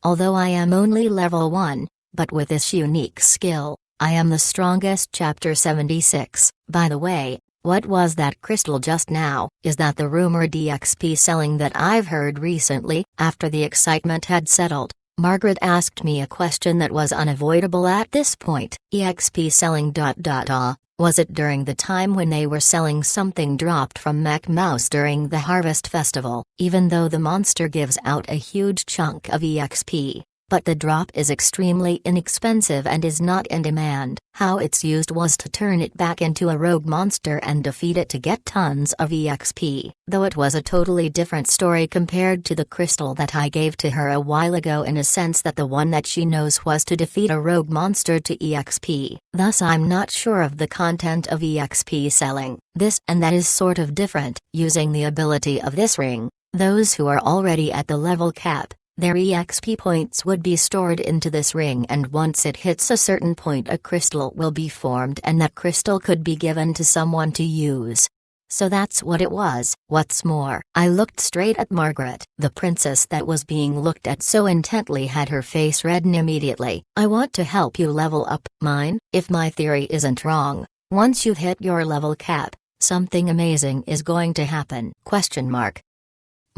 Although I am only level 1, but with this unique skill, I am the strongest. Chapter 76. By the way, what was that crystal just now? Is that the rumored EXP selling that I've heard recently? After the excitement had settled, Margaret asked me a question that was unavoidable at this point. EXP selling. Was it during the time when they were selling something dropped from Mech Mouse during the Harvest Festival? Even though the monster gives out a huge chunk of EXP, but the drop is extremely inexpensive and is not in demand. How it's used was to turn it back into a rogue monster and defeat it to get tons of EXP. Though it was a totally different story compared to the crystal that I gave to her a while ago, in a sense that the one that she knows was to defeat a rogue monster to EXP. Thus I'm not sure of the content of EXP selling. This and that is sort of different. Using the ability of this ring, those who are already at the level cap, their EXP points would be stored into this ring, and once it hits a certain point a crystal will be formed, and that crystal could be given to someone to use. So that's what it was. What's more, I looked straight at Margaret. The princess that was being looked at so intently had her face redden immediately. I want to help you level up. Mine? If my theory isn't wrong, once you've hit your level cap, something amazing is going to happen. Question mark.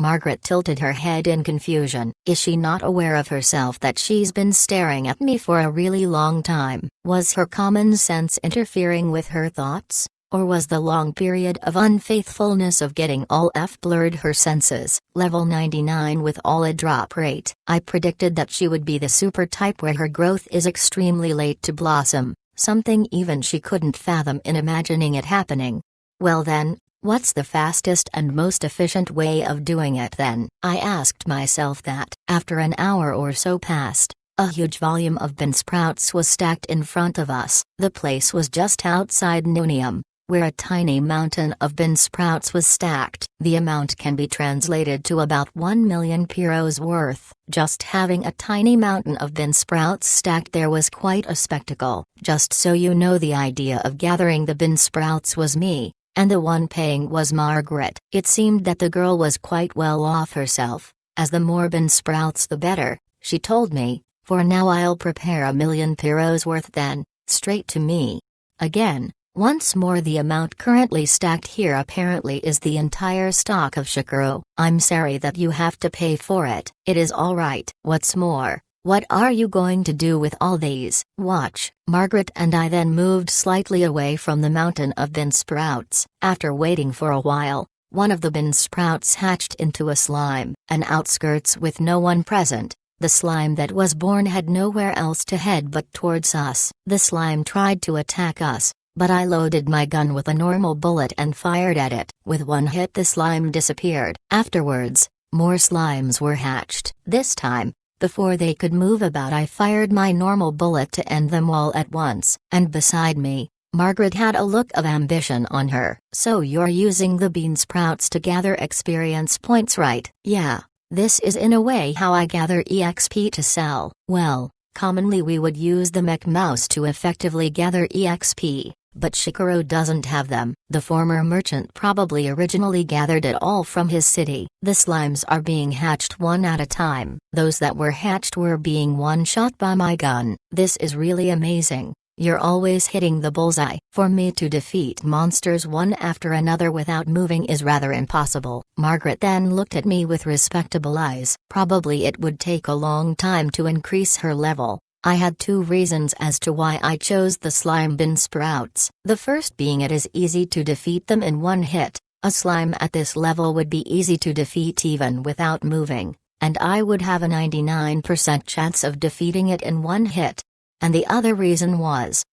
Margaret tilted her head in confusion. Is she not aware of herself that she's been staring at me for a really long time? Was her common sense interfering with her thoughts? Or was the long period of unfaithfulness of getting all blurred her senses? Level 99 with all a drop rate. I predicted that she would be the super type where her growth is extremely late to blossom, something even she couldn't fathom in imagining it happening. Well then, what's the fastest and most efficient way of doing it then? I asked myself that. After an hour or so passed, a huge volume of bean sprouts was stacked in front of us. The place was just outside Nunium, where a tiny mountain of bean sprouts was stacked. The amount can be translated to about 1 million piros worth. Just having a tiny mountain of bean sprouts stacked there was quite a spectacle. Just so you know, the idea of gathering the bean sprouts was me, and the one paying was Margaret. It seemed that the girl was quite well off herself, as the more bean sprouts the better, she told me. For now I'll prepare 1 million piros worth then, straight to me. Again, once more, the amount currently stacked here apparently is the entire stock of Shikaro. I'm sorry that you have to pay for it. It is alright. What's more, what are you going to do with all these? Watch. Margaret and I then moved slightly away from the mountain of bean sprouts. After waiting for a while, one of the bean sprouts hatched into a slime. An outskirts with no one present. The slime that was born had nowhere else to head but towards us. The slime tried to attack us, but I loaded my gun with a normal bullet and fired at it. With one hit the slime disappeared. Afterwards, more slimes were hatched. This time, before they could move about, I fired my normal bullet to end them all at once. And beside me, Margaret had a look of ambition on her. So you're using the bean sprouts to gather experience points, right? Yeah, this is in a way how I gather EXP to sell. Well, commonly we would use the Mech Mouse to effectively gather EXP, but Shikaro doesn't have them. The former merchant probably originally gathered it all from his city. The slimes are being hatched one at a time. Those that were hatched were being one-shot by my gun. This is really amazing. You're always hitting the bullseye. For me to defeat monsters one after another without moving is rather impossible. Margaret then looked at me with respectable eyes. Probably it would take a long time to increase her level. I had 2 reasons as to why I chose the slime bean sprouts. The first being it is easy to defeat them in one hit. A slime at this level would be easy to defeat even without moving, and I would have a 99% chance of defeating it in one hit. And the other reason was,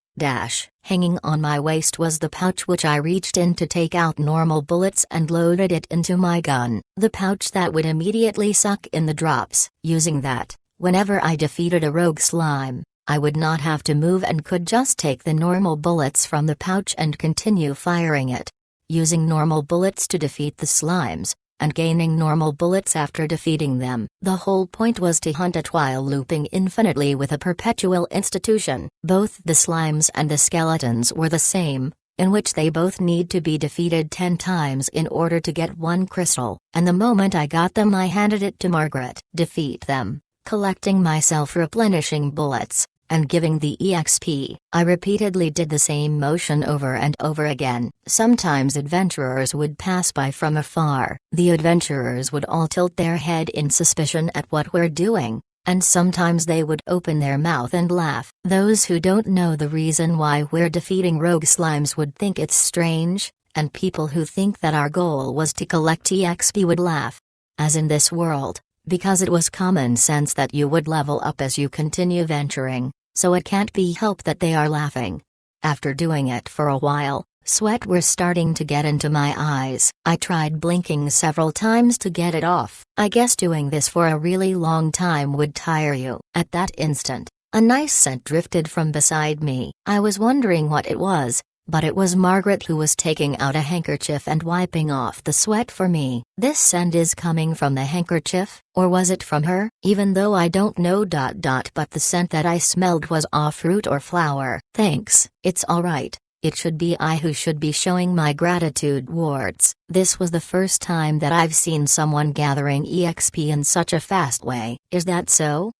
hanging on my waist was the pouch which I reached in to take out normal bullets and loaded it into my gun. The pouch that would immediately suck in the drops. Using that, whenever I defeated a rogue slime, I would not have to move and could just take the normal bullets from the pouch and continue firing it. Using normal bullets to defeat the slimes, and gaining normal bullets after defeating them. The whole point was to hunt it while looping infinitely with a perpetual institution. Both the slimes and the skeletons were the same, in which they both need to be defeated 10 times in order to get one crystal. And the moment I got them I handed it to Margaret. Defeat them, collecting my self-replenishing bullets, and giving the EXP. I repeatedly did the same motion over and over again. Sometimes adventurers would pass by from afar. The adventurers would all tilt their head in suspicion at what we're doing, and sometimes they would open their mouth and laugh. Those who don't know the reason why we're defeating rogue slimes would think it's strange, and people who think that our goal was to collect EXP would laugh. As in this world, because it was common sense that you would level up as you continue venturing, so it can't be helped that they are laughing. After doing it for a while, sweat were starting to get into my eyes. I tried blinking several times to get it off. I guess doing this for a really long time would tire you. At that instant, a nice scent drifted from beside me. I was wondering what it was, but it was Margaret who was taking out a handkerchief and wiping off the sweat for me. This scent is coming from the handkerchief, or was it from her? Even though I don't know but the scent that I smelled was off fruit or flower. Thanks, it's alright. It should be I who should be showing my gratitude wards. This was the first time that I've seen someone gathering EXP in such a fast way. Is that so?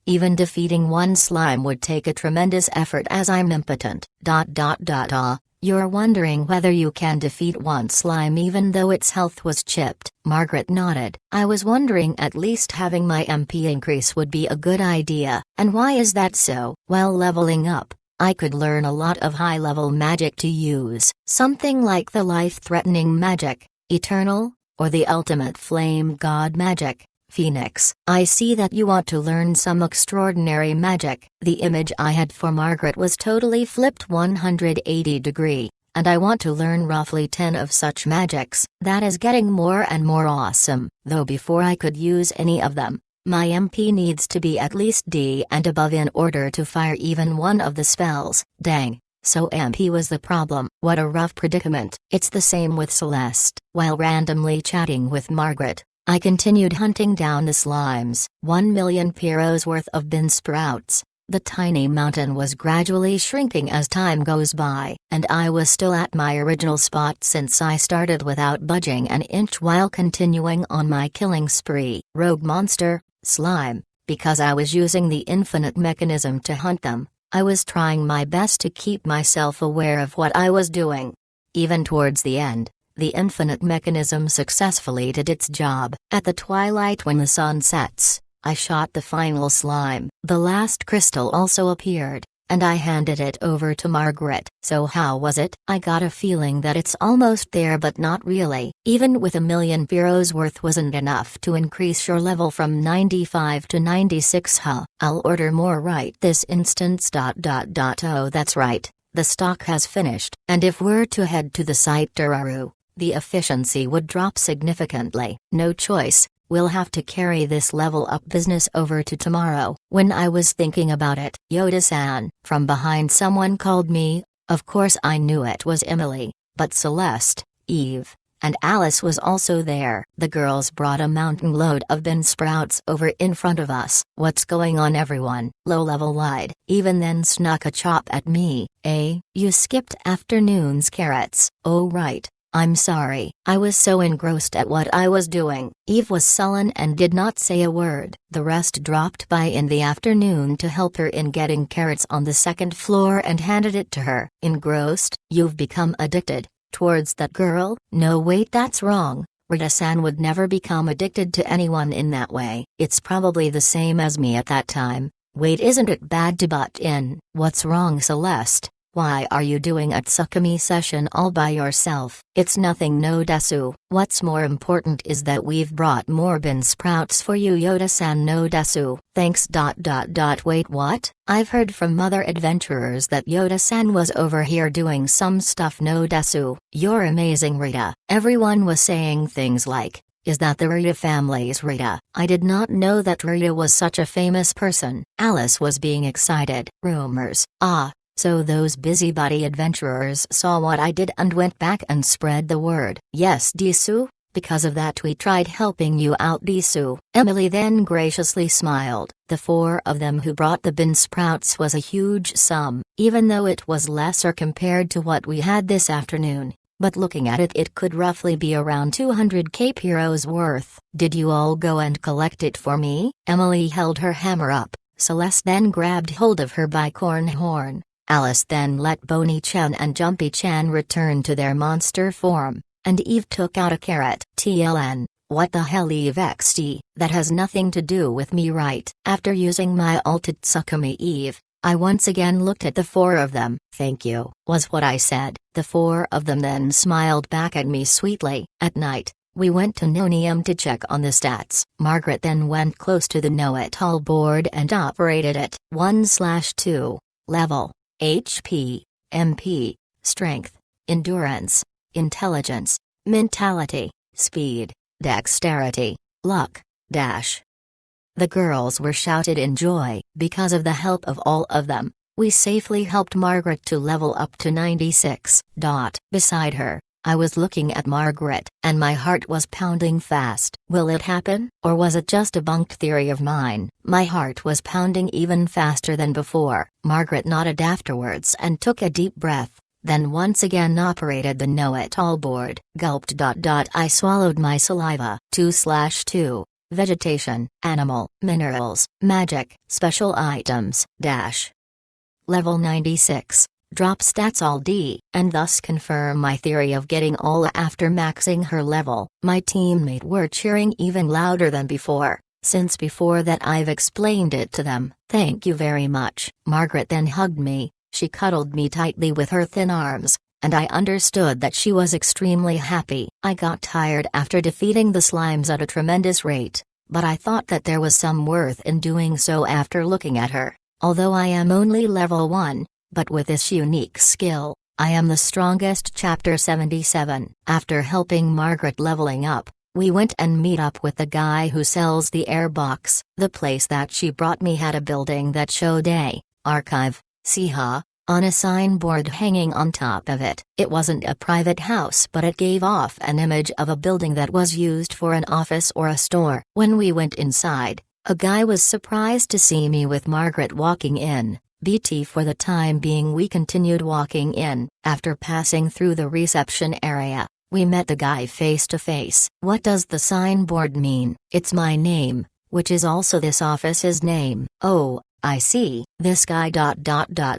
Even defeating one slime would take a tremendous effort as I'm impotent. You're wondering whether you can defeat one slime even though its health was chipped. Margaret nodded. I was wondering at least having my MP increase would be a good idea. And why is that so? Well, leveling up, I could learn a lot of high-level magic to use. Something like the life-threatening magic, Eternal, or the ultimate flame god magic, Phoenix. I see that you want to learn some extraordinary magic. The image I had for Margaret was totally flipped 180 degree, and I want to learn roughly 10 of such magics. That is getting more and more awesome, though before I could use any of them, my MP needs to be at least D and above in order to fire even one of the spells. Dang. So MP was the problem. What a rough predicament. It's the same with Celeste. While randomly chatting with Margaret, I continued hunting down the slimes. 1 million Pyros worth of bin sprouts. The tiny mountain was gradually shrinking as time goes by, and I was still at my original spot since I started without budging an inch while continuing on my killing spree. Rogue monster, slime, because I was using the infinite mechanism to hunt them, I was trying my best to keep myself aware of what I was doing. Even towards the end, the infinite mechanism successfully did its job. At the twilight when the sun sets, I shot the final slime. The last crystal also appeared, and I handed it over to Margaret. So how was it? I got a feeling that it's almost there but not really. Even with 1 million Pyros worth wasn't enough to increase your level from 95 to 96. I'll order more right this instant. Oh, that's right. The stock has finished. And if we're to head to the site Duraru, the efficiency would drop significantly. No choice, we'll have to carry this level up business over to tomorrow. When I was thinking about it, Yoda-san, from behind someone called me. Of course I knew it was Emily, but Celeste, Eve, and Alice was also there. The girls brought a mountain load of bin sprouts over in front of us. What's going on, everyone? Low-level lied. Even then snuck a chop at me. You skipped afternoon's carrots. Oh right. I'm sorry. I was so engrossed at what I was doing. Eve was sullen and did not say a word. The rest dropped by in the afternoon to help her in getting carrots on the second floor and handed it to her. Engrossed? You've become addicted towards that girl? No, wait, that's wrong. Rita-san would never become addicted to anyone in that way. It's probably the same as me at that time. Wait, isn't it bad to butt in? What's wrong, Celeste? Why are you doing a Tsukumi session all by yourself? It's nothing, no desu. What's more important is that we've brought more bin sprouts for you, Yoda-san, no desu. Thanks. Wait, what? I've heard from other adventurers that Yoda-san was over here doing some stuff, no desu. You're amazing, Rita. Everyone was saying things like, is that the Rita family's Rita? I did not know that Rita was such a famous person. Alice was being excited. Rumors. So those busybody adventurers saw what I did and went back and spread the word. Yes, Disu, because of that we tried helping you out, Disu. Emily then graciously smiled. The 4 of them who brought the bin sprouts was a huge sum, even though it was lesser compared to what we had this afternoon. but looking at it, it could roughly be around 200k euros worth. Did you all go and collect it for me? Emily held her hammer up. Celeste then grabbed hold of her bicorn horn. Alice then let Bonnie-chan and Jumpy-chan return to their monster form, and Eve took out a carrot. TLN, what the hell Eve XD? That has nothing to do with me, right? After using my ult at Tsukumi Eve, I once again looked at the four of them. Thank you, was what I said. The four of them then smiled back at me sweetly. At night, we went to Nonium to check on the stats. Margaret then went close to the know-it-all board and operated it. 1/2. Level, HP, MP, Strength, Endurance, Intelligence, Mentality, Speed, Dexterity, Luck, Dash. The girls were shouted in joy. Because of the help of all of them, we safely helped Margaret to level up to 96. Beside her, I was looking at Margaret, and my heart was pounding fast. Will it happen? Or was it just a bunked theory of mine? My heart was pounding even faster than before. Margaret nodded afterwards and took a deep breath, then once again operated the know-it-all board. Gulped. I swallowed my saliva. 2/2. Vegetation, Animal, Minerals, Magic, Special Items, Dash. Level 96. Drop stats all D, and thus confirm my theory of getting all after maxing her level. My teammate were cheering even louder than before, since before that I've explained it to them. Thank you very much. Margaret then hugged me. She cuddled me tightly with her thin arms, and I understood that she was extremely happy. I got tired after defeating the slimes at a tremendous rate, but I thought that there was some worth in doing so after looking at her. Although I am only level 1, but with this unique skill, I am the strongest. Chapter 77. After helping Margaret leveling up, we went and meet up with the guy who sells the airbox. The place that she brought me had a building that showed a archive, Siha, on a signboard hanging on top of it. It wasn't a private house, but it gave off an image of a building that was used for an office or a store. When we went inside, a guy was surprised to see me with Margaret walking in. BT. For the time being we continued walking in. After passing through the reception area, we met the guy face to face. What does the signboard mean? It's my name, which is also this office's name. Oh, I see. This guy.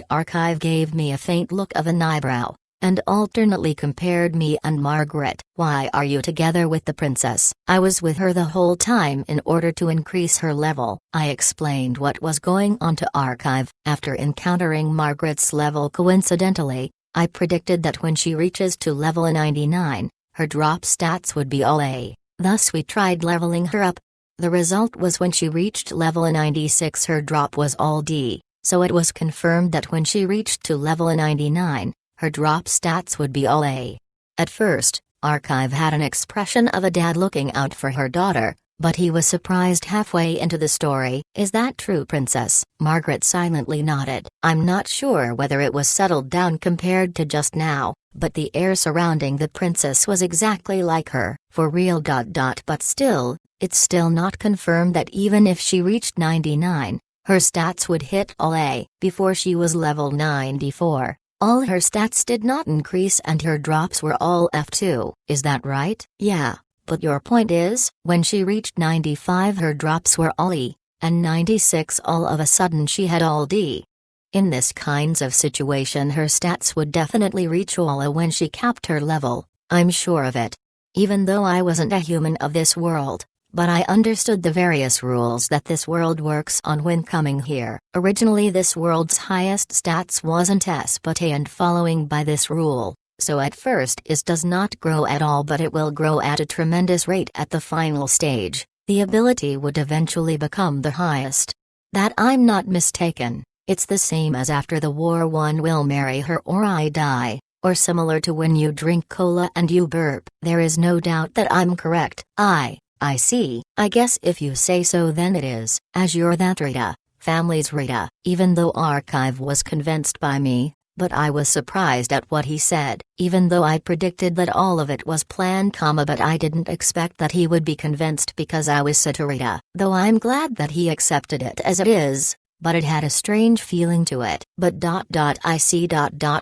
Archive gave me a faint look of an eyebrow, and alternately compared me and Margaret. Why are you together with the princess? I was with her the whole time in order to increase her level. I explained what was going on to Archive. After encountering Margaret's level coincidentally, I predicted that when she reaches to level 99, her drop stats would be all A. Thus we tried leveling her up. The result was when she reached level 96 her drop was all D, so it was confirmed that when she reached to level 99, her drop stats would be all A. At first, Archive had an expression of a dad looking out for her daughter, but he was surprised halfway into the story. Is that true, princess? Margaret silently nodded. I'm not sure whether it was settled down compared to just now, but the air surrounding the princess was exactly like her. For real. But still, it's still not confirmed that even if she reached 99, her stats would hit all A. Before she was level 94. All her stats did not increase and her drops were all F2. Is that right? Yeah, but your point is, when she reached 95 her drops were all E, and 96 all of a sudden she had all D. In this kinds of situation her stats would definitely reach all A when she capped her level, I'm sure of it. Even though I wasn't a human of this world, but I understood the various rules that this world works on when coming here. Originally this world's highest stats wasn't S but A, and following by this rule, so at first it does not grow at all but it will grow at a tremendous rate at the final stage. The ability would eventually become the highest. That I'm not mistaken, it's the same as after the war one will marry her or I die, or similar to when you drink cola and you burp. There is no doubt that I'm correct. I see. I guess if you say so then it is. As you're that Rita, family's Rita. Even though Archive was convinced by me, but I was surprised at what he said. Even though I predicted that all of it was planned, but I didn't expect that he would be convinced because I was such a Rita. Though I'm glad that he accepted it as it is, but it had a strange feeling to it. But I see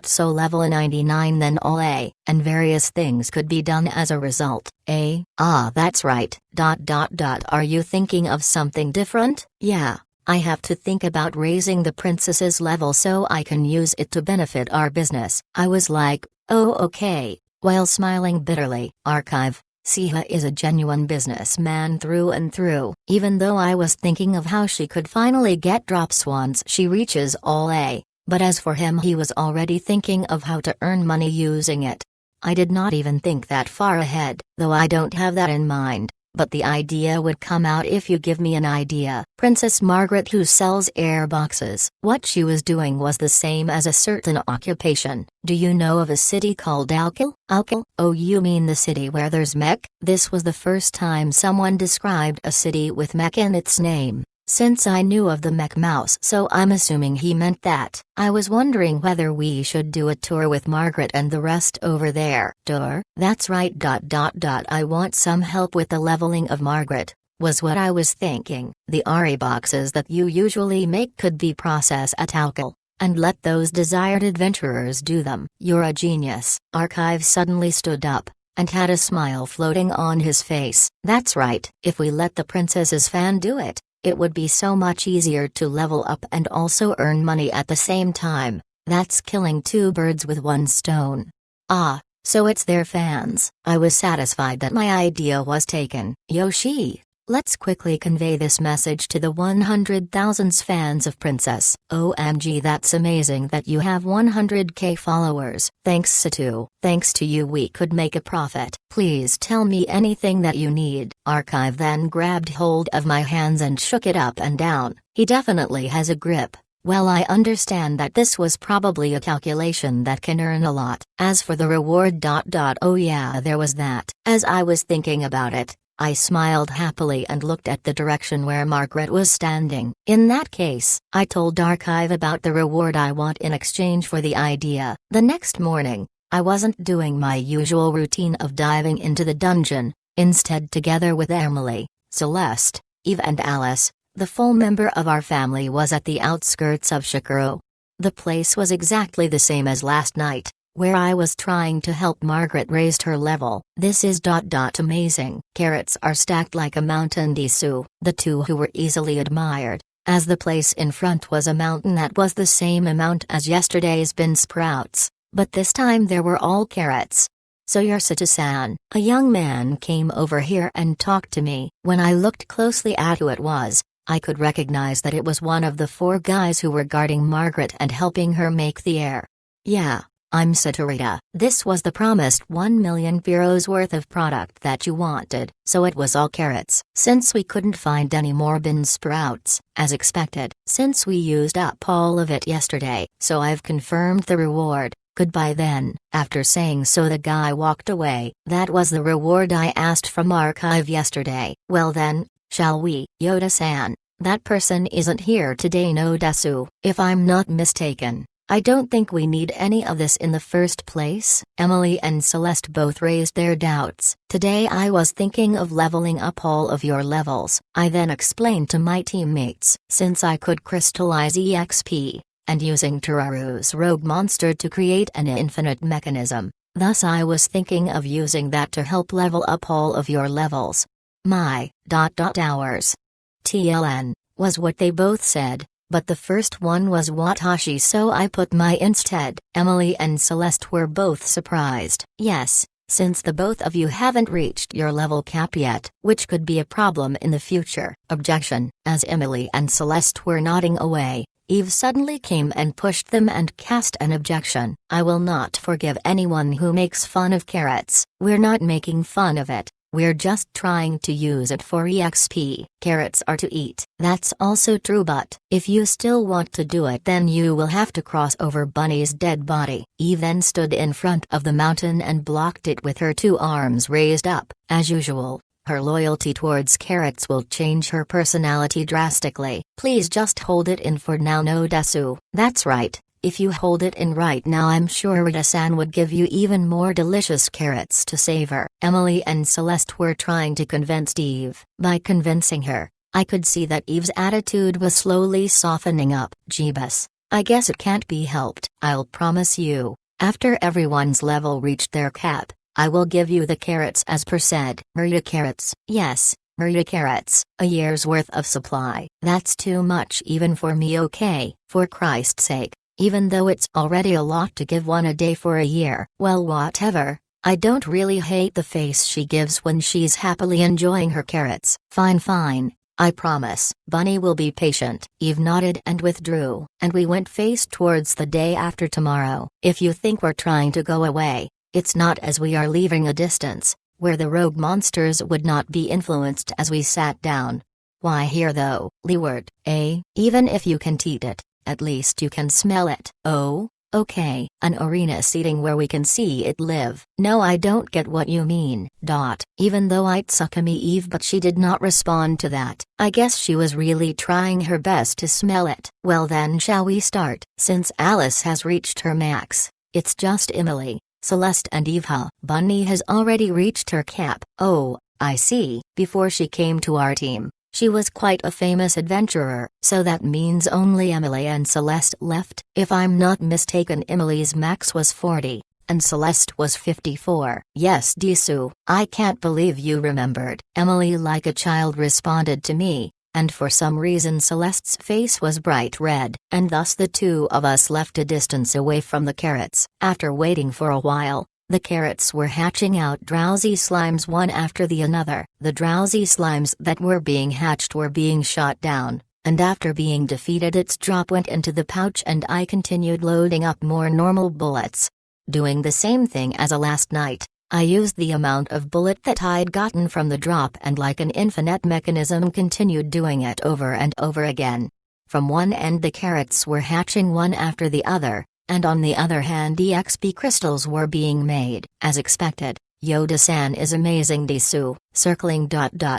so level 99 then all A, and various things could be done as a result. That's right. Are you thinking of something different? Yeah. I have to think about raising the princess's level so I can use it to benefit our business. I was like, oh okay, while smiling bitterly. Archive. Siha is a genuine businessman through and through. Even though I was thinking of how she could finally get drops once she reaches all A, but as for him he was already thinking of how to earn money using it. I did not even think that far ahead, though I don't have that in mind. But the idea would come out if you give me an idea. Princess Margaret, who sells air boxes. What she was doing was the same as a certain occupation. Do you know of a city called Alkil? Alkil? Oh, you mean the city where there's mech? This was the first time someone described a city with mech in its name. Since I knew of the mech mouse, so I'm assuming he meant that. I was wondering whether we should do a tour with Margaret and the rest over there. Tour? That's right. I want some help with the leveling of Margaret, was what I was thinking. The RE boxes that you usually make could be processed at Alkil, and let those desired adventurers do them. You're a genius. Archive suddenly stood up and had a smile floating on his face. That's right. If we let the princess's fan do it, it would be so much easier to level up and also earn money at the same time. That's killing two birds with one stone. Ah, so it's their fans. I was satisfied that my idea was taken. Yoshi, let's quickly convey this message to the 100,000 fans of Princess. OMG, that's amazing that you have 100k followers. Thanks Satu. Thanks to you we could make a profit. Please tell me anything that you need. Archive then grabbed hold of my hands and shook it up and down. He definitely has a grip. Well, I understand that this was probably a calculation that can earn a lot. As for the reward. Oh yeah, there was that. As I was thinking about it, I smiled happily and looked at the direction where Margaret was standing. In that case, I told Archive about the reward I want in exchange for the idea. The next morning, I wasn't doing my usual routine of diving into the dungeon. Instead, together with Emily, Celeste, Eve and Alice, the full member of our family was at the outskirts of Shikaro. The place was exactly the same as last night, where I was trying to help Margaret raise her level. This is amazing. Carrots are stacked like a mountain. Disu, the two who were easily admired, as the place in front was a mountain that was the same amount as yesterday's bean sprouts, but this time there were all carrots. So you're Satu-san. A young man came over here and talked to me. When I looked closely at who it was, I could recognize that it was one of the 4 guys who were guarding Margaret and helping her make the air. Yeah, I'm Saturita. This was the promised 1 million euros worth of product that you wanted, so it was all carrots. Since we couldn't find any more bean sprouts, as expected, since we used up all of it yesterday, so I've confirmed the reward. Goodbye then. After saying so, the guy walked away. That was the reward I asked from Archive yesterday. Well then, shall we? Yoda-san, that person isn't here today. No Dasu. If I'm not mistaken, I don't think we need any of this in the first place. Emily and Celeste both raised their doubts. Today I was thinking of leveling up all of your levels. I then explained to my teammates, since I could crystallize EXP, and using Turaru's rogue monster to create an infinite mechanism. Thus I was thinking of using that to help level up all of your levels. My hours. TLN, was what they both said, but the first one was Watashi, so I put my instead. Emily and Celeste were both surprised. Yes, since the both of you haven't reached your level cap yet, which could be a problem in the future. Objection. As Emily and Celeste were nodding away, Eve suddenly came and pushed them and cast an objection. I will not forgive anyone who makes fun of carrots. We're not making fun of it. We're just trying to use it for EXP. Carrots are to eat. That's also true, but if you still want to do it, then you will have to cross over Bunny's dead body. Eve then stood in front of the mountain and blocked it with her 2 arms raised up. As usual, her loyalty towards carrots will change her personality drastically. Please just hold it in for now. No Dasu. That's right. If you hold it in right now, I'm sure Rita-san would give you even more delicious carrots to savor. Emily and Celeste were trying to convince Eve. By convincing her, I could see that Eve's attitude was slowly softening up. Jeebus, I guess it can't be helped. I'll promise you, after everyone's level reached their cap, I will give you the carrots as per said. Maria carrots? Yes, Maria carrots. A year's worth of supply. That's too much even for me, okay? For Christ's sake, even though it's already a lot to give one a day for a year. Well, whatever. I don't really hate the face she gives when she's happily enjoying her carrots. Fine, fine. I promise. Bunny will be patient. Eve nodded and withdrew, and we went face towards the day after tomorrow. If you think we're trying to go away, it's not, as we are leaving a distance, where the rogue monsters would not be influenced as we sat down. Why here though? Leeward, eh? Even if you can't eat it, at least you can smell it. Oh? Okay, an arena seating where we can see it live. No, I don't get what you mean. Even though I'd suck me Eve, but she did not respond to that. I guess she was really trying her best to smell it. Well then, shall we start? Since Alice has reached her max, it's just Emily, Celeste and Eve. Bunny has already reached her cap. Oh, I see. Before she came to our team, she was quite a famous adventurer, so that means only Emily and Celeste left. If I'm not mistaken, Emily's max was 40, and Celeste was 54. Yes, Disu, I can't believe you remembered. Emily like a child responded to me, and for some reason Celeste's face was bright red, and thus the two of us left a distance away from the carrots. After waiting for a while, the carrots were hatching out drowsy slimes one after the another. The drowsy slimes that were being hatched were being shot down, and after being defeated its drop went into the pouch and I continued loading up more normal bullets. Doing the same thing as last night, I used the amount of bullet that I'd gotten from the drop and like an infinite mechanism continued doing it over and over again. From one end the carrots were hatching one after the other, and on the other hand EXP crystals were being made. As expected, Yoda-san is amazing Disu. Circling ...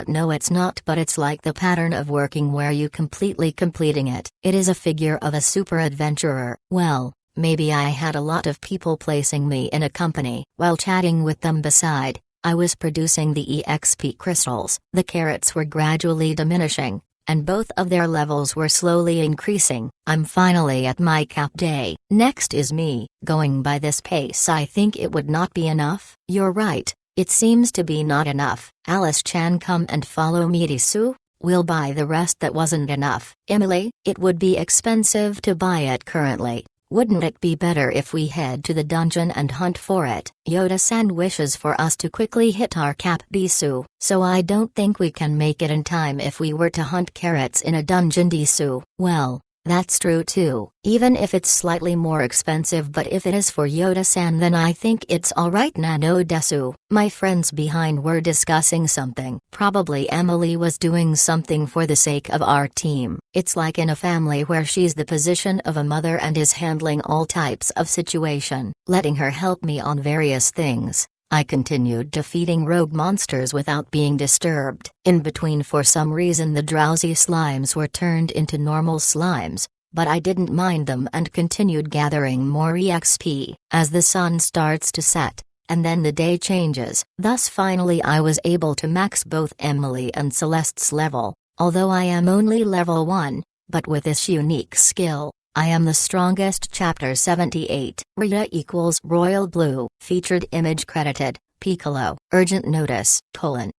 No it's not, but it's like the pattern of working where you completing it. It is a figure of a super adventurer. Well, maybe I had a lot of people placing me in a company. While chatting with them beside, I was producing the EXP crystals. The carrots were gradually diminishing, and both of their levels were slowly increasing. I'm finally at my cap day. Next is me. Going by this pace I think it would not be enough. You're right, it seems to be not enough. Alice-chan, come and follow me Disu. We'll buy the rest that wasn't enough. Emily, it would be expensive to buy it currently. Wouldn't it be better if we head to the dungeon and hunt for it? Yoda-san wishes for us to quickly hit our cap Disu. So I don't think we can make it in time if we were to hunt carrots in a dungeon Disu. Well, that's true too. Even if it's slightly more expensive, but if it is for Yoda-san then I think it's alright. Nano Desu. My friends behind were discussing something. Probably Emily was doing something for the sake of our team. It's like in a family where she's the position of a mother and is handling all types of situation, letting her help me on various things. I continued defeating rogue monsters without being disturbed. In between, for some reason the drowsy slimes were turned into normal slimes, but I didn't mind them and continued gathering more EXP. As the sun starts to set, and then the day changes, thus finally I was able to max both Emily and Celeste's level, although I am only level 1, but with this unique skill, I am the strongest. Chapter 78. Rita equals Royal Blue. Featured image credited, Piccolo. Urgent notice, TLN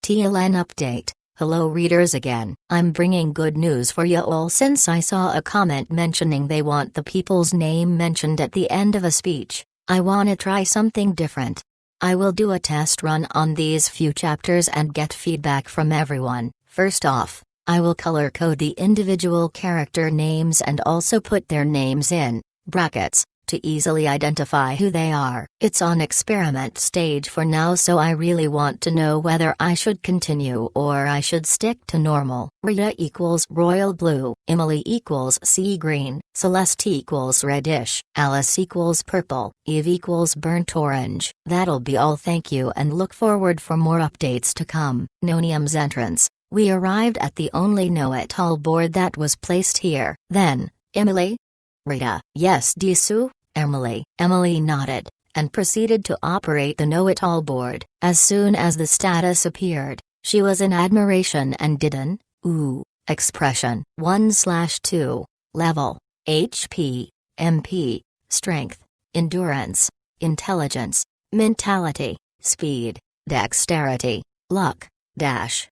update. Hello readers again. I'm bringing good news for you all since I saw a comment mentioning they want the people's name mentioned at the end of a speech. I wanna try something different. I will do a test run on these few chapters and get feedback from everyone. First off, I will color code the individual character names and also put their names in brackets to easily identify who they are. It's on experiment stage for now, so I really want to know whether I should continue or I should stick to normal. Rita equals Royal Blue, Emily equals Sea Green, Celeste equals Reddish, Alice equals Purple, Eve equals Burnt Orange. That'll be all, thank you and look forward for more updates to come. Nonium's entrance. We arrived at the only know-it-all board that was placed here. Then, Emily? Rita. Yes Disu? Emily. Emily nodded, and proceeded to operate the know-it-all board. As soon as the status appeared, she was in admiration and didn't Ooh, expression 1/2. Level, HP, MP, strength, endurance, intelligence, mentality, speed, dexterity, luck, dash.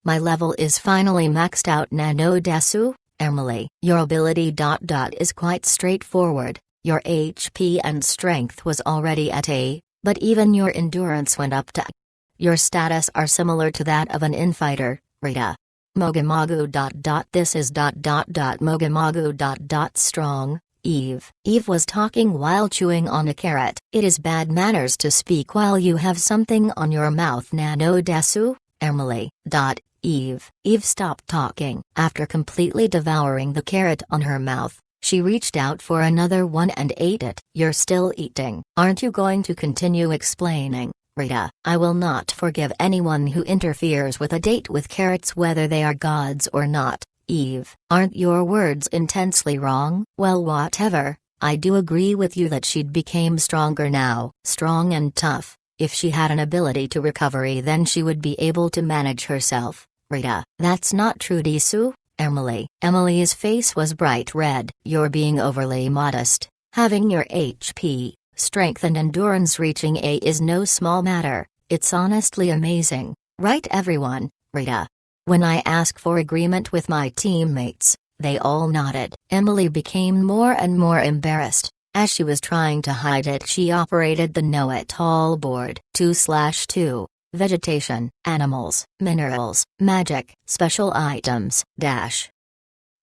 My level is finally maxed out nano desu, Emily. Your ability ... is quite straightforward. Your HP and strength was already at A, but even your endurance went up to A. Your status are similar to that of an infighter, Rita. Mogumogu ... This is ... Mogumogu ... strong, Eve. Eve was talking while chewing on a carrot. It is bad manners to speak while you have something on your mouth nano desu, Emily. Eve stopped talking. After completely devouring the carrot on her mouth, she reached out for another one and ate it. You're still eating. Aren't you going to continue explaining, Rita? I will not forgive anyone who interferes with a date with carrots whether they are gods or not. Eve, aren't your words intensely wrong? Well, whatever, I do agree with you that she'd became stronger now. Strong and tough. If she had an ability to recovery then she would be able to manage herself. Rita, that's not true desu, Emily. Emily's face was bright red. You're being overly modest. Having your HP, strength and endurance reaching A is no small matter. It's honestly amazing, right everyone? Rita. When I asked for agreement with my teammates, they all nodded. Emily became more and more embarrassed. As she was trying to hide it, she operated the know-it-all board. 2/2. Vegetation, animals, minerals, magic, special items, dash.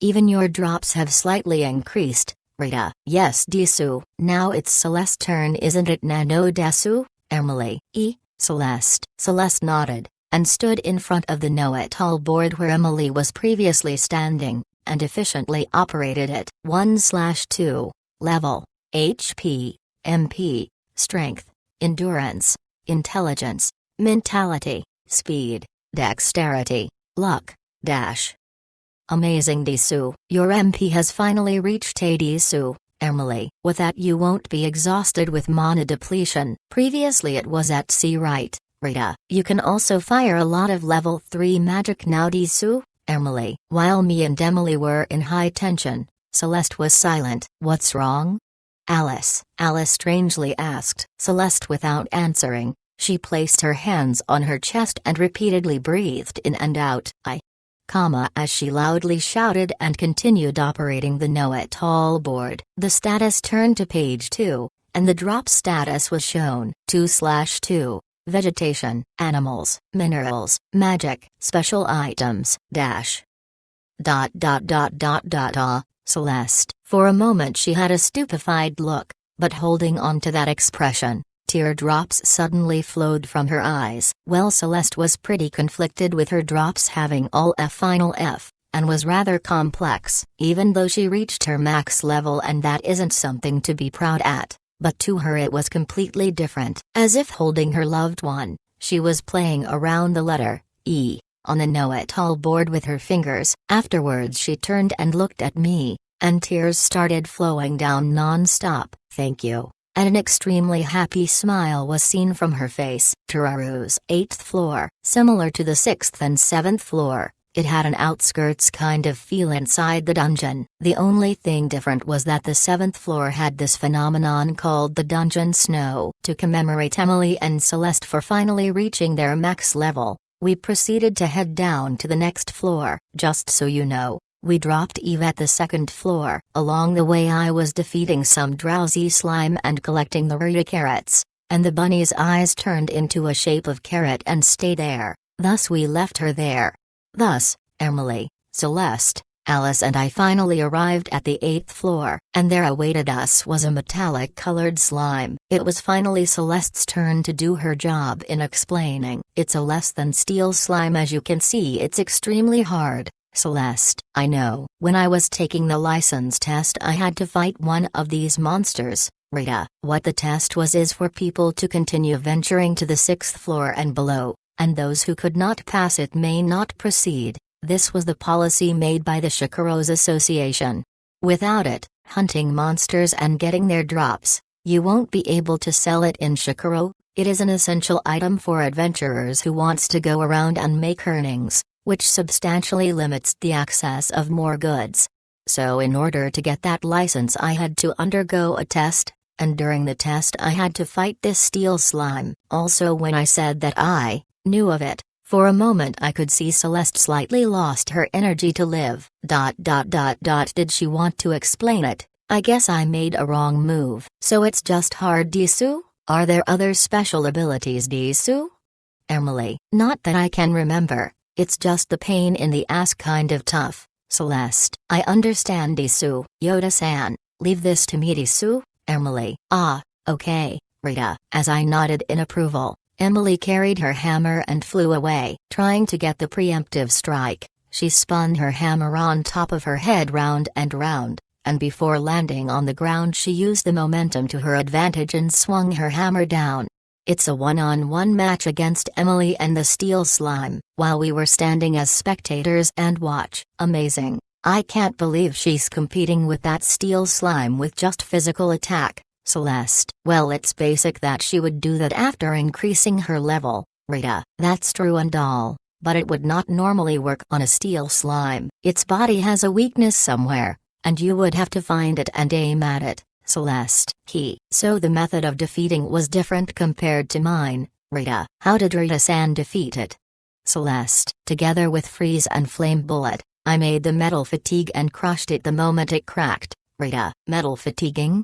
Even your drops have slightly increased, Rita. Yes desu, now it's Celeste's turn isn't it nano desu, Emily? Celeste. Celeste nodded, and stood in front of the know-it-all board where Emily was previously standing, and efficiently operated it. 1/2. Level, HP, MP, strength, endurance, intelligence, mentality, speed, dexterity, luck, dash. Amazing desu. Your MP has finally reached A desu, Emily. With that you won't be exhausted with mana depletion. Previously it was at C, right, Rita? You can also fire a lot of level 3 magic now desu, Emily. While me and Emily were in high tension, Celeste was silent. What's wrong? Alice strangely asked. Celeste without answering. She placed her hands on her chest and repeatedly breathed in and out, as she loudly shouted and continued operating the know-it-all board. The status turned to page 2, and the drop status was shown. 2/2. Vegetation, animals, minerals, magic, special items, dash. Celeste. For a moment she had a stupefied look, but holding on to that expression, teardrops suddenly flowed from her eyes. Well, Celeste was pretty conflicted with her drops having all F final F, and was rather complex. Even though she reached her max level and that isn't something to be proud at, but to her it was completely different. As if holding her loved one, she was playing around the letter E on the know-it-all board with her fingers. Afterwards she turned and looked at me, and tears started flowing down non-stop. Thank you. And an extremely happy smile was seen from her face. Turaru's 8th floor. Similar to the 6th and 7th floor, it had an outskirts kind of feel inside the dungeon. The only thing different was that the 7th floor had this phenomenon called the dungeon snow. To commemorate Emily and Celeste for finally reaching their max level, we proceeded to head down to the next floor. Just so you know, we dropped Eve at the 2nd floor. Along the way I was defeating some drowsy slime and collecting the Rita carrots, and the bunny's eyes turned into a shape of carrot and stayed there, thus we left her there. Thus, Emily, Celeste, Alice and I finally arrived at the 8th floor, and there awaited us was a metallic-colored slime. It was finally Celeste's turn to do her job in explaining. It's a less than steel slime, as you can see it's extremely hard. Celeste, I know. When I was taking the license test I had to fight one of these monsters. Rita, what the test was is for people to continue venturing to the 6th floor and below, and those who could not pass it may not proceed. This was the policy made by the Shikuro's Association. Without it, hunting monsters and getting their drops, you won't be able to sell it in Shikuro. It is an essential item for adventurers who wants to go around and make earnings. which substantially limits the access of more goods. So in order to get that license I had to undergo a test, and during the test I had to fight this steel slime. Also when I said that I knew of it, for a moment I could see Celeste slightly lost her energy to live. Did she want to explain it? I guess I made a wrong move. So it's just hard, Jisoo? Are there other special abilities, Jisoo? Emily: not that I can remember, it's just the pain in the ass kind of tough. Celeste: I understand, Jisoo. Yoda-san, leave this to me, Jisoo. Emily: ah, okay, Rita. As I nodded in approval, Emily carried her hammer and flew away. Trying to get the preemptive strike, she spun her hammer on top of her head round and round, and before landing on the ground she used the momentum to her advantage and swung her hammer down. It's a one-on-one match against Emily and the steel slime, while we were standing as spectators and watch. Amazing. I can't believe she's competing with that steel slime with just physical attack. Celeste: well, it's basic that she would do that after increasing her level. Rita: that's true and all, but it would not normally work on a steel slime. Its body has a weakness somewhere, and you would have to find it and aim at it. Celeste: so the method of defeating was different compared to mine. Rita: how did Rita-san defeat it? Celeste: together with freeze and flame bullet, I made the metal fatigue and crushed it the moment it cracked. Rita: metal fatiguing?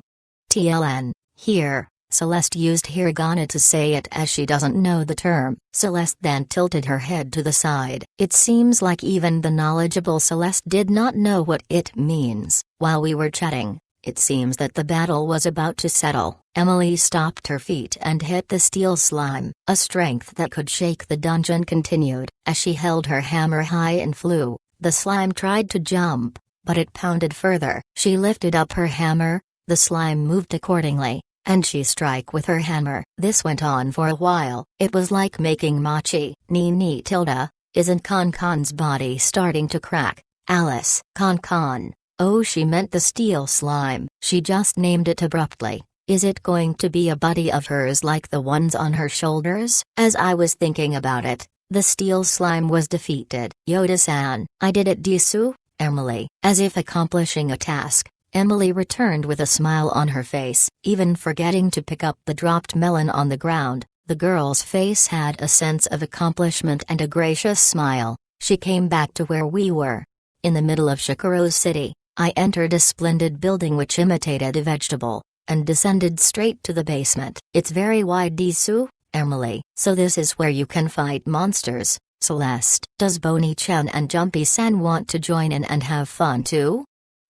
TLN, here. Celeste used hiragana to say it as she doesn't know the term. Celeste then tilted her head to the side. It seems like even the knowledgeable Celeste did not know what it means. While we were chatting, it seems that the battle was about to settle. Emily stopped her feet and hit the steel slime. A strength that could shake the dungeon continued. As she held her hammer high and flew, the slime tried to jump, but it pounded further. She lifted up her hammer, the slime moved accordingly, and she struck with her hammer. This went on for a while. It was like making mochi. Tilda, isn't Con's body starting to crack? Alice: Con. Oh, she meant the steel slime. She just named it abruptly. Is it going to be a buddy of hers like the ones on her shoulders? As I was thinking about it, the steel slime was defeated. Yoda-san: I did it, Jisoo. Emily: as if accomplishing a task, Emily returned with a smile on her face. Even forgetting to pick up the dropped melon on the ground, the girl's face had a sense of accomplishment and a gracious smile. She came back to where we were. In the middle of Shikuro's city, I entered a splendid building which imitated a vegetable, and descended straight to the basement. It's very wide, Jisoo. Emily: so this is where you can fight monsters. Celeste: does Bonnie-chan and Jumpy-san want to join in and have fun too?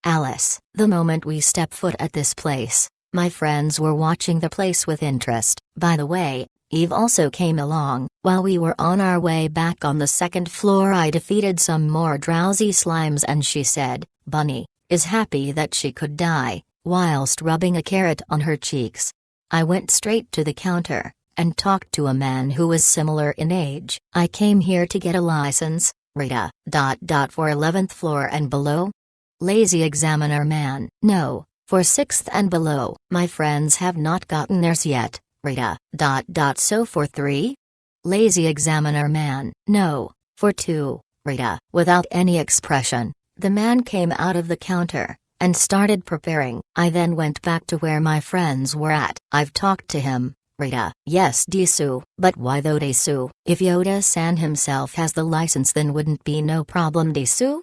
Alice: the moment we step foot at this place, my friends were watching the place with interest. By the way, Eve also came along. While we were on our way back on the second floor, I defeated some more drowsy slimes and she said, Bunny is happy that she could die, whilst rubbing a carrot on her cheeks. I went straight to the counter, and talked to a man who was similar in age. I came here to get a license, Rita. For 11th floor and below? Lazy examiner man: no, for 6th and below. My friends have not gotten theirs yet, Rita. So for 3? Lazy examiner man: no, for 2, Rita. Without any expression, the man came out of the counter, and started preparing. I then went back to where my friends were at. I've talked to him, Rita. Yes, Jisoo. But why though, Jisoo? If Yoda-san himself has the license, then wouldn't be no problem, Jisoo?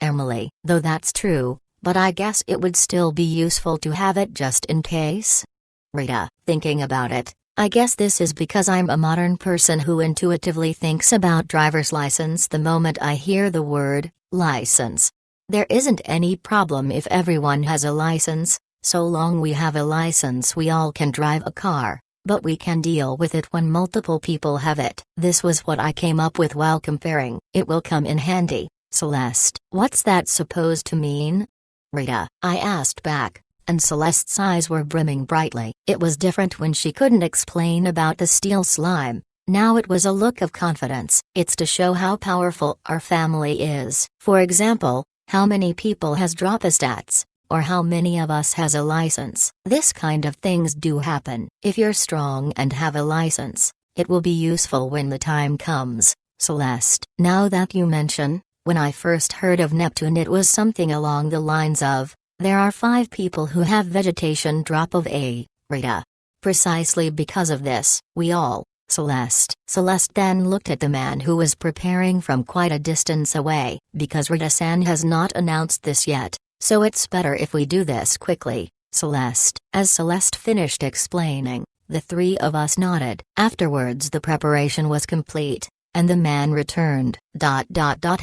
Emily: though that's true, but I guess it would still be useful to have it just in case. Rita: thinking about it, I guess this is because I'm a modern person who intuitively thinks about driver's license the moment I hear the word license. There isn't any problem if everyone has a license. So long we have a license, we all can drive a car, but we can deal with it when multiple people have it. This was what I came up with while comparing. It will come in handy. Celeste: what's that supposed to mean? Rita: I asked back, and Celeste's eyes were brimming brightly. It was different when she couldn't explain about the steel slime. Now it was a look of confidence. It's to show how powerful our family is. For example, how many people has Dropastats, or how many of us has a license. This kind of things do happen. If you're strong and have a license, it will be useful when the time comes. Celeste. Now that you mention, when I first heard of Neptune it was something along the lines of, there are 5 people who have vegetation drop of a, Rita. Precisely because of this, we all, Celeste. Celeste then looked at the man who was preparing from quite a distance away, because Rita-san has not announced this yet, so it's better if we do this quickly, Celeste. As Celeste finished explaining, the 3 of us nodded. Afterwards the preparation was complete, and the man returned.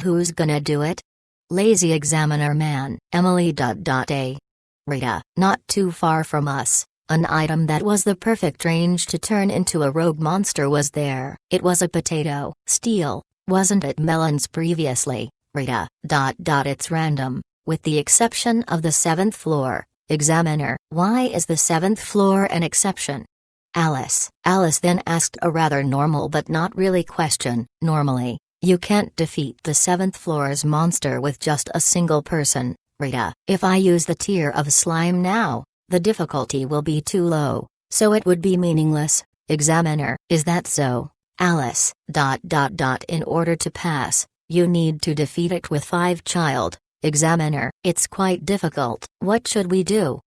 Who's gonna do it? Lazy examiner man. Emily. A. Rita. Not too far from us. An item that was the perfect range to turn into a rogue monster was there. It was a potato. Steel, wasn't it? Melons previously, Rita. It's random, with the exception of the 7th floor. Examiner. Why is the 7th floor an exception? Alice. Alice then asked a rather normal but not really question. Normally, you can't defeat the 7th floor's monster with just a single person, Rita. If I use the tier of slime now, the difficulty will be too low, so it would be meaningless. Examiner. Is that so? Alice. In order to pass, you need to defeat it with 5 child. Examiner. It's quite difficult. What should we do?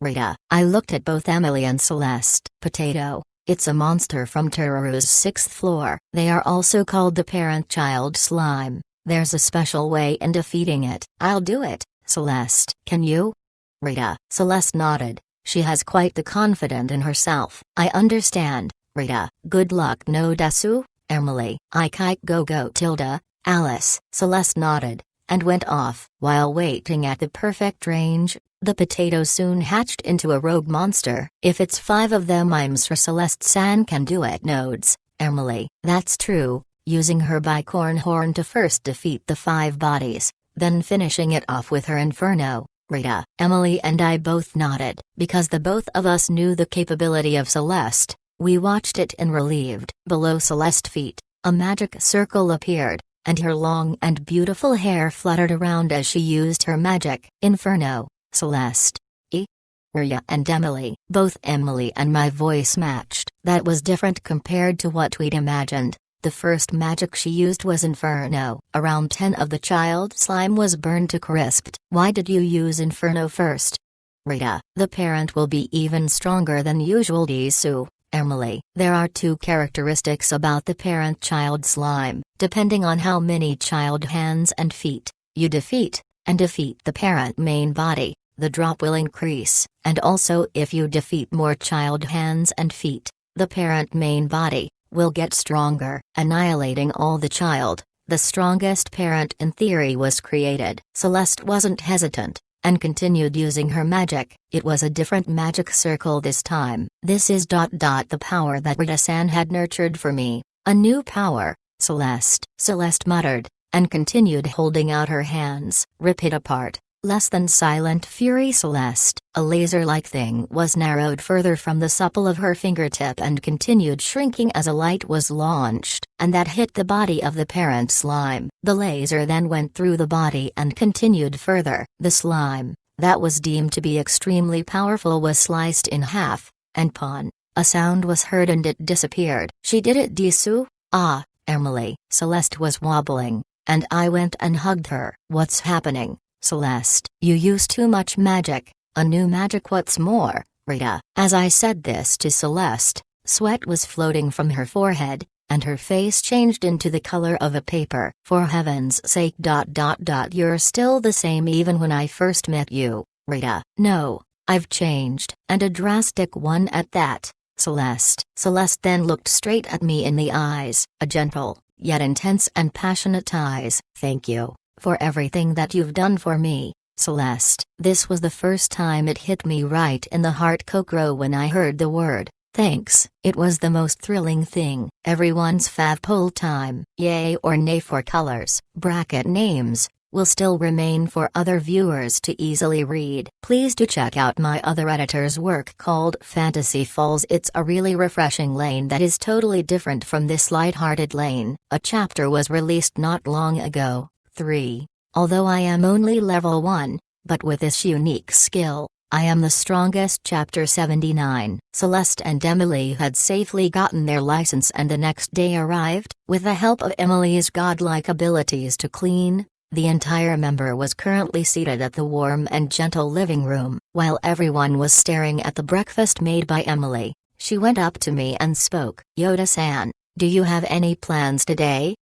Rita. I looked at both Emily and Celeste. Potato. It's a monster from Teruru's 6th floor. They are also called the parent-child slime. There's a special way in defeating it. I'll do it, Celeste. Can you? Rita. Celeste nodded. She has quite the confidence in herself. I understand, Rita. Good luck no desu, Emily. I kite go tilde, Alice. Celeste nodded, and went off. While waiting at the perfect range, the potato soon hatched into a rogue monster. If it's 5 of them I'm sure Celeste-san can do it. Nodes, Emily. That's true, using her bicorn horn to first defeat the 5 bodies, then finishing it off with her inferno. Rita. Emily and I both nodded. Because the both of us knew the capability of Celeste, we watched it and relieved. Below Celeste's feet, a magic circle appeared, and her long and beautiful hair fluttered around as she used her magic. Inferno. Celeste. Rita and Emily. Both Emily and my voice matched. That was different compared to what we'd imagined. The first magic she used was Inferno. Around 10 of the child slime was burned to crisp. Why did you use Inferno first? Rita. The parent will be even stronger than usual. Desu, Emily. There are 2 characteristics about the parent-child slime. Depending on how many child hands and feet you defeat the parent main body, the drop will increase, and also if you defeat more child hands and feet, the parent main body will get stronger. Annihilating all the child, the strongest parent in theory was created. Celeste wasn't hesitant, and continued using her magic. It was a different magic circle this time. This is the power that Rita-san had nurtured for me. A new power, Celeste. Celeste muttered, and continued holding out her hands. Rip it apart. Less than silent fury. Celeste. A laser-like thing was narrowed further from the supple of her fingertip and continued shrinking as a light was launched, and that hit the body of the parent slime. The laser then went through the body and continued further. The slime, that was deemed to be extremely powerful, was sliced in half, and pon, a sound was heard and it disappeared. She did it, Desu? Ah, Emily. Celeste was wobbling, and I went and hugged her. What's happening? Celeste. You use too much magic. A new magic. What's more, Rita? As I said this to Celeste, sweat was floating from her forehead, and her face changed into the color of a paper. For heaven's sake. You're still the same even when I first met you, Rita. No, I've changed, and a drastic one at that, Celeste. Celeste then looked straight at me in the eyes, a gentle, yet intense and passionate eyes. Thank you for everything that you've done for me, Celeste. This was the first time it hit me right in the heart. Kokoro when I heard the word thanks. It was the most thrilling thing. Everyone's fav poll time. Yay or nay for colors. Bracket names will still remain for other viewers to easily read. Please do check out my other editor's work called Fantasy Falls. It's a really refreshing lane that is totally different from this light-hearted lane. A chapter was released not long ago. 3. Although I am only level 1, but with this unique skill, I am the strongest. Chapter 79. Celeste and Emily had safely gotten their license and the next day arrived. With the help of Emily's godlike abilities to clean, the entire member was currently seated at the warm and gentle living room. While everyone was staring at the breakfast made by Emily, she went up to me and spoke. Yoda-san, do you have any plans today?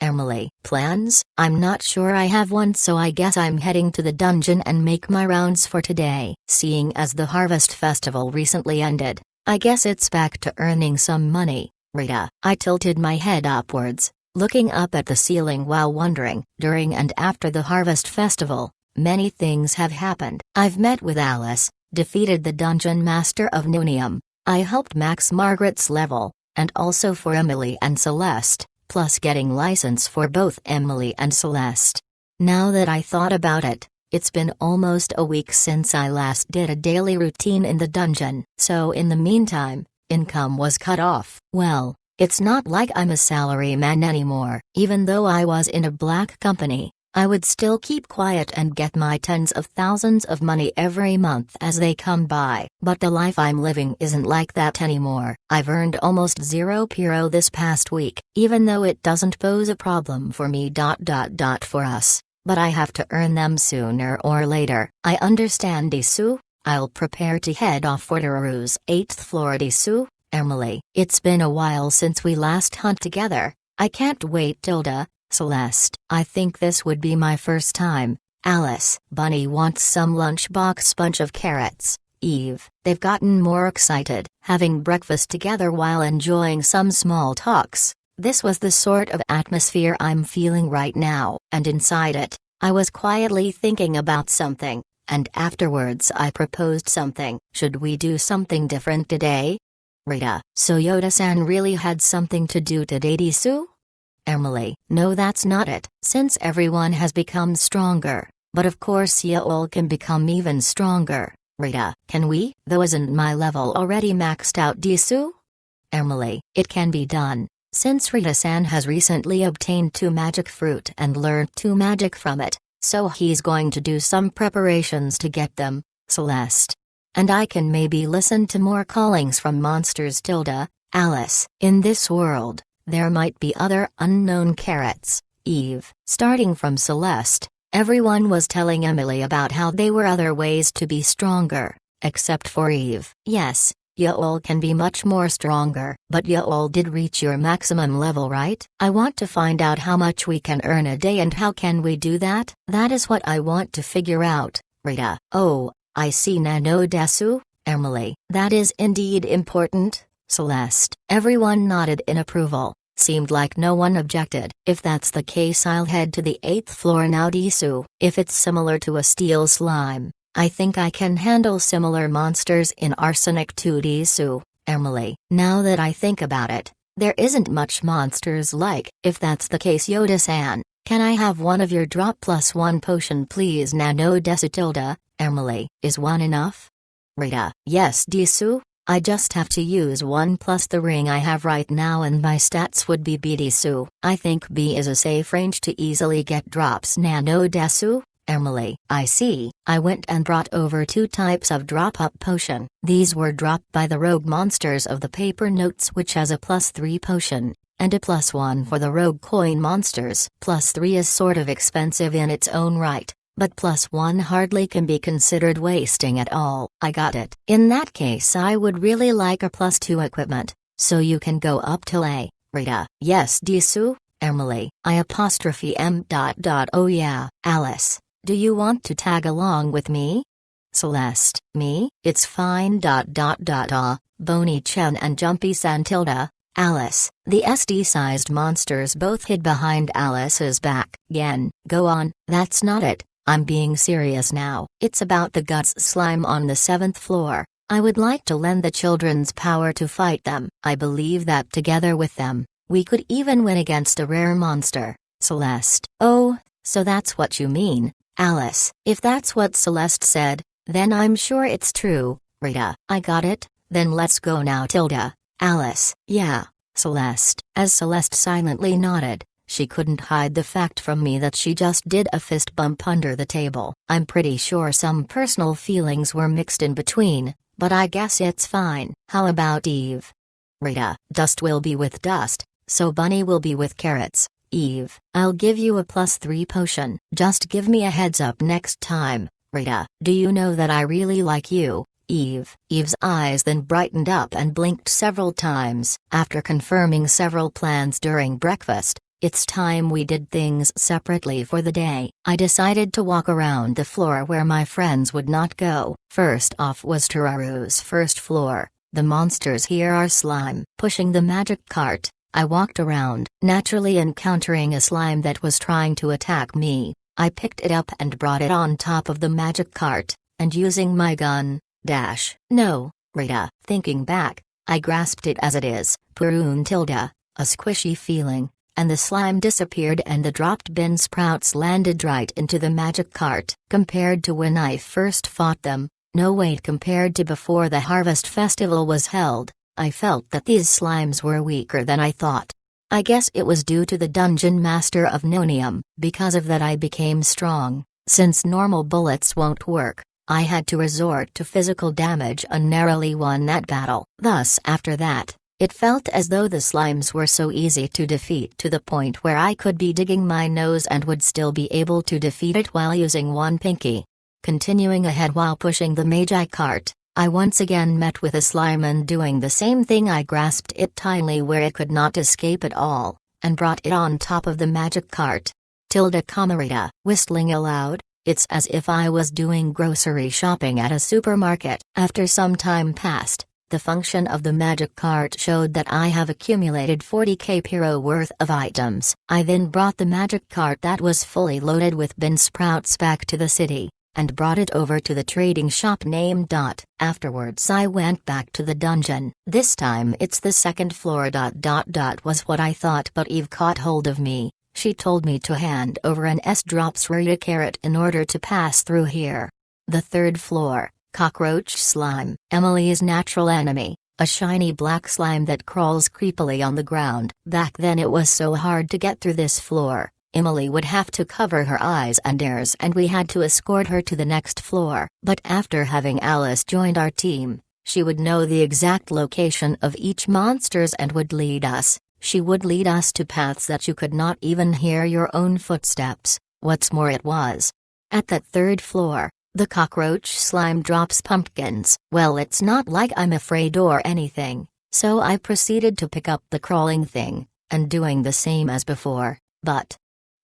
Emily, plans? I'm not sure I have one, so I guess I'm heading to the dungeon and make my rounds for today. Seeing as the Harvest Festival recently ended, I guess it's back to earning some money, Rita. I tilted my head upwards, looking up at the ceiling while wondering. During and after the Harvest Festival, many things have happened. I've met with Alice, defeated the Dungeon Master of Nunium, I helped max Margaret's level, and also for Emily and Celeste, plus getting license for both Emily and Celeste. Now that I thought about it, it's been almost a week since I last did a daily routine in the dungeon. So in the meantime, income was cut off. Well, it's not like I'm a salaryman anymore. Even though I was in a black company, I would still keep quiet and get my tens of thousands of money every month as they come by. But the life I'm living isn't like that anymore. I've earned almost 0 Piro this past week, even though it doesn't pose a problem for me. For us. But I have to earn them sooner or later. I understand, Disu. I'll prepare to head off for Daru's 8th floor. Disu, Emily. It's been a while since we last hunt together. I can't wait. Celeste. I think this would be my first time. Alice. Bunny wants some lunchbox bunch of carrots. Eve. They've gotten more excited, having breakfast together while enjoying some small talks. This was the sort of atmosphere I'm feeling right now. And inside it, I was quietly thinking about something, and afterwards I proposed something. Should we do something different today? Rita. So Yoda-san really had something to do today, Disu? Emily. No, that's not it. Since everyone has become stronger, but of course you all can become even stronger. Rita. Can we? Though isn't my level already maxed out, Disu? Emily. It can be done. Since Rita-san has recently obtained 2 magic fruit and learned 2 magic from it, so he's going to do some preparations to get them. Celeste. And I can maybe listen to more callings from monsters. Alice. In this world, there might be other unknown carrots. Eve. Starting from Celeste, everyone was telling Emily about how they were other ways to be stronger, except for Eve. Yes, you all can be much more stronger, but you all did reach your maximum level, right? I want to find out how much we can earn a day and how can we do that? That is what I want to figure out. Rita. Oh, I see. Nano Desu, Emily. That is indeed important. Celeste. Everyone nodded in approval. Seemed like no one objected. If that's the case, I'll head to the 8th floor now, Disu. If it's similar to a steel slime, I think I can handle similar monsters in arsenic too, Disu. Emily. Now that I think about it, there isn't much monsters like. If that's the case, Yoda-san, can I have one of your drop +1 potion, please? Nano Desu. Emily. Is one enough? Rita. Yes, Disu. I just have to use 1 plus the ring I have right now and my stats would be B. Disu. I think B is a safe range to easily get drops. Nano Desu, Emily. I see. I went and brought over 2 types of drop-up potion. These were dropped by the rogue monsters of the paper notes, which has a +3 potion, and a +1 for the rogue coin monsters. +3 is sort of expensive in its own right, but +1 hardly can be considered wasting at all. I got it. In that case, I would really like a +2 equipment, so you can go up till A. Rita. Yes, Disu, Emily. I''M. Oh yeah. Alice. Do you want to tag along with me? Celeste. Me? It's fine. Bonnie-chan and Jumpy-san. Alice. The SD-sized monsters both hid behind Alice's back. Gen. Go on. That's not it. I'm being serious now. It's about the guts slime on the 7th floor. I would like to lend the children's power to fight them. I believe that together with them, we could even win against a rare monster. Celeste. Oh, so that's what you mean, Alice. If that's what Celeste said, then I'm sure it's true. Rita. I got it. Then let's go now. Alice. Yeah, Celeste. As Celeste silently nodded, She couldn't hide the fact from me that she just did a fist bump under the table. I'm pretty sure some personal feelings were mixed in between, but I guess it's fine. How about Eve? Rita, dust will be with dust, so bunny will be with carrots. Eve, I'll give you a +3 potion. Just give me a heads up next time. Rita, do you know that I really like you? Eve. Eve's eyes then brightened up and blinked several times. After confirming several plans during breakfast, it's time we did things separately for the day. I decided to walk around the floor where my friends would not go. First off was Tararu's first floor. The monsters here are slime. Pushing the magic cart, I walked around, naturally encountering a slime that was trying to attack me. I picked it up and brought it on top of the magic cart, and using my gun, no, Rita. Thinking back, I grasped it as it is, Purun tilde, a squishy feeling, and the slime disappeared and the dropped bean sprouts landed right into the magic cart. Compared to when I first fought them, no wait, compared to before the Harvest Festival was held, I felt that these slimes were weaker than I thought. I guess it was due to the Dungeon Master of Nonium. Because of that I became strong. Since normal bullets won't work, I had to resort to physical damage and narrowly won that battle. Thus after that, it felt as though the slimes were so easy to defeat to the point where I could be digging my nose and would still be able to defeat it while using one pinky. Continuing ahead while pushing the magi cart, I once again met with a slime and doing the same thing I grasped it tightly where it could not escape at all, and brought it on top of the magic cart. Camarita, whistling aloud, it's as if I was doing grocery shopping at a supermarket. After some time passed, the function of the magic cart showed that I have accumulated 40k Piro worth of items. I then brought the magic cart that was fully loaded with bean sprouts back to the city, and brought it over to the trading shop named Dot. Afterwards I went back to the dungeon. This time it's the second floor. Was what I thought, but Eve caught hold of me. She told me to hand over an S-drops Rita carrot in order to pass through here. The third floor. Cockroach slime. Emily's natural enemy, a shiny black slime that crawls creepily on the ground. Back then it was so hard to get through this floor. Emily would have to cover her eyes and ears and we had to escort her to the next floor. But after having Alice joined our team, she would know the exact location of each monsters and would lead us. She would lead us to paths that you could not even hear your own footsteps. What's more, it was at that third floor. The cockroach slime drops pumpkins. Well, it's not like I'm afraid or anything, so I proceeded to pick up the crawling thing, and doing the same as before, but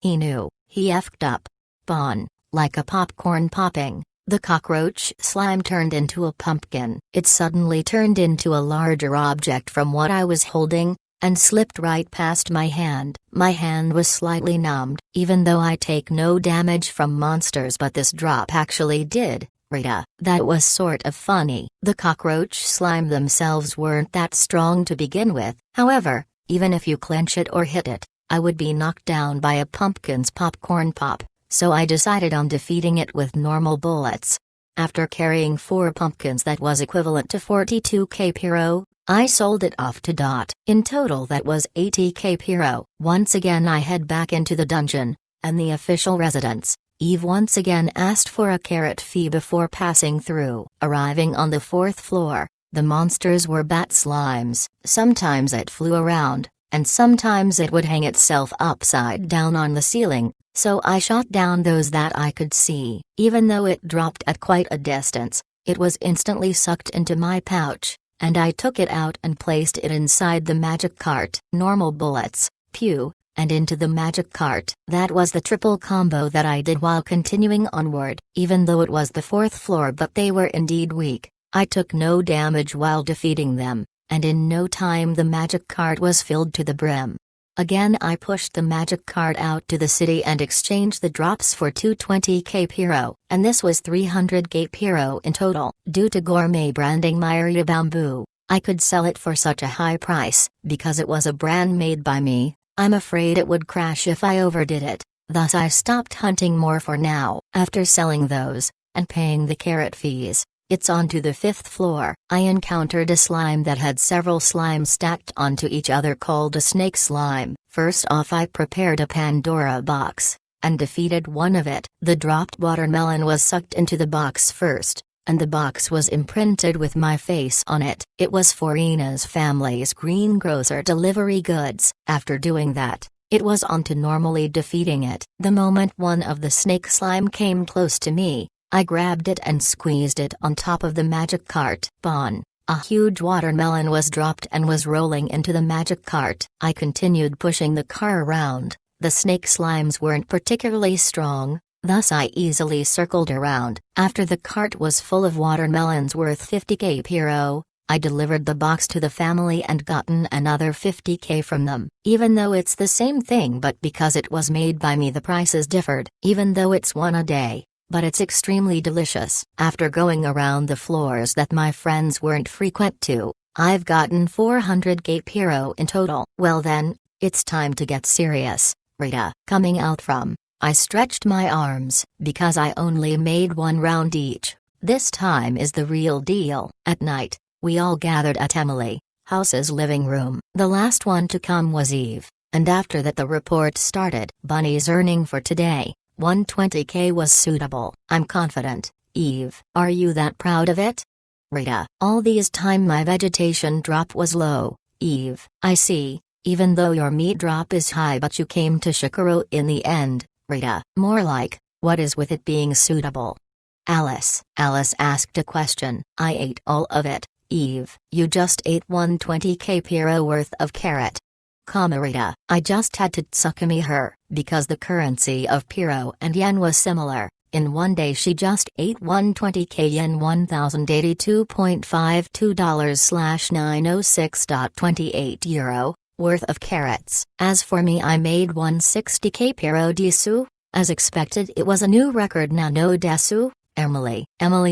he knew, he effed up. Bon, like a popcorn popping, the cockroach slime turned into a pumpkin. It suddenly turned into a larger object from what I was holding, and slipped right past my hand. My hand was slightly numbed, even though I take no damage from monsters, but this drop actually did. Rita, that was sort of funny. The cockroach slime themselves weren't that strong to begin with. However, even if you clench it or hit it, I would be knocked down by a pumpkin's popcorn pop, so I decided on defeating it with normal bullets. After carrying 4 pumpkins that was equivalent to 42k Piro, I sold it off to Dot. In total that was 80k Piro. Once again I head back into the dungeon, and the official residence. Eve once again asked for a carrot fee before passing through. Arriving on the 4th floor, the monsters were bat slimes. Sometimes it flew around, and sometimes it would hang itself upside down on the ceiling, so I shot down those that I could see. Even though it dropped at quite a distance, it was instantly sucked into my pouch, and I took it out and placed it inside the magic cart. Normal bullets, pew, and into the magic cart. That was the triple combo that I did while continuing onward. Even though it was the 4th floor, but they were indeed weak, I took no damage while defeating them, and in no time the magic cart was filled to the brim. Again I pushed the magic cart out to the city and exchanged the drops for 220k Piro, and this was 300k Piro in total. Due to gourmet branding Myria Bamboo, I could sell it for such a high price. Because it was a brand made by me, I'm afraid it would crash if I overdid it, thus I stopped hunting more for now. After selling those, and paying the carrot fees, It's on to the 5th floor. I encountered a slime that had several slimes stacked onto each other called a snake slime. First off, I prepared a Pandora box and defeated one of it. The dropped watermelon was sucked into the box first, and the box was imprinted with my face on it. It was for Ina's family's greengrocer delivery goods. After doing that, it was on to normally defeating it. The moment one of the snake slime came close to me, I grabbed it and squeezed it on top of the magic cart. Bon! A huge watermelon was dropped and was rolling into the magic cart. I continued pushing the car around. The snake slimes weren't particularly strong, thus I easily circled around. After the cart was full of watermelons worth 50k Piro, I delivered the box to the family and gotten another 50k from them. Even though it's the same thing, but because it was made by me, the prices differed. Even though it's one a day, but it's extremely delicious. After going around the floors that my friends weren't frequent to, I've gotten 400k Piro in total. Well then, it's time to get serious, Rita. Coming out from, I stretched my arms, because I only made one round each. This time is the real deal. At night, we all gathered at Emily House's living room. The last one to come was Eve, and after that the report started. Bunny's earning for today, 120k, was suitable. I'm confident. Eve, are you that proud of it? Rita, all these time my vegetation drop was low. Eve, I see, even though your meat drop is high, but you came to Shikaro in the end. Rita, more like, what is with it being suitable? Alice asked a question. I ate all of it. Eve, you just ate 120k Piro worth of carrot. Rita, I just had to tsukumi her, because the currency of Piro and yen was similar. In one day she just ate 120k yen, $1,082.5 worth of carrots. As for me, I made 160k Piro desu. As expected, it was a new record now, no desu. Emily,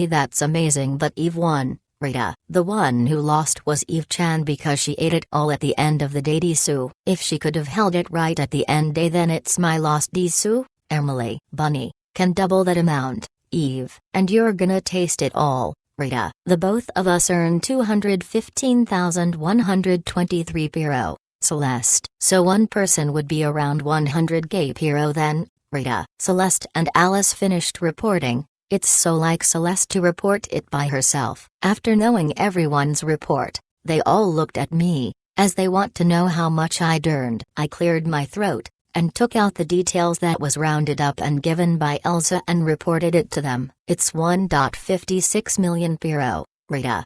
that's amazing, but Eve won. Rita, the one who lost was Eve-chan because she ate it all at the end of the day desu. If she could have held it right at the end day, then it's my loss desu. Emily, Bunny, can double that amount. Eve, and you're gonna taste it all. Rita, the both of us earned 215,123 Piro. Celeste, so one person would be around 100k Piro then. Rita, Celeste and Alice finished reporting. It's so like Celeste to report it by herself. After knowing everyone's report, they all looked at me, as they want to know how much I'd earned. I cleared my throat, and took out the details that was rounded up and given by Elsa and reported it to them. It's 1.56 million Piro, Rita.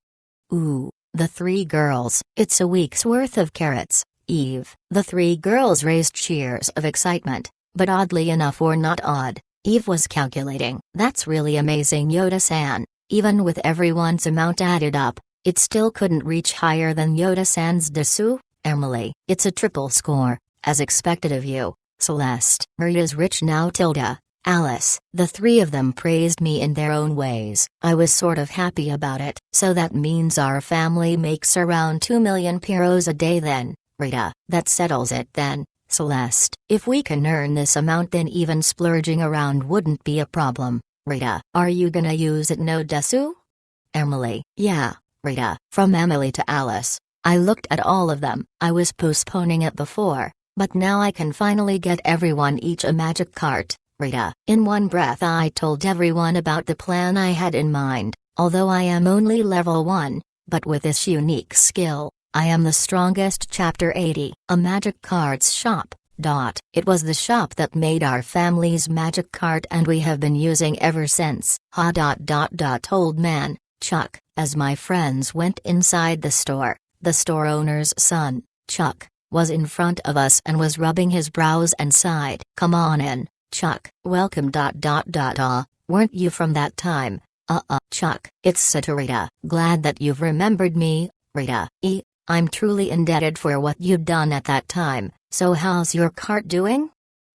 Ooh, the three girls. It's a week's worth of carrots. Eve, the three girls raised cheers of excitement, but oddly enough, or not odd, Eve was calculating. That's really amazing, Yoda-san. Even with everyone's amount added up, it still couldn't reach higher than Yoda-san's desu. Emily, it's a triple score, as expected of you. Celeste, Rita's rich now tilde. Alice, the three of them praised me in their own ways. I was sort of happy about it. So that means our family makes around 2 million Piros a day then. Rita, that settles it then. Celeste, if we can earn this amount, then even splurging around wouldn't be a problem. Rita, are you gonna use it no desu? Emily, yeah. Rita, from Emily to Alice. I looked at all of them. I was postponing it before, but now I can finally get everyone each a magic cart. Rita, in one breath I told everyone about the plan I had in mind. Although I am only level 1, but with this unique skill, I am the strongest. Chapter 80. A magic cards shop. It was the shop that made our family's magic cart, and we have been using ever since. Old man, Chuck. As my friends went inside the store owner's son, Chuck, was in front of us and was rubbing his brows and sighed. Come on in, Chuck. Welcome. Weren't you from that time? Chuck, it's Saturita. Glad that you've remembered me, Rita. I'm truly indebted for what you'd done at that time. So how's your cart doing?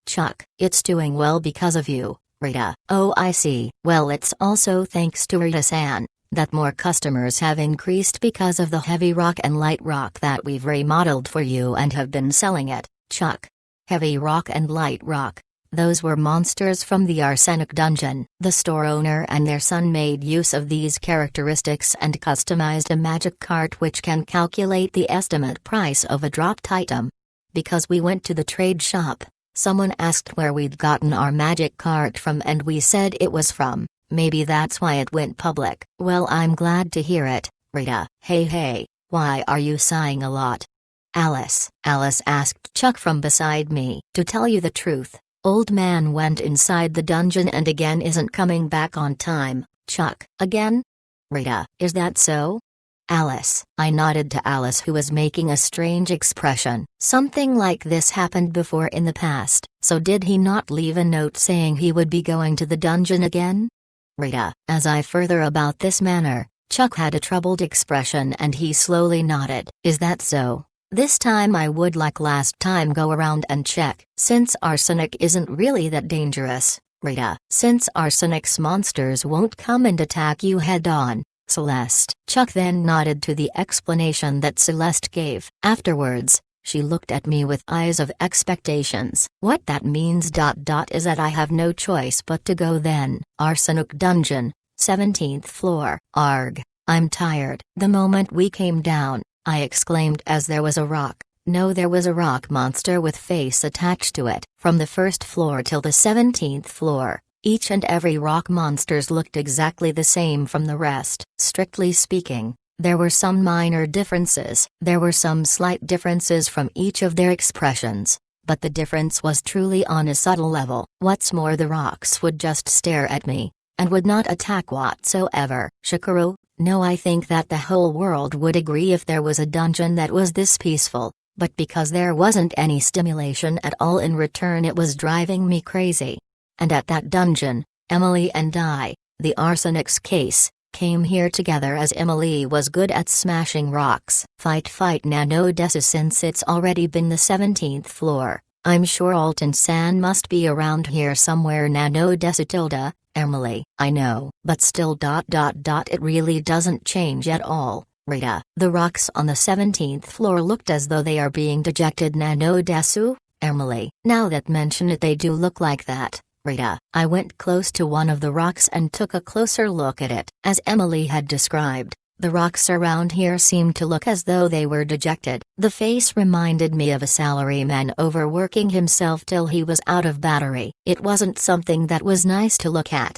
Chuck, it's doing well because of you, Rita. Oh, I see. Well, it's also thanks to Rita-san that more customers have increased because of the heavy rock and light rock that we've remodeled for you and have been selling it. Chuck. Heavy rock and light rock. Those were monsters from the arsenic dungeon. The store owner and their son made use of these characteristics and customized a magic cart which can calculate the estimate price of a dropped item. Because we went to the trade shop, someone asked where we'd gotten our magic cart from and we said it was from. Maybe that's why it went public. Well, I'm glad to hear it, Rita. Hey, why are you sighing a lot? Alice asked Chuck from beside me. To tell you the truth, old man went inside the dungeon and again isn't coming back on time. Chuck, again? Rita, is that so? Alice. I nodded to Alice, who was making a strange expression. Something like this happened before in the past, so did he not leave a note saying he would be going to the dungeon again? Rita. As I further about this manner, Chuck had a troubled expression and he slowly nodded. Is that so? This time I would like last time go around and check. Since arsenic isn't really that dangerous, Rita. Since arsenic's monsters won't come and attack you head on, Celeste. Chuck then nodded to the explanation that Celeste gave. Afterwards, she looked at me with eyes of expectations. What that means is that I have no choice but to go then. Arsenic Dungeon, 17th floor. Arg. I'm tired. The moment we came down, I exclaimed as there was a rock. No, there was a rock monster with face attached to it. From the first floor till the 17th floor, each and every rock monsters looked exactly the same from the rest. Strictly speaking, there were some minor differences. There were some slight differences from each of their expressions, but the difference was truly on a subtle level. What's more, the rocks would just stare at me, and would not attack whatsoever. Shikaru, no, I think that the whole world would agree if there was a dungeon that was this peaceful, but because there wasn't any stimulation at all in return, it was driving me crazy. And at that dungeon, Emily and I, the arsenic's case, came here together as Emily was good at smashing rocks. Fight Nano Desu, since it's already been the 17th floor. I'm sure Alton-san must be around here somewhere. Nano Desu tilde, Emily. I know, but still ... it really doesn't change at all, Rita. The rocks on the 17th floor looked as though they are being dejected. Nano Desu, Emily. Now that mention it, they do look like that, Rita. I went close to one of the rocks and took a closer look at it. As Emily had described, the rocks around here seemed to look as though they were dejected. The face reminded me of a salaryman overworking himself till he was out of battery. It wasn't something that was nice to look at.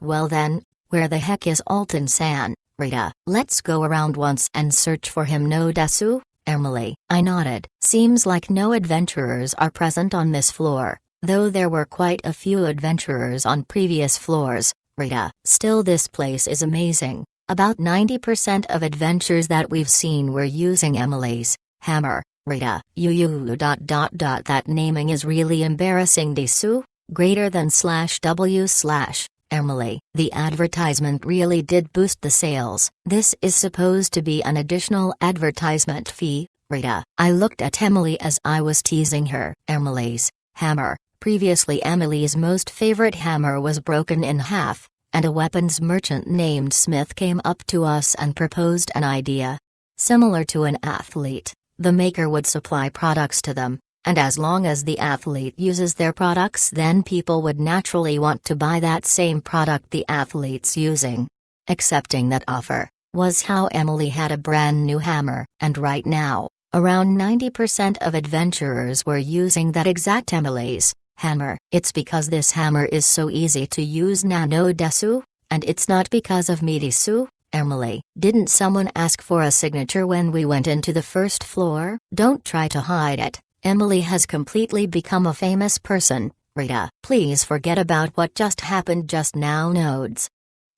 Well then, where the heck is Alton-san, Rita? Let's go around once and search for him. No Desu, Emily. I nodded. Seems like no adventurers are present on this floor, though there were quite a few adventurers on previous floors, Rita. Still, this place is amazing. About 90% of adventures that we've seen were using Emily's hammer, Rita. That naming is really embarrassing. Desu, greater than /w/ Emily. The advertisement really did boost the sales. This is supposed to be an additional advertisement fee, Rita. I looked at Emily as I was teasing her. Emily's hammer. Previously, Emily's most favorite hammer was broken in half, and a weapons merchant named Smith came up to us and proposed an idea. Similar to an athlete, the maker would supply products to them, and as long as the athlete uses their products, then people would naturally want to buy that same product the athlete's using. Accepting that offer was how Emily had a brand new hammer, and right now, around 90% of adventurers were using that exact Emily's hammer. It's because this hammer is so easy to use. Nano Desu, and it's not because of me. Desu, Emily. Didn't someone ask for a signature when we went into the first floor? Don't try to hide it. Emily has completely become a famous person, Rita. Please forget about what just happened just now. Nodes.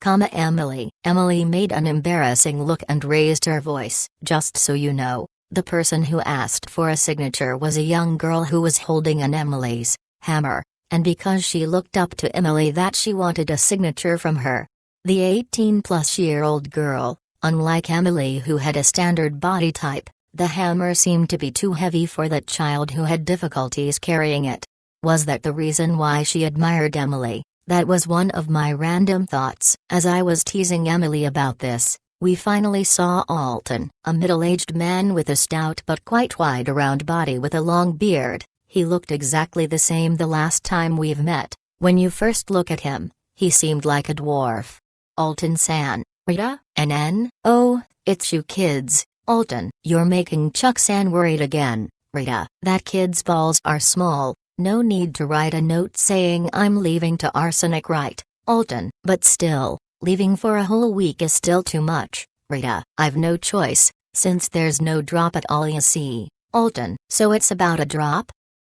Emily. Emily made an embarrassing look and raised her voice. Just so you know, the person who asked for a signature was a young girl who was holding an Emily's hammer, and because she looked up to Emily that she wanted a signature from her. The 18-plus-year-old girl, unlike Emily who had a standard body type, the hammer seemed to be too heavy for that child who had difficulties carrying it. Was that the reason why she admired Emily? That was one of my random thoughts. As I was teasing Emily about this, we finally saw Alton, a middle-aged man with a stout but quite wide around body with a long beard. He looked exactly the same the last time we've met. When you first look at him, he seemed like a dwarf. Alton-san, Rita, NN? Oh, it's you kids. Alton, you're making Chuck-san worried again. Rita, that kid's balls are small. No need to write a note saying I'm leaving to arsenic, right? Alton, but still, leaving for a whole week is still too much. Rita, I've no choice, since there's no drop at all, you see. Alton, so it's about a drop?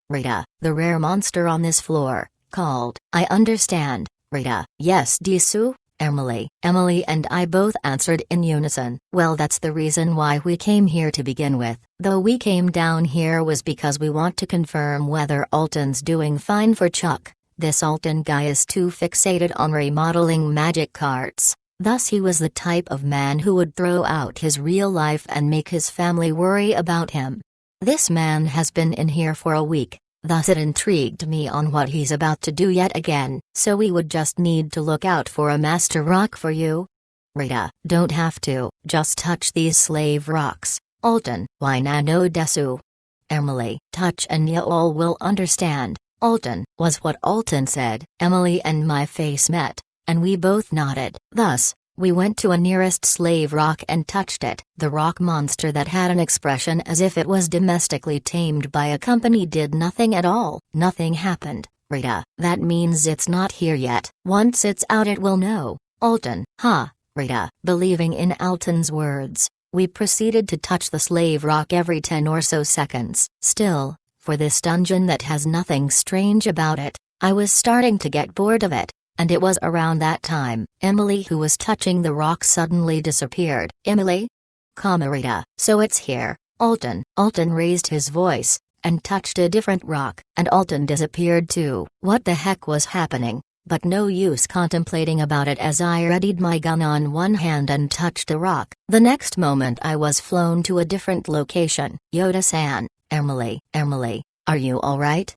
Rita, the rare monster on this floor, called. I understand. Rita, yes, Disu? Emily and I both answered in unison. Well, that's the reason why we came here to begin with. Though we came down here was because we want to confirm whether Alton's doing fine for Chuck. This Alton guy is too fixated on remodeling magic carts. Thus he was the type of man who would throw out his real life and make his family worry about him. This man has been in here for a week. Thus it intrigued me on what he's about to do yet again. So we would just need to look out for a master rock for you. Rita, don't have to, just touch these slave rocks. Alton, why na no desu? Emily, touch and you all will understand. Alton, was what Alton said. Emily and my face met, and we both nodded. Thus, we went to a nearest slave rock and touched it. The rock monster that had an expression as if it was domestically tamed by a company did nothing at all. Nothing happened. Rita, that means it's not here yet. Once it's out it will know. Alton, huh? Rita, believing in Alton's words, we proceeded to touch the slave rock every 10 or so seconds. Still, for this dungeon that has nothing strange about it, I was starting to get bored of it. And it was around that time, Emily, who was touching the rock, suddenly disappeared. Emily? Rita, so it's here. Alton raised his voice, and touched a different rock, and Alton disappeared too. What the heck was happening? But no use contemplating about it as I readied my gun on one hand and touched a rock. The next moment I was flown to a different location. Yoda-san, Emily, are you alright?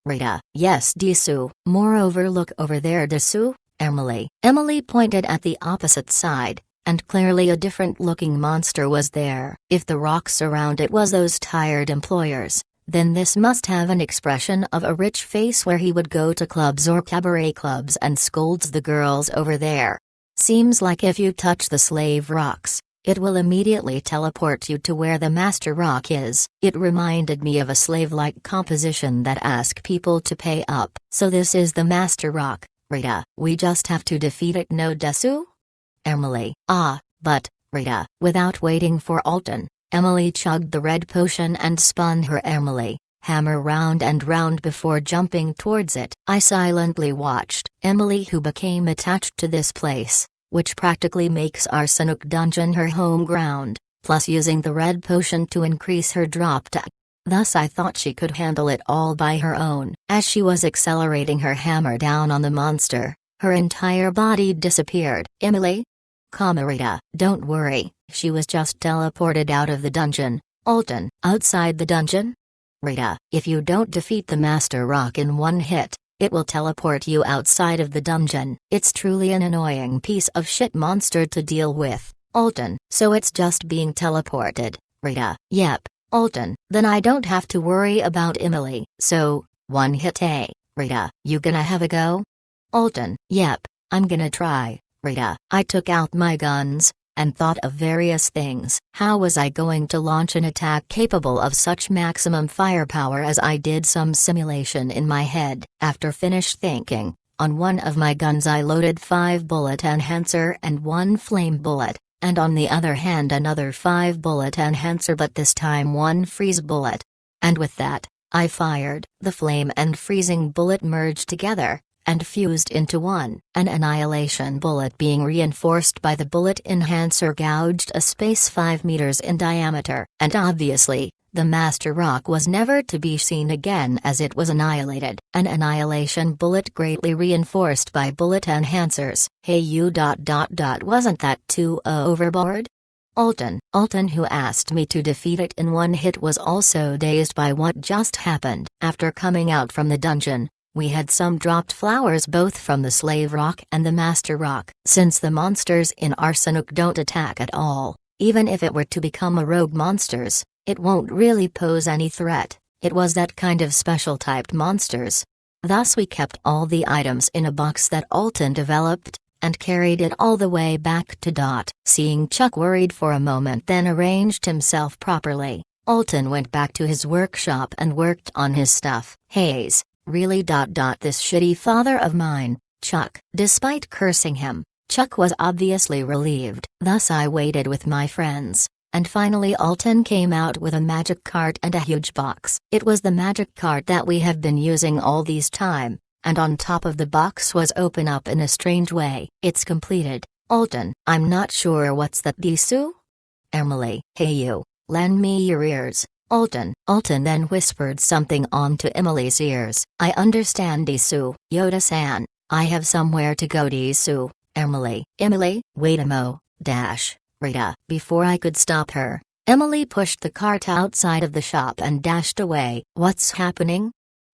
Rita, yes, Disu. Moreover, look over there, Disu. Emily pointed at the opposite side, and clearly a different-looking monster was there. If the rocks around it was those tired employers, then this must have an expression of a rich face where he would go to clubs or cabaret clubs and scolds the girls over there. Seems like if you touch the slave rocks, it will immediately teleport you to where the master rock is. It reminded me of a slave-like composition that asked people to pay up. So this is the master rock, Rita. We just have to defeat it, no desu? Emily, but, Rita. Without waiting for Alton, Emily chugged the red potion and spun her hammer round and round before jumping towards it. I silently watched Emily, who became attached to this place, which practically makes Arsenic Dungeon her home ground, plus using the red potion to increase her drop to. Thus I thought she could handle it all by her own. As she was accelerating her hammer down on the monster, her entire body disappeared. Emily? Rita, don't worry, she was just teleported out of the dungeon. Alton, outside the dungeon? Rita, if you don't defeat the master rock in one hit, it will teleport you outside of the dungeon. It's truly an annoying piece of shit monster to deal with. Alton, so it's just being teleported. Rita, yep. Alton, then I don't have to worry about Emily. So, one hit, eh? Rita, you gonna have a go? Alton, yep, I'm gonna try. Rita, I took out my guns, and thought of various things. How was I going to launch an attack capable of such maximum firepower? As I did some simulation in my head. After finished thinking, on one of my guns I loaded 5-bullet enhancer and 1 flame bullet, and on the other hand another 5-bullet enhancer, but this time 1 freeze bullet. And with that, I fired. The flame and freezing bullet merged together, and fused into one. An annihilation bullet being reinforced by the bullet enhancer gouged a space 5 meters in diameter. And obviously, the master rock was never to be seen again as it was annihilated. An annihilation bullet greatly reinforced by bullet enhancers. Hey you ... wasn't that too overboard? Alton, who asked me to defeat it in one hit, was also dazed by what just happened. After coming out from the dungeon, we had some dropped flowers both from the slave rock and the master rock. Since the monsters in Arsenic don't attack at all, even if it were to become a rogue monsters, it won't really pose any threat. It was that kind of special typed monsters. Thus we kept all the items in a box that Alton developed, and carried it all the way back to Dot. Seeing Chuck worried for a moment, then arranged himself properly, Alton went back to his workshop and worked on his stuff. Hayes, really? This shitty father of mine, Chuck. Despite cursing him, Chuck was obviously relieved. Thus I waited with my friends, and finally Alton came out with a magic cart and a huge box. It was the magic cart that we have been using all this time, and on top of the box was open up in a strange way. It's completed, Alton. I'm not sure what's that, Disu? Emily. Hey you, lend me your ears, Alton. Alton then whispered something onto Emily's ears. I understand, Disu. Yoda-san, I have somewhere to go, Disu. Emily. Emily, wait a mo, dash, Rita. Before I could stop her, Emily pushed the cart outside of the shop and dashed away. What's happening?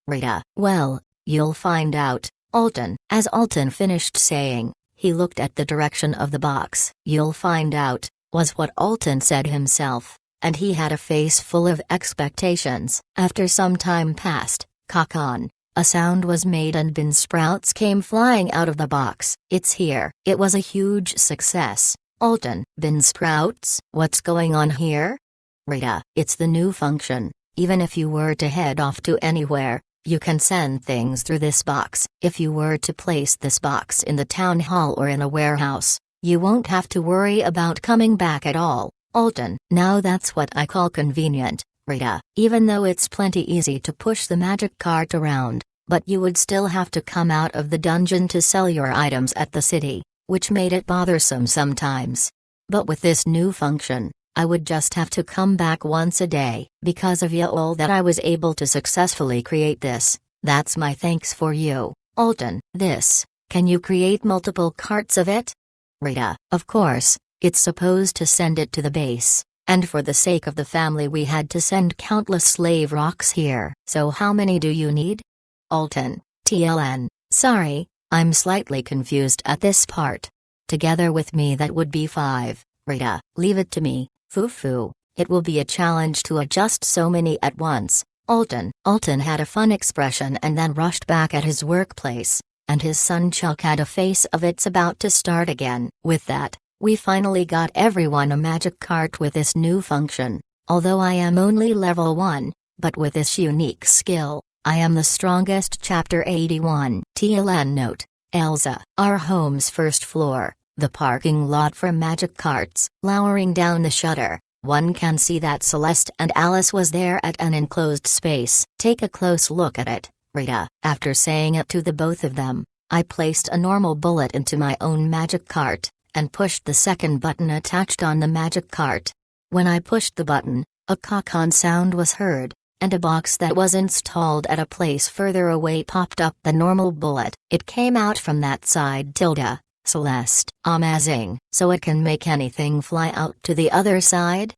Rita. Well, you'll find out, Alton. As Alton finished saying, he looked at the direction of the box. You'll find out, was what Alton said himself, and he had a face full of expectations. After some time passed, cock on, a sound was made and bean sprouts came flying out of the box. It's here. It was a huge success, Alton. Bean sprouts? What's going on here? Rita. It's the new function. Even if you were to head off to anywhere, you can send things through this box. If you were to place this box in the town hall or in a warehouse, you won't have to worry about coming back at all, Alton. Now that's what I call convenient, Rita. Even though it's plenty easy to push the magic cart around, but you would still have to come out of the dungeon to sell your items at the city, which made it bothersome sometimes. But with this new function, I would just have to come back once a day. Because of you all that I was able to successfully create this. That's my thanks for you, Alton. This, can you create multiple carts of it? Rita. Of course, it's supposed to send it to the base, and for the sake of the family we had to send countless slave rocks here. So how many do you need? Alton. TLN. Sorry, I'm slightly confused at this part. Together with me that would be 5, Rita. Leave it to me, Foo-foo. It will be a challenge to adjust so many at once, Alton. Alton had a fun expression and then rushed back at his workplace, and his son Chuck had a face of it's about to start again. With that, we finally got everyone a magic cart with this new function. Although I am only level 1, but with this unique skill, I am the strongest. Chapter 81. TLN note, Elsa. Our home's first floor, the parking lot for magic carts. Lowering down the shutter, one can see that Celeste and Alice was there at an enclosed space. Take a close look at it, Rita. After saying it to the both of them, I placed a normal bullet into my own magic cart, and pushed the second button attached on the magic cart. When I pushed the button, a cock-on sound was heard, and a box that was installed at a place further away popped up. The normal bullet. It came out from that side. Tilda. Celeste. Amazing. So it can make anything fly out to the other side?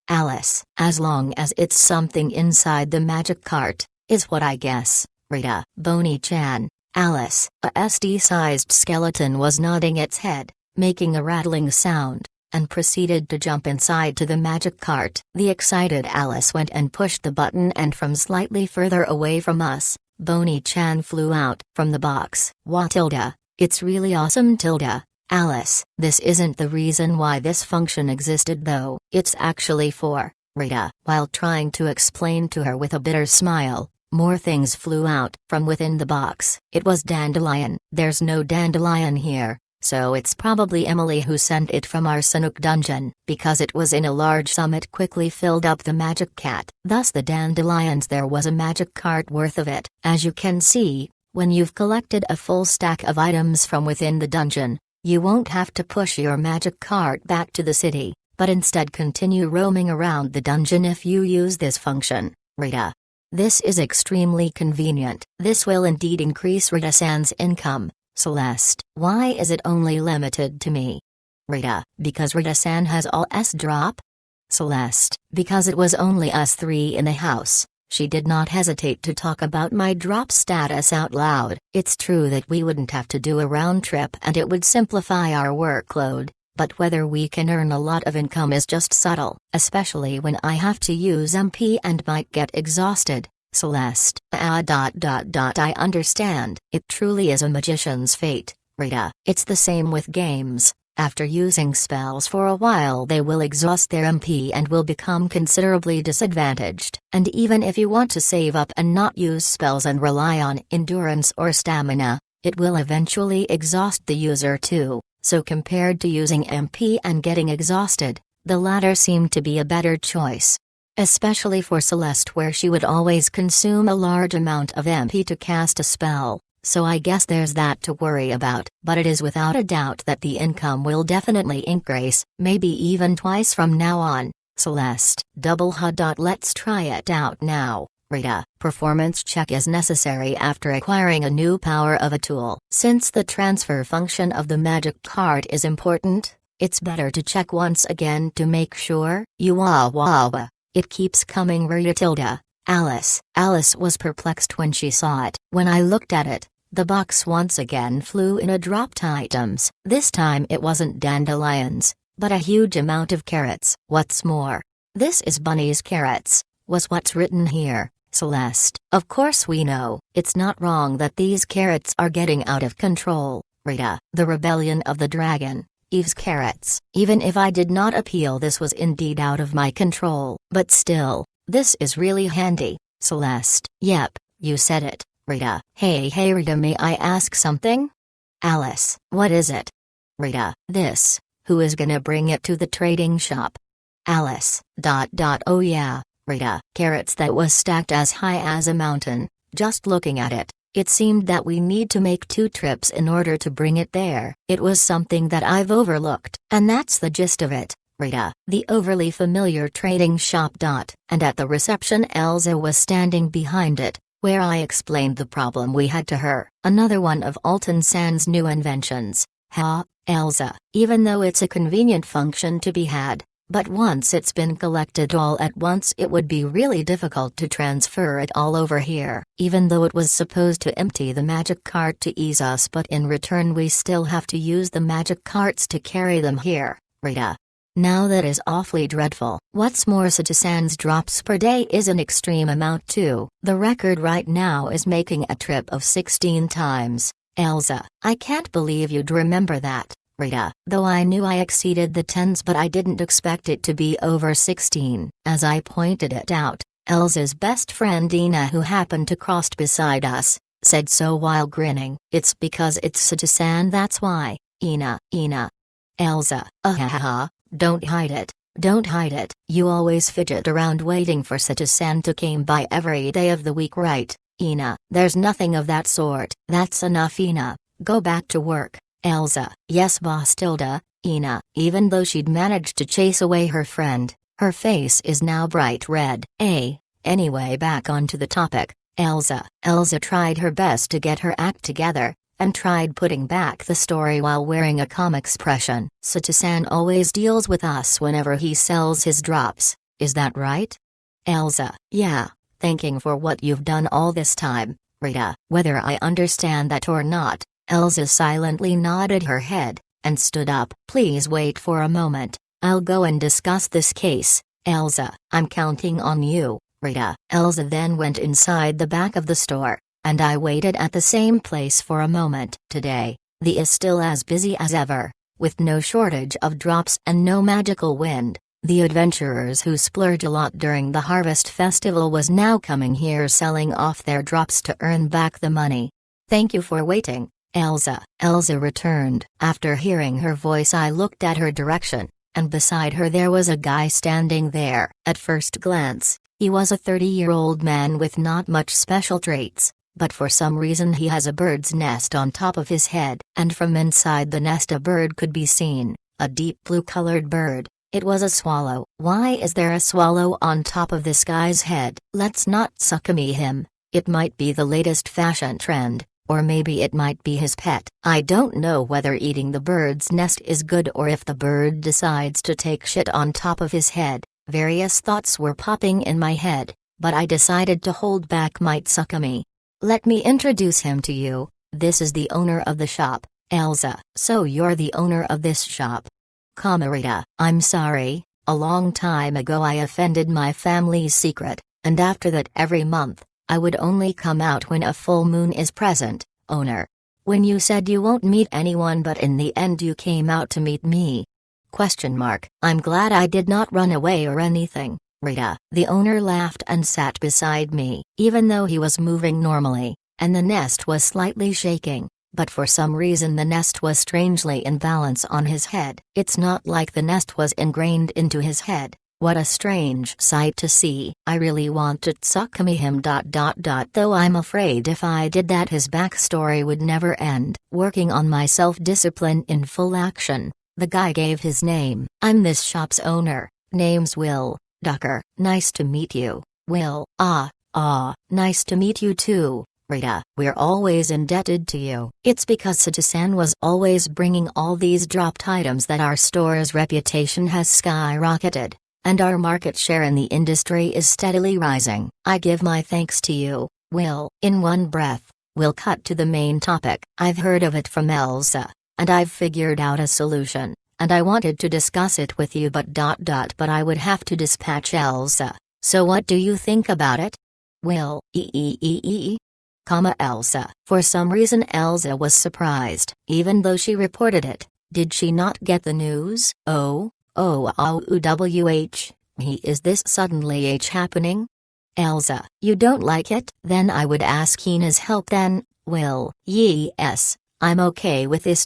Alice. As long as it's something inside the magic cart, is what I guess, Rita. Bonnie-chan. Alice. A SD-sized skeleton was nodding its head, making a rattling sound, and proceeded to jump inside to the magic cart. The excited Alice went and pushed the button, and from slightly further away from us, Bonnie-chan flew out from the box. Wow, Tilda, it's really awesome. Tilda. Alice. This isn't the reason why this function existed though. It's actually for, Rita. While trying to explain to her with a bitter smile, more things flew out from within the box. It was Dandelion. There's no Dandelion here. So it's probably Emily who sent it from our Sanuk dungeon. Because it was in a large sum, it quickly filled up the magic cat. Thus the dandelions, there was a magic cart worth of it. As you can see, when you've collected a full stack of items from within the dungeon, you won't have to push your magic cart back to the city, but instead continue roaming around the dungeon if you use this function, Rita. This is extremely convenient. This will indeed increase Rita-san's income. Celeste. Why is it only limited to me? Rita. Because Rita-san has all S drop? Celeste. Because it was only us 3 in the house. She did not hesitate to talk about my drop status out loud. It's true that we wouldn't have to do a round trip and it would simplify our workload, but whether we can earn a lot of income is just subtle, especially when I have to use MP and might get exhausted. Celeste. I understand. It truly is a magician's fate, Rita. It's the same with games. After using spells for a while they will exhaust their MP and will become considerably disadvantaged. And even if you want to save up and not use spells and rely on endurance or stamina, it will eventually exhaust the user too. So compared to using MP and getting exhausted, the latter seemed to be a better choice. Especially for Celeste, where she would always consume a large amount of MP to cast a spell. So I guess there's that to worry about. But it is without a doubt that the income will definitely increase, maybe even twice from now on. Celeste. Let's try it out now, Rita. Performance check is necessary after acquiring a new power of a tool. Since the transfer function of the magic card is important, it's better to check once again to make sure. It keeps coming, Rita. Alice. Alice was perplexed when she saw it. When I looked at it, the box once again flew in a dropped items. This time it wasn't dandelions, but a huge amount of carrots. What's more, this is Bunny's carrots, was what's written here. Celeste. Of course we know, it's not wrong that these carrots are getting out of control, Rita. The rebellion of the dragon. Eve's carrots. Even if I did not appeal, this was indeed out of my control. But still, this is really handy. Celeste. Yep, you said it, Rita. Hey Rita, may I ask something? Alice. What is it? Rita. This. Who is gonna bring it to the trading shop? Alice. Oh yeah, Rita. Carrots that was stacked as high as a mountain. Just looking at it, it seemed that we need to make 2 trips in order to bring it there. It was something that I've overlooked. And that's the gist of it, Rita. The overly familiar trading shop. And at the reception Elsa was standing behind it, where I explained the problem we had to her. Another one of Alton Sand's new inventions. Elsa. Even though it's a convenient function to be had, but once it's been collected all at once it would be really difficult to transfer it all over here. Even though it was supposed to empty the magic cart to ease us, but in return we still have to use the magic carts to carry them here, Rita. Now that is awfully dreadful. What's more, Sand's drops per day is an extreme amount too. The record right now is making a trip of 16 times. Elsa. I can't believe you'd remember that, Rita. Though I knew I exceeded the 10s, but I didn't expect it to be over 16. As I pointed it out, Elsa's best friend Ina, who happened to cross beside us, said so while grinning. It's because it's Sand, that's why, Ina. Elsa. Don't hide it. Don't hide it. You always fidget around waiting for Sand to come by every day of the week, right, Ina? There's nothing of that sort. That's enough, Ina. Go back to work. Elsa. Yes, boss. Ina. Even though she'd managed to chase away her friend, her face is now bright red. Anyway, back onto the topic. Elsa. Elsa tried her best to get her act together, and tried putting back the story while wearing a calm expression. Sand always deals with us whenever he sells his drops, is that right? Elsa. Yeah, thanking for what you've done all this time, Rita. Whether I understand that or not, Elsa silently nodded her head, and stood up. Please wait for a moment, I'll go and discuss this case. Elsa. I'm counting on you, Rita. Elsa then went inside the back of the store, and I waited at the same place for a moment. Today, the is still as busy as ever, with no shortage of drops and no magical wind. The adventurers who splurge a lot during the Harvest Festival was now coming here selling off their drops to earn back the money. Thank you for waiting, Elsa. Elsa returned. After hearing her voice I looked at her direction, and beside her there was a guy standing there. At first glance, he was a 30-year-old man with not much special traits. But for some reason he has a bird's nest on top of his head, and from inside the nest a bird could be seen, a deep blue-colored bird. It was a swallow. Why is there a swallow on top of this guy's head? Let's not succumb him. It might be the latest fashion trend, or maybe it might be his pet. I don't know whether eating the bird's nest is good or if the bird decides to take shit on top of his head. Various thoughts were popping in my head, but I decided to hold back. Might succumb. Let me introduce him to you. This is the owner of the shop, Elsa. So you're the owner of this shop? Rita. I'm sorry, a long time ago I offended my family's secret, and after that every month, I would only come out when a full moon is present, owner. When you said you won't meet anyone but in the end you came out to meet me. Question mark. I'm glad I did not run away or anything, Rita. The owner laughed and sat beside me, even though he was moving normally, and the nest was slightly shaking. But for some reason the nest was strangely in balance on his head. It's not like the nest was ingrained into his head. What a strange sight to see. I really want to tsukami him. Though I'm afraid if I did that his backstory would never end. Working on my self-discipline in full action. The guy gave his name. I'm this shop's owner. Name's Will Ducker. Nice to meet you, Will. Nice to meet you too, Rita. We're always indebted to you. It's because Sato-san was always bringing all these dropped items that our store's reputation has skyrocketed. And our market share in the industry is steadily rising. I give my thanks to you, Will. In one breath, we'll cut to the main topic. I've heard of it from Elsa, and I've figured out a solution, and I wanted to discuss it with you but I would have to dispatch Elsa. So what do you think about it? Will. Elsa. For some reason Elsa was surprised, even though she reported it. Did she not get the news? Is this suddenly happening? Elsa, you don't like it? Then I would ask Ina's help then, Will. Yes, I'm okay with this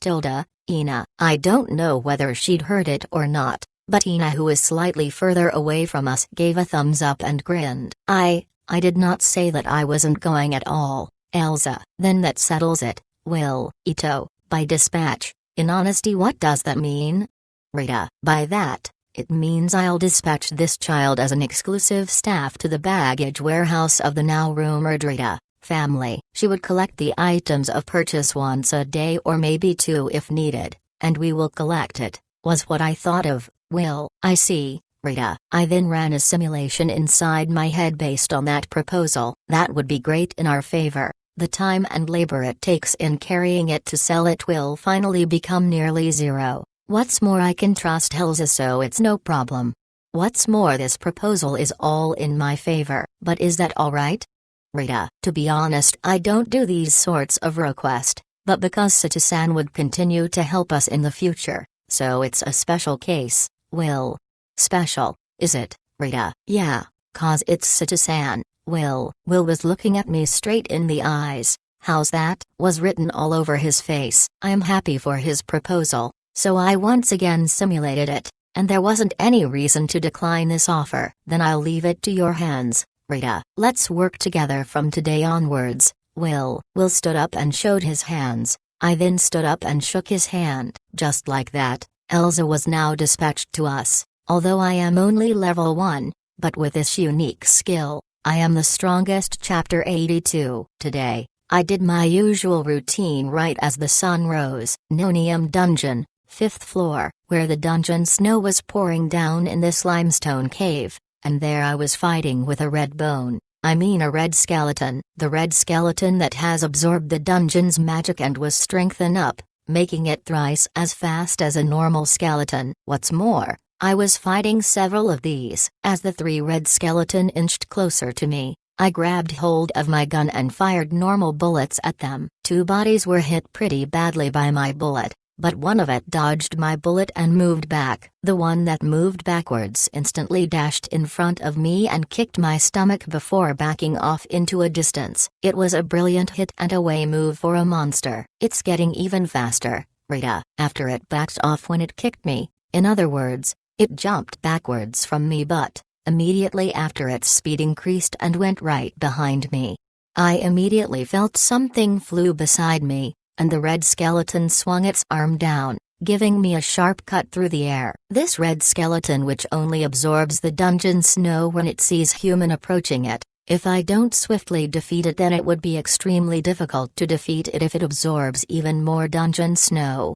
Ina. I don't know whether she'd heard it or not, but Ina, who is slightly further away from us, gave a thumbs up and grinned. I did not say that I wasn't going at all, Elsa. Then that settles it, Will. Ito, by dispatch. In honesty, what does that mean? Rita. By that, it means I'll dispatch this child as an exclusive staff to the baggage warehouse of the now rumored Rita family. She would collect the items of purchase once a day or maybe two if needed, and we will collect it, was what I thought of. Will. I see, Rita. I then ran a simulation inside my head based on that proposal. That would be great in our favor. The time and labor it takes in carrying it to sell it will finally become nearly zero. What's more, I can trust Elsa, so it's no problem. What's more, this proposal is all in my favor. But is that alright? Rita. To be honest, I don't do these sorts of requests, but because Sato-san would continue to help us in the future, so it's a special case. Will. Special, is it, Rita? Yeah, cause it's Sato-san. Will was looking at me straight in the eyes. How's that? Was written all over his face. I'm happy for his proposal. So I once again simulated it, and there wasn't any reason to decline this offer. Then I'll leave it to your hands, Rita. Let's work together from today onwards. Will stood up and showed his hands. I then stood up and shook his hand. Just like that, Elsa was now dispatched to us. Although I am only level 1, but with this unique skill, I am the strongest. Chapter 82. Today, I did my usual routine right as the sun rose. Nonium Dungeon. 5th floor, where the dungeon snow was pouring down in this limestone cave, and there I was fighting with a red bone, a red skeleton. The red skeleton that has absorbed the dungeon's magic and was strengthened up, making it thrice as fast as a normal skeleton. What's more, I was fighting several of these. As the 3 red skeleton inched closer to me, I grabbed hold of my gun and fired normal bullets at them. 2 bodies were hit pretty badly by my bullet, but one of it dodged my bullet and moved back. The one that moved backwards instantly dashed in front of me and kicked my stomach before backing off into a distance. It was a brilliant hit and away move for a monster. It's getting even faster, Rita. After it backed off when it kicked me, in other words, it jumped backwards from me, but immediately after its speed increased and went right behind me. I immediately felt something flew beside me, and the red skeleton swung its arm down, giving me a sharp cut through the air. This red skeleton, which only absorbs the dungeon snow when it sees human approaching it, if I don't swiftly defeat it, then it would be extremely difficult to defeat it if it absorbs even more dungeon snow.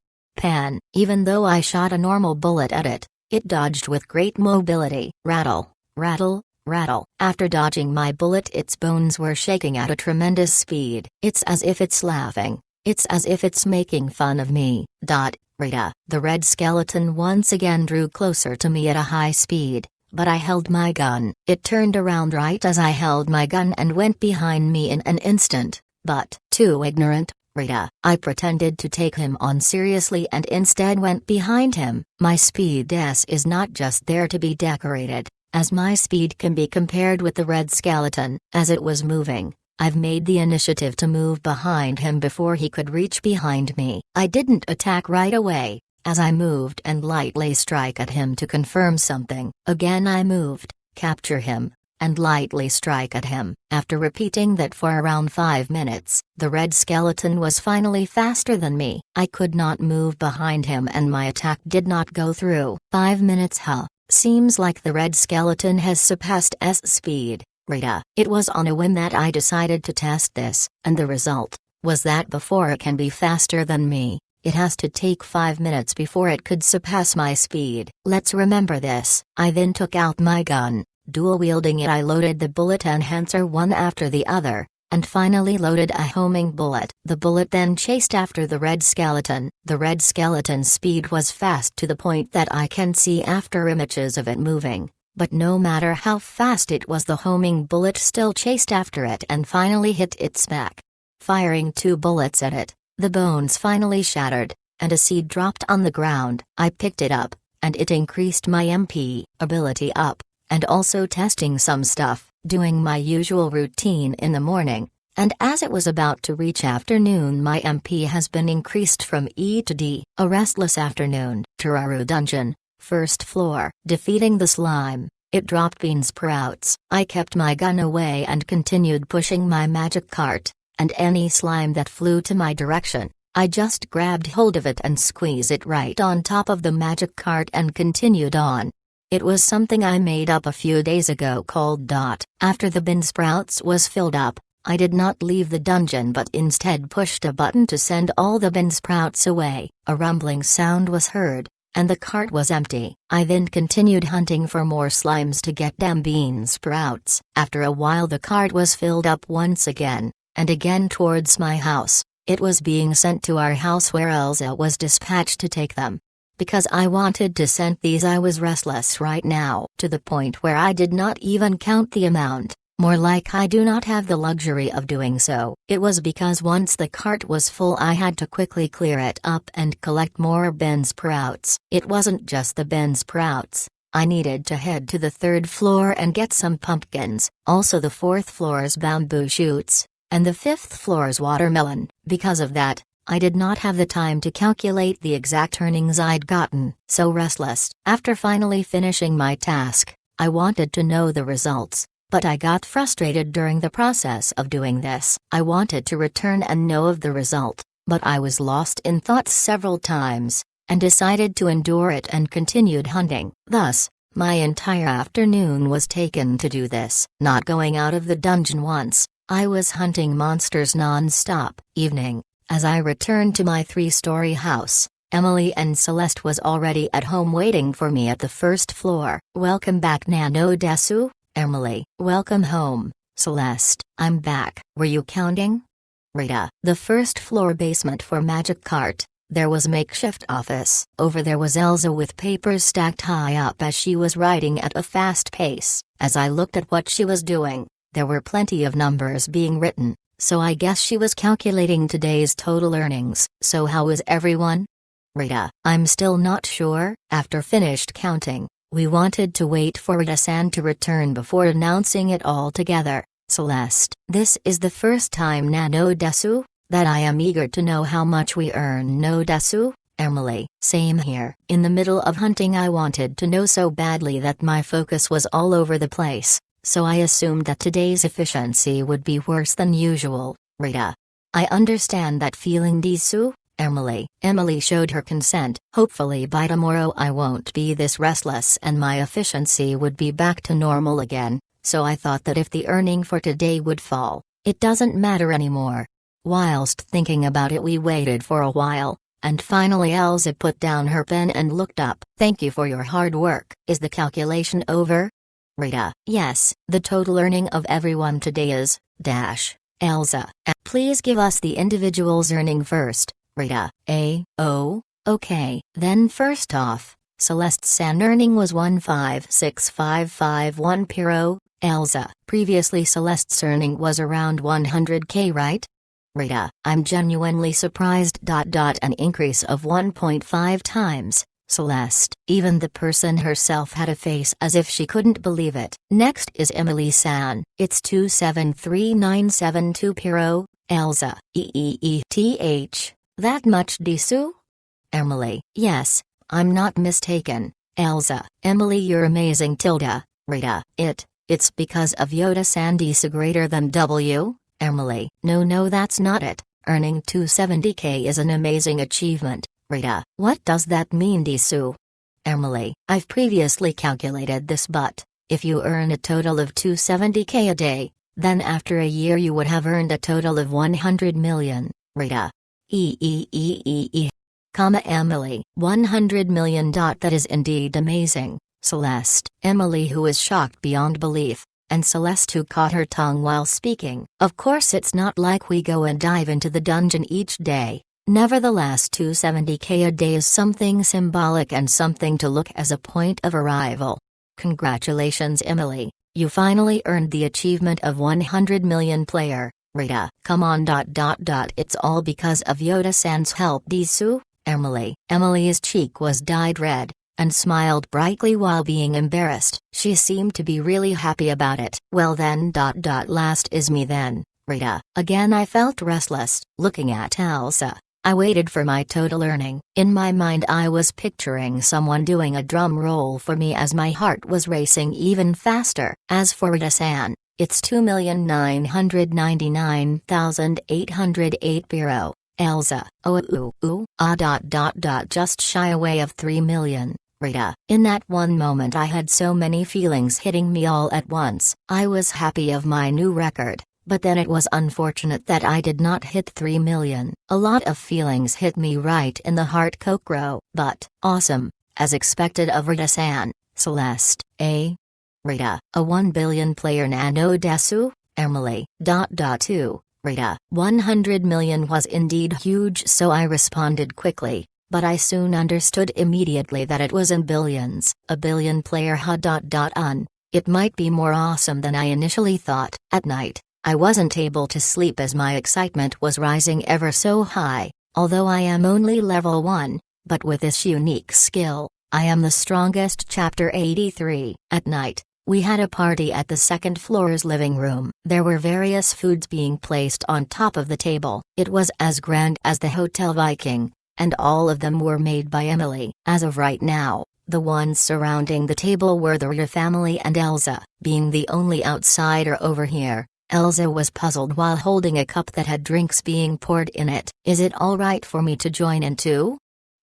Even though I shot a normal bullet at it, it dodged with great mobility. Rattle, rattle, rattle. After dodging my bullet, its bones were shaking at a tremendous speed. It's as if it's laughing. It's as if it's making fun of me. Rita. The red skeleton once again drew closer to me at a high speed, but I held my gun. It turned around right as I held my gun and went behind me in an instant, but, too ignorant, Rita, I pretended to take him on seriously and instead went behind him. My speed is not just there to be decorated, as my speed can be compared with the red skeleton. As it was moving, I've made the initiative to move behind him before he could reach behind me. I didn't attack right away, as I moved and lightly strike at him to confirm something. Again I moved, capture him, and lightly strike at him. After repeating that for around 5 minutes, the red skeleton was finally faster than me. I could not move behind him and my attack did not go through. 5 minutes, huh? Seems like the red skeleton has surpassed S speed, Rita. It was on a whim that I decided to test this, and the result was that before it can be faster than me, it has to take 5 minutes before it could surpass my speed. Let's remember this. I then took out my gun. Dual-wielding it, I loaded the bullet enhancer one after the other, and finally loaded a homing bullet. The bullet then chased after the red skeleton. The red skeleton's speed was fast to the point that I can see after images of it moving, but no matter how fast it was, the homing bullet still chased after it and finally hit its back. Firing 2 bullets at it, the bones finally shattered, and a seed dropped on the ground. I picked it up, and it increased my MP ability up. And also testing some stuff, doing my usual routine in the morning, and as it was about to reach afternoon, my MP has been increased from E to D. A restless afternoon. Turaru Dungeon, 1st floor. Defeating the slime, it dropped bean sprouts. I kept my gun away and continued pushing my magic cart, and any slime that flew to my direction, I just grabbed hold of it and squeezed it right on top of the magic cart and continued on. It was something I made up a few days ago called Dot. After the bin sprouts was filled up, I did not leave the dungeon but instead pushed a button to send all the bin sprouts away. A rumbling sound was heard, and the cart was empty. I then continued hunting for more slimes to get them bean sprouts. After a while the cart was filled up once again, and again towards my house. It was being sent to our house where Elsa was dispatched to take them. Because I wanted to send these, I was restless right now, to the point where I did not even count the amount, more like I do not have the luxury of doing so. It was because once the cart was full I had to quickly clear it up and collect more bin sprouts. It wasn't just the bin sprouts, I needed to head to the 3rd floor and get some pumpkins, also the 4th floor's bamboo shoots, and the 5th floor's watermelon. Because of that, I did not have the time to calculate the exact earnings I'd gotten. So restless. After finally finishing my task, I wanted to know the results, but I got frustrated during the process of doing this. I wanted to return and know of the result, but I was lost in thoughts several times, and decided to endure it and continued hunting. Thus, my entire afternoon was taken to do this. Not going out of the dungeon once, I was hunting monsters non-stop. Evening. As I returned to my 3-story house, Emily and Celeste was already at home waiting for me at the 1st floor. Welcome back Nano Desu, Emily. Welcome home, Celeste. I'm back. Were you counting? Rita. The 1st floor basement for Magic Cart. There was makeshift office. Over there was Elsa with papers stacked high up as she was writing at a fast pace. As I looked at what she was doing, there were plenty of numbers being written. So I guess she was calculating today's total earnings. So how is everyone? Rita. I'm still not sure. After finished counting, we wanted to wait for Rita-san to return before announcing it all together. Celeste. This is the first time Nano Desu, that I am eager to know how much we earn. No Desu, Emily. Same here. In the middle of hunting I wanted to know so badly that my focus was all over the place. So I assumed that today's efficiency would be worse than usual. Rita. I understand that feeling Desu, Emily. Emily showed her consent. Hopefully by tomorrow I won't be this restless and my efficiency would be back to normal again, so I thought that if the earning for today would fall, it doesn't matter anymore. Whilst thinking about it we waited for a while, and finally Elsa put down her pen and looked up. Thank you for your hard work. Is the calculation over? Rita. Yes, the total earning of everyone today is, Elsa. Please give us the individual's earning first, Rita. Oh, okay. Then first off, Celeste's SAN earning was 156,551 Piro, Elsa. Previously Celeste's earning was around 100k, right? Rita, I'm genuinely surprised. An increase of 1.5 times. Celeste, even the person herself had a face as if she couldn't believe it. Next is Emily San. It's 273972 Piro, Elsa. That much Disu? Emily, yes, I'm not mistaken. Elsa, Emily, you're amazing. Rita, it's because of Yoda-san. Disu greater than W? Emily, no, that's not it. Earning 270k is an amazing achievement. Rita, what does that mean, Disu? Emily, I've previously calculated this, but if you earn a total of 270k a day, then after a year you would have earned a total of 100 million. Rita, Emily, 100 million. That is indeed amazing. Celeste, Emily, who is shocked beyond belief, and Celeste, who caught her tongue while speaking. Of course, it's not like we go and dive into the dungeon each day. Nevertheless, 270k a day is something symbolic and something to look as a point of arrival. Congratulations, Emily, you finally earned the achievement of 100 million player. Rita, come on. It's all because of Yoda-san's help, Disu? Emily's cheek was dyed red, and smiled brightly while being embarrassed. She seemed to be really happy about it. Well then. Last is me then, Rita. Again I felt restless, looking at Elsa. I waited for my total earning. In my mind I was picturing someone doing a drum roll for me as my heart was racing even faster. As for Rita-san, it's 2,999,808 Piro, Elsa, just shy away of 3 million. Rita, in that one moment I had so many feelings hitting me all at once. I was happy of my new record, but then it was unfortunate that I did not hit 3 million. A lot of feelings hit me right in the heart. Kokoro, but awesome, as expected of Rita-san. Celeste, Rita, a 1 billion player nano desu? Emily, 2. Rita, 100 million was indeed huge, so I responded quickly, but I soon understood immediately that it was in billions. A billion player It might be more awesome than I initially thought. At night, I wasn't able to sleep as my excitement was rising ever so high. Although I am only level 1, but with this unique skill, I am the strongest. Chapter 83. At night, we had a party at the second floor's living room. There were various foods being placed on top of the table. It was as grand as the Hotel Viking, and all of them were made by Emily. As of right now, the ones surrounding the table were the Rita family and Elsa. Being the only outsider over here, Elsa was puzzled while holding a cup that had drinks being poured in it. Is it alright for me to join in too?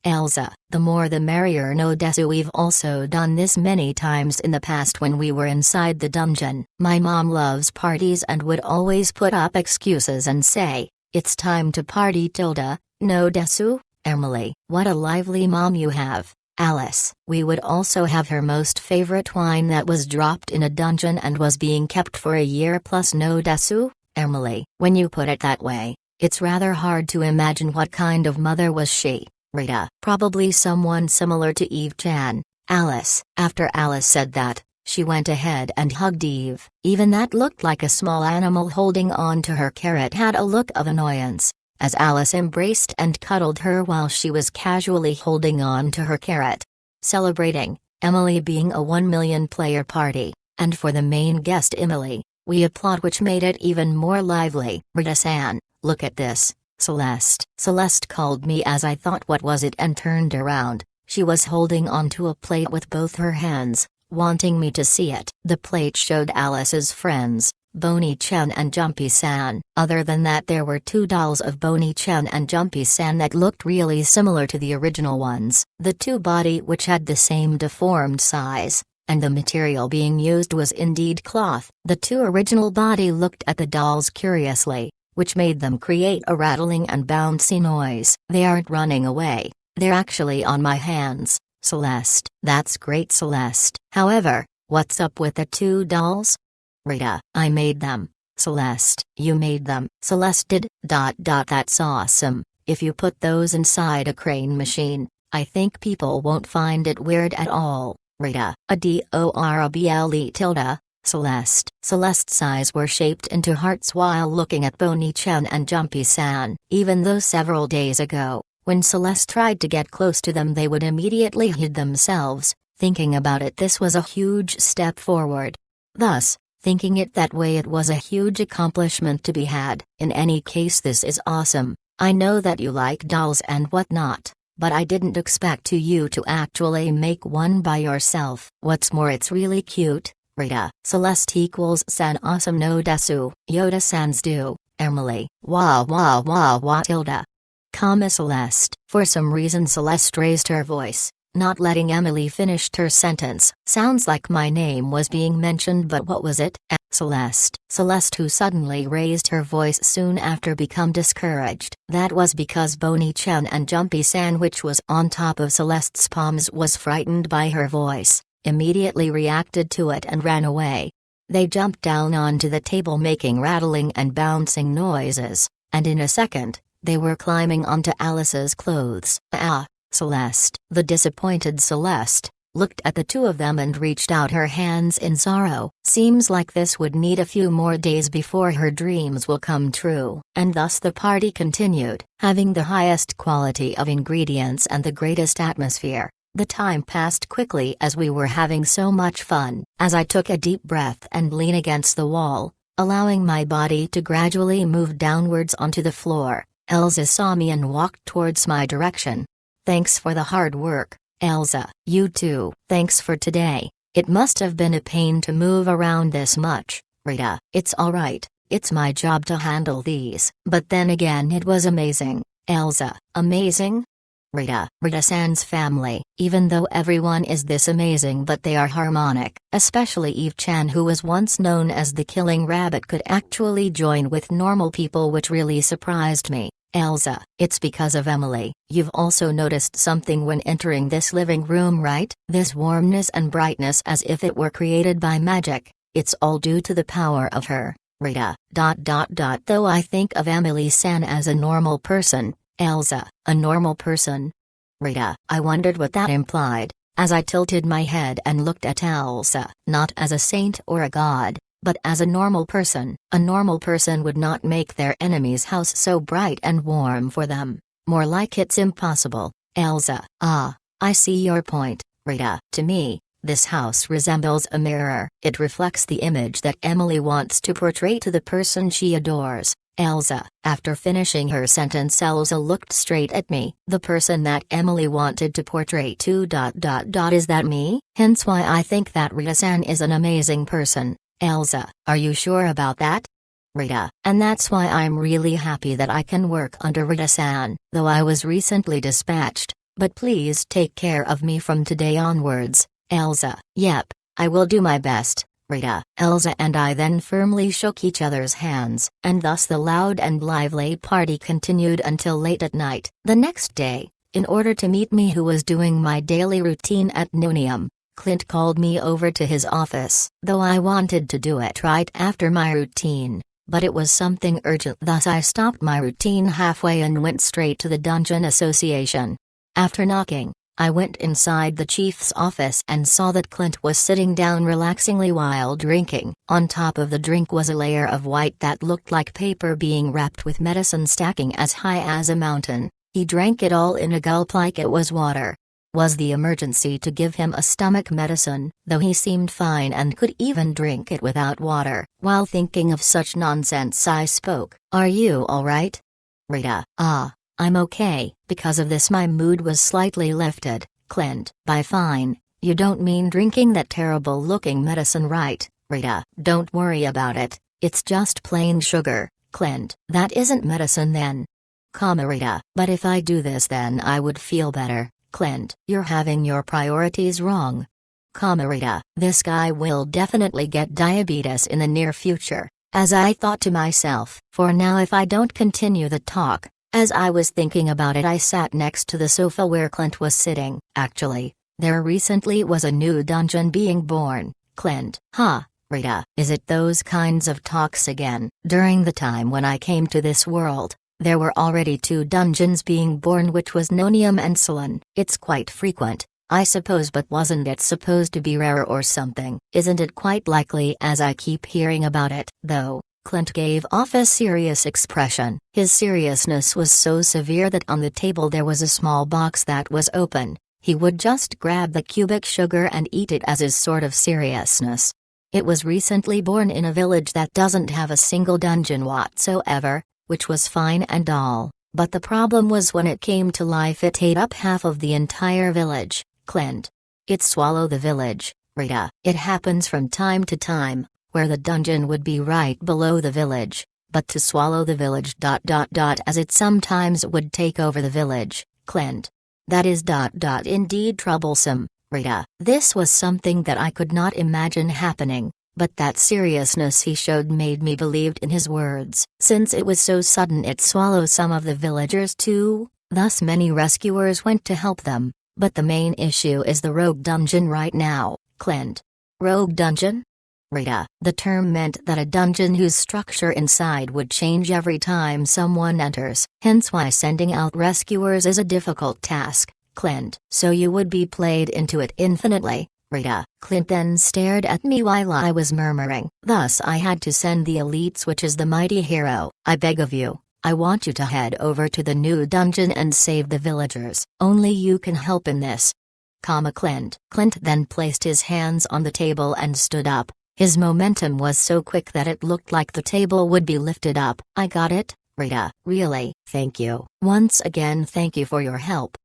Elsa, the more the merrier. No desu, we've also done this many times in the past when we were inside the dungeon. My mom loves parties and would always put up excuses and say, it's time to party. No desu? Emily, what a lively mom you have. Alice, we would also have her most favorite wine that was dropped in a dungeon and was being kept for a year plus. No desu? Emily, when you put it that way, it's rather hard to imagine what kind of mother was she. Rita, probably someone similar to Eve-chan. Alice, after Alice said that, she went ahead and hugged Eve. Even that looked like a small animal holding on to her carrot had a look of annoyance, as Alice embraced and cuddled her while she was casually holding on to her carrot. Celebrating, Emily being a 1 million player party, and for the main guest Emily, we applaud, which made it even more lively. Rita-san, look at this. Celeste called me as I thought what was it and turned around. She was holding onto a plate with both her hands, wanting me to see it. The plate showed Alice's friends, Bonnie-chan and Jumpy-san. Other than that, there were 2 dolls of Bonnie-chan and Jumpy-san that looked really similar to the original ones. The 2 body which had the same deformed size, and the material being used was indeed cloth. The 2 original body looked at the dolls curiously, which made them create a rattling and bouncy noise. They aren't running away, they're actually on my hands. Celeste, that's great. Celeste, however, what's up with the 2 dolls? Rita, I made them. Celeste, you made them. Celeste did. That's awesome. If you put those inside a crane machine, I think people won't find it weird at all, Rita. Adorable tilde. Celeste. Celeste's eyes were shaped into hearts while looking at Bonnie-chan and Jumpy-san, even though several days ago, when Celeste tried to get close to them they would immediately hide themselves. Thinking about it, this was a huge step forward. Thus, thinking it that way, it was a huge accomplishment to be had. In any case, this is awesome. I know that you like dolls and whatnot, but I didn't expect you to actually make one by yourself. What's more, it's really cute, Rita. Celeste equals san awesome no desu, Yoda sans do, Emily. Wah tilde. Comma Celeste. For some reason Celeste raised her voice, not letting Emily finish her sentence. Sounds like my name was being mentioned, but what was it? Celeste. Celeste, who suddenly raised her voice soon after, become discouraged. That was because Bonnie-chan and Jumpy-san, which was on top of Celeste's palms, was frightened by her voice, immediately reacted to it and ran away. They jumped down onto the table making rattling and bouncing noises, and in a second, they were climbing onto Alice's clothes. Celeste. The disappointed Celeste looked at the two of them and reached out her hands in sorrow. Seems like this would need a few more days before her dreams will come true. And thus the party continued, having the highest quality of ingredients and the greatest atmosphere. The time passed quickly as we were having so much fun. As I took a deep breath and leaned against the wall, allowing my body to gradually move downwards onto the floor, Elsa saw me and walked towards my direction. Thanks for the hard work, Elsa. You too. Thanks for today. It must have been a pain to move around this much, Rita. It's alright, it's my job to handle these. But then again, it was amazing, Elsa. Amazing? Rita. Rita-san's family, even though everyone is this amazing, but they are harmonic. Especially Eve-chan, who was once known as the killing rabbit, could actually join with normal people, which really surprised me. Elsa, it's because of Emily. You've also noticed something when entering this living room, right? This warmness and brightness, as if it were created by magic. It's all due to the power of her, Rita. Though I think of Emily-san as a normal person. Elsa, a normal person? Rita. I wondered what that implied, as I tilted my head and looked at Elsa. Not as a saint or a god, but as a normal person. A normal person would not make their enemy's house so bright and warm for them. More like it's impossible. Elsa. I see your point, Rita. To me, this house resembles a mirror. It reflects the image that Emily wants to portray to the person she adores. Elsa. After finishing her sentence, Elsa looked straight at me. The person that Emily wanted to portray to ... Is that me? Hence why I think that Rita-san is an amazing person. Elsa. Are you sure about that? Rita. And that's why I'm really happy that I can work under Rita-san, though I was recently dispatched. But please take care of me from today onwards. Elsa. Yep, I will do my best, Rita. Elsa and I then firmly shook each other's hands, and thus the loud and lively party continued until late at night. The next day, in order to meet me, who was doing my daily routine at noonium, Clint called me over to his office. Though I wanted to do it right after my routine, but it was something urgent, thus I stopped my routine halfway and went straight to the Dungeon Association. After knocking, I went inside the chief's office and saw that Clint was sitting down relaxingly while drinking. On top of the drink was a layer of white that looked like paper being wrapped with medicine stacking as high as a mountain. He drank it all in a gulp like it was water. Was the emergency to give him a stomach medicine, though he seemed fine and could even drink it without water? While thinking of such nonsense, I spoke. Are you alright? Rita. I'm okay. Because of this my mood was slightly lifted. Clint. By fine, you don't mean drinking that terrible looking medicine, right, Rita? Don't worry about it, it's just plain sugar. Clint. That isn't medicine then. Rita. But if I do this then I would feel better. Clint. You're having your priorities wrong. Rita. This guy will definitely get diabetes in the near future, as I thought to myself. For now, if I don't continue the talk. As I was thinking about it, I sat next to the sofa where Clint was sitting. Actually, there recently was a new dungeon being born. Clint. Rita. Is it those kinds of talks again? During the time when I came to this world, There were already 2 dungeons being born, which was Nonium and Solon. It's quite frequent, I suppose, but wasn't it supposed to be rare or something? Isn't it quite likely, as I keep hearing about it? Though, Clint gave off a serious expression. His seriousness was so severe that on the table there was a small box that was open. He would just grab the cubic sugar and eat it as his sort of seriousness. It was recently born in a village that doesn't have a single dungeon whatsoever, which was fine and all, but the problem was when it came to life it ate up half of the entire village. Clint. It swallowed the village, Rita. It happens from time to time, where the dungeon would be right below the village, but to swallow the village ... as it sometimes would take over the village, Clint. That is ... indeed troublesome, Rita. This was something that I could not imagine happening, but that seriousness he showed made me believed in his words. Since it was so sudden it swallowed some of the villagers too, thus many rescuers went to help them, but the main issue is the rogue dungeon right now, Clint. Rogue dungeon? Rita. The term meant that a dungeon whose structure inside would change every time someone enters, hence why sending out rescuers is a difficult task, Clint. So you would be played into it infinitely, Rita. Clint then stared at me while I was murmuring. Thus I had to send the elites, which is the mighty hero. I beg of you, I want you to head over to the new dungeon and save the villagers. Only you can help in this. Clint. Clint then placed his hands on the table and stood up. His momentum was so quick that it looked like the table would be lifted up. I got it, Rita. Really, thank you. Once again, thank you for your help.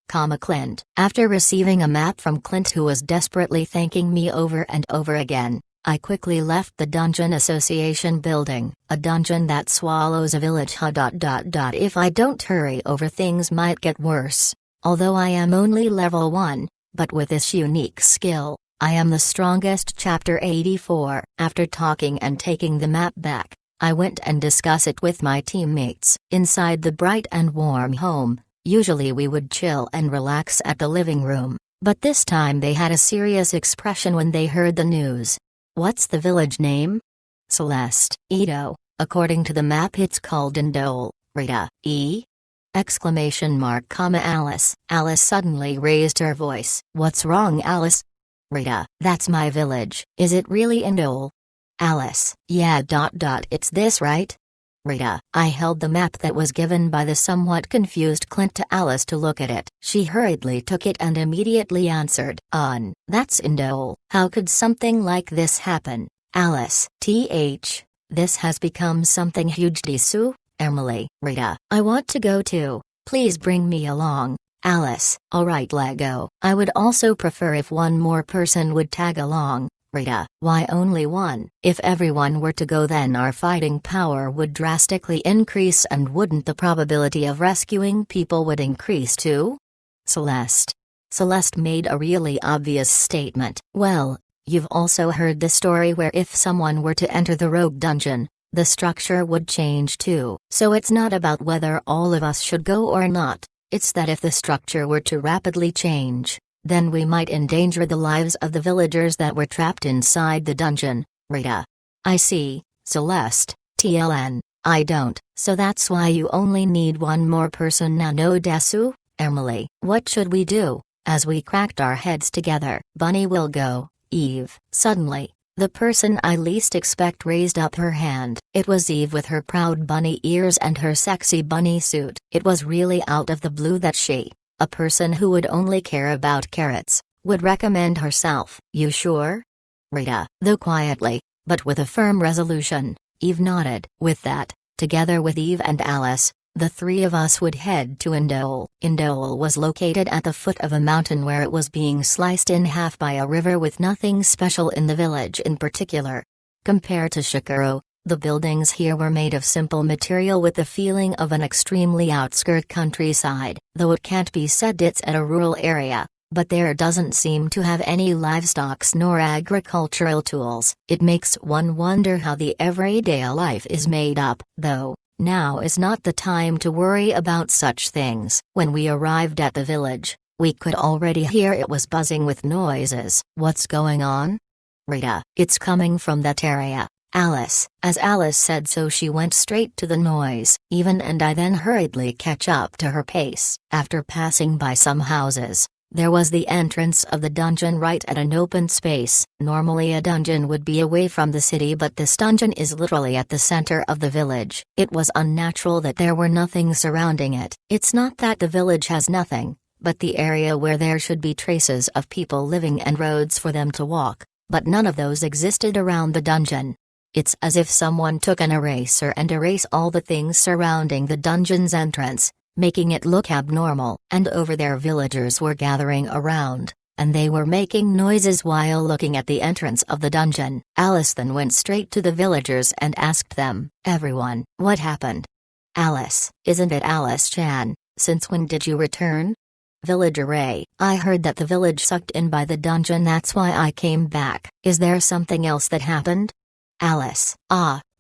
Clint. After receiving a map from Clint, who was desperately thanking me over and over again, I quickly left the Dungeon Association building. A dungeon that swallows a village. If I don't hurry over, things might get worse. Although I am only level 1, but with this unique skill, I am the strongest. Chapter 84. After talking and taking the map back, I went and discussed it with my teammates. Inside the bright and warm home, usually we would chill and relax at the living room, but this time they had a serious expression when they heard the news. What's the village name? Celeste. Edo. According to the map it's called Indole, Rita. Alice. Alice suddenly raised her voice. What's wrong, Alice? Rita. That's my village. Is it really Indole? Alice. Yeah. It's this, right? Rita. I held the map that was given by the somewhat confused Clint to Alice to look at it. She hurriedly took it and immediately answered. That's Indole. How could something like this happen? Alice. This has become something huge. Disu? Emily. Rita. I want to go too. Please bring me along. Alice. Alright, Lego. I would also prefer if one more person would tag along. Rita. Why only one? If everyone were to go, then our fighting power would drastically increase, and wouldn't the probability of rescuing people would increase too? Celeste. Celeste made a really obvious statement. Well, you've also heard the story where if someone were to enter the rogue dungeon, the structure would change too. So it's not about whether all of us should go or not. It's that if the structure were to rapidly change, then we might endanger the lives of the villagers that were trapped inside the dungeon. Rita. I see, Celeste. TLN. I don't. So that's why you only need one more person now, no Desu? Emily. What should we do? As we cracked our heads together. Bunny will go. Eve. Suddenly, the person I least expect raised up her hand. It was Eve, with her proud bunny ears and her sexy bunny suit. It was really out of the blue that she, a person who would only care about carrots, would recommend herself. You sure? Rita. Though quietly, but with a firm resolution, Eve nodded. With that, together with Eve and Alice, the three of us would head to Indole. Indole was located at the foot of a mountain where it was being sliced in half by a river, with nothing special in the village in particular. Compared to Shikaro, the buildings here were made of simple material with the feeling of an extremely outskirt countryside. Though it can't be said it's at a rural area, but there doesn't seem to have any livestock nor agricultural tools. It makes one wonder how the everyday life is made up. Though, now is not the time to worry about such things. When we arrived at the village, we could already hear it was buzzing with noises. What's going on? Rita. It's coming from that area. Alice. As Alice said so, she went straight to the noise, even, and I then hurriedly catch up to her pace. After passing by some houses, there was the entrance of the dungeon right at an open space. Normally a dungeon would be away from the city, but this dungeon is literally at the center of the village. It was unnatural that there were nothing surrounding it. It's not that the village has nothing, but the area where there should be traces of people living and roads for them to walk, but none of those existed around the dungeon. It's as if someone took an eraser and erased all the things surrounding the dungeon's entrance, making it look abnormal. And over there villagers were gathering around, and they were making noises while looking at the entrance of the dungeon. Alice then went straight to the villagers and asked them, "Everyone, what happened?" Alice: "Isn't it Alice-chan? Since when did you return?" Villager A: "I heard that the village sucked in by the dungeon, that's why I came back. Is there something else that happened?" Alice: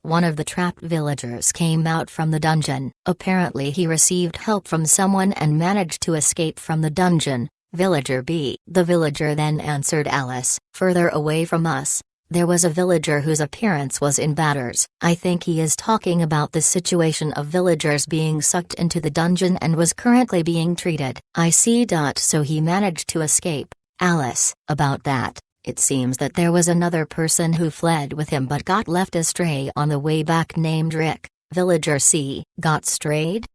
"One of the trapped villagers came out from the dungeon. Apparently he received help from someone and managed to escape from the dungeon." Villager B: "The villager then answered Alice, further away from us, there was a villager whose appearance was in batters. I think he is talking about the situation of villagers being sucked into the dungeon and was currently being treated. I see. So he managed to escape." Alice: "About that, it seems that there was another person who fled with him but got left astray on the way back named Rick." Villager C: "Got strayed?"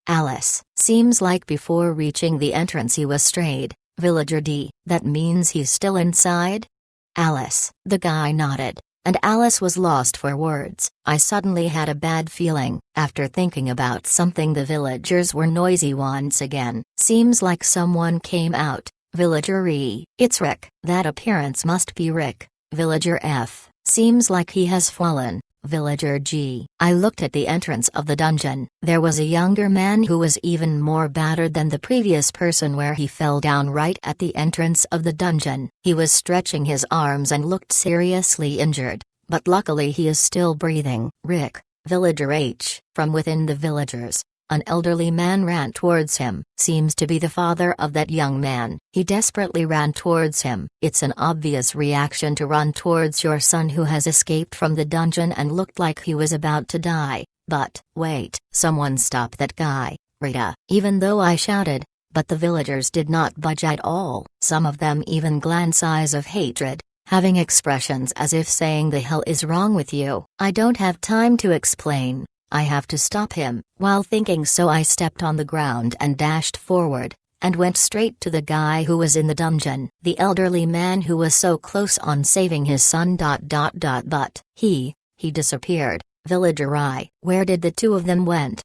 Alice: "Seems like before reaching the entrance he was strayed." Villager D: "That means he's still inside?" Alice: "The guy nodded, and Alice was lost for words. I suddenly had a bad feeling. After thinking about something, the villagers were noisy once again. Seems like someone came out." Villager E: "It's Rick. That appearance must be Rick." Villager F: "Seems like he has fallen." Villager G: "I looked at the entrance of the dungeon. There was a younger man who was even more battered than the previous person where he fell down right at the entrance of the dungeon. He was stretching his arms and looked seriously injured, but luckily he is still breathing." Rick. Villager H: "From within the villagers, an elderly man ran towards him. Seems to be the father of that young man. He desperately ran towards him. It's an obvious reaction to run towards your son who has escaped from the dungeon and looked like he was about to die. But, wait, someone stop that guy, Rita." Even though I shouted, but the villagers did not budge at all. Some of them even glanced eyes of hatred, having expressions as if saying, "The hell is wrong with you?" I don't have time to explain. I have to stop him. While thinking so, I stepped on the ground and dashed forward, and went straight to the guy who was in the dungeon. The elderly man who was so close on saving his son. But he disappeared. Villager I: "Where did the two of them went?"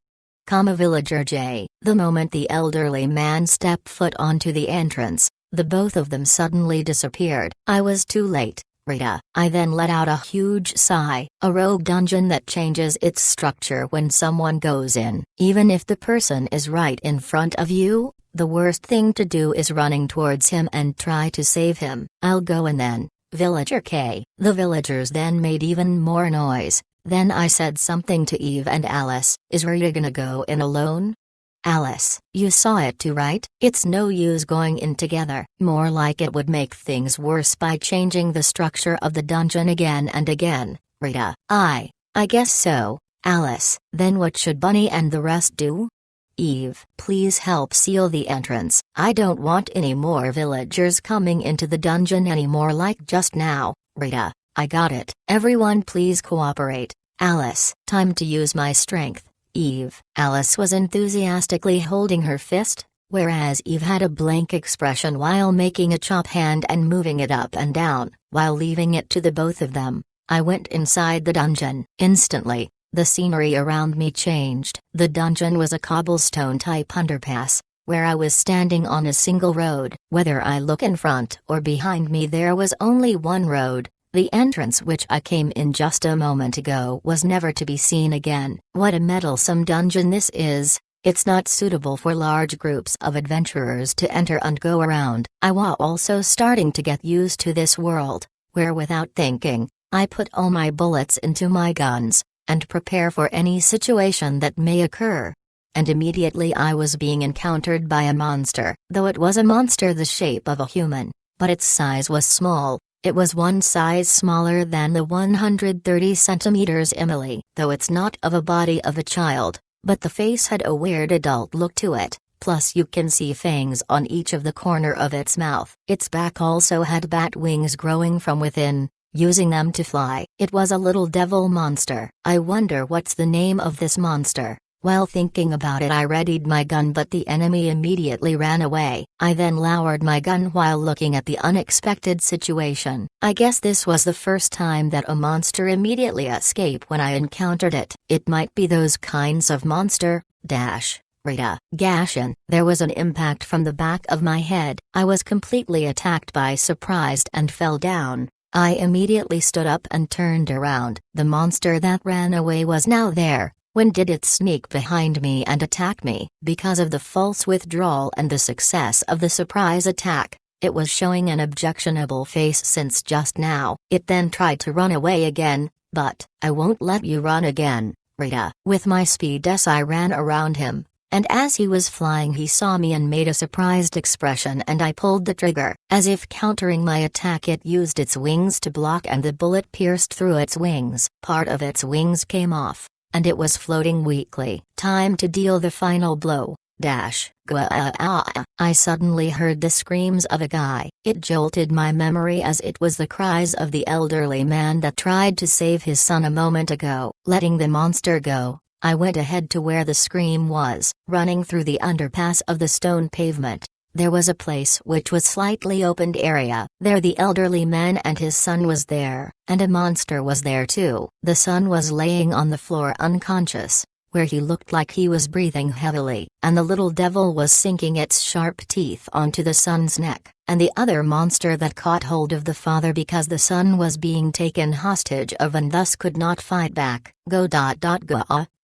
Villager J: "The moment the elderly man stepped foot onto the entrance, the both of them suddenly disappeared. I was too late, Rita." I then let out a huge sigh. A rogue dungeon that changes its structure when someone goes in. Even if the person is right in front of you, the worst thing to do is running towards him and try to save him. "I'll go in then." Villager K: "The villagers then made even more noise. Then I said something to Eve and Alice, "Is Rita gonna go in alone?" Alice: "You saw it too, right? It's no use going in together. More like it would make things worse by changing the structure of the dungeon again and again." Rita: I guess so." Alice: "Then what should Bunny and the rest do?" Eve: "Please help seal the entrance. I don't want any more villagers coming into the dungeon anymore like just now." Rita: "I got it. Everyone please cooperate." Alice: "Time to use my strength." Eve. Alice was enthusiastically holding her fist, whereas Eve had a blank expression while making a chop hand and moving it up and down, while leaving it to the both of them. I went inside the dungeon. Instantly, the scenery around me changed. The dungeon was a cobblestone-type underpass, where I was standing on a single road. Whether I look in front or behind me, there was only one road. The entrance which I came in just a moment ago was never to be seen again. What a meddlesome dungeon this is. It's not suitable for large groups of adventurers to enter and go around. I was also starting to get used to this world, where without thinking, I put all my bullets into my guns, and prepare for any situation that may occur. And immediately I was being encountered by a monster. Though it was a monster the shape of a human, but its size was small, It was one size smaller than the 130 centimeters Emily, though it's not of a body of a child, but the face had a weird adult look to it, plus you can see fangs on each of the corner of its mouth. Its back also had bat wings growing from within, using them to fly. It was a little devil monster. I wonder what's the name of this monster. While thinking about it, I readied my gun, but the enemy immediately ran away. I then lowered my gun while looking at the unexpected situation. I guess this was the first time that a monster immediately escaped when I encountered it. It might be those kinds of monster, Rita, Gashin. There was an impact from the back of my head. I was completely attacked by surprise and fell down. I immediately stood up and turned around. The monster that ran away was now there. When did it sneak behind me and attack me? Because of the false withdrawal and the success of the surprise attack, it was showing an objectionable face since just now. It then tried to run away again, but I won't let you run again, Rita. With my speed I ran around him, and as he was flying he saw me and made a surprised expression, and I pulled the trigger. As if countering my attack, it used its wings to block and the bullet pierced through its wings. Part of its wings came off, and it was floating weakly. Time to deal the final blow. I suddenly heard the screams of a guy. It jolted my memory as it was the cries of the elderly man that tried to save his son a moment ago. Letting the monster go, I went ahead to where the scream was. Running through the underpass of the stone pavement, there was a place which was slightly opened area. There the elderly man and his son was there, and a monster was there too. The son was laying on the floor unconscious, where he looked like he was breathing heavily, and the little devil was sinking its sharp teeth onto the son's neck. And the other monster that caught hold of the father because the son was being taken hostage of and thus could not fight back. Go.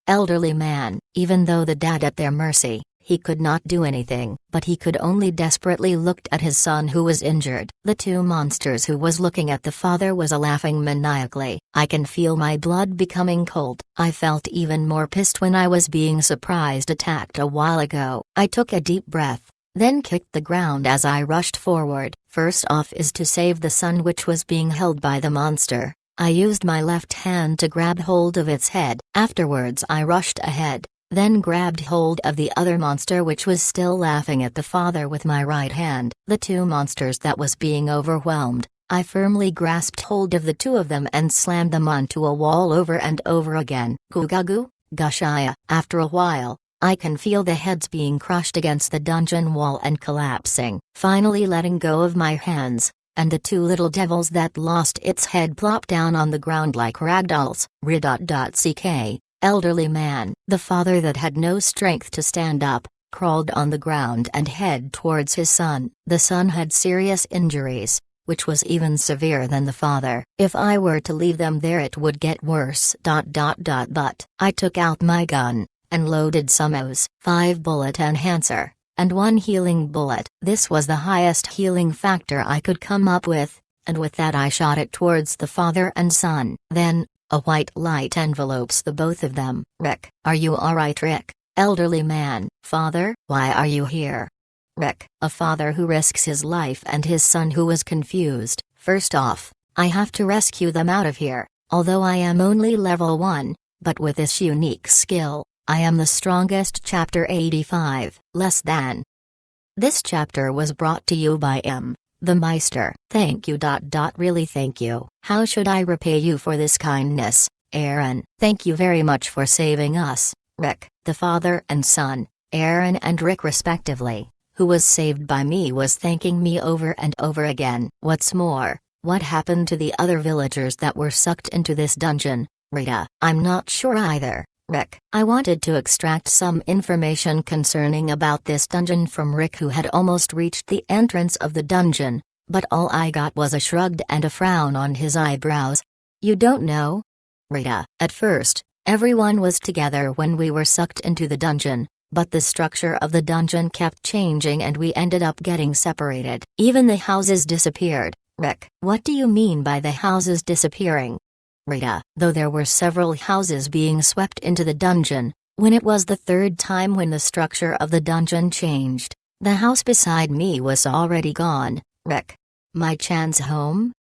Elderly man. Even though the dad at their mercy, he could not do anything, but he could only desperately looked at his son who was injured. The two monsters who was looking at the father was laughing maniacally. I can feel my blood becoming cold. I felt even more pissed when I was being surprised attacked a while ago. I took a deep breath, then kicked the ground as I rushed forward. First off is to save the son which was being held by the monster. I used my left hand to grab hold of its head. Afterwards I rushed ahead, then grabbed hold of the other monster which was still laughing at the father with my right hand. The two monsters that was being overwhelmed, I firmly grasped hold of the two of them and slammed them onto a wall over and over again. Gugagu, Gushaya. After a while, I can feel the heads being crushed against the dungeon wall and collapsing. Finally letting go of my hands, and the two little devils that lost its head plopped down on the ground like ragdolls. Ck. Elderly man. The father that had no strength to stand up, crawled on the ground and head towards his son. The son had serious injuries, which was even severe than the father. If I were to leave them there it would get worse. But I took out my gun, and loaded some O's 5-bullet enhancer, and 1 healing bullet. This was the highest healing factor I could come up with, and with that I shot it towards the father and son. Then, a white light envelopes the both of them. Rick, are you alright, Rick? Elderly man. Father, why are you here? Rick, a father who risks his life and his son who was confused. First off, I have to rescue them out of here. Although I am only level 1, but with this unique skill, I am the strongest. Chapter 85. Less than. This chapter was brought to you by M. The Meister. Thank you. Really thank you. How should I repay you for this kindness, Aaron? Thank you very much for saving us, Rick. The father and son, Aaron and Rick respectively, who was saved by me, was thanking me over and over again. What's more, what happened to the other villagers that were sucked into this dungeon, Rita? I'm not sure either, Rick. I wanted to extract some information concerning about this dungeon from Rick, who had almost reached the entrance of the dungeon, but all I got was a shrug and a frown on his eyebrows. You don't know? Rita. At first, everyone was together when we were sucked into the dungeon, but the structure of the dungeon kept changing and we ended up getting separated. Even the houses disappeared. Rick. What do you mean by the houses disappearing? Rita. Though there were several houses being swept into the dungeon, when it was the third time when the structure of the dungeon changed, the house beside me was already gone. Rick. My Chan's home?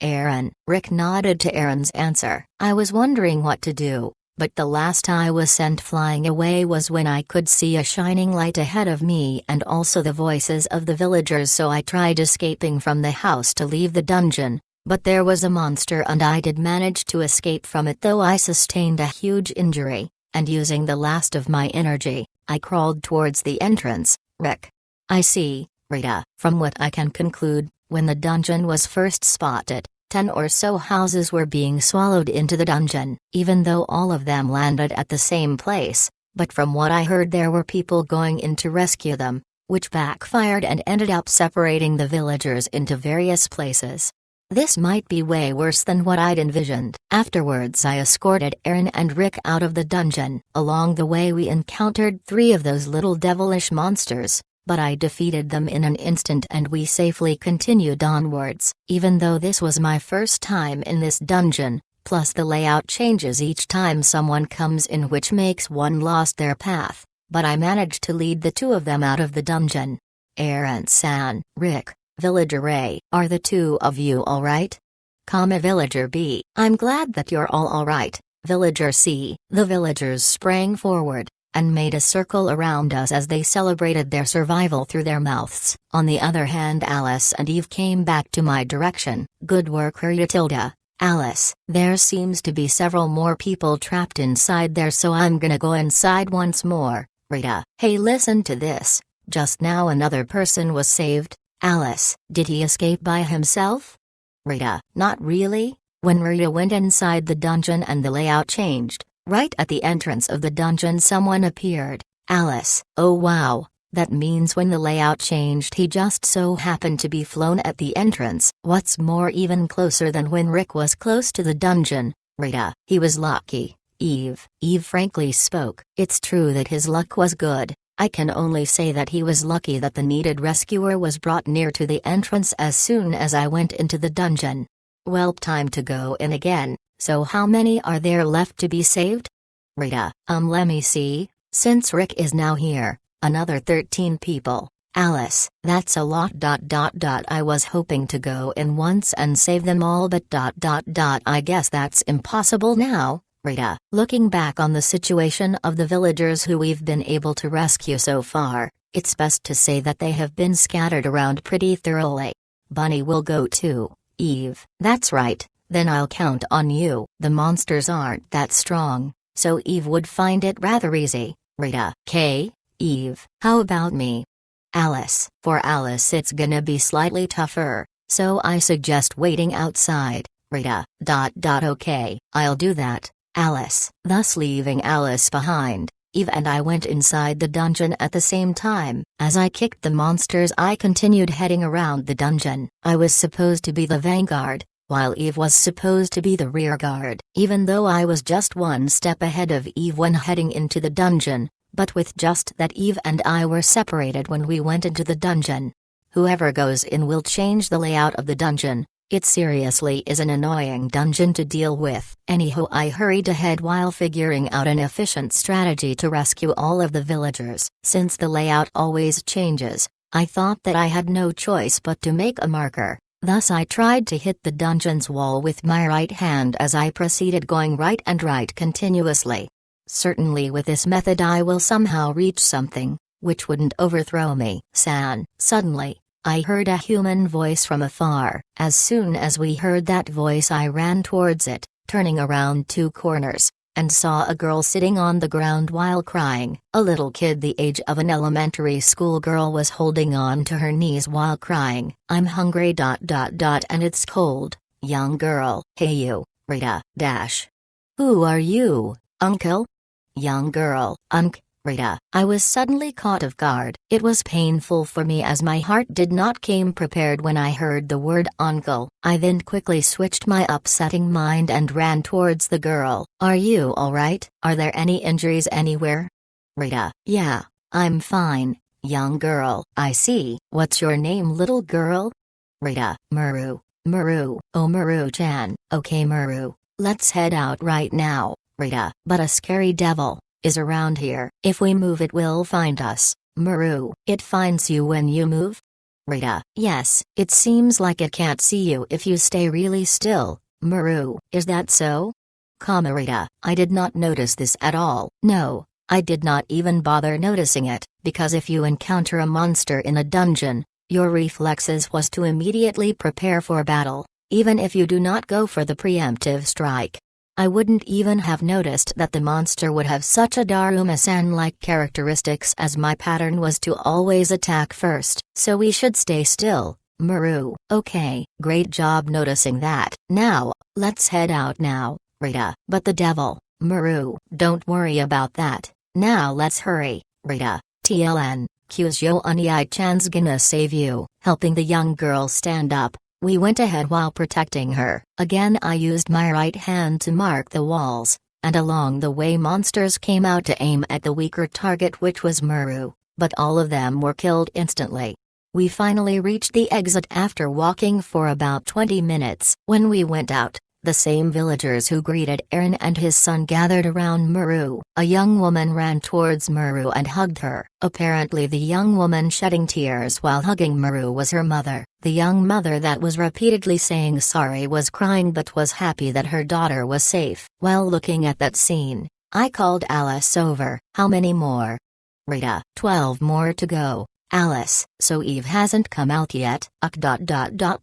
Aaron. Rick nodded to Aaron's answer. I was wondering what to do, but the last I was sent flying away was when I could see a shining light ahead of me and also the voices of the villagers, so I tried escaping from the house to leave the dungeon, but there was a monster and I did manage to escape from it, though I sustained a huge injury, and using the last of my energy, I crawled towards the entrance. Rick. I see, Rita. From what I can conclude, when the dungeon was first spotted, 10 or so houses were being swallowed into the dungeon, even though all of them landed at the same place, but from what I heard there were people going in to rescue them, which backfired and ended up separating the villagers into various places. This might be way worse than what I'd envisioned. Afterwards I escorted Aaron and Rick out of the dungeon. Along the way we encountered 3 of those little devilish monsters, but I defeated them in an instant and we safely continued onwards. Even though this was my first time in this dungeon, plus the layout changes each time someone comes in, which makes one lost their path, but I managed to lead the 2 of them out of the dungeon. Aaron-san. Rick. Villager A. Are the 2 of you alright? Villager B. I'm glad that you're all alright. Villager C. The villagers sprang forward and made a circle around us as they celebrated their survival through their mouths. On the other hand, Alice and Eve came back to my direction. Good work, Matilda. Alice. There seems to be several more people trapped inside there, so I'm gonna go inside once more. Rita. Hey, listen to this. Just now another person was saved. Alice. Did he escape by himself? Rita. Not really. When Rita went inside the dungeon and the layout changed, right at the entrance of the dungeon someone appeared. Alice. Oh wow, that means when the layout changed he just so happened to be flown at the entrance. What's more, even closer than when Rick was close to the dungeon. Rita. He was lucky. Eve. Eve frankly spoke. It's true that his luck was good. I can only say that he was lucky that the needed rescuer was brought near to the entrance as soon as I went into the dungeon. Well, time to go in again. So how many are there left to be saved? Rita. Let me see. Since Rick is now here, another 13 people. Alice. That's a lot. I was hoping to go in once and save them all, but I guess that's impossible now. Rita. Looking back on the situation of the villagers who we've been able to rescue so far, it's best to say that they have been scattered around pretty thoroughly. Bunny will go too. Eve. That's right, then I'll count on you. The monsters aren't that strong, so Eve would find it rather easy. Rita. K. Eve. How about me? Alice. For Alice it's gonna be slightly tougher, so I suggest waiting outside. Rita. Okay, I'll do that. Alice. Thus leaving Alice behind, Eve and I went inside the dungeon at the same time. As I kicked the monsters I continued heading around the dungeon. I was supposed to be the vanguard, while Eve was supposed to be the rearguard. Even though I was just one step ahead of Eve when heading into the dungeon, but with just that Eve and I were separated when we went into the dungeon. Whoever goes in will change the layout of the dungeon. It seriously is an annoying dungeon to deal with. Anyhow, I hurried ahead while figuring out an efficient strategy to rescue all of the villagers. Since the layout always changes, I thought that I had no choice but to make a marker. Thus I tried to hit the dungeon's wall with my right hand as I proceeded going right and right continuously. Certainly with this method I will somehow reach something, which wouldn't overthrow me. Suddenly, I heard a human voice from afar. As soon as we heard that voice I ran towards it, turning around 2 corners, and saw a girl sitting on the ground while crying. A little kid the age of an elementary school girl was holding on to her knees while crying. I'm hungry. And it's cold. Young girl. Hey you, Rita. Who are you, uncle? Young girl. Rita. I was suddenly caught off guard. It was painful for me as my heart did not came prepared when I heard the word uncle. I then quickly switched my upsetting mind and ran towards the girl. Are you alright? Are there any injuries anywhere? Rita. Yeah, I'm fine, young girl. I see. What's your name, little girl? Rita. Muru. Oh, Muru-chan. Okay, Muru, let's head out right now. Rita. But a scary devil is around here. If we move it will find us. Muru. It finds you when you move? Rita. Yes, it seems like it can't see you if you stay really still, Maru. Is that so? Rita. I did not notice this at all. No, I did not even bother noticing it, because if you encounter a monster in a dungeon, your reflexes was to immediately prepare for battle, even if you do not go for the preemptive strike. I wouldn't even have noticed that the monster would have such a Daruma-san-like characteristics, as my pattern was to always attack first. So we should stay still, Maru. Okay, great job noticing that. Now, let's head out now, Rita. But the devil, Maru. Don't worry about that. Now let's hurry, Rita. TLN, Kyujo Oniai-chan's gonna save you. Helping the young girl stand up, we went ahead while protecting her. Again I used my right hand to mark the walls, and along the way monsters came out to aim at the weaker target, which was Maru, but all of them were killed instantly. We finally reached the exit after walking for about 20 minutes. When we went out, the same villagers who greeted Aaron and his son gathered around Maru. A young woman ran towards Maru and hugged her. Apparently the young woman shedding tears while hugging Maru was her mother. The young mother that was repeatedly saying sorry was crying but was happy that her daughter was safe. While looking at that scene, I called Alice over. How many more? Rita. 12 more to go. Alice. So Eve hasn't come out yet?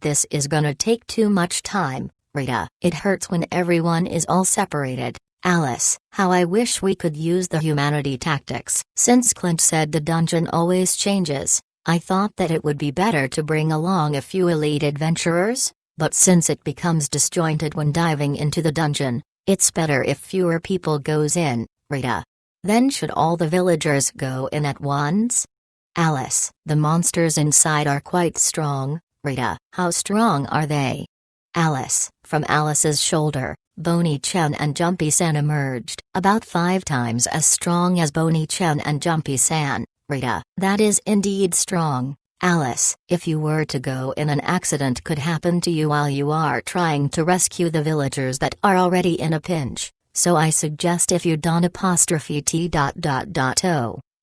This is gonna take too much time. Rita. It hurts when everyone is all separated. Alice. How I wish we could use the humanity tactics. Since Clint said the dungeon always changes, I thought that it would be better to bring along a few elite adventurers, but since it becomes disjointed when diving into the dungeon, it's better if fewer people goes in, Rita. Then should all the villagers go in at once? Alice. The monsters inside are quite strong, Rita. How strong are they? Alice. From Alice's shoulder, Bonnie-chan and Jumpy-san emerged. About 5 times as strong as Bonnie-chan and Jumpy-san, Rita. That is indeed strong, Alice. If you were to go in, an accident could happen to you while you are trying to rescue the villagers that are already in a pinch, so I suggest if you don't T.O.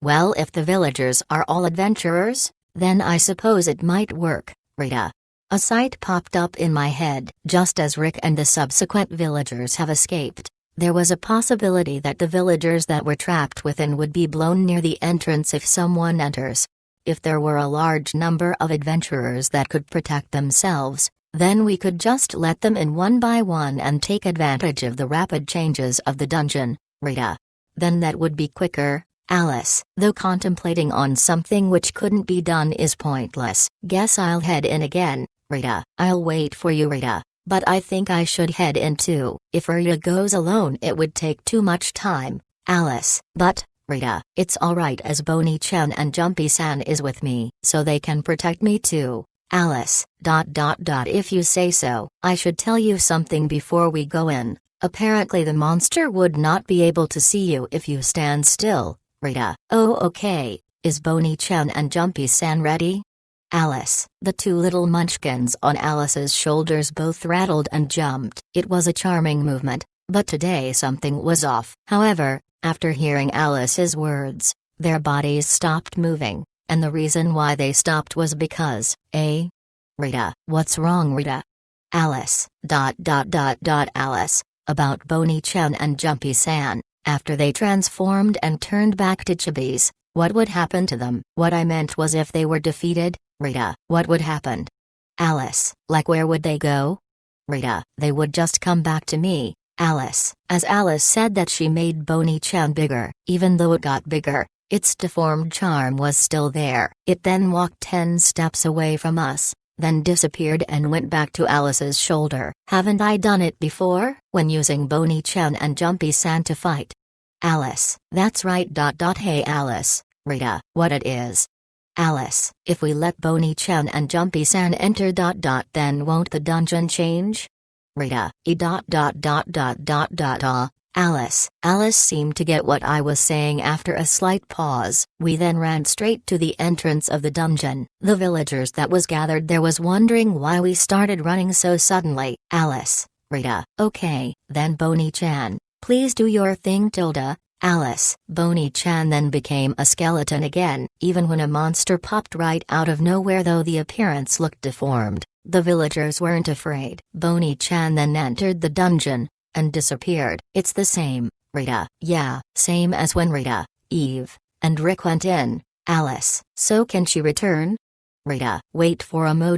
Well, if the villagers are all adventurers, then I suppose it might work, Rita. A sight popped up in my head. Just as Rick and the subsequent villagers have escaped, there was a possibility that the villagers that were trapped within would be blown near the entrance if someone enters. If there were a large number of adventurers that could protect themselves, then we could just let them in one by one and take advantage of the rapid changes of the dungeon, Rita. Then that would be quicker, Alice. Though contemplating on something which couldn't be done is pointless. Guess I'll head in again, Rita. I'll wait for you, Rita, but I think I should head in too. If Rita goes alone it would take too much time, Alice. But, Rita, it's alright as Bonnie-chan and Jumpy-san is with me, so they can protect me too, Alice. If you say so. I should tell you something before we go in. Apparently the monster would not be able to see you if you stand still, Rita. Oh okay, is Bonnie-chan and Jumpy-san ready? Alice. The 2 little munchkins on Alice's shoulders both rattled and jumped. It was a charming movement, but today something was off. However, after hearing Alice's words, their bodies stopped moving, and the reason why they stopped was because, Rita. What's wrong, Rita? Alice. Alice. About Bonnie-chan and Jumpy-san, after they transformed and turned back to chibis, what would happen to them? What I meant was if they were defeated, Rita. What would happen? Alice. Like where would they go? Rita. They would just come back to me, Alice. As Alice said that she made Bonnie-chan bigger. Even though it got bigger, its deformed charm was still there. It then walked 10 steps away from us, then disappeared and went back to Alice's shoulder. Haven't I done it before, when using Bonnie-chan and Jumpy-san to fight? Alice. That's right. Hey Alice, Rita. What it is? Alice. If we let Bonnie-chan and Jumpy-san enter. Then won't the dungeon change? Rita. Alice. Alice seemed to get what I was saying after a slight pause. We then ran straight to the entrance of the dungeon. The villagers that was gathered there was wondering why we started running so suddenly. Alice. Rita. Okay, then Bonnie-chan, please do your thing. Alice. Bonnie-chan then became a skeleton again, even when a monster popped right out of nowhere. Though the appearance looked deformed, the villagers weren't afraid. Bonnie-chan then entered the dungeon and disappeared. It's the same, Rita. Yeah, same as when Rita, Eve, and Rick went in. Alice. So can she return? Rita. Wait for a mo.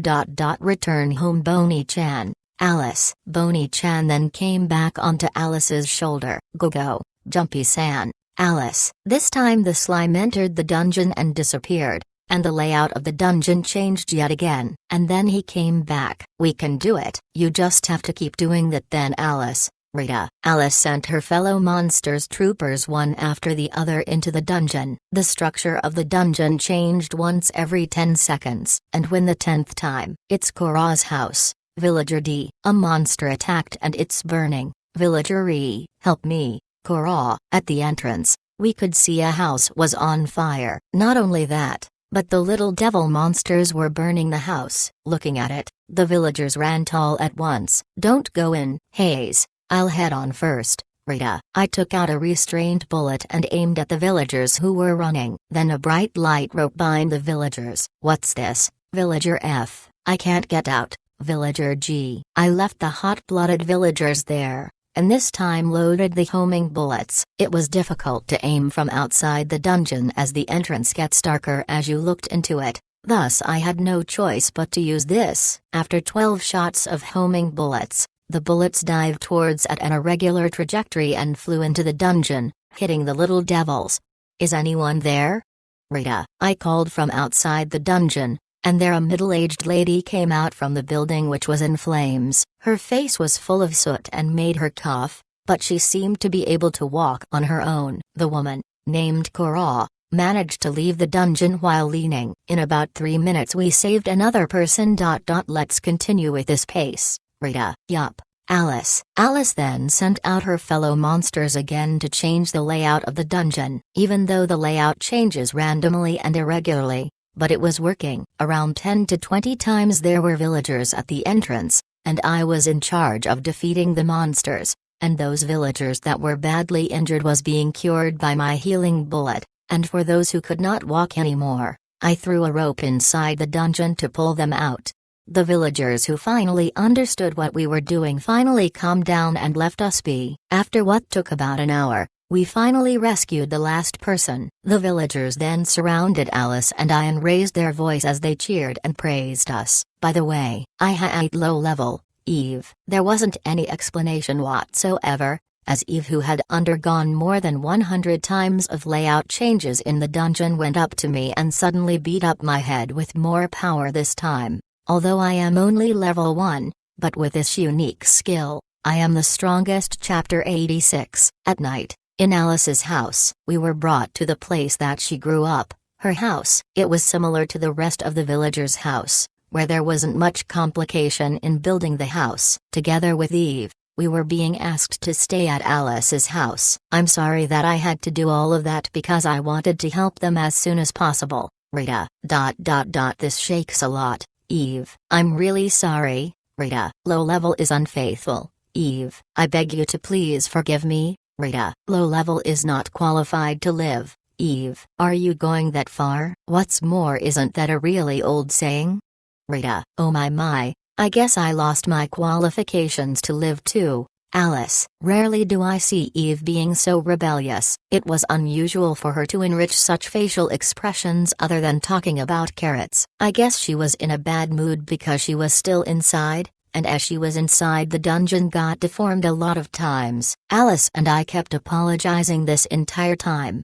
Return home. Bonnie-chan. Alice. Bonnie-chan then came back onto Alice's shoulder. Go, Jumpy-san. Alice. This time the slime entered the dungeon and disappeared, and the layout of the dungeon changed yet again. And then he came back. We can do it. You just have to keep doing that then, Alice. Rita. Alice sent her fellow monsters troopers one after the other into the dungeon. The structure of the dungeon changed once every 10 seconds, and when the 10th time, it's Korra's house. Villager D. A monster attacked and it's burning. Villager E. Help me, Korra. At the entrance, we could see a house was on fire. Not only that, but the little devil monsters were burning the house. Looking at it, the villagers ran all at once. Don't go in, Hayes. I'll head on first, Rita. I took out a restrained bullet and aimed at the villagers who were running. Then a bright light broke behind the villagers. What's this? Villager F. I can't get out. Villager G. I left the hot-blooded villagers there, and this time loaded the homing bullets. It was difficult to aim from outside the dungeon as the entrance gets darker as you looked into it. Thus I had no choice but to use this. After 12 shots of homing bullets, the bullets dived towards at an irregular trajectory and flew into the dungeon, hitting the little devils. Is anyone there? Rita. I called from outside the dungeon, and there a middle-aged lady came out from the building which was in flames. Her face was full of soot and made her cough, but she seemed to be able to walk on her own. The woman, named Korra, managed to leave the dungeon while leaning. In about 3 minutes we saved another person. Let's continue with this pace. Rita. Yup. Alice. Alice then sent out her fellow monsters again to change the layout of the dungeon. Even though the layout changes randomly and irregularly, but it was working. Around 10 to 20 times there were villagers at the entrance, and I was in charge of defeating the monsters, and those villagers that were badly injured was being cured by my healing bullet, and for those who could not walk anymore, I threw a rope inside the dungeon to pull them out. The villagers who finally understood what we were doing finally calmed down and left us be. After what took about an hour, we finally rescued the last person. The villagers then surrounded Alice and I and raised their voice as they cheered and praised us. By the way, I had low level, Eve. There wasn't any explanation whatsoever, as Eve, who had undergone more than 100 times of layout changes in the dungeon, went up to me and suddenly beat up my head with more power this time. Although I am only level 1, but with this unique skill, I am the strongest. Chapter 86. At night, in Alice's house, we were brought to the place that she grew up, her house. It was similar to the rest of the villagers' house, where there wasn't much complication in building the house. Together with Eve, we were being asked to stay at Alice's house. I'm sorry that I had to do all of that because I wanted to help them as soon as possible. Rita. This shakes a lot, Eve. I'm really sorry, Rita. Low level is unfaithful, Eve. I beg you to please forgive me, Rita. Low level is not qualified to live, Eve. Are you going that far? What's more, isn't that a really old saying? Rita. Oh my, I guess I lost my qualifications to live too. Alice. Rarely do I see Eve being so rebellious. It was unusual for her to enrich such facial expressions other than talking about carrots. I guess she was in a bad mood because she was still inside, and as she was inside the dungeon got deformed a lot of times. Alice and I kept apologizing this entire time.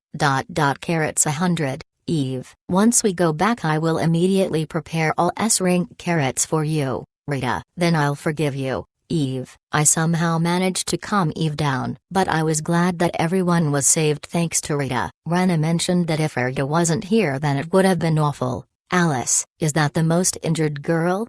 Carrots 100. Eve. Once we go back I will immediately prepare all S-rank carrots for you, Rita. Then I'll forgive you, Eve. I somehow managed to calm Eve down, but I was glad that everyone was saved thanks to Rita. Rana mentioned that if Rita wasn't here then it would have been awful. Alice. Is that the most injured girl?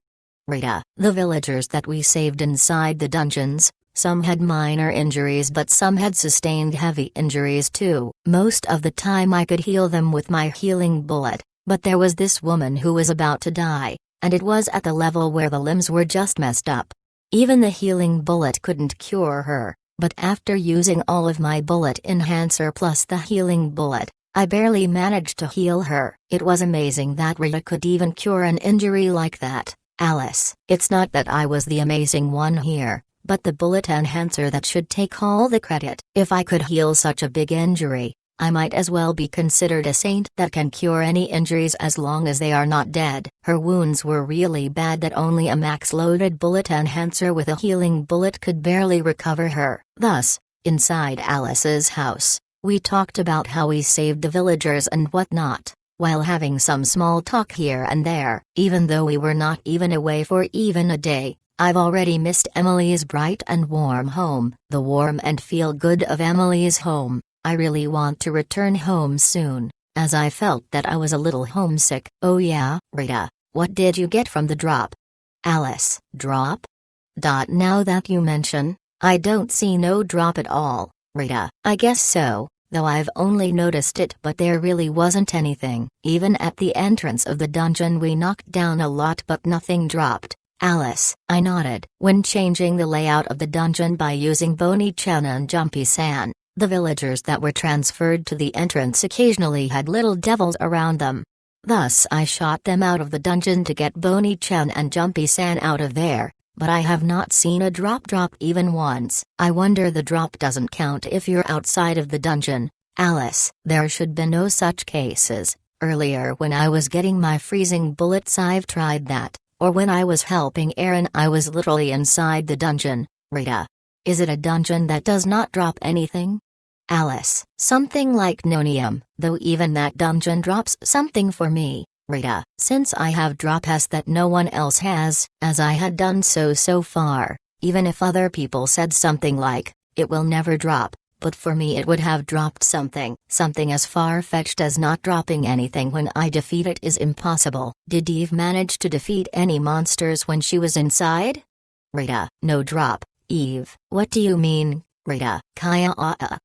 Rita. The villagers that we saved inside the dungeons, some had minor injuries but some had sustained heavy injuries too. Most of the time I could heal them with my healing bullet, but there was this woman who was about to die, and it was at the level where the limbs were just messed up. Even the healing bullet couldn't cure her. But after using all of my bullet enhancer plus the healing bullet, I barely managed to heal her. It was amazing that Rita could even cure an injury like that. Alice, it's not that I was the amazing one here, but the bullet enhancer that should take all the credit. If I could heal such a big injury, I might as well be considered a saint that can cure any injuries as long as they are not dead. Her wounds were really bad that only a max-loaded bullet enhancer with a healing bullet could barely recover her. Thus, inside Alice's house, we talked about how we saved the villagers and whatnot, while having some small talk here and there. Even though we were not even away for even a day, I've already missed Emily's bright and warm home. The warm and feel good of Emily's home. I really want to return home soon, as I felt that I was a little homesick. Oh yeah, Rita, what did you get from the drop? Alice, drop? Now that you mention, I don't see no drop at all, Rita. I guess so, though I've only noticed it, but there really wasn't anything. Even at the entrance of the dungeon we knocked down a lot but nothing dropped. Alice, I nodded. When changing the layout of the dungeon by using Bony Chen and Jumpy San, the villagers that were transferred to the entrance occasionally had little devils around them. Thus I shot them out of the dungeon to get Bony Chen and Jumpy San out of there, but I have not seen a drop even once. I wonder the drop doesn't count if you're outside of the dungeon. Alice, there should be no such cases. Earlier when I was getting my freezing bullets I've tried that, or when I was helping Aaron I was literally inside the dungeon. Rita, is it a dungeon that does not drop anything? Alice, something like Nonium, though even that dungeon drops something for me. Rita, since I have drops that no one else has, as I had done so far, even if other people said something like, it will never drop, but for me it would have dropped something as far-fetched as not dropping anything when I defeat it is impossible. Did Eve manage to defeat any monsters when she was inside? Rita, no drop. Eve, what do you mean? Rita, Kaya.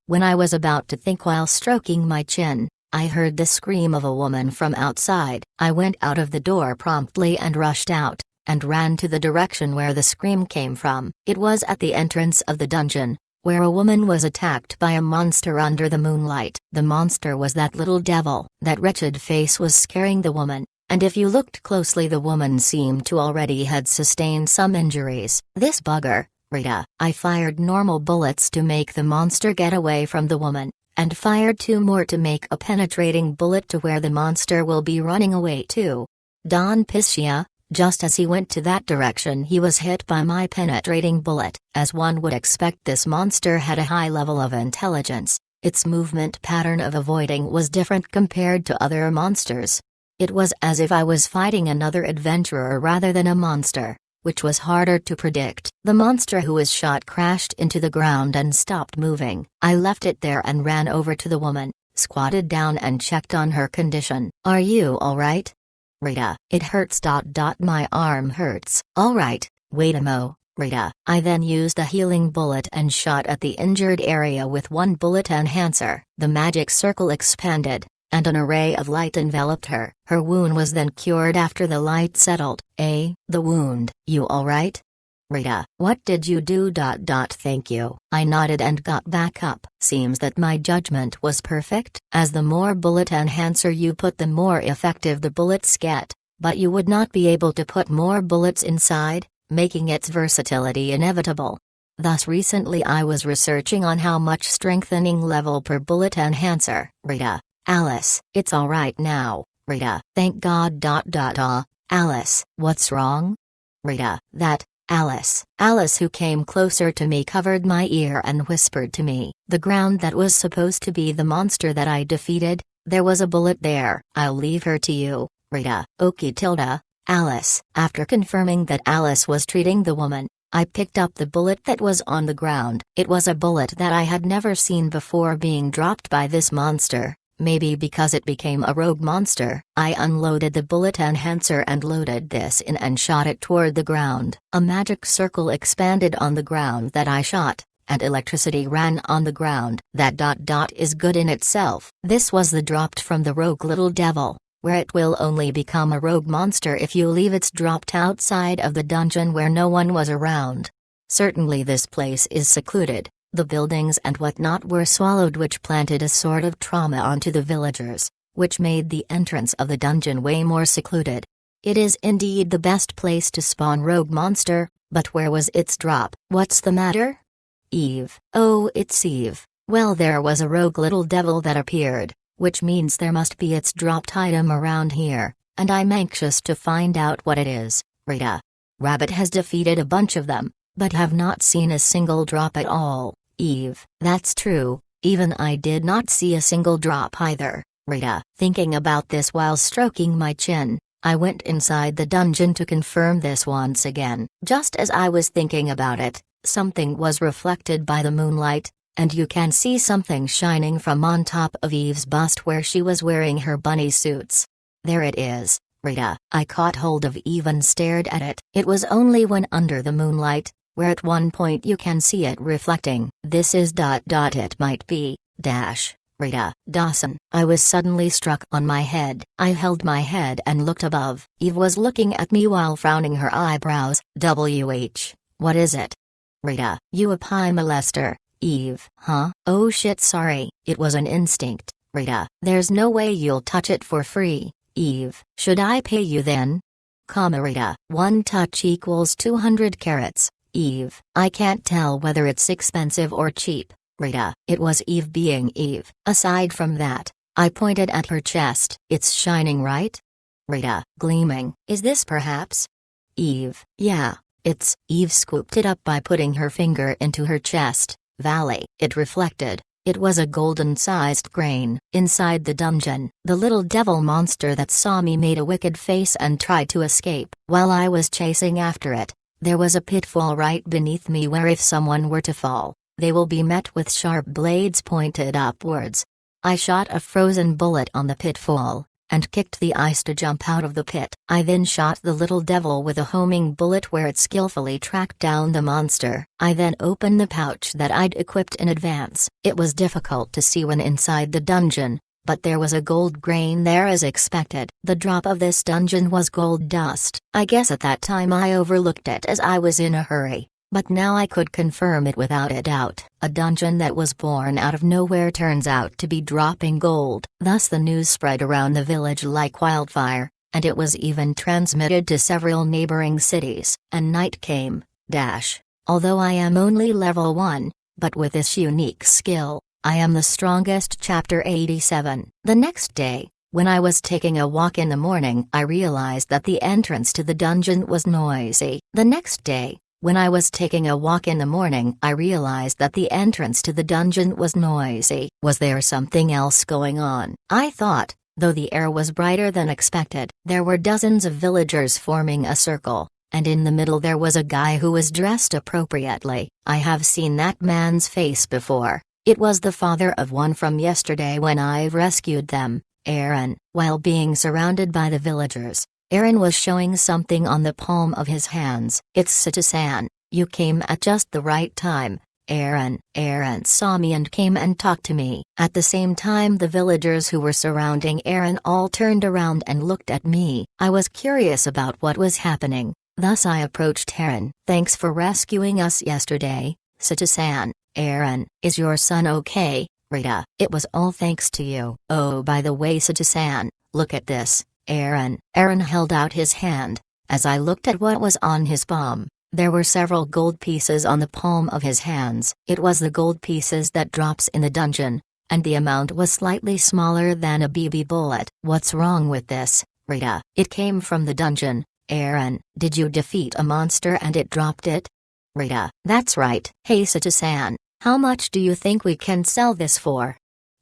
When I was about to think while stroking my chin, I heard the scream of a woman from outside. I went out of the door promptly and rushed out, and ran to the direction where the scream came from. It was at the entrance of the dungeon, where a woman was attacked by a monster under the moonlight. The monster was that little devil. That wretched face was scaring the woman, and if you looked closely the woman seemed to already had sustained some injuries. This bugger. Rita, I fired normal bullets to make the monster get away from the woman, and fired 2 more to make a penetrating bullet to where the monster will be running away to. Don Piscia, just as he went to that direction he was hit by my penetrating bullet. As one would expect, this monster had a high level of intelligence. Its movement pattern of avoiding was different compared to other monsters. It was as if I was fighting another adventurer rather than a monster, which was harder to predict. The monster who was shot crashed into the ground and stopped moving. I left it there and ran over to the woman, squatted down and checked on her condition. Are you alright? Rita, it hurts. My arm hurts. Alright, wait a mo, Rita. I then used a healing bullet and shot at the injured area with 1 bullet enhancer. The magic circle expanded, and an array of light enveloped her. Her wound was then cured after the light settled. The wound. You alright? Rita, what did you do? Thank you. I nodded and got back up. Seems that my judgment was perfect. As the more bullet enhancer you put, the more effective the bullets get, but you would not be able to put more bullets inside, making its versatility inevitable. Thus recently I was researching on how much strengthening level per bullet enhancer. Rita, Alice, it's alright now. Rita, thank God. Alice, what's wrong? Rita, that, Alice. Alice, who came closer to me, covered my ear and whispered to me, the ground that was supposed to be the monster that I defeated, there was a bullet there. I'll leave her to you, Rita. Okie tilde, Alice. After confirming that Alice was treating the woman, I picked up the bullet that was on the ground. It was a bullet that I had never seen before being dropped by this monster. Maybe because it became a rogue monster. I unloaded the bullet enhancer and loaded this in and shot it toward the ground. A magic circle expanded on the ground that I shot, and electricity ran on the ground. That ... is good in itself. This was the dropped from the rogue little devil, where it will only become a rogue monster if you leave its dropped outside of the dungeon where no one was around. Certainly this place is secluded, The buildings and whatnot were swallowed, which planted a sort of trauma onto the villagers, which made the entrance of the dungeon way more secluded. It is indeed the best place to spawn rogue monster, but where was its drop? What's the matter? Eve. Oh, it's Eve. Well, there was a rogue little devil that appeared, which means there must be its dropped item around here, and I'm anxious to find out what it is. Rita. Rabbit has defeated a bunch of them, but have not seen a single drop at all. Eve. That's true, even I did not see a single drop either. Rita. Thinking about this while stroking my chin, I went inside the dungeon to confirm this once again. Just as I was thinking about it, something was reflected by the moonlight, and you can see something shining from on top of Eve's bust where she was wearing her bunny suits. There it is, Rita. I caught hold of Eve and stared at it. It was only when under the moonlight, where at one point you can see it reflecting. This is ... it might be, Rita. Dawson. I was suddenly struck on my head. I held my head and looked above. Eve was looking at me while frowning her eyebrows. What is it? Rita. You a pie molester. Eve. Huh? Oh shit, sorry. It was an instinct. Rita. There's no way you'll touch it for free. Eve. Should I pay you then? Rita. One touch equals 200 carats. Eve. I can't tell whether it's expensive or cheap. Rita. It was Eve being Eve. Aside from that, I pointed at her chest. It's shining, right? Rita. Gleaming. Is this perhaps? Eve. Yeah, it's. Eve scooped it up by putting her finger into her chest. Valley. It reflected. It was a golden-sized grain. Inside the dungeon, the little devil monster that saw me made a wicked face and tried to escape. While I was chasing after it, there was a pitfall right beneath me where if someone were to fall, they will be met with sharp blades pointed upwards. I shot a frozen bullet on the pitfall, and kicked the ice to jump out of the pit. I then shot the little devil with a homing bullet where it skillfully tracked down the monster. I then opened the pouch that I'd equipped in advance. It was difficult to see when inside the dungeon, but there was a gold grain there as expected. The drop of this dungeon was gold dust. I guess at that time I overlooked it as I was in a hurry. But now I could confirm it without a doubt. A dungeon that was born out of nowhere turns out to be dropping gold. Thus the news spread around the village like wildfire, and it was even transmitted to several neighboring cities. And night came, Although I am only level 1, but with this unique skill, I am the strongest. Chapter 87. The next day, when I was taking a walk in the morning, I realized that the entrance to the dungeon was noisy. The next day, when I was taking a walk in the morning, I realized that the entrance to the dungeon was noisy. Was there something else going on? I thought, though the air was brighter than expected. There were dozens of villagers forming a circle, and in the middle there was a guy who was dressed appropriately. I have seen that man's face before. It was the father of one from yesterday when I've rescued them, Aaron. While being surrounded by the villagers, Aaron was showing something on the palm of his hands. It's Citizen, you came at just the right time, Aaron. Aaron saw me and came and talked to me. At the same time the villagers who were surrounding Aaron all turned around and looked at me. I was curious about what was happening, thus I approached Aaron. Thanks for rescuing us yesterday, Citizen. Aaron, is your son okay? Rita, it was all thanks to you. Oh, by the way, Citizen, look at this. Aaron. Aaron held out his hand. As I looked at what was on his palm, there were several gold pieces on the palm of his hands. It was the gold pieces that drops in the dungeon, and the amount was slightly smaller than a BB bullet. What's wrong with this, Rita? It came from the dungeon. Aaron, did you defeat a monster and it dropped it? Rita, that's right. Hey Citizen, how much do you think we can sell this for?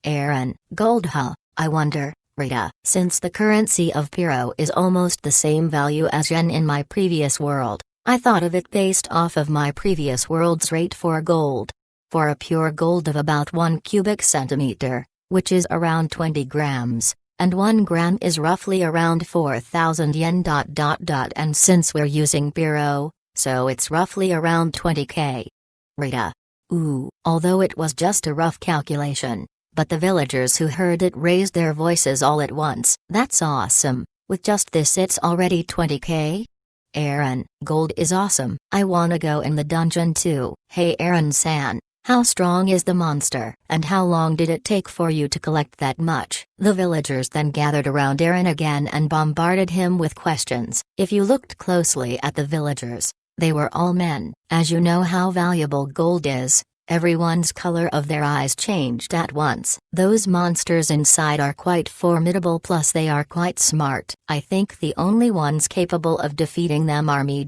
Aaron, gold huh? I wonder. Rita, since the currency of Piro is almost the same value as yen in my previous world, I thought of it based off of my previous world's rate for gold. For a pure gold of about 1 cubic centimeter, which is around 20 grams, and 1 gram is roughly around 4,000 yen. And since we're using Piro, so it's roughly around 20k. Rita. Ooh, although it was just a rough calculation. But the villagers who heard it raised their voices all at once. That's awesome. With just this it's already 20k? Aaron, gold is awesome. I wanna go in the dungeon too. Hey Aaron-san, How strong is the monster, and how long did it take for you to collect that much? The villagers then gathered around Aaron again and bombarded him with questions. If you looked closely at the villagers, they were all men. As you know how valuable gold is, everyone's color of their eyes changed at once. Those monsters inside are quite formidable, plus they are quite smart. I think the only ones capable of defeating them are me.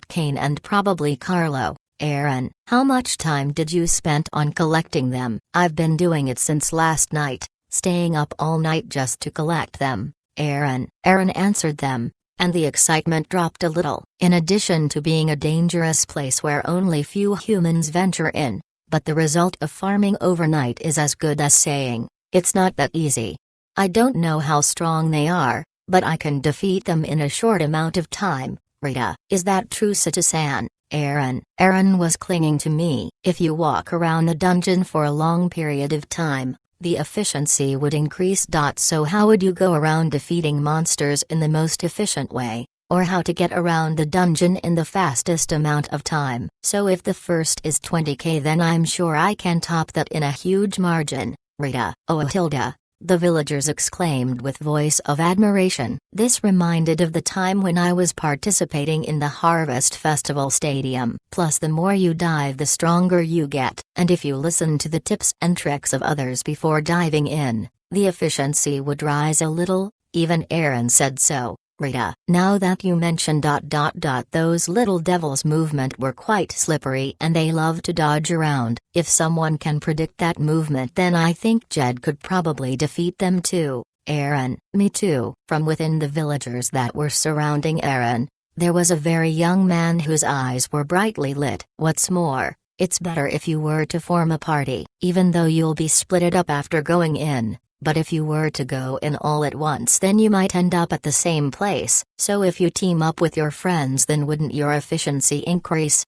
Kane and probably Carlo. Aaron, how much time did you spend on collecting them? I've been doing it since last night, staying up all night just to collect them. Aaron answered them, and the excitement dropped a little. In addition to being a dangerous place where only few humans venture in, but the result of farming overnight is as good as saying, it's not that easy. I don't know how strong they are, but I can defeat them in a short amount of time. Rita, is that true, citizen? Aaron was clinging to me. If you walk around the dungeon for a long period of time, the efficiency would increase. So how would you go around defeating monsters in the most efficient way, or how to get around the dungeon in the fastest amount of time? So if the first is 20k, then I'm sure I can top that in a huge margin. Rita, oh Hilda, the villagers exclaimed with voice of admiration. This reminded of the time when I was participating in the Harvest Festival Stadium. Plus, the more you dive, the stronger you get, and if you listen to the tips and tricks of others before diving in, the efficiency would rise a little. Even Aaron said so. Rita, now that you mention ... those little devils' movement were quite slippery and they love to dodge around. If someone can predict that movement, then I think Jed could probably defeat them too. Aaron, me too. From within the villagers that were surrounding Aaron, there was a very young man whose eyes were brightly lit. What's more, it's better if you were to form a party, even though you'll be splitted up after going in. But if you were to go in all at once, then you might end up at the same place. So if you team up with your friends, then wouldn't your efficiency increase?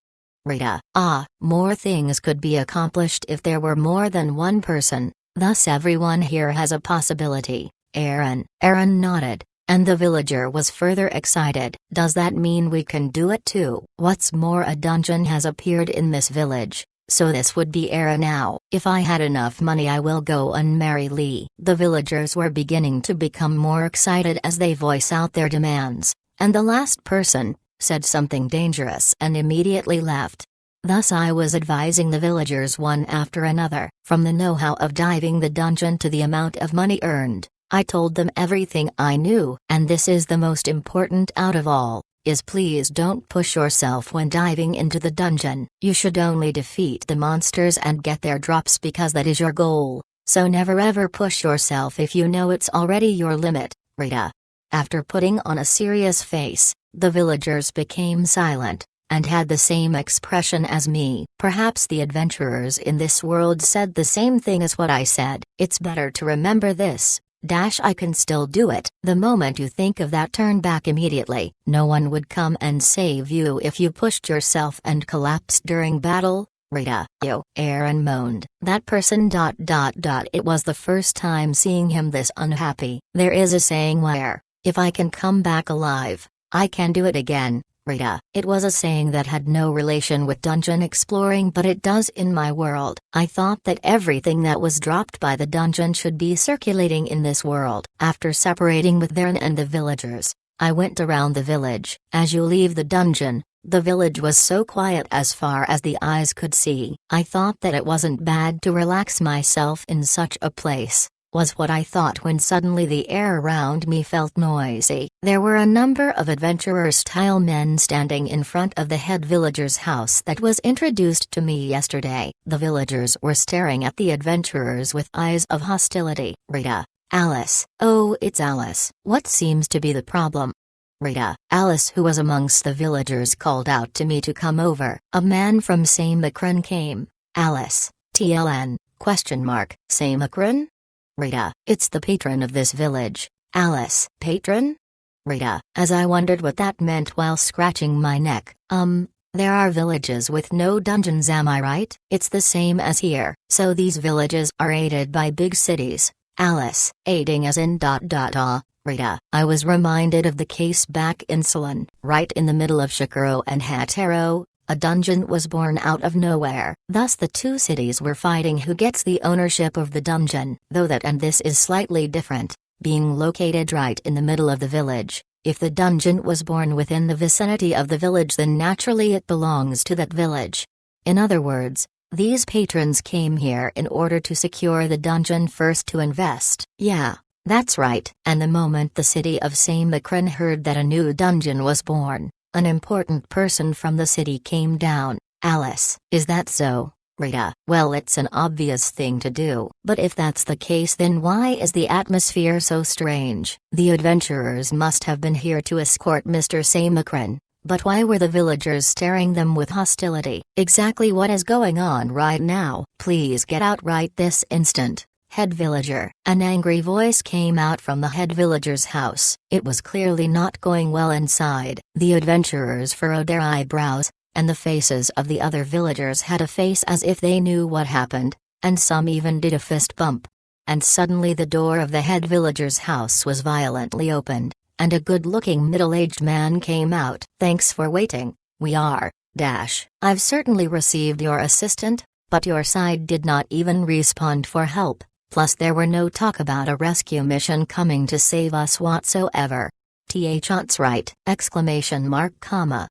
Rita, more things could be accomplished if there were more than one person, thus everyone here has a possibility. Aaron nodded, and the villager was further excited. Does that mean we can do it too? What's more, a dungeon has appeared in this village. So this would be era now. If I had enough money, I will go and marry Lee. The villagers were beginning to become more excited as they voice out their demands, and the last person said something dangerous and immediately left. Thus I was advising the villagers one after another. From the know-how of diving the dungeon to the amount of money earned, I told them everything I knew. And this is the most important out of all. Is please don't push yourself when diving into the dungeon. You should only defeat the monsters and get their drops because that is your goal. So never ever push yourself if you know it's already your limit. Rita. After putting on a serious face, the villagers became silent, and had the same expression as me. Perhaps the adventurers in this world said the same thing as what I said. It's better to remember this. I can still do it. The moment you think of that, turn back immediately. No one would come and save you if you pushed yourself and collapsed during battle. Rita, Aaron moaned. That person ... It was the first time seeing him this unhappy. There is a saying where, if I can come back alive, I can do it again. Rita, it was a saying that had no relation with dungeon exploring, but it does in my world. I thought that everything that was dropped by the dungeon should be circulating in this world. After separating with Varen and the villagers, I went around the village. As you leave the dungeon, the village was so quiet as far as the eyes could see. I thought that it wasn't bad to relax myself in such a place. Was what I thought when suddenly the air around me felt noisy. There were a number of adventurer-style men standing in front of the head villager's house that was introduced to me yesterday. The villagers were staring at the adventurers with eyes of hostility. Rita. Alice. Oh, it's Alice. What seems to be the problem? Rita. Alice, who was amongst the villagers, called out to me to come over. A man from Samakran came. Alice. TLN? ? Samakran? Rita. It's the patron of this village. Alice. Patron? Rita. As I wondered what that meant while scratching my neck. There are villages with no dungeons, am I right? It's the same as here. So these villages are aided by big cities. Alice. Aiding as in ... Rita. I was reminded of the case back in Ceylon, right in the middle of Shikaro and Hatero. A dungeon was born out of nowhere. Thus the two cities were fighting who gets the ownership of the dungeon. Though that and this is slightly different, being located right in the middle of the village. If the dungeon was born within the vicinity of the village, then naturally it belongs to that village. In other words, these patrons came here in order to secure the dungeon first to invest. Yeah, that's right. And the moment the city of Samakran heard that a new dungeon was born, an important person from the city came down. Alice, is that so, Rita? Well, it's an obvious thing to do. But if that's the case, then why is the atmosphere so strange? The adventurers must have been here to escort Mr. Samakran. But why were the villagers staring them with hostility? Exactly what is going on right now? Please get out right this instant, head villager. An angry voice came out from the head villager's house. It was clearly not going well inside. The adventurers furrowed their eyebrows, and the faces of the other villagers had a face as if they knew what happened, and some even did a fist bump. And suddenly the door of the head villager's house was violently opened, and a good-looking middle-aged man came out. Thanks for waiting. We are, I've certainly received your assistant, but your side did not even respond for help, plus there were no talk about a rescue mission coming to save us whatsoever. That's right! Exclamation mark, comma.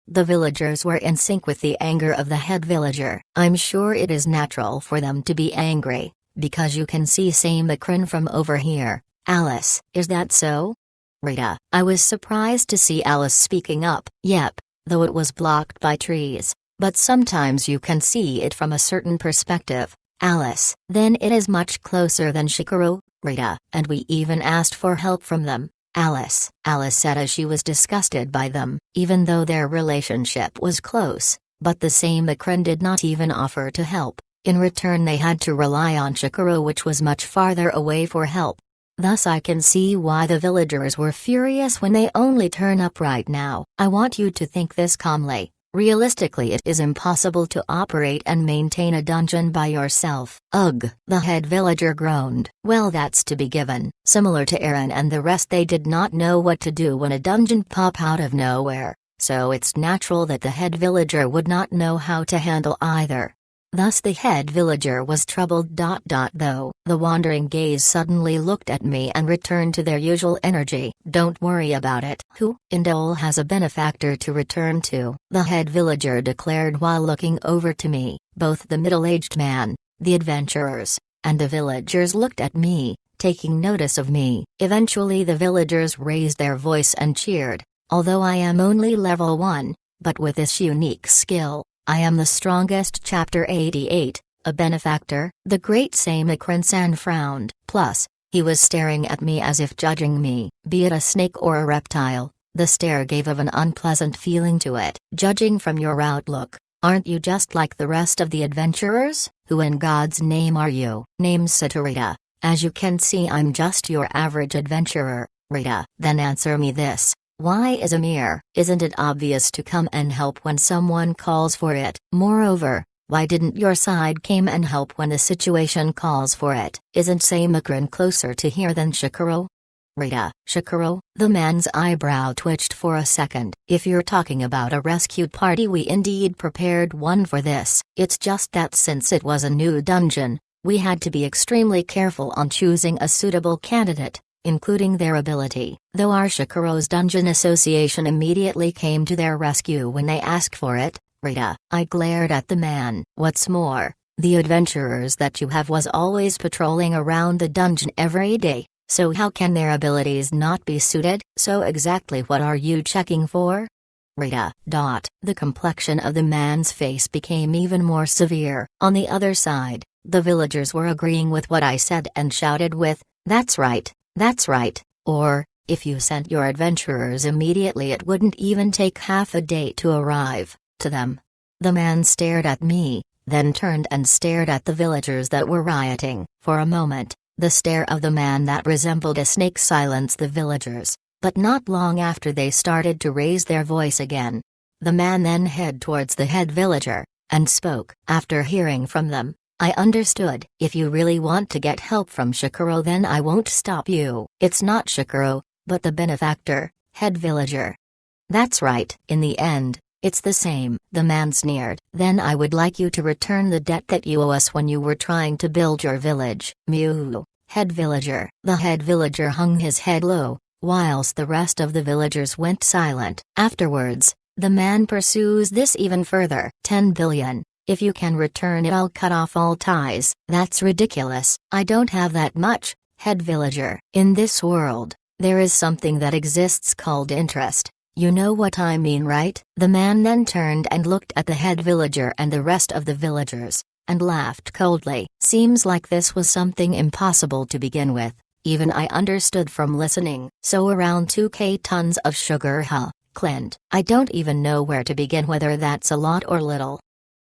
The villagers were in sync with the anger of the head villager. I'm sure it is natural for them to be angry, because you can see Samakran from over here. Alice, is that so? Rita, I was surprised to see Alice speaking up. Yep, though it was blocked by trees, but sometimes you can see it from a certain perspective. Alice, then it is much closer than Shikoro, Rita, and we even asked for help from them. Alice said as she was disgusted by them, even though their relationship was close, but the Samakran did not even offer to help. In return they had to rely on Shikoro, which was much farther away, for help. Thus I can see why the villagers were furious when they only turn up right now. I want you to think this calmly. Realistically, it is impossible to operate and maintain a dungeon by yourself. Ugh, the head villager groaned. Well, that's to be given. Similar to Aaron and the rest, they did not know what to do when a dungeon pop out of nowhere, so it's natural that the head villager would not know how to handle either. Thus the head villager was troubled. Though the wandering gaze suddenly looked at me and returned to their usual energy. Don't worry about it. Who? Indole has a benefactor to return to, the head villager declared while looking over to me. Both the middle-aged man, the adventurers, and the villagers looked at me, taking notice of me. Eventually the villagers raised their voice and cheered. Although I am only level 1, but with this unique skill, I am the strongest. Chapter 88, a benefactor. The great Samakran-san frowned. Plus, he was staring at me as if judging me. Be it a snake or a reptile, the stare gave of an unpleasant feeling to it. Judging from your outlook, aren't you just like the rest of the adventurers? Who in God's name are you? Name's Satorita. As you can see, I'm just your average adventurer, Rita. Then answer me this. Why is Amir? Isn't it obvious to come and help when someone calls for it? Moreover, why didn't your side came and help when the situation calls for it? Isn't Samakran closer to here than Shikoro? Rita, Shikoro? The man's eyebrow twitched for a second. If you're talking about a rescue party, we indeed prepared one for this. It's just that since it was a new dungeon, we had to be extremely careful on choosing a suitable candidate, including their ability. Though our Shikoro's Dungeon Association immediately came to their rescue when they asked for it, Rita. I glared at the man. What's more, the adventurers that you have was always patrolling around the dungeon every day, so how can their abilities not be suited? So exactly what are you checking for? Rita. The complexion of the man's face became even more severe. On the other side, the villagers were agreeing with what I said and shouted with, "That's right. That's right," or, "If you sent your adventurers immediately, it wouldn't even take half a day to arrive," to them. The man stared at me, then turned and stared at the villagers that were rioting. For a moment, the stare of the man that resembled a snake silenced the villagers, but not long after they started to raise their voice again. The man then headed towards the head villager, and spoke. After hearing from them, I understood. If you really want to get help from Shikoro, then I won't stop you. It's not Shikoro, but the benefactor, head villager. That's right. In the end, It's the same, the man sneered. Then I would like you to return the debt that you owe us when you were trying to build your village. Mew. Head villager. The head villager hung his head low, whilst the rest of the villagers went silent. Afterwards, the man pursues this even further. 10 billion. If you can return it, I'll cut off all ties. That's ridiculous. I don't have that much, head villager. In this world, there is something that exists called interest. You know what I mean, right? The man then turned and looked at the head villager and the rest of the villagers, and laughed coldly. Seems like this was something impossible to begin with. Even I understood from listening. So around 2k tons of sugar, huh, Clint? I don't even know where to begin, whether that's a lot or little.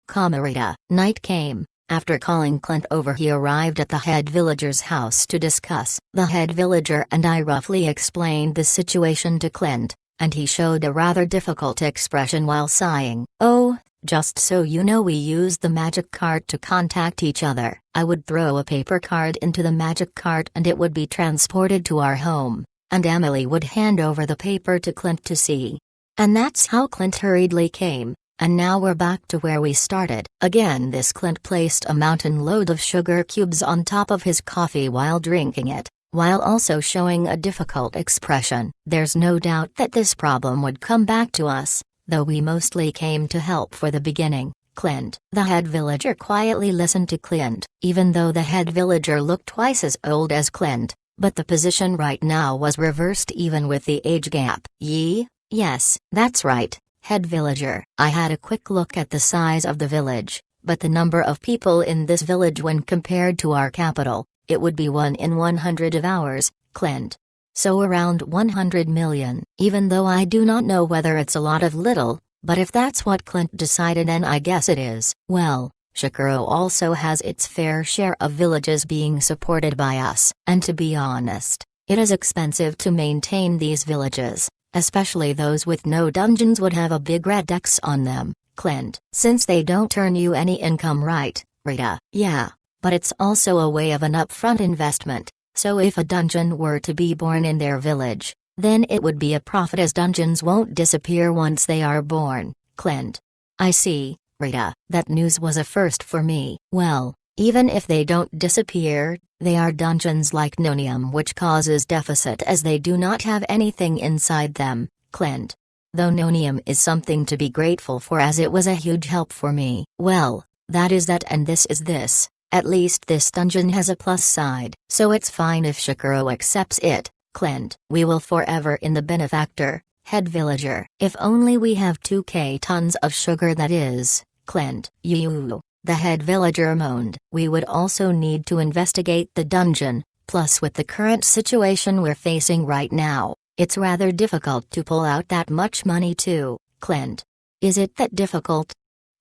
Camarita. Night came. After calling Clint over, he arrived at the head villager's house to discuss. The head villager and I roughly explained the situation to Clint, and he showed a rather difficult expression while sighing. Oh, just so you know, we used the magic card to contact each other. I would throw a paper card into the magic cart and it would be transported to our home, and Emily would hand over the paper to Clint to see. And that's how Clint hurriedly came. And now we're back to where we started. Again, this Clint placed a mountain load of sugar cubes on top of his coffee while drinking it, while also showing a difficult expression. There's no doubt that this problem would come back to us, though we mostly came to help for the beginning. Clint. The head villager quietly listened to Clint, even though the head villager looked twice as old as Clint, but the position right now was reversed even with the age gap. Yes, that's right. Head villager. I had a quick look at the size of the village, but the number of people in this village when compared to our capital, it would be 1 in 100 of ours, Clint. So around 100 million. Even though I do not know whether it's a lot or little, but if that's what Clint decided, then I guess it is. Well, Shikaro also has its fair share of villages being supported by us, and to be honest, it is expensive to maintain these villages. Especially those with no dungeons would have a big red X on them, Clint. Since they don't earn you any income, right, Rita? Yeah, but it's also a way of an upfront investment, so if a dungeon were to be born in their village, then it would be a profit, as dungeons won't disappear once they are born, Clint. I see, Rita. That news was a first for me. Well, even if they don't disappear, they are dungeons like Nonium, which causes deficit as they do not have anything inside them, Clint. Though Nonium is something to be grateful for, as it was a huge help for me. Well, that is that, and this is this. At least this dungeon has a plus side, so it's fine if Shikaro accepts it, Clint. We will forever in the benefactor, head villager. If only we have 2k tons of sugar, that is, Clint. You. The head villager moaned. We would also need to investigate the dungeon, plus with the current situation we're facing right now, it's rather difficult to pull out that much money too, Clint. Is it that difficult?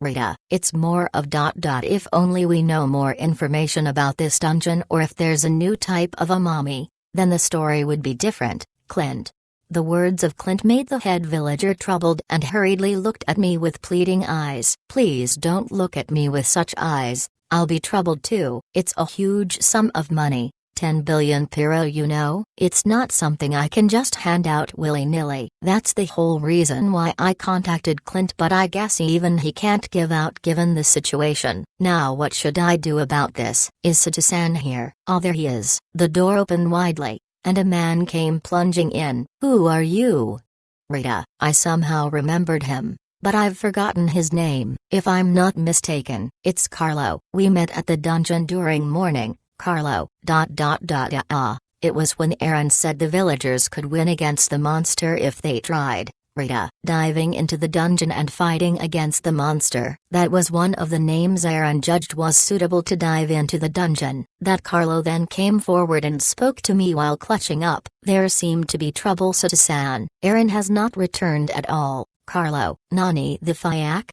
Rita, it's more of ... If only we know more information about this dungeon, or if there's a new type of a mommy, then the story would be different, Clint. The words of Clint made the head villager troubled and hurriedly looked at me with pleading eyes. Please don't look at me with such eyes, I'll be troubled too. It's a huge sum of money, 10 billion Piro, you know. It's not something I can just hand out willy-nilly. That's the whole reason why I contacted Clint, but I guess even he can't give out given the situation. Now what should I do about this? Is Sato-san here? Oh, there he is. The door opened widely, and a man came plunging in. Who are you? Rita. I somehow remembered him, but I've forgotten his name. If I'm not mistaken, it's Carlo. We met at the dungeon during morning, Carlo. It was when Aaron said the villagers could win against the monster if they tried. Rita. Diving into the dungeon and fighting against the monster. That was one of the names Aaron judged was suitable to dive into the dungeon. That Carlo then came forward and spoke to me while clutching up. There seemed to be trouble, Sato-san. Aaron has not returned at all. Carlo. Nani the Fyak?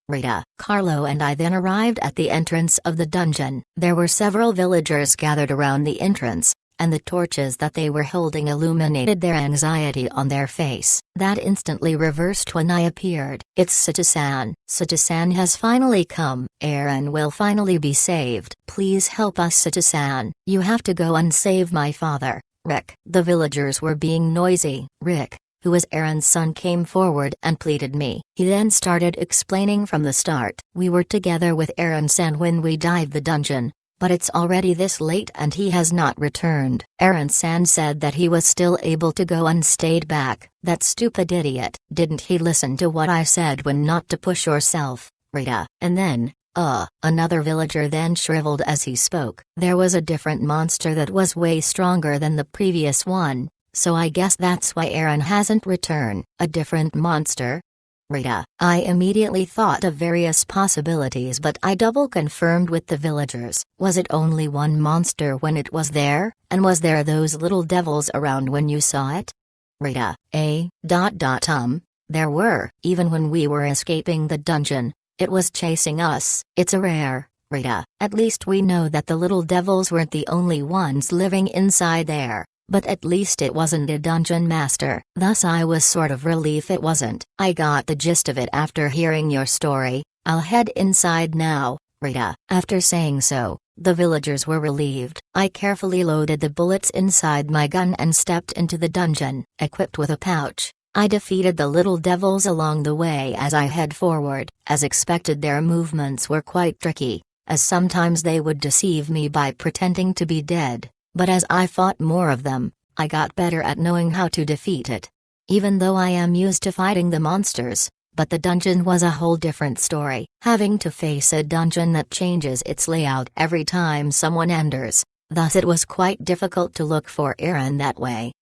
Rita. Carlo and I then arrived at the entrance of the dungeon. There were several villagers gathered around the entrance, and the torches that they were holding illuminated their anxiety on their face. That instantly reversed when I appeared. It's Sato-san. Sato-san has finally come. Aaron will finally be saved. Please help us, Sato-san. You have to go and save my father, Rick. The villagers were being noisy. Rick. who was Aaron's son, came forward and pleaded me. He then started explaining from the start. We were together with Aaron's son when we dived the dungeon, but it's already this late and he has not returned. Aaron's son said that he was still able to go and stayed back. That stupid idiot. Didn't he listen to what I said when not to push yourself, Rita? And then, another villager then shriveled as he spoke. There was a different monster that was way stronger than the previous one, so I guess that's why Aaron hasn't returned. A different monster? Rita. I immediately thought of various possibilities, but I double confirmed with the villagers. Was it only one monster when it was there, and was there those little devils around when you saw it? Rita. There were, even when we were escaping the dungeon. It was chasing us. It's a rare, Rita. At least we know that the little devils weren't the only ones living inside there, but at least it wasn't a dungeon master. Thus I was sort of relieved it wasn't. I got the gist of it after hearing your story. I'll head inside now, Rita. After saying so, the villagers were relieved. I carefully loaded the bullets inside my gun and stepped into the dungeon, equipped with a pouch. I defeated the little devils along the way as I head forward. As expected, their movements were quite tricky, as sometimes they would deceive me by pretending to be dead, but as I fought more of them, I got better at knowing how to defeat it. Even though I am used to fighting the monsters, but the dungeon was a whole different story. Having to face a dungeon that changes its layout every time someone enters, thus it was quite difficult to look for Aaron that way.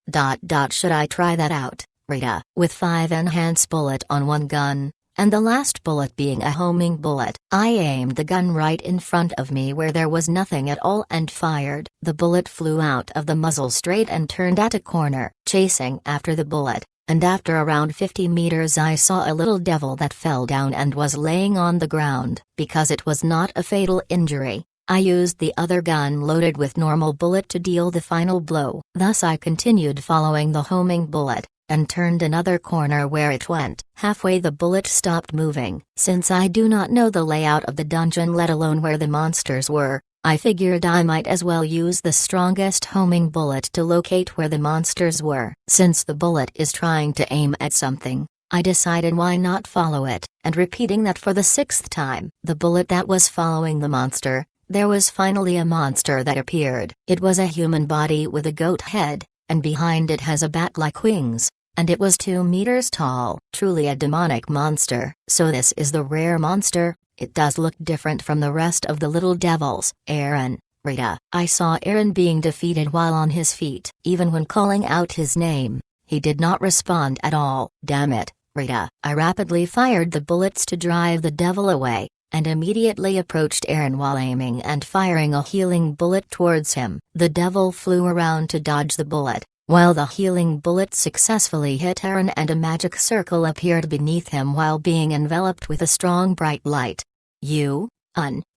Should I try that out, Rita? With 5 enhanced bullet on one gun, and the last bullet being a homing bullet, I aimed the gun right in front of me where there was nothing at all and fired. The bullet flew out of the muzzle straight and turned at a corner, chasing after the bullet, and after around 50 meters I saw a little devil that fell down and was laying on the ground. Because it was not a fatal injury, I used the other gun loaded with normal bullet to deal the final blow. Thus I continued following the homing bullet, and turned another corner where it went. Halfway the bullet stopped moving. Since I do not know the layout of the dungeon, let alone where the monsters were, I figured I might as well use the strongest homing bullet to locate where the monsters were. Since the bullet is trying to aim at something, I decided why not follow it, and repeating that for the 6th time. The bullet that was following the monster, there was finally a monster that appeared. It was a human body with a goat head, and behind it has a bat-like wings. And it was 2 meters tall. Truly a demonic monster. So this is the rare monster. It does look different from the rest of the little devils. Aaron, Rita. I saw Aaron being defeated while on his feet. Even when calling out his name, he did not respond at all. Damn it, Rita. I rapidly fired the bullets to drive the devil away, and immediately approached Aaron while aiming and firing a healing bullet towards him. The devil flew around to dodge the bullet, while the healing bullet successfully hit Aaron and a magic circle appeared beneath him while being enveloped with a strong bright light.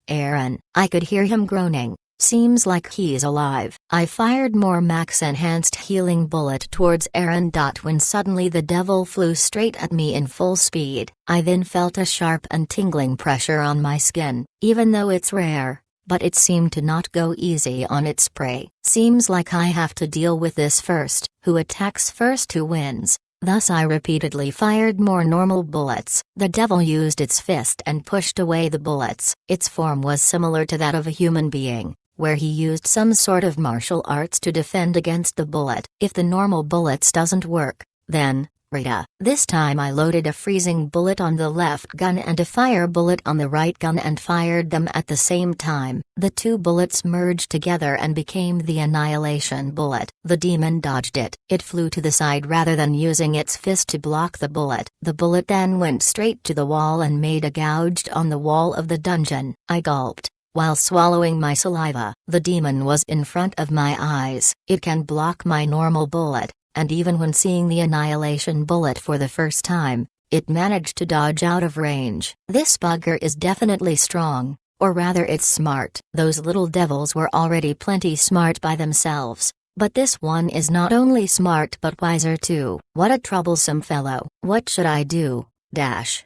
Aaron. I could hear him groaning. Seems like he's alive. I fired more max enhanced healing bullet towards Aaron. When suddenly the devil flew straight at me in full speed. I then felt a sharp and tingling pressure on my skin. Even though it's rare, but it seemed to not go easy on its prey. Seems like I have to deal with this first. Who attacks first who wins. Thus I repeatedly fired more normal bullets. The devil used its fist and pushed away the bullets. Its form was similar to that of a human being, where he used some sort of martial arts to defend against the bullet. If the normal bullets doesn't work, then, Rita. This time I loaded a freezing bullet on the left gun and a fire bullet on the right gun and fired them at the same time. The 2 bullets merged together and became the annihilation bullet. The demon dodged it. It flew to the side rather than using its fist to block the bullet. The bullet then went straight to the wall and made a gouge on the wall of the dungeon. I gulped while swallowing my saliva. The demon was in front of my eyes. It can block my normal bullet, and even when seeing the annihilation bullet for the first time, it managed to dodge out of range. This bugger is definitely strong, or rather it's smart. Those little devils were already plenty smart by themselves, but this one is not only smart but wiser too. What a troublesome fellow. What should I do?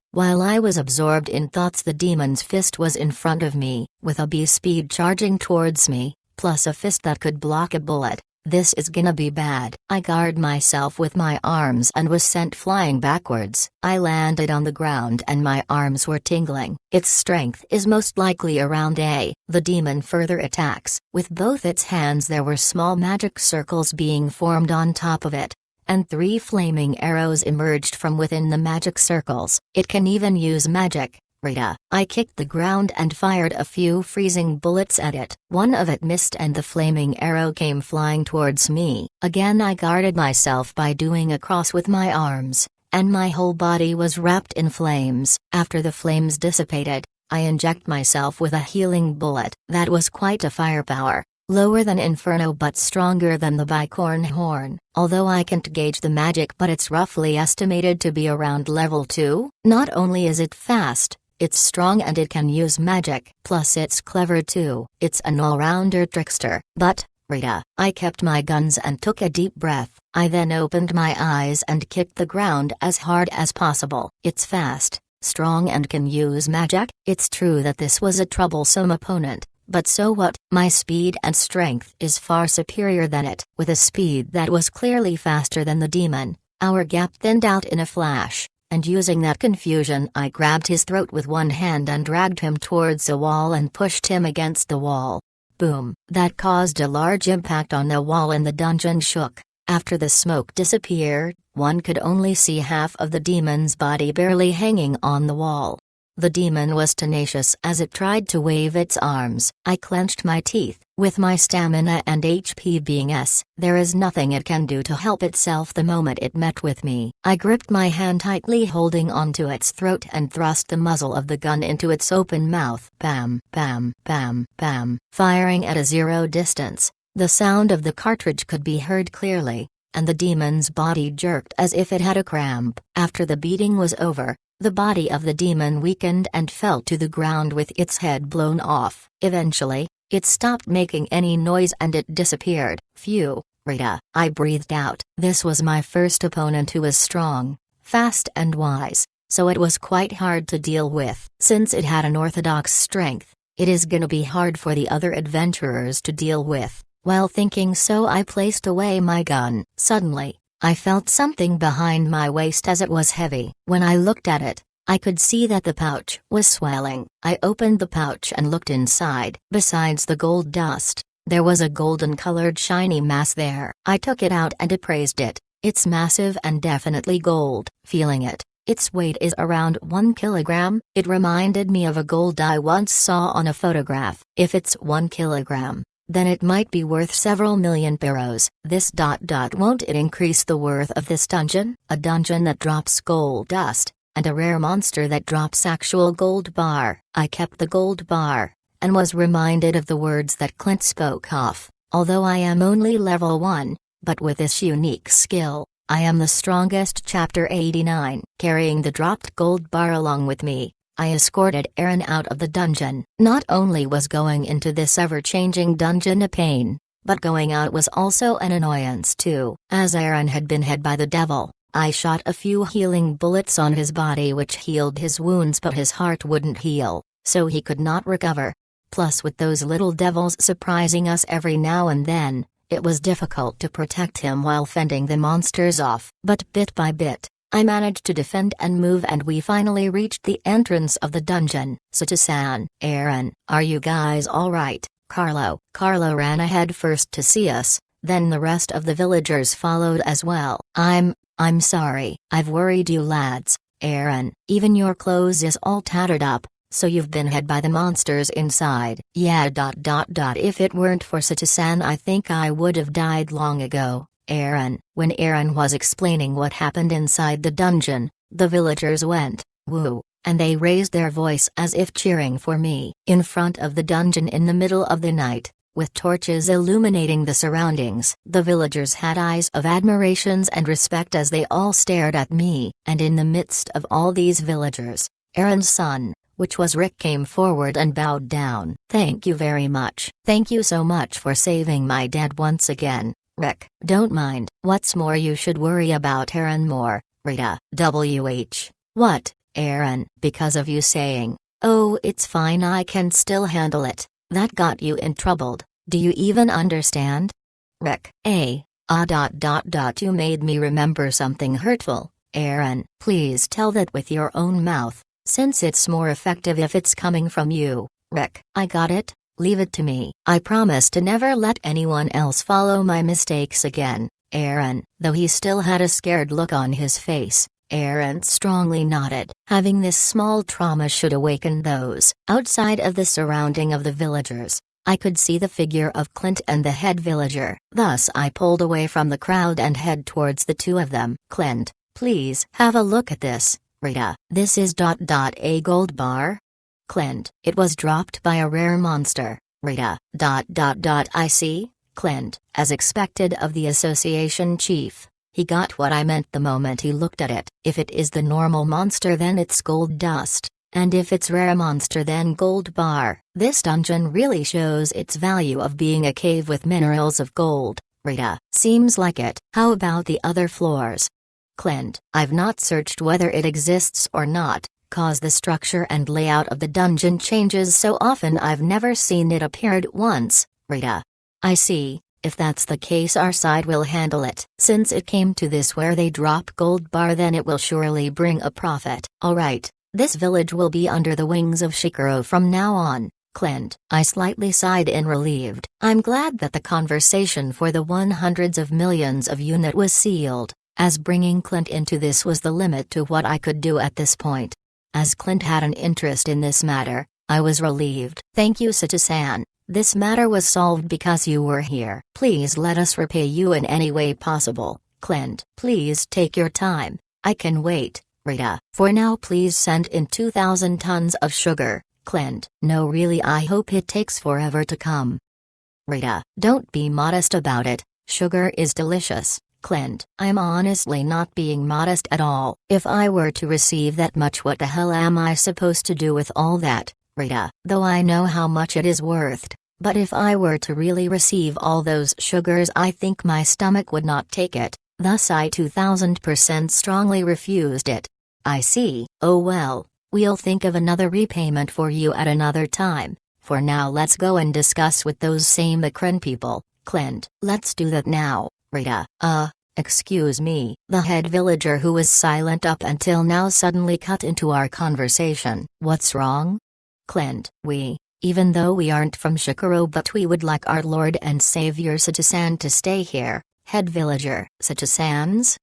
While I was absorbed in thoughts, the demon's fist was in front of me, with a bee speed charging towards me, plus a fist that could block a bullet. This is gonna be bad. I guard myself with my arms and was sent flying backwards. I landed on the ground and my arms were tingling. Its strength is most likely around A. The demon further attacks. With both its hands there were small magic circles being formed on top of it, and 3 flaming arrows emerged from within the magic circles. It can even use magic. Rita. I kicked the ground and fired a few freezing bullets at it. One of it missed and the flaming arrow came flying towards me. Again I guarded myself by doing a cross with my arms, and my whole body was wrapped in flames. After the flames dissipated, I inject myself with a healing bullet. That was quite a firepower. Lower than Inferno but stronger than the bicorn horn. Although I can't gauge the magic, but it's roughly estimated to be around level 2. Not only is it fast, it's strong and it can use magic. Plus it's clever too. It's an all-rounder trickster. But, Rita, I kept my guns and took a deep breath. I then opened my eyes and kicked the ground as hard as possible. It's fast, strong and can use magic. It's true that this was a troublesome opponent, but so what? My speed and strength is far superior than it. With a speed that was clearly faster than the demon, our gap thinned out in a flash. And using that confusion I grabbed his throat with one hand and dragged him towards a wall and pushed him against the wall. Boom. That caused a large impact on the wall and the dungeon shook. After the smoke disappeared, one could only see half of the demon's body barely hanging on the wall. The demon was tenacious as it tried to wave its arms. I clenched my teeth. With my stamina and HP being S, there is nothing it can do to help itself the moment it met with me. I gripped my hand tightly holding onto its throat and thrust the muzzle of the gun into its open mouth. Bam, bam, bam, bam. Firing at a 0 distance, the sound of the cartridge could be heard clearly, and the demon's body jerked as if it had a cramp. After the beating was over, the body of the demon weakened and fell to the ground with its head blown off. Eventually, it stopped making any noise and it disappeared. Phew, Rita. I breathed out. This was my first opponent who was strong, fast and wise, so it was quite hard to deal with. Since it had an orthodox strength, it is gonna be hard for the other adventurers to deal with. While thinking so I placed away my gun. Suddenly, I felt something behind my waist as it was heavy. When I looked at it, I could see that the pouch was swelling. I opened the pouch and looked inside. Besides the gold dust, there was a golden-colored shiny mass there. I took it out and appraised it. It's massive and definitely gold. Feeling it, its weight is around 1 kilogram. It reminded me of a gold I once saw on a photograph. If it's 1 kilogram, then it might be worth several million peros. Won't it increase the worth of this dungeon? A dungeon that drops gold dust, and a rare monster that drops actual gold bar. I kept the gold bar, and was reminded of the words that Clint spoke of. Although I am only level 1, but with this unique skill, I am the strongest. Chapter 89. Carrying the dropped gold bar along with me, I escorted Aaron out of the dungeon. Not only was going into this ever-changing dungeon a pain, but going out was also an annoyance too. As Aaron had been hit by the devil, I shot a few healing bullets on his body which healed his wounds, but his heart wouldn't heal, so he could not recover. Plus, with those little devils surprising us every now and then, it was difficult to protect him while fending the monsters off. But bit by bit, I managed to defend and move, and we finally reached the entrance of the dungeon. Sato-san, Aaron, are you guys alright? Carlo ran ahead first to see us, then the rest of the villagers followed as well. I'm sorry, I've worried you lads. Aaron, even your clothes is all tattered up, so you've been hit by the monsters inside. Yeah. If it weren't for Sato-san, I think I would have died long ago. Aaron. When Aaron was explaining what happened inside the dungeon, the villagers went, woo, and they raised their voice as if cheering for me. In front of the dungeon in the middle of the night, with torches illuminating the surroundings, the villagers had eyes of admirations and respect as they all stared at me. And in the midst of all these villagers, Aaron's son, which was Rick, came forward and bowed down. Thank you very much. Thank you so much for saving my dad once again, Rick. Don't mind. What's more, you should worry about Aaron more, Rita. What, Aaron? Because of you saying, oh, it's fine, I can still handle it, that got you in trouble. Do you even understand? Rick. You made me remember something hurtful, Aaron. Please tell that with your own mouth, since it's more effective if it's coming from you, Rick. I got it, leave it to me. I promise to never let anyone else follow my mistakes again, Aaron. Though he still had a scared look on his face, Aaron strongly nodded. Having this small trauma should awaken those outside of the surrounding of the villagers. I could see the figure of Clint and the head villager. Thus I pulled away from the crowd and head towards the two of them. Clint, please have a look at this, Rita. This is a gold bar? Clint, it was dropped by a rare monster, Rita. I see, Clint. As expected of the association chief, he got what I meant the moment he looked at it. If it is the normal monster, then it's gold dust. And if it's rare monster, then gold bar. This dungeon really shows its value of being a cave with minerals of gold, Rita. Seems like it. How about the other floors? Clint, I've not searched whether it exists or not, cause the structure and layout of the dungeon changes so often I've never seen it appeared once, Rita. I see. If that's the case, our side will handle it. Since it came to this where they drop gold bar, then it will surely bring a profit. Alright. This village will be under the wings of Shikaro from now on, Clint. I slightly sighed in relieved. I'm glad that the conversation for the 100s of millions of unit was sealed, as bringing Clint into this was the limit to what I could do at this point. As Clint had an interest in this matter, I was relieved. Thank you, Sato-san. This matter was solved because you were here. Please let us repay you in any way possible, Clint. Please take your time. I can wait. Rita, for now please send in 2,000 tons of sugar, Clint. No really, I hope it takes forever to come. Rita, don't be modest about it, sugar is delicious, Clint. I'm honestly not being modest at all. If I were to receive that much, what the hell am I supposed to do with all that, Rita? Though I know how much it is worth, but if I were to really receive all those sugars, I think my stomach would not take it, thus I 2000% strongly refused it. I see. Oh well, we'll think of another repayment for you at another time. For now let's go and discuss with those same Akron people, Clint. Let's do that now, Rita. Excuse me. The head villager, who was silent up until now, suddenly cut into our conversation. What's wrong? Clint, even though we aren't from Shikaro, but we would like our Lord and Savior Sato-san to stay here. Head villager, Sato-san's?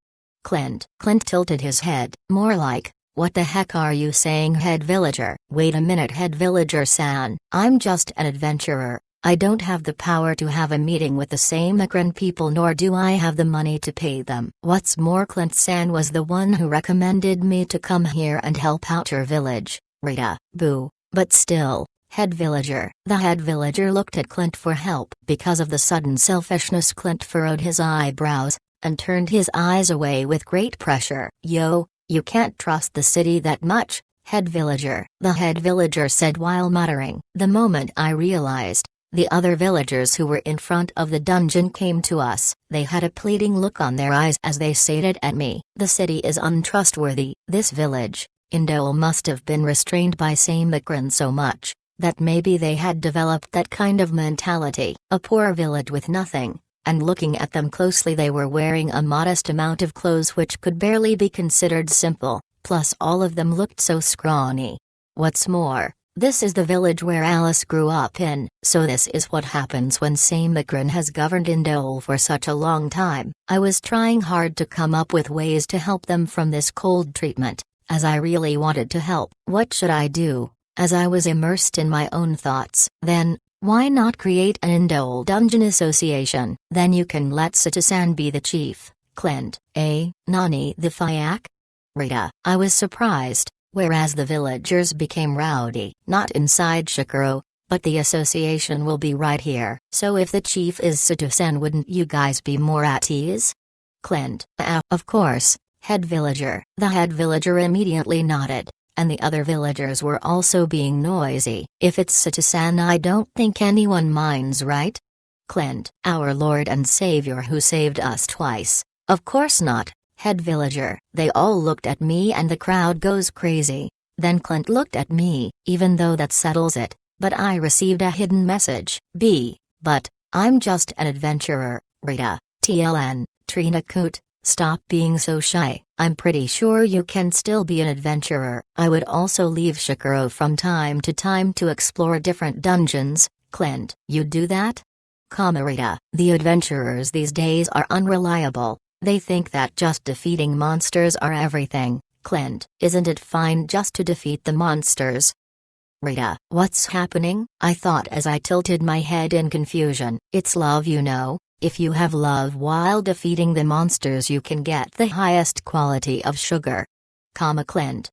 Clint tilted his head. More like, what the heck are you saying, head villager? Wait a minute, head villager-san. I'm just an adventurer. I don't have the power to have a meeting with the same Akron people, nor do I have the money to pay them. What's more, Clint-san was the one who recommended me to come here and help out your village, Rita. Boo. But still, head villager. The head villager looked at Clint for help. Because of the sudden selfishness, Clint furrowed his eyebrows and turned his eyes away with great pressure. Yo, you can't trust the city that much, head villager, the head villager said while muttering. The moment I realized, the other villagers who were in front of the dungeon came to us. They had a pleading look on their eyes as they stated at me, the city is untrustworthy. This village, Indole, must have been restrained by same Akron so much, that maybe they had developed that kind of mentality. A poor village with nothing. And looking at them closely, they were wearing a modest amount of clothes which could barely be considered simple, plus all of them looked so scrawny. What's more, this is the village where Alice grew up in, so this is what happens when same Akron has governed Indole for such a long time. I was trying hard to come up with ways to help them from this cold treatment, as I really wanted to help. What should I do? As I was immersed in my own thoughts, then, why not create an Indole Dungeon Association? Then you can let Sato-san be the chief. Clint, Nani the Fyak? Rita, I was surprised, whereas the villagers became rowdy. Not inside Shikaro, but the association will be right here. So if the chief is Sato-san, wouldn't you guys be more at ease? Clint, of course, head villager. The head villager immediately nodded. And the other villagers were also being noisy. If it's Sato-san, I don't think anyone minds, right? Clint, our Lord and Savior who saved us twice. Of course not, head villager. They all looked at me and the crowd goes crazy. Then Clint looked at me, even though that settles it, but I received a hidden message. But, I'm just an adventurer, Rita, TLN, Trina Coot, stop being so shy. I'm pretty sure you can still be an adventurer. I would also leave Shikoro from time to time to explore different dungeons. Clint, you do that? Rita, the adventurers these days are unreliable. They think that just defeating monsters are everything. Clint, isn't it fine just to defeat the monsters? Rita, what's happening? I thought as I tilted my head in confusion. It's love, you know. If you have love while defeating the monsters, you can get the highest quality of sugar. Clint,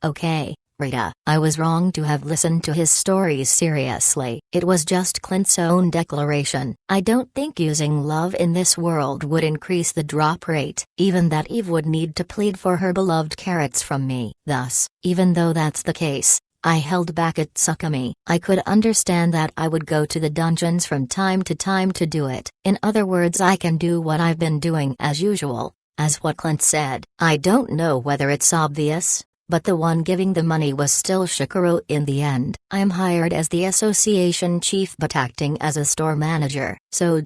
okay, Rita, I was wrong to have listened to his stories seriously. It was just Clint's own declaration. I don't think using love in this world would increase the drop rate. Even that Eve would need to plead for her beloved carrots from me. Thus, even though that's the case, I held back at Tsukumi. I could understand that I would go to the dungeons from time to time to do it. In other words, I can do what I've been doing as usual. As what Clint said, I don't know whether it's obvious, but the one giving the money was still Shikoro in the end. I'm hired as the association chief but acting as a store manager. So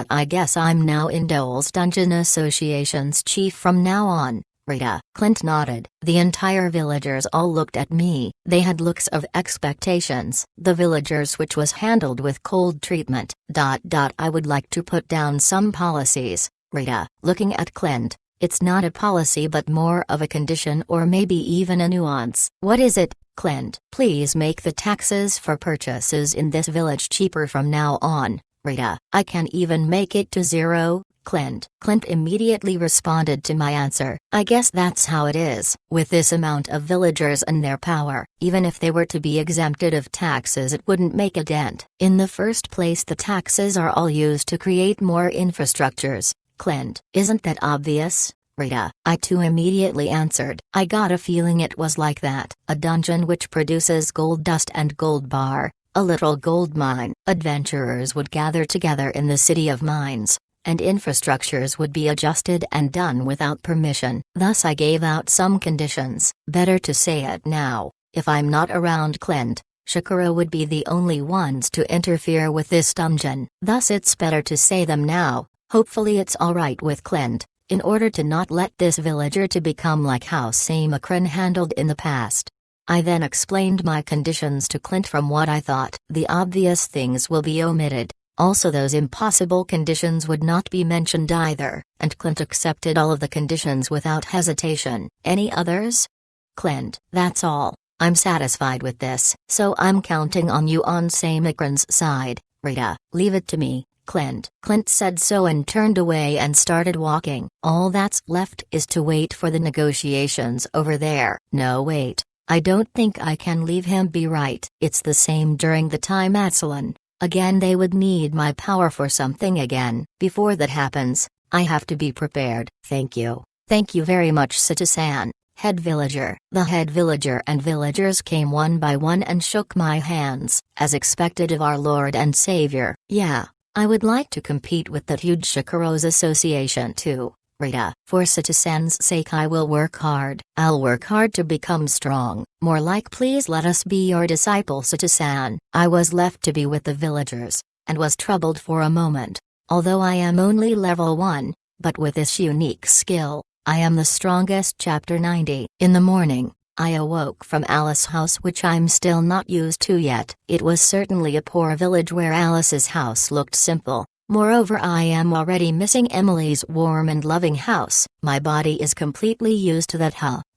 I guess I'm now Indol's Dungeon Association's chief from now on. Rita, Clint nodded. The entire villagers all looked at me. They had looks of expectations. The villagers which was handled with cold treatment. I would like to put down some policies. Rita, looking at Clint. It's not a policy but more of a condition or maybe even a nuance. What is it, Clint? Please make the taxes for purchases in this village cheaper from now on. Rita, I can even make it to 0. Clint immediately responded to my answer. I guess that's how it is. With this amount of villagers and their power, even if they were to be exempted of taxes, it wouldn't make a dent. In the first place, the taxes are all used to create more infrastructures. Clint, isn't that obvious? Rita, I too immediately answered. I got a feeling it was like that. A dungeon which produces gold dust and gold bar, a little gold mine. Adventurers would gather together in the city of mines, and infrastructures would be adjusted and done without permission. Thus I gave out some conditions. Better to say it now. If I'm not around Clint, Shikoro would be the only ones to interfere with this dungeon. Thus it's better to say them now. Hopefully it's alright with Clint, in order to not let this villager to become like how Samakran handled in the past. I then explained my conditions to Clint from what I thought. The obvious things will be omitted. Also those impossible conditions would not be mentioned either, and Clint accepted all of the conditions without hesitation. Any others? Clint, that's all. I'm satisfied with this, so I'm counting on you on Samakran's side. Rita, leave it to me, Clint. Clint said so and turned away and started walking. All that's left is to wait for the negotiations over there. No wait, I don't think I can leave him be. Right. It's the same during the time at Salon. Again they would need my power for something again. Before that happens, I have to be prepared. Thank you. Thank you very much, Citizen. Head villager. The head villager and villagers came one by one and shook my hands, as expected of our Lord and Savior. Yeah, I would like to compete with that huge Shikoro's association too. Rita, for Citizen's sake I will work hard. I'll work hard to become strong. More like please let us be your disciple, Citizen. I was left to be with the villagers, and was troubled for a moment. Although I am only level 1, but with this unique skill, I am the strongest. Chapter 90. In the morning, I awoke from Alice's house, which I'm still not used to yet. It was certainly a poor village where Alice's house looked simple. Moreover, I am already missing Emily's warm and loving house. My body is completely used to that.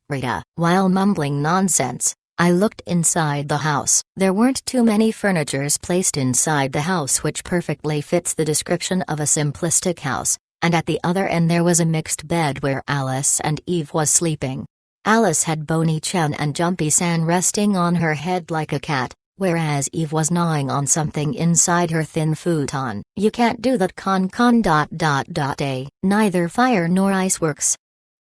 Rita. While mumbling nonsense, I looked inside the house. There weren't too many furnitures placed inside the house, which perfectly fits the description of a simplistic house, and at the other end there was a mixed bed where Alice and Eve was sleeping. Alice had Bonnie-chan and Jumpy-san resting on her head like a cat, whereas Eve was gnawing on something inside her thin futon. You can't do that Neither fire nor ice works.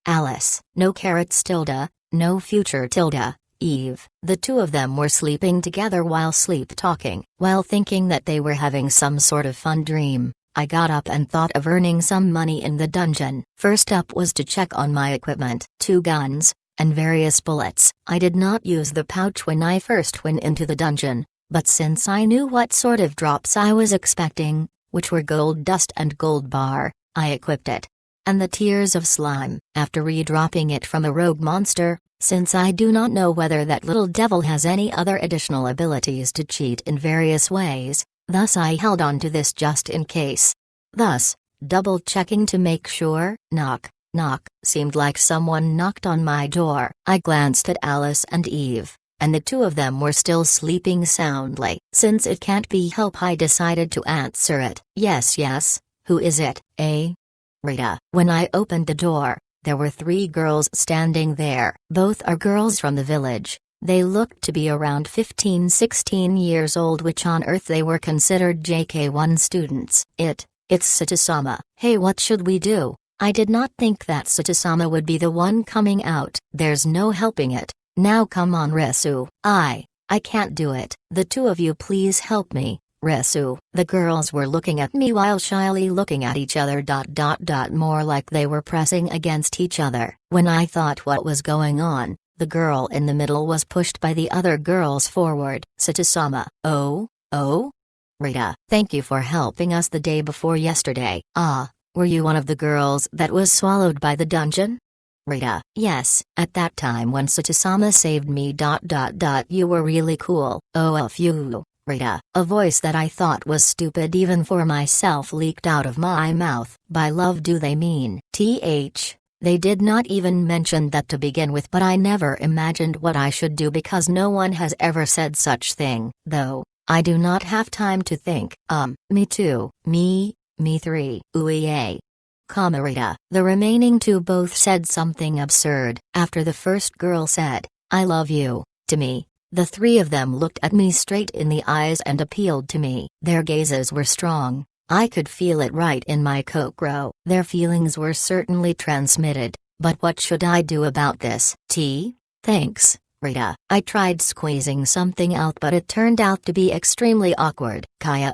Alice, no carrots tilde, no future tilde, Eve. The two of them were sleeping together while sleep-talking. While thinking that they were having some sort of fun dream, I got up and thought of earning some money in the dungeon. First up was to check on my equipment. 2 guns, and various bullets. I did not use the pouch when I first went into the dungeon, but since I knew what sort of drops I was expecting, which were gold dust and gold bar, I equipped it. And the tears of slime, after redropping it from a rogue monster, since I do not know whether that little devil has any other additional abilities to cheat in various ways, thus I held on to this just in case. Thus, double-checking to make sure, knock, knock, seemed like someone knocked on my door. I glanced at Alice and Eve, and the two of them were still sleeping soundly. Since it can't be helped, I decided to answer it. Yes, yes, who is it, eh? Rita. When I opened the door, there were 3 girls standing there. Both are girls from the village. They looked to be around 15-16 years old, which on Earth they were considered JK1 students. It's Satisama. Hey, what should we do? I did not think that Satisama would be the one coming out. There's no helping it. Now come on, Resu. I can't do it. The two of you please help me, Resu. The girls were looking at me while shyly looking at each other. More like they were pressing against each other. When I thought what was going on, the girl in the middle was pushed by the other girls forward. Satisama. Oh? Rita, thank you for helping us the day before yesterday. Ah, were you one of the girls that was swallowed by the dungeon? Rita, yes, at that time when Satisama saved me. You were really cool. Oh, F you, Rita. A voice that I thought was stupid even for myself leaked out of my mouth. By love do they mean TH? They did not even mention that to begin with, but I never imagined what I should do because no one has ever said such thing. Though, I do not have time to think. Me too. Me 3. Ooh-yay. Rita. The remaining 2 both said something absurd. After the first girl said, I love you, to me, the 3 of them looked at me straight in the eyes and appealed to me. Their gazes were strong. I could feel it right in my kokoro. Their feelings were certainly transmitted, but what should I do about this? Thanks, Rita. I tried squeezing something out, but it turned out to be extremely awkward. Kaya,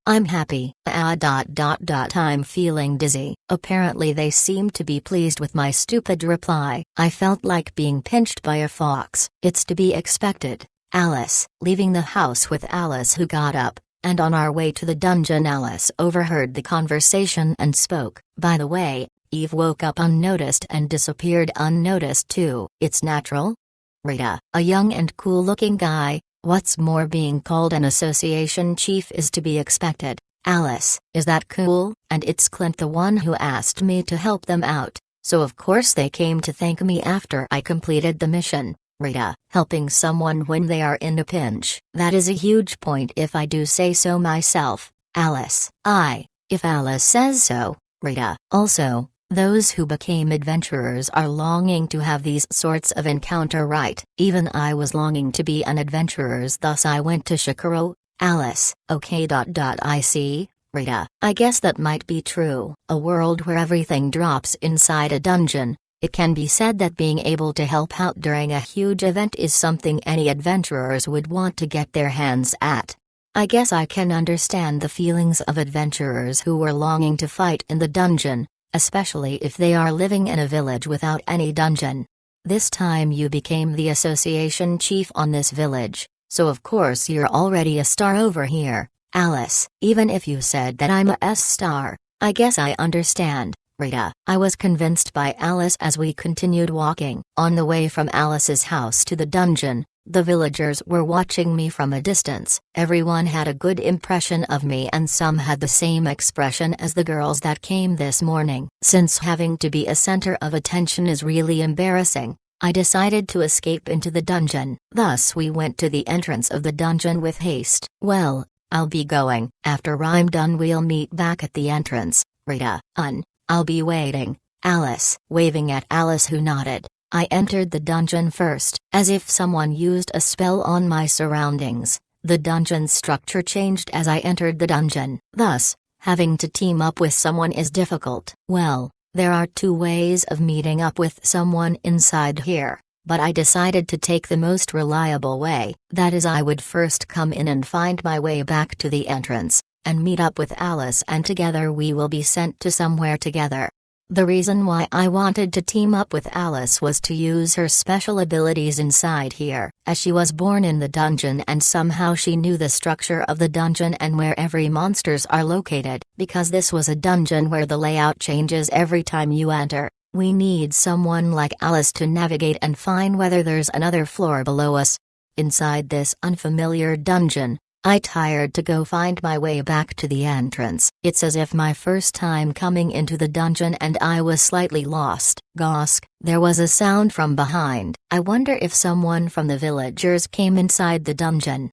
I'm happy. I'm feeling dizzy. Apparently they seemed to be pleased with my stupid reply. I felt like being pinched by a fox. It's to be expected. Alice. Leaving the house with Alice, who got up, and on our way to the dungeon Alice overheard the conversation and spoke. By the way, Eve woke up unnoticed and disappeared unnoticed too. It's natural? Rita. A young and cool-looking guy. What's more, being called an association chief is to be expected. Alice. Is that cool? And it's Clint, the one who asked me to help them out, so of course they came to thank me after I completed the mission. Rita. Helping someone when they are in a pinch. That is a huge point if I do say so myself. Alice. If Alice says so, Rita. Also, those who became adventurers are longing to have these sorts of encounter, right? Even I was longing to be an adventurer, thus I went to Shikaro. Alice. Okay. I see, Rita. I guess that might be true. A world where everything drops inside a dungeon. It can be said that being able to help out during a huge event is something any adventurers would want to get their hands at. I guess I can understand the feelings of adventurers who were longing to fight in the dungeon, especially if they are living in a village without any dungeon. This time you became the association chief on this village, so of course you're already a star over here, Alice. Even if you said that I'm a S-star, I guess I understand, Rita. I was convinced by Alice as we continued walking. On the way from Alice's house to the dungeon, the villagers were watching me from a distance. Everyone had a good impression of me and some had the same expression as the girls that came this morning. Since having to be a center of attention is really embarrassing, I decided to escape into the dungeon. Thus we went to the entrance of the dungeon with haste. Well, I'll be going. After I'm done we'll meet back at the entrance, Rita. I'll be waiting, Alice. Waving at Alice, who nodded, I entered the dungeon first. As if someone used a spell on my surroundings, the dungeon structure changed as I entered the dungeon. Thus, having to team up with someone is difficult. Well, there are 2 ways of meeting up with someone inside here, but I decided to take the most reliable way. That is, I would first come in and find my way back to the entrance, and meet up with Alice, and together we will be sent to somewhere together. The reason why I wanted to team up with Alice was to use her special abilities inside here, as she was born in the dungeon and somehow she knew the structure of the dungeon and where every monsters are located. Because this was a dungeon where the layout changes every time you enter, we need someone like Alice to navigate and find whether there's another floor below us. Inside this unfamiliar dungeon, I tired to go find my way back to the entrance. It's as if my first time coming into the dungeon and I was slightly lost. Gosk, there was a sound from behind. I wonder if someone from the villagers came inside the dungeon.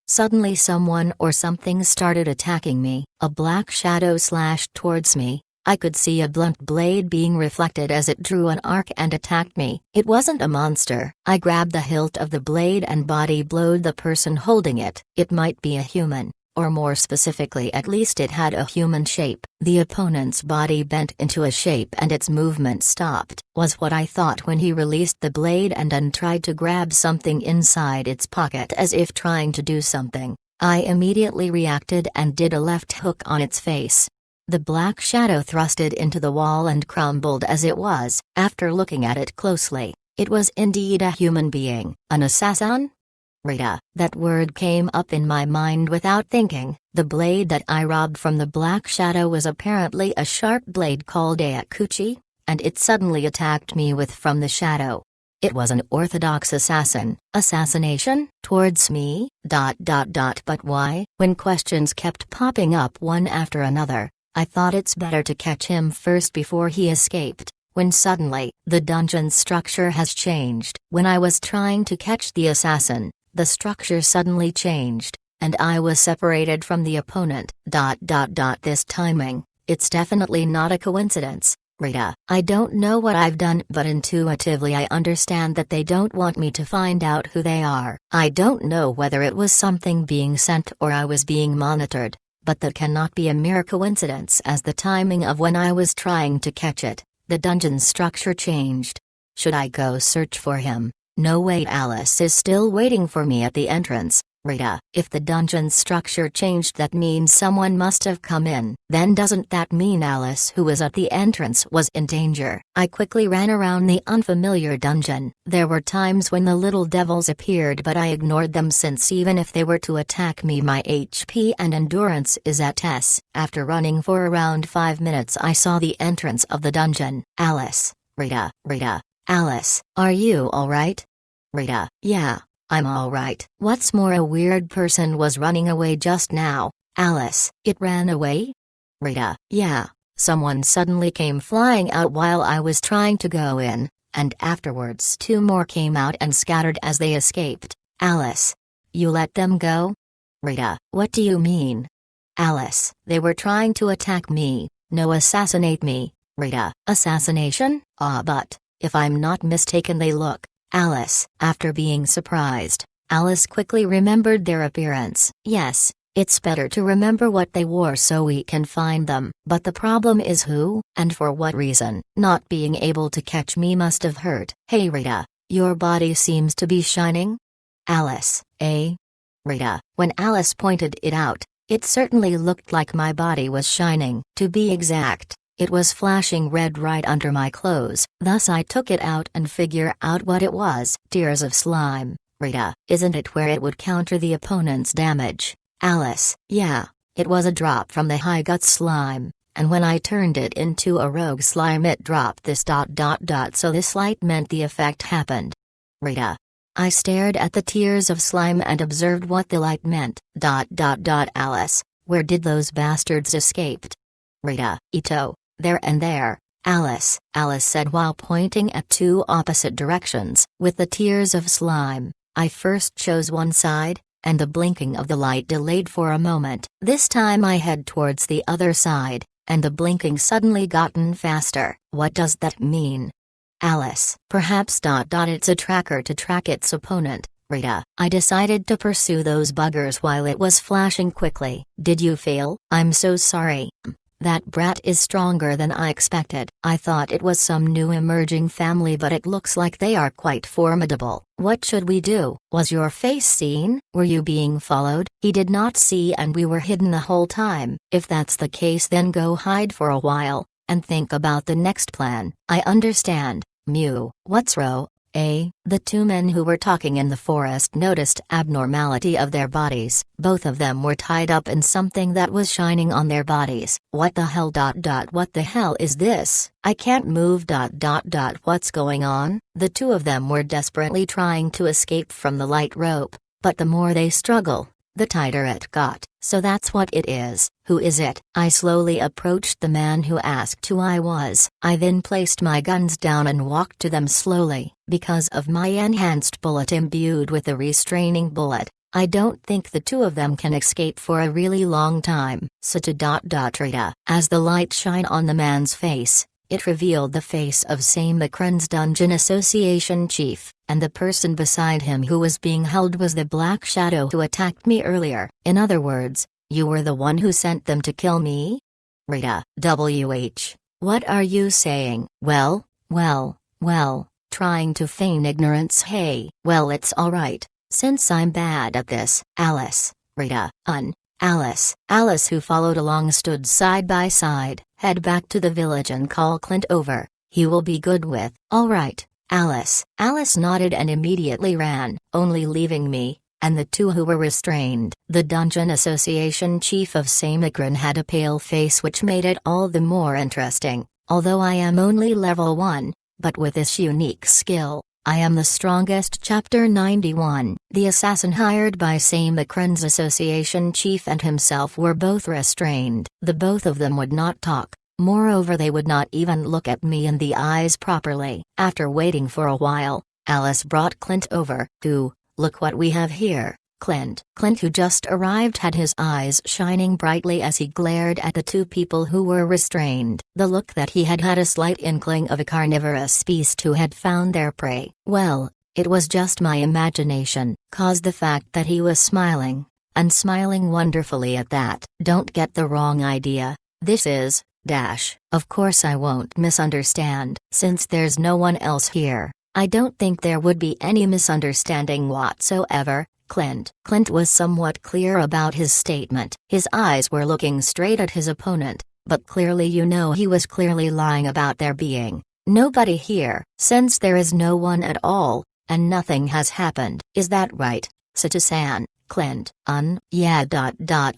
Suddenly someone or something started attacking me. A black shadow slashed towards me. I could see a blunt blade being reflected as it drew an arc and attacked me. It wasn't a monster. I grabbed the hilt of the blade and body blowed the person holding it. It might be a human, or more specifically at least it had a human shape. The opponent's body bent into a shape and its movement stopped, was what I thought when he released the blade and then tried to grab something inside its pocket as if trying to do something. I immediately reacted and did a left hook on its face. The black shadow thrusted into the wall and crumbled as it was. After looking at it closely, it was indeed a human being. An assassin? Rita. That word came up in my mind without thinking. The blade that I robbed from the black shadow was apparently a sharp blade called a akuchi, and it suddenly attacked me with from the shadow. It was an orthodox assassin. Assassination? Towards me? But why? When questions kept popping up one after another, I thought it's better to catch him first before he escaped, when suddenly, the dungeon's structure has changed. When I was trying to catch the assassin, the structure suddenly changed, and I was separated from the opponent. This timing, it's definitely not a coincidence, Rita. I don't know what I've done, but intuitively I understand that they don't want me to find out who they are. I don't know whether it was something being sent or I was being monitored. But that cannot be a mere coincidence, as the timing of when I was trying to catch it, the dungeon's structure changed. Should I go search for him? No, wait, Alice is still waiting for me at the entrance. Rita, if the dungeon's structure changed, that means someone must have come in. Then doesn't that mean Alice, who was at the entrance, was in danger? I quickly ran around the unfamiliar dungeon. There were times when the little devils appeared, but I ignored them since even if they were to attack me, my HP and endurance is at S. After running for around 5 minutes, I saw the entrance of the dungeon. Alice. Rita. Alice, are you alright? Rita, yeah. I'm alright. What's more, a weird person was running away just now. Alice, it ran away? Rita, yeah. Someone suddenly came flying out while I was trying to go in, and afterwards 2 more came out and scattered as they escaped. Alice, you let them go? Rita, what do you mean? Alice, they were trying to attack me, no, assassinate me. Rita, assassination? But, if I'm not mistaken, they look. Alice. After being surprised, Alice quickly remembered their appearance. Yes, it's better to remember what they wore so we can find them. But the problem is who, and for what reason. Not being able to catch me must have hurt. Hey Rita, your body seems to be shining? Alice, eh? Rita. When Alice pointed it out, it certainly looked like my body was shining. To be exact, it was flashing red right under my clothes, thus I took it out and figure out what it was. Tears of slime. Rita, isn't it where it would counter the opponent's damage? Alice, yeah, it was a drop from the high gut slime, and when I turned it into a rogue slime it dropped this ... so this light meant the effect happened. Rita. I stared at the tears of slime and observed what the light meant. Alice, where did those bastards escaped? Rita. Ito. There and there. Alice said while pointing at 2 opposite directions. With the tears of slime, I first chose one side, and the blinking of the light delayed for a moment. This time I head towards the other side, and the blinking suddenly gotten faster. What does that mean? Alice. Perhaps ... it's a tracker to track its opponent. Rita. I decided to pursue those buggers while it was flashing quickly. Did you fail? I'm so sorry. That brat is stronger than I expected. I thought it was some new emerging family, but it looks like they are quite formidable. What should we do? Was your face seen? Were you being followed? He did not see and we were hidden the whole time. If that's the case, then go hide for a while, and think about the next plan. I understand, Mew. What's wrong? The two men who were talking in the forest noticed abnormality of their bodies. Both of them were tied up in something that was shining on their bodies. What the hell? What the hell is this? I can't move. What's going on? The two of them were desperately trying to escape from the light rope, but the more they struggle, the tighter it got. So that's what it is. Who is it? I slowly approached the man who asked who I was. I then placed my guns down and walked to them slowly. Because of my enhanced bullet imbued with a restraining bullet, I don't think the two of them can escape for a really long time. Rita. As the light shine on the man's face, it revealed the face of Samakren's Dungeon Association chief, and the person beside him who was being held was the Black Shadow who attacked me earlier. In other words, you were the one who sent them to kill me? Rita. What are you saying? Well, trying to feign ignorance. Hey, well, it's alright, since I'm bad at this. Alice. Rita. Alice, who followed along, stood side by side. Head back to the village and call Clint over. He will be good with. Alright, Alice. Alice nodded and immediately ran, only leaving me and the two who were restrained. The Dungeon Association chief of Samakren had a pale face, which made it all the more interesting. Although I am only level 1, but with this unique skill, I am the strongest. Chapter 91. The assassin hired by Samakren's association chief and himself were both restrained. The both of them would not talk. Moreover, they would not even look at me in the eyes properly. After waiting for a while, Alice brought Clint over. Look what we have here, Clint. Clint, who just arrived, had his eyes shining brightly as he glared at the two people who were restrained. The look that he had a slight inkling of a carnivorous beast who had found their prey. Well, it was just my imagination, caused the fact that he was smiling, and smiling wonderfully at that. Don't get the wrong idea. This is, of course I won't misunderstand. Since there's no one else here, I don't think there would be any misunderstanding whatsoever. Clint was somewhat clear about his statement. His eyes were looking straight at his opponent, but clearly he was clearly lying about there being nobody here, since there is no one at all, and nothing has happened. Is that right, Sita-san? Clint. Yeah.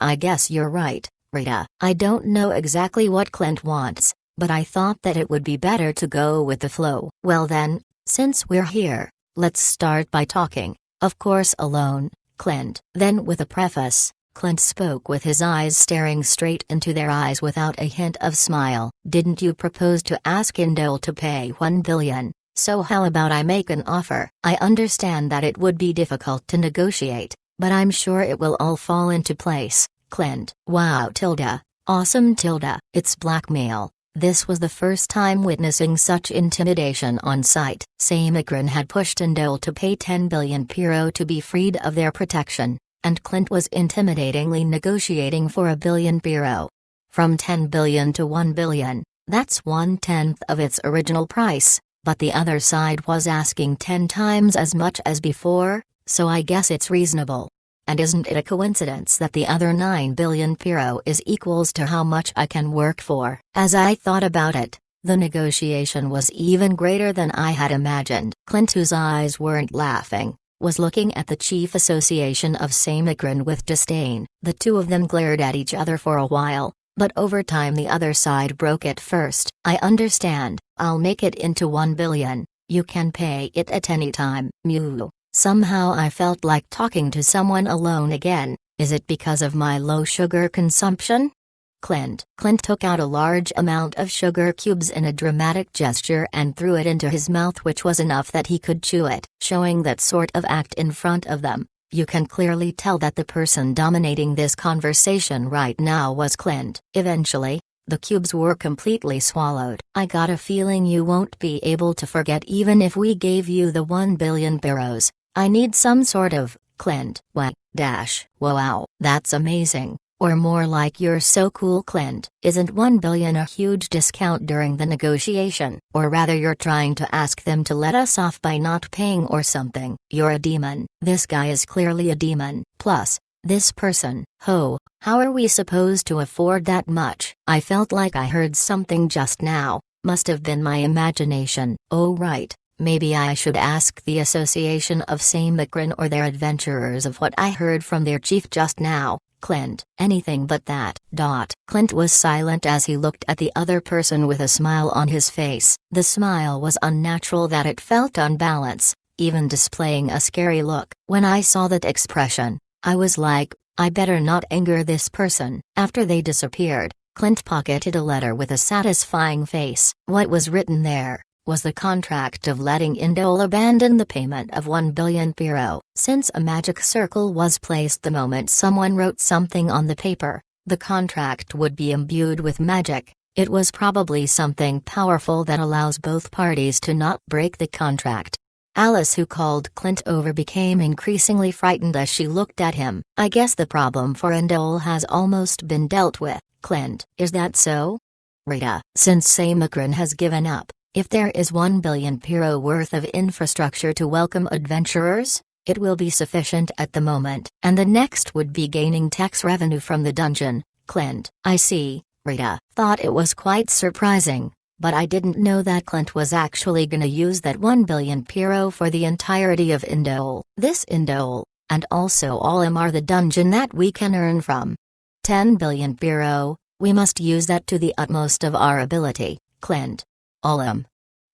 I guess you're right, Rita. I don't know exactly what Clint wants, but I thought that it would be better to go with the flow. Well then, since we're here, let's start by talking. Of course alone, Clint. Then with a preface, Clint spoke with his eyes staring straight into their eyes without a hint of smile. Didn't you propose to ask Indole to pay 1 billion? So how about I make an offer? I understand that it would be difficult to negotiate, but I'm sure it will all fall into place. Clint. Wow. Awesome. It's blackmail. This was the first time witnessing such intimidation on sight. Samakren had pushed Indole to pay 10 billion Piro to be freed of their protection, and Clint was intimidatingly negotiating for 1 billion Piro. From 10 billion to 1 billion, that's 1/10 of its original price, but the other side was asking 10 times as much as before, so I guess it's reasonable. And isn't it a coincidence that the other 9 billion Piro is equals to how much I can work for? As I thought about it, the negotiation was even greater than I had imagined. Clint, whose eyes weren't laughing, was looking at the chief association of Samakren with disdain. The two of them glared at each other for a while, but over time the other side broke it first. I understand, I'll make it into 1 billion, you can pay it at any time. Mew. Somehow I felt like talking to someone alone again. Is it because of my low sugar consumption? Clint took out a large amount of sugar cubes in a dramatic gesture and threw it into his mouth, which was enough that he could chew it. Showing that sort of act in front of them, you can clearly tell that the person dominating this conversation right now was Clint. Eventually, the cubes were completely swallowed. I got a feeling you won't be able to forget even if we gave you the 1 billion Piros. I need some sort of, Clint. Wow, that's amazing. Or more like you're so cool, Clint. Isn't 1 billion a huge discount during the negotiation? Or rather, you're trying to ask them to let us off by not paying or something. You're a demon. This guy is clearly a demon. Plus, this person, How are we supposed to afford that much? I felt like I heard something just now. Must have been my imagination. Oh right, maybe I should ask the Association of Samakran or their adventurers of what I heard from their chief just now. Clint. Anything but that. Clint was silent as he looked at the other person with a smile on his face. The smile was unnatural that it felt unbalanced, even displaying a scary look. When I saw that expression, I was like, I better not anger this person. After they disappeared, Clint pocketed a letter with a satisfying face. What was written there was the contract of letting Indole abandon the payment of 1 billion Piro. Since a magic circle was placed the moment someone wrote something on the paper, the contract would be imbued with magic. It was probably something powerful that allows both parties to not break the contract. Alice, who called Clint over, became increasingly frightened as she looked at him. I guess the problem for Indole has almost been dealt with, Clint. Is that so? Rita. Since Samakran has given up, if there is 1 billion Piro worth of infrastructure to welcome adventurers, it will be sufficient at the moment. And the next would be gaining tax revenue from the dungeon. Clint. I see, Rita. Thought it was quite surprising, but I didn't know that Clint was actually gonna use that 1 billion Piro for the entirety of Indole. This Indole, and also Olim, are the dungeon that we can earn from. 10 billion Piro, we must use that to the utmost of our ability, Clint. Olim.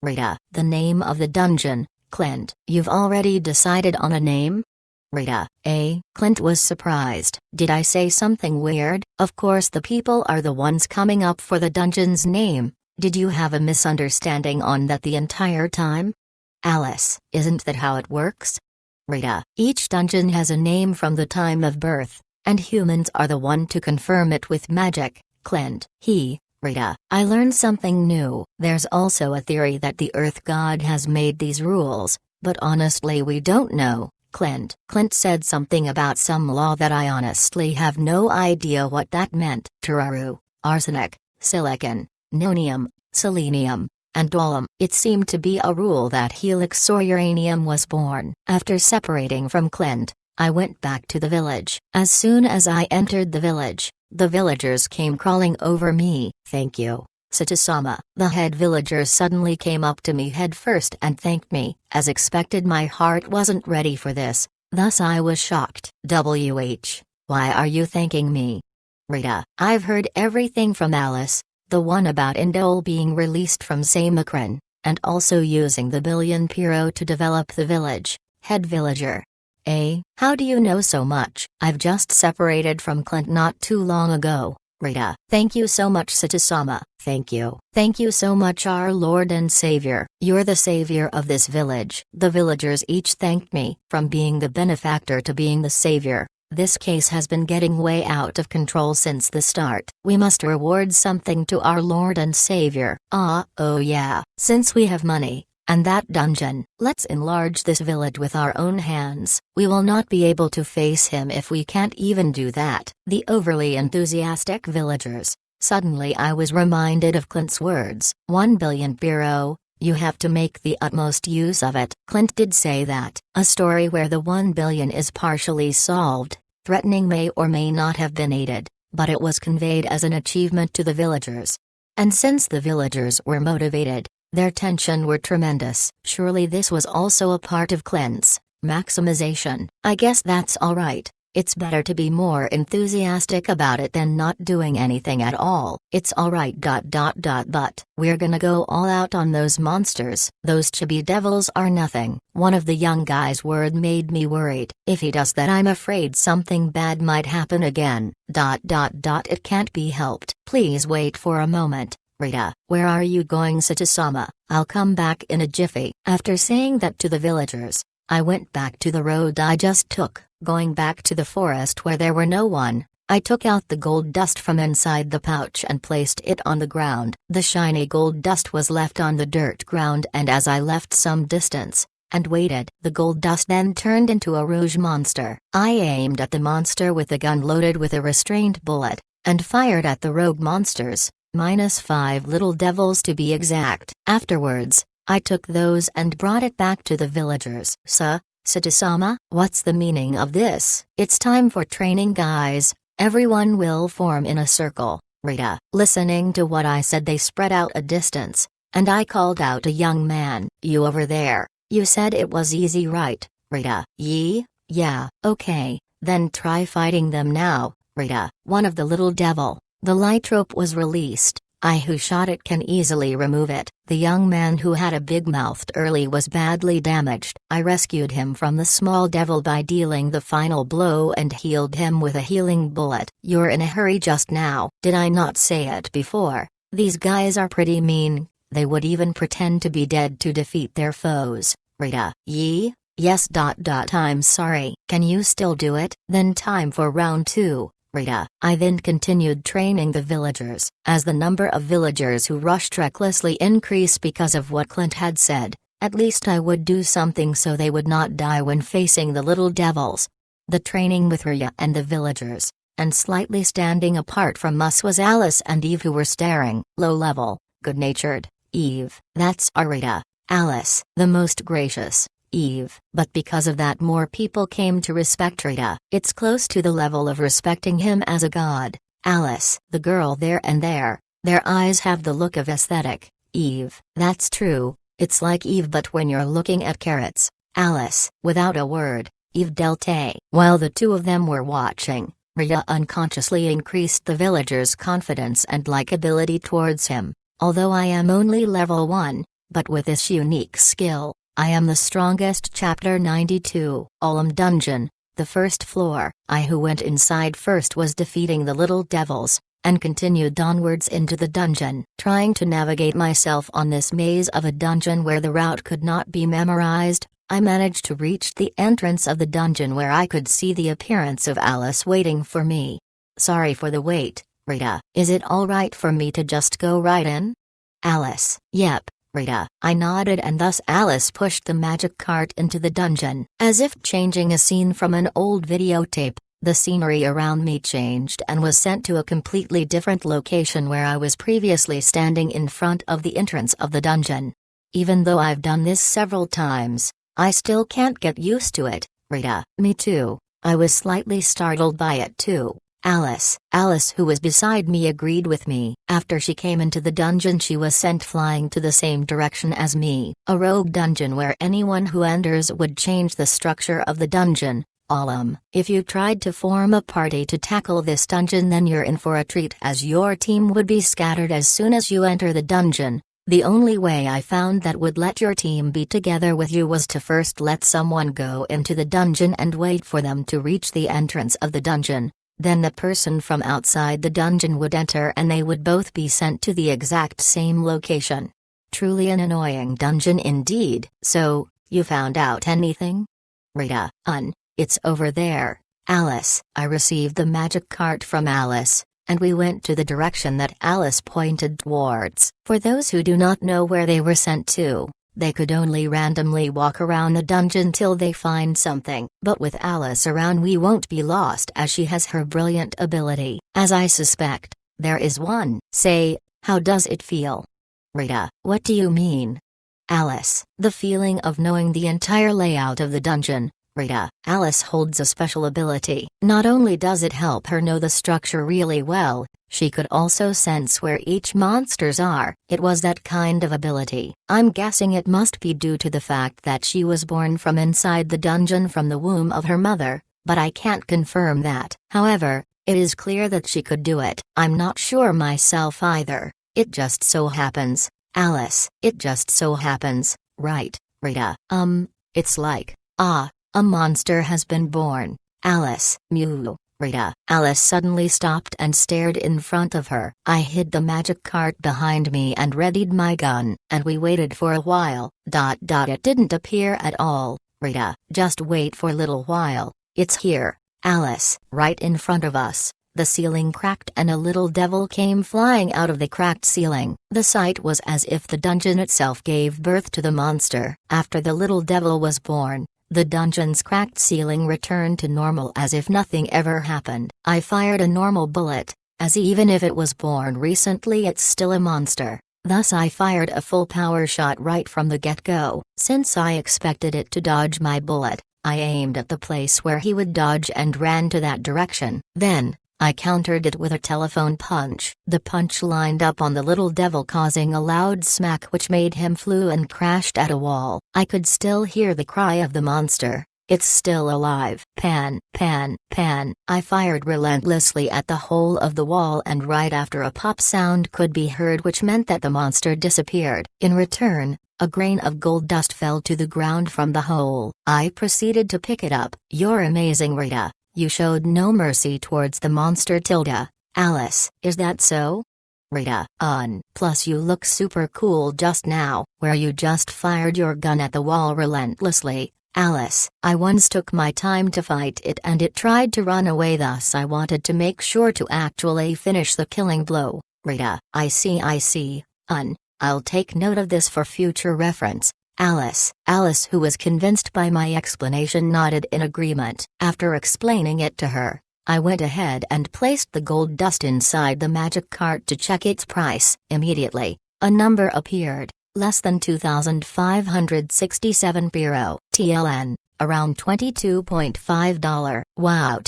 Rita. The name of the dungeon, Clint. You've already decided on a name? Rita. Clint was surprised. Did I say something weird? Of course the people are the ones coming up for the dungeon's name. Did you have a misunderstanding on that the entire time? Alice. Isn't that how it works? Rita. Each dungeon has a name from the time of birth, and humans are the one to confirm it with magic, Clint. Rita. I learned something new. There's also a theory that the Earth God has made these rules, but honestly we don't know, Clint. Clint said something about some law that I honestly have no idea what that meant. Turaru, arsenic, silicon, nonium, selenium, and dolum. It seemed to be a rule that helix or uranium was born. After separating from Clint, I went back to the village. As soon as I entered the village, the villagers came crawling over me. Thank you, Satisama. The head villager suddenly came up to me head first and thanked me. As expected, my heart wasn't ready for this, thus I was shocked. Why are you thanking me? Rita. I've heard everything from Alice, the one about Indole being released from Samakran, and also using the billion Piro to develop the village. Head villager. How do you know so much? I've just separated from Clint not too long ago. Rita. Thank you so much, Satisama. Thank you. Thank you so much, our Lord and Savior. You're the savior of this village. The villagers each thanked me. From being the benefactor to being the savior, this case has been getting way out of control since the start. We must reward something to our Lord and Savior. Oh yeah. Since we have money, and that dungeon, let's enlarge this village with our own hands. We will not be able to face him if we can't even do that. The overly enthusiastic villagers. Suddenly I was reminded of Clint's words. 1 billion Piro, you have to make the utmost use of it. Clint did say that. A story where the 1 billion is partially solved, threatening may or may not have been aided, but it was conveyed as an achievement to the villagers. And since the villagers were motivated, their tension were tremendous. Surely this was also a part of Clint's maximization. I guess that's alright. It's better to be more enthusiastic about it than not doing anything at all. It's alright. But we're gonna go all out on those monsters. Those chibi devils are nothing. One of the young guys' word made me worried. If he does that, I'm afraid something bad might happen again. It can't be helped. Please wait for a moment. Rita. Where are you going, Satisama? I'll come back in a jiffy. After saying that to the villagers, I went back to the road I just took. Going back to the forest where there were no one, I took out the gold dust from inside the pouch and placed it on the ground. The shiny gold dust was left on the dirt ground, and as I left some distance and waited, the gold dust then turned into a rouge monster. I aimed at the monster with a gun loaded with a restrained bullet, and fired at the rogue monsters. -5 little devils to be exact. Afterwards, I took those and brought it back to the villagers. Satisama, what's the meaning of this? It's time for training, guys. Everyone will form in a circle, Rita. Listening to what I said, they spread out a distance, and I called out a young man. You over there, you said it was easy, right, Rita? Yeah, okay, then try fighting them now, Rita. One of the little devil. The light rope was released. I who shot it can easily remove it. The young man who had a big mouthed early was badly damaged. I rescued him from the small devil by dealing the final blow and healed him with a healing bullet. You're in a hurry just now. Did I not say it before? These guys are pretty mean. They would even pretend to be dead to defeat their foes. Rita. Yes. I'm sorry. Can you still do it? Then time for round 2. Rita. I then continued training the villagers. As the number of villagers who rushed recklessly increased because of what Clint had said, at least I would do something so they would not die when facing the little devils. The training with Rita and the villagers, and slightly standing apart from us was Alice and Eve, who were staring. Low level, good-natured, Eve. That's our Rita. Alice, the most gracious, Eve. But because of that, more people came to respect Rita. It's close to the level of respecting him as a god. Alice, the girl there and there, their eyes have the look of aesthetic. Eve. That's true, it's like Eve but when you're looking at carrots. Alice. Without a word, Eve delte. While the two of them were watching, Rita unconsciously increased the villagers' confidence and likability towards him. Although I am only level 1, but with this unique skill, I am the strongest. Chapter 92. Olm Dungeon, the first floor. I who went inside first was defeating the little devils, and continued onwards into the dungeon. Trying to navigate myself on this maze of a dungeon where the route could not be memorized, I managed to reach the entrance of the dungeon where I could see the appearance of Alice waiting for me. Sorry for the wait, Rita. Is it alright for me to just go right in? Alice. Yep. Rita. I nodded and thus Alice pushed the magic cart into the dungeon. As if changing a scene from an old videotape, the scenery around me changed and was sent to a completely different location where I was previously standing in front of the entrance of the dungeon. Even though I've done this several times, I still can't get used to it, Rita. Me too. I was slightly startled by it too. Alice who was beside me agreed with me. After she came into the dungeon she was sent flying to the same direction as me. A rogue dungeon where anyone who enters would change the structure of the dungeon. If you tried to form a party to tackle this dungeon then you're in for a treat as your team would be scattered as soon as you enter the dungeon. The only way I found that would let your team be together with you was to first let someone go into the dungeon and wait for them to reach the entrance of the dungeon. Then the person from outside the dungeon would enter and they would both be sent to the exact same location. Truly an annoying dungeon indeed. So, you found out anything? Rita. It's over there. Alice. I received the magic cart from Alice, and we went to the direction that Alice pointed towards. For those who do not know where they were sent to, they could only randomly walk around the dungeon till they find something. But with Alice around we won't be lost as she has her brilliant ability. As I suspect, there is one. Say, how does it feel? Rita. What do you mean? Alice. The feeling of knowing the entire layout of the dungeon. Rita. Alice holds a special ability. Not only does it help her know the structure really well, she could also sense where each monsters are. It was that kind of ability. I'm guessing it must be due to the fact that she was born from inside the dungeon from the womb of her mother, but I can't confirm that. However, it is clear that she could do it. I'm not sure myself either. It just so happens. Alice. It just so happens, right, Rita? It's like, a monster has been born. Alice. Mew. Rita. Alice suddenly stopped and stared in front of her. I hid the magic cart behind me and readied my gun, and we waited for a while. It didn't appear at all. Rita. Just wait for a little while. It's here. Alice. Right in front of us. The ceiling cracked and a little devil came flying out of the cracked ceiling. The sight was as if the dungeon itself gave birth to the monster. After the little devil was born, the dungeon's cracked ceiling returned to normal as if nothing ever happened. I fired a normal bullet, as even if it was born recently it's still a monster. Thus I fired a full power shot right from the get-go. Since I expected it to dodge my bullet, I aimed at the place where he would dodge and ran to that direction. Then, I countered it with a telephone punch. The punch lined up on the little devil, causing a loud smack which made him flew and crashed at a wall. I could still hear the cry of the monster. It's still alive. Pan, pan, pan. I fired relentlessly at the hole of the wall, and right after a pop sound could be heard, which meant that the monster disappeared. In return, a grain of gold dust fell to the ground from the hole. I proceeded to pick it up. You're amazing, Rita. You showed no mercy towards the monster. Alice, is that so? Rita, plus you look super cool just now, where you just fired your gun at the wall relentlessly. Alice, I once took my time to fight it and it tried to run away, thus I wanted to make sure to actually finish the killing blow. Rita, I see. I'll take note of this for future reference. Alice, who was convinced by my explanation, nodded in agreement. After explaining it to her, I went ahead and placed the gold dust inside the magic cart to check its price. Immediately, a number appeared. Less than 2,567 euro, TLN, around $22.5. Wow,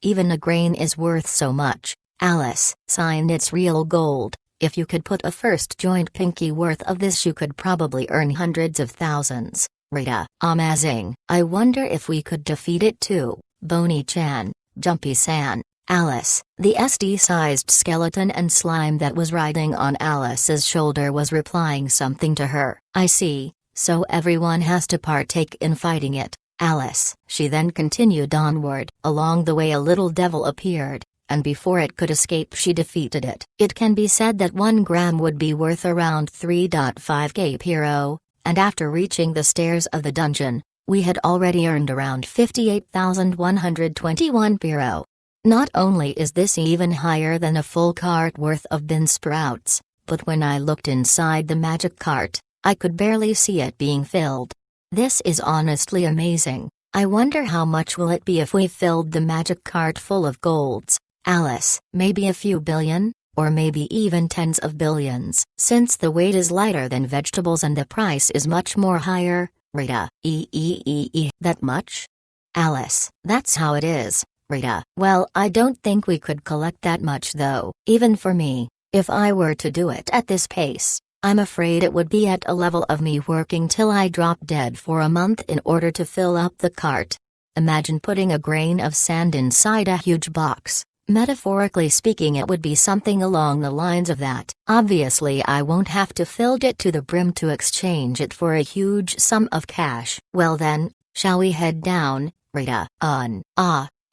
even a grain is worth so much. Alice, sign, it's real gold. If you could put a first joint pinky worth of this, you could probably earn hundreds of thousands. Rita, amazing. I wonder if we could defeat it too. Bonnie-chan, Jumpy-san. Alice, the SD-sized skeleton and slime that was riding on Alice's shoulder was replying something to her. I see, so everyone has to partake in fighting it. Alice. She then continued onward. Along the way a little devil appeared, and before it could escape she defeated it. It can be said that 1 gram would be worth around 3.5k euro, and after reaching the stairs of the dungeon, we had already earned around 58,121 euro. Not only is this even higher than a full cart worth of bean sprouts, but when I looked inside the magic cart, I could barely see it being filled. This is honestly amazing. I wonder how much will it be if we filled the magic cart full of golds. Alice, maybe a few billion, or maybe even tens of billions. Since the weight is lighter than vegetables and the price is much more higher. Rita, that much? Alice, that's how it is. Rita, well, I don't think we could collect that much though. Even for me, if I were to do it at this pace, I'm afraid it would be at a level of me working till I drop dead for a month in order to fill up the cart. Imagine putting a grain of sand inside a huge box. Metaphorically speaking, it would be something along the lines of that. Obviously I won't have to fill it to the brim to exchange it for a huge sum of cash. Well then, shall we head down, Rita?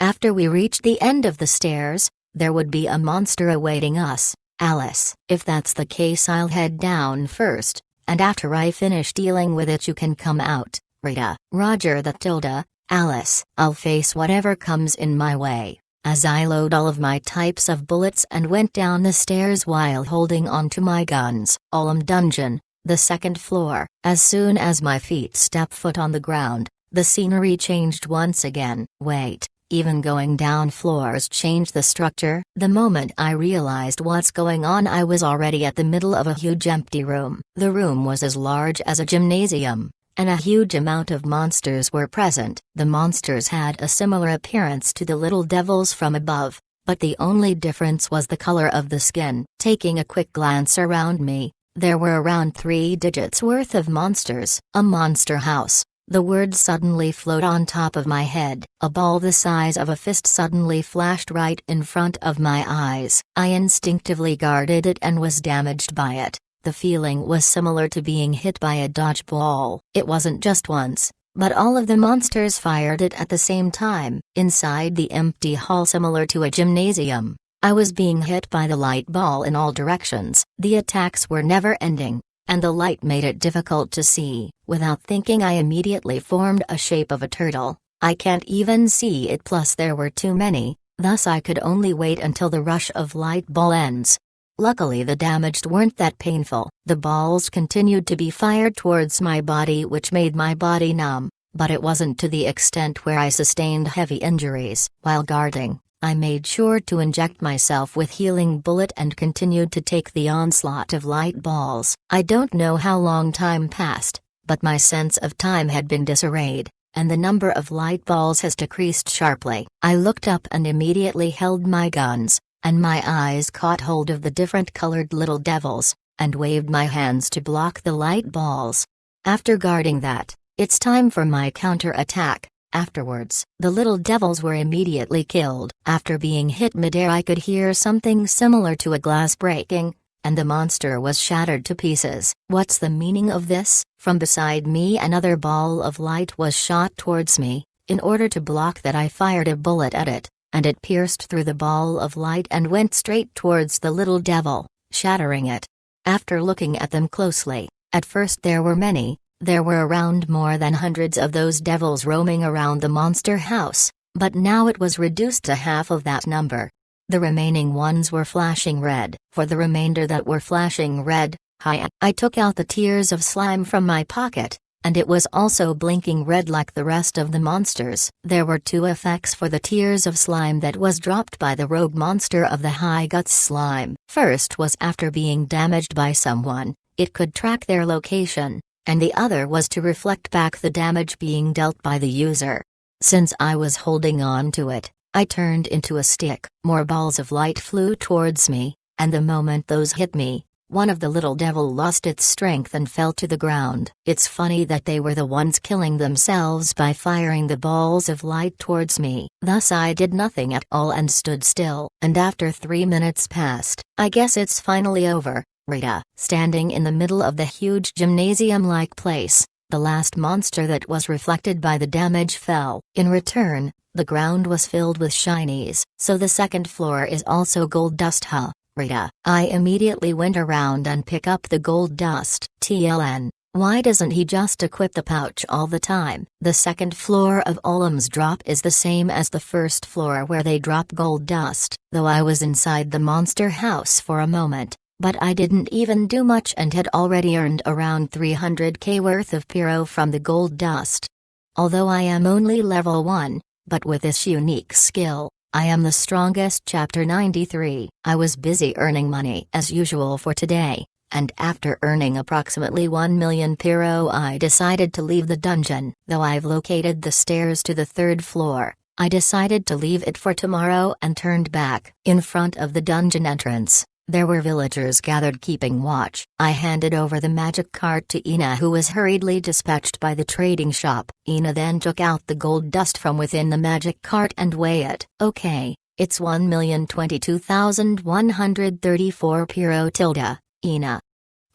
After we reached the end of the stairs, there would be a monster awaiting us. Alice, if that's the case, I'll head down first, and after I finish dealing with it you can come out. Rita, Roger that. Alice, I'll face whatever comes in my way. As I load all of my types of bullets and went down the stairs while holding onto my guns. Dungeon, the 2nd floor. As soon as my feet step foot on the ground, the scenery changed once again. Wait. Even going down floors changed the structure. The moment I realized what's going on, I was already at the middle of a huge empty room. The room was as large as a gymnasium, and a huge amount of monsters were present. The monsters had a similar appearance to the little devils from above, but the only difference was the color of the skin. Taking a quick glance around me, there were around 3 digits worth of monsters. A monster house. The word suddenly floated on top of my head. A ball the size of a fist suddenly flashed right in front of my eyes. I instinctively guarded it and was damaged by it. The feeling was similar to being hit by a dodgeball. It wasn't just once, but all of the monsters fired it at the same time. Inside the empty hall, similar to a gymnasium, I was being hit by the light ball in all directions. The attacks were never ending, and the light made it difficult to see. Without thinking, I immediately formed a shape of a turtle. I can't even see it, plus there were too many, thus I could only wait until the rush of light ball ends. Luckily the damaged weren't that painful. The balls continued to be fired towards my body, which made my body numb, but it wasn't to the extent where I sustained heavy injuries. While guarding, I made sure to inject myself with healing bullet and continued to take the onslaught of light balls. I don't know how long time passed, but my sense of time had been disarrayed. and the number of light balls has decreased sharply. I looked up and immediately held my guns, and my eyes caught hold of the different colored little devils, and waved my hands to block the light balls. After guarding that, it's time for my counter-attack. Afterwards, the little devils were immediately killed. After being hit midair, I could hear something similar to a glass breaking, and the monster was shattered to pieces. What's the meaning of this? From beside me another ball of light was shot towards me. In order to block that, I fired a bullet at it, and it pierced through the ball of light and went straight towards the little devil, shattering it. After looking at them closely, at first there were many. There were around more than hundreds of those devils roaming around the monster house, but now it was reduced to half of that number. The remaining ones were flashing red. For the remainder that were flashing red, I took out the tears of slime from my pocket, and it was also blinking red like the rest of the monsters. There were two effects for the tears of slime that was dropped by the rogue monster of the high guts slime. First was after being damaged by someone, it could track their location, and the other was to reflect back the damage being dealt by the user. Since I was holding on to it, I turned into a stick. More balls of light flew towards me, and the moment those hit me, one of the little devil lost its strength and fell to the ground. It's funny that they were the ones killing themselves by firing the balls of light towards me. Thus I did nothing at all and stood still. And after 3 minutes passed, I guess it's finally over. Rita, standing in the middle of the huge gymnasium-like place, the last monster that was reflected by the damage fell. In return, the ground was filled with shinies, so the second floor is also gold dust, huh, Rita? I immediately went around and pick up the gold dust. TLN, why doesn't he just equip the pouch all the time? The second floor of Olam's drop is the same as the first floor where they drop gold dust, though I was inside the monster house for a moment. But I didn't even do much and had already earned around 300k worth of pyro from the gold dust. Although I am only level 1, but with this unique skill, I am the strongest. Chapter 93. I was busy earning money as usual for today, and after earning approximately 1 million pyro I decided to leave the dungeon. Though I've located the stairs to the third floor, I decided to leave it for tomorrow and turned back. In front of the dungeon entrance, there were villagers gathered keeping watch. I handed over the magic cart to Ina, who was hurriedly dispatched by the trading shop. Ina then took out the gold dust from within the magic cart and weigh it. Okay, it's 1,022,134 pyro tilde, Ina.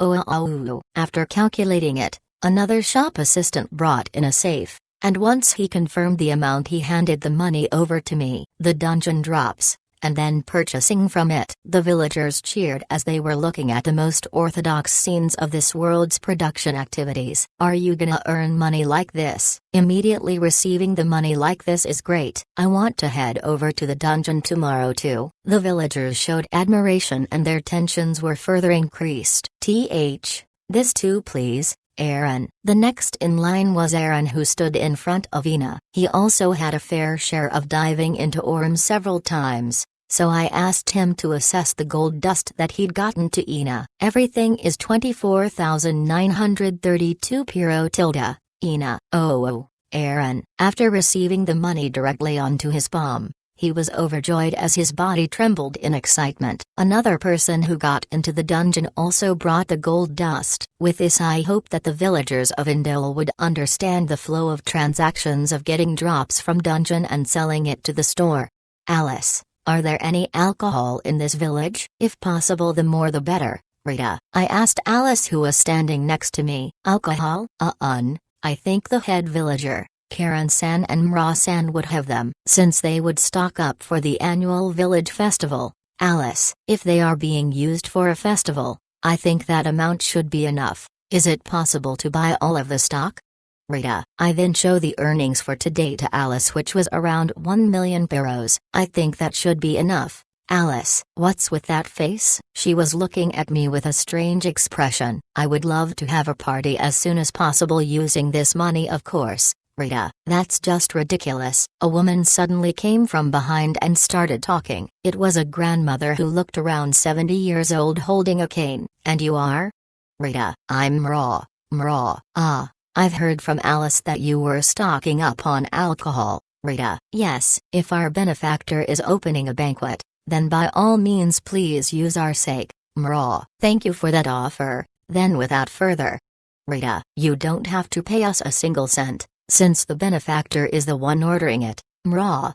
Oh. After calculating it, another shop assistant brought in a safe, and once he confirmed the amount he handed the money over to me. The dungeon drops, and then purchasing from it. The villagers cheered as they were looking at the most orthodox scenes of this world's production activities. Are you gonna earn money like this? Immediately receiving the money like this is great. I want to head over to the dungeon tomorrow too. The villagers showed admiration and their tensions were further increased. This too please, Aaron. The next in line was Aaron, who stood in front of Ina. He also had a fair share of diving into Orm several times, so I asked him to assess the gold dust that he'd gotten to Ina. Everything is 24,932 pyro tilde, Ina. Oh, Aaron. After receiving the money directly onto his palm, he was overjoyed as his body trembled in excitement. Another person who got into the dungeon also brought the gold dust. With this I hope that the villagers of Indel would understand the flow of transactions of getting drops from dungeon and selling it to the store. Alice, are there any alcohol in this village? If possible the more the better, Rita. I asked Alice, who was standing next to me. Alcohol? I think the head villager, Karen-san and Mra-san would have them, since they would stock up for the annual village festival. Alice, if they are being used for a festival, I think that amount should be enough. Is it possible to buy all of the stock? Rita. I then show the earnings for today to Alice, which was around 1 million pyros. I think that should be enough. Alice, what's with that face? She was looking at me with a strange expression. I would love to have a party as soon as possible using this money, of course. Rita, that's just ridiculous. A woman suddenly came from behind and started talking. It was a grandmother who looked around 70 years old holding a cane. And you are? Rita, I'm Mra. I've heard from Alice that you were stocking up on alcohol, Rita. Yes, if our benefactor is opening a banquet, then by all means please use our sake, Mra. Thank you for that offer. Then without further, Rita, you don't have to pay us a single cent, since the benefactor is the one ordering it, Mra.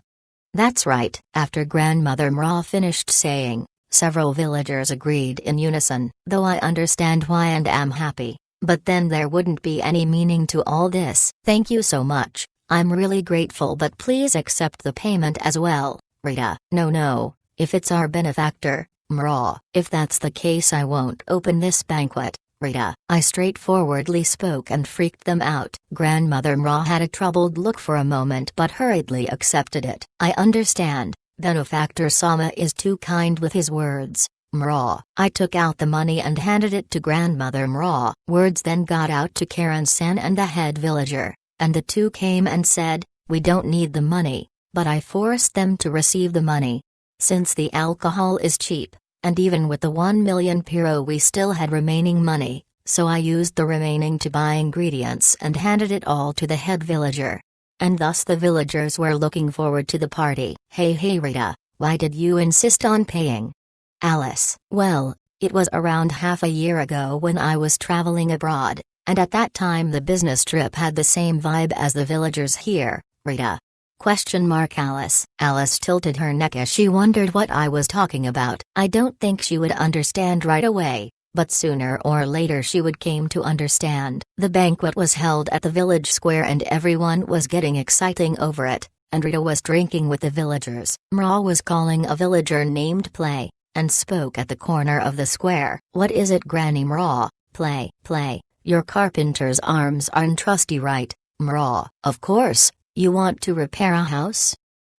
That's right. After Grandmother Mra finished saying, several villagers agreed in unison. Though I understand why and am happy, but then there wouldn't be any meaning to all this. Thank you so much, I'm really grateful, but please accept the payment as well, Rita. No, if it's our benefactor, Mra. If that's the case I won't open this banquet, Rita. I straightforwardly spoke and freaked them out. Grandmother Mra had a troubled look for a moment but hurriedly accepted it. I understand. Benefactor Sama is too kind with his words, Mra. I took out the money and handed it to Grandmother Mra. Words then got out to Karen-san and the head villager, and the two came and said, we don't need the money, but I forced them to receive the money. Since the alcohol is cheap, and even with the 1 million piro we still had remaining money, so I used the remaining to buy ingredients and handed it all to the head villager. And thus the villagers were looking forward to the party. Hey Rita, why did you insist on paying? Alice. Well, it was around half a year ago when I was traveling abroad, and at that time the business trip had the same vibe as the villagers here, Rita. Alice. Alice tilted her neck as she wondered what I was talking about. I don't think she would understand right away, but sooner or later she would came to understand. The banquet was held at the village square and everyone was getting exciting over it, and Rita was drinking with the villagers. Mra was calling a villager named Play, and spoke at the corner of the square. What is it, Granny Mra? Play, your carpenter's arms aren't trusty, right, Mra? Of course. You want to repair a house?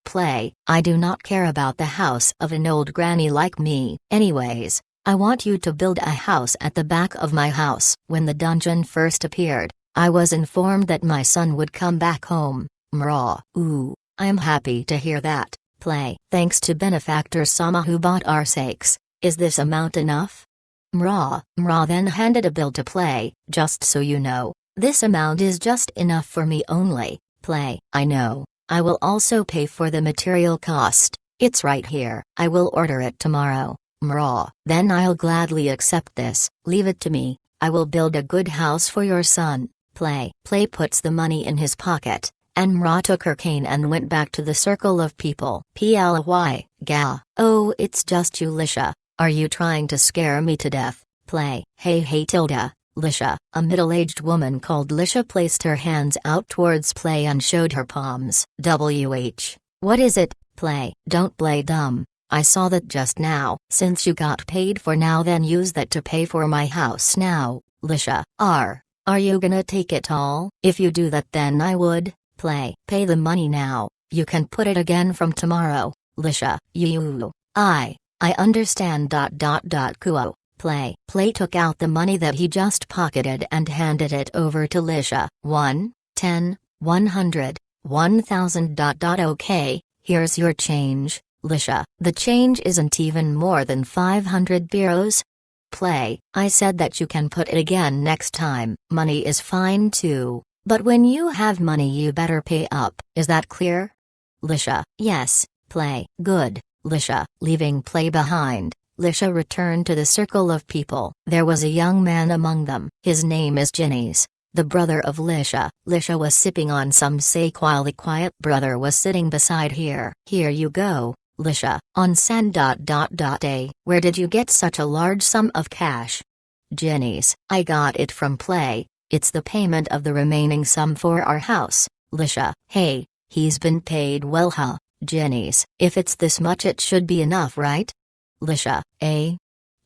Play, I do not care about the house of an old granny like me. Anyways, I want you to build a house at the back of my house. When the dungeon first appeared, I was informed that my son would come back home, Mra. Ooh, I'm happy to hear that, Play. Thanks to Benefactor Sama who bought our sakes. Is this amount enough? Mra then handed a bill to Play. Just so you know, this amount is just enough for me only. Play, I know. I will also pay for the material cost. It's right here. I will order it tomorrow, Mra. Then I'll gladly accept this. Leave it to me. I will build a good house for your son. Play puts the money in his pocket, and Mra took her cane and went back to the circle of people. Ply, ga. Oh, it's just you, Lisha. Are you trying to scare me to death? Play, hey Tilda. Lisha, a middle-aged woman called Lisha placed her hands out towards Play and showed her palms. What is it, Play? Don't play dumb. I saw that just now. Since you got paid for now, then use that to pay for my house now, Lisha. Are you gonna take it all? If you do that then I would. Play, pay the money now. You can put it again from tomorrow, Lisha. I understand. Kuo. Play took out the money that he just pocketed and handed it over to Lisha. 1, 10, 100, 1000. Okay, here's your change, Lisha. The change isn't even more than 500 biros. Play, I said that you can put it again next time. Money is fine too, but when you have money you better pay up. Is that clear? Lisha, yes. Play, good. Lisha, leaving Play behind, Lisha returned to the circle of people. There was a young man among them. His name is Ginny's, the brother of Lisha. Lisha was sipping on some sake while the quiet brother was sitting beside her. Here you go, Lisha, on sand. Where did you get such a large sum of cash? Ginny's. I got it from Play. It's the payment of the remaining sum for our house, Lisha. Hey, he's been paid well, huh? Ginny's. If it's this much it should be enough, right? Lisha, eh?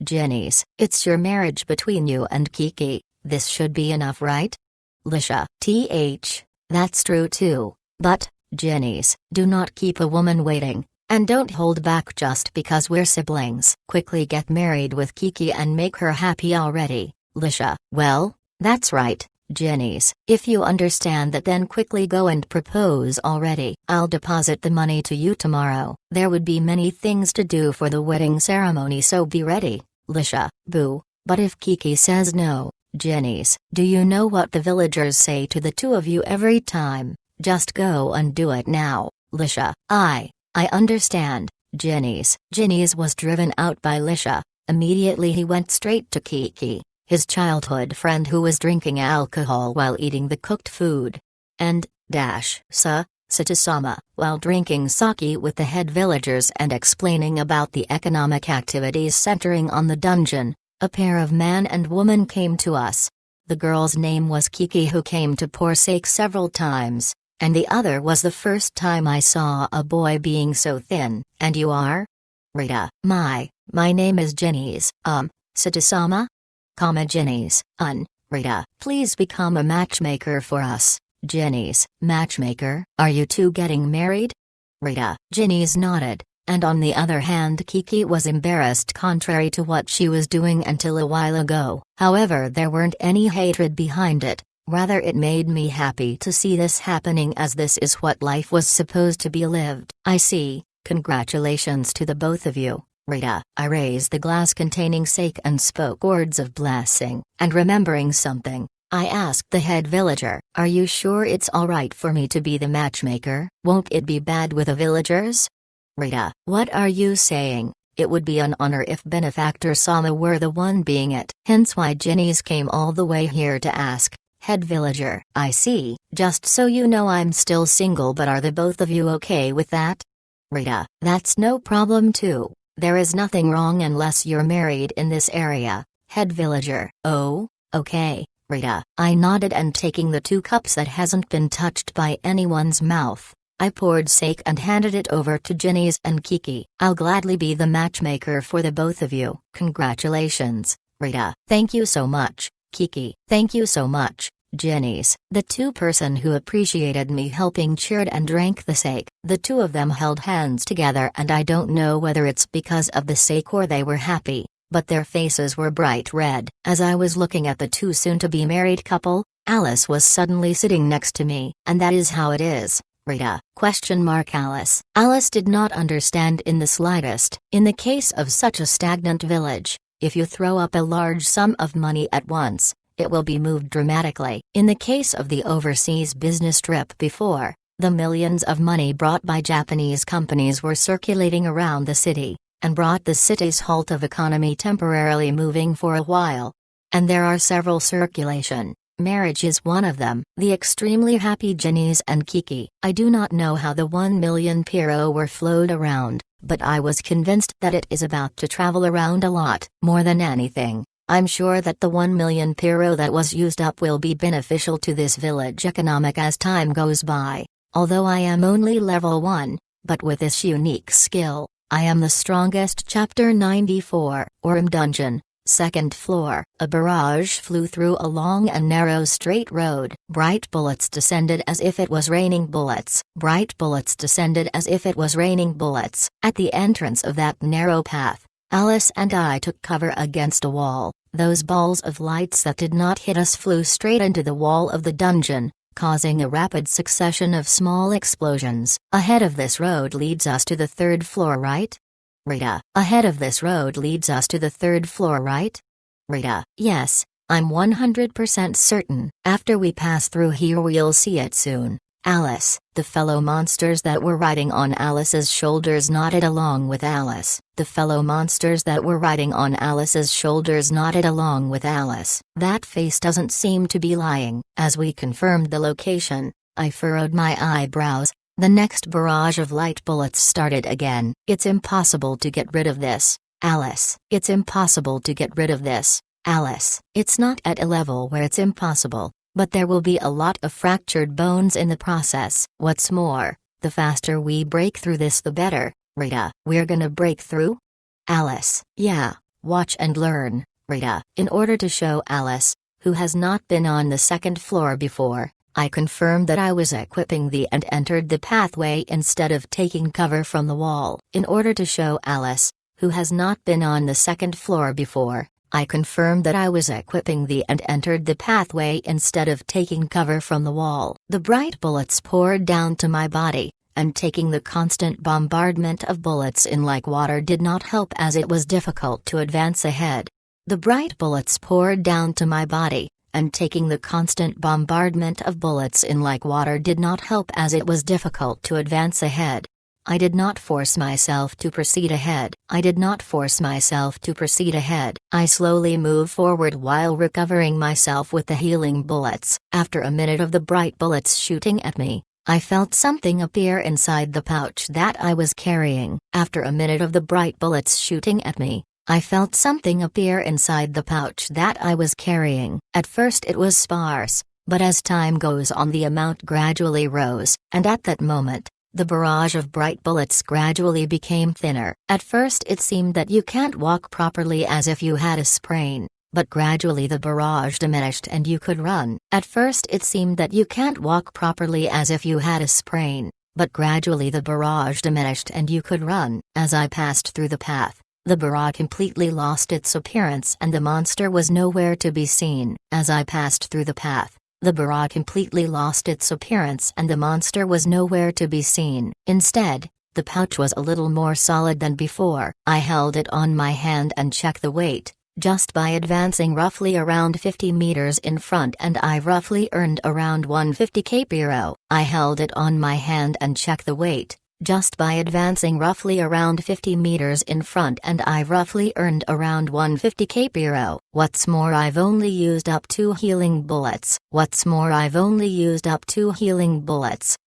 Ginny's. It's your marriage between you and Kiki, this should be enough, right? Lisha, that's true too, but, Ginny's, do not keep a woman waiting, and don't hold back just because we're siblings. Quickly get married with Kiki and make her happy already, Lisha. Well, that's right, Ginny's. If you understand that then quickly go and propose already. I'll deposit the money to you tomorrow. There would be many things to do for the wedding ceremony, so be ready, Lisha. Boo, but if Kiki says no, Jennies, do you know what the villagers say to the two of you every time? Just go and do it now, Lisha. I understand, Jennies. Jennies was driven out by Lisha. Immediately he went straight to Kiki, his childhood friend who was drinking alcohol while eating the cooked food. And, Satisama, while drinking sake with the head villagers and explaining about the economic activities centering on the dungeon, a pair of man and woman came to us. The girl's name was Kiki, who came to pour sake several times, and the other was the first time I saw a boy being so thin. And you are? Rita. My name is Jennies. Satisama? Jennies. Rita. Please become a matchmaker for us. Jennies. Matchmaker? Are you two getting married? Rita. Jennies nodded, and on the other hand Kiki was embarrassed, contrary to what she was doing until a while ago. However, there weren't any hatred behind it, rather it made me happy to see this happening, as this is what life was supposed to be lived. I see. Congratulations to the both of you, Rita. I raised the glass containing sake and spoke words of blessing, and remembering something, I asked the head villager, are you sure it's alright for me to be the matchmaker? Won't it be bad with the villagers? Rita. What are you saying? It would be an honor if Benefactor Sama were the one being it. Hence why Jennies came all the way here to ask. Head villager. I see. Just so you know, I'm still single, but are the both of you okay with that? Rita. That's no problem too. There is nothing wrong unless you're married in this area. Head villager. Oh, okay. Rita. I nodded, and taking the 2 cups that hasn't been touched by anyone's mouth, I poured sake and handed it over to Jennies and Kiki. I'll gladly be the matchmaker for the both of you. Congratulations, Rita. Thank you so much, Kiki. Thank you so much, Jennies. The 2-person who appreciated me helping cheered and drank the sake. The 2 of them held hands together, and I don't know whether it's because of the sake or they were happy, but their faces were bright red. As I was looking at the 2 soon-to-be married couple, Alice was suddenly sitting next to me. And that is how it is, Rita? Alice. Alice did not understand in the slightest. In the case of such a stagnant village, if you throw up a large sum of money at once, it will be moved dramatically. In the case of the overseas business trip before, the millions of money brought by Japanese companies were circulating around the city, and brought the city's halt of economy temporarily moving for a while. And there are several circulation. Marriage is one of them. The extremely happy Jennies and Kiki. I do not know how the 1 million Piro were flowed around, but I was convinced that it is about to travel around a lot. More than anything, I'm sure that the 1 million Piro that was used up will be beneficial to this village economic as time goes by. Although I am only level 1, but with this unique skill, I am the strongest. Chapter 94, Orem Dungeon, 2nd floor. A barrage flew through a long and narrow straight road. Bright bullets descended as if it was raining bullets. Bright bullets descended as if it was raining bullets. At the entrance of that narrow path, Alice and I took cover against a wall. Those balls of lights that did not hit us flew straight into the wall of the dungeon, causing a rapid succession of small explosions. Ahead of this road leads us to the 3rd floor, right? Rita. Ahead of this road leads us to the 3rd floor, right? Rita. Yes, I'm 100% certain. After we pass through here we'll see it soon. Alice. The fellow monsters that were riding on Alice's shoulders nodded along with Alice. The fellow monsters that were riding on Alice's shoulders nodded along with Alice. That face doesn't seem to be lying. As we confirmed the location, I furrowed my eyebrows. The next barrage of light bullets started again. It's impossible to get rid of this, Alice. It's impossible to get rid of this, Alice. It's not at a level where it's impossible, but there will be a lot of fractured bones in the process. What's more, the faster we break through this the better, Rita. We're gonna break through? Alice. Yeah, watch and learn, Rita. In order to show Alice, who has not been on the 2nd floor before, I confirmed that I was equipping the and entered the pathway instead of taking cover from the wall. In order to show Alice, who has not been on the 2nd floor before, I confirmed that I was equipping the and entered the pathway instead of taking cover from the wall. The bright bullets poured down to my body, and taking the constant bombardment of bullets in like water did not help, as it was difficult to advance ahead. The bright bullets poured down to my body, and taking the constant bombardment of bullets in like water did not help, as it was difficult to advance ahead. I did not force myself to proceed ahead. I slowly moved forward while recovering myself with the healing bullets. After a minute of the bright bullets shooting at me, I felt something appear inside the pouch that I was carrying. At first it was sparse, but as time goes on the amount gradually rose, and at that moment, the barrage of bright bullets gradually became thinner. At first it seemed that you can't walk properly, as if you had a sprain, but gradually the barrage diminished and you could run. As I passed through the path, the barrage completely lost its appearance and the monster was nowhere to be seen. Instead, the pouch was a little more solid than before. I held it on my hand and checked the weight, just by advancing roughly around 50 meters in front, and I roughly earned around 150 kpro. Just by advancing roughly around 50 meters in front, and I roughly earned around 150 kpro. What's more, I've only used up 2 healing bullets.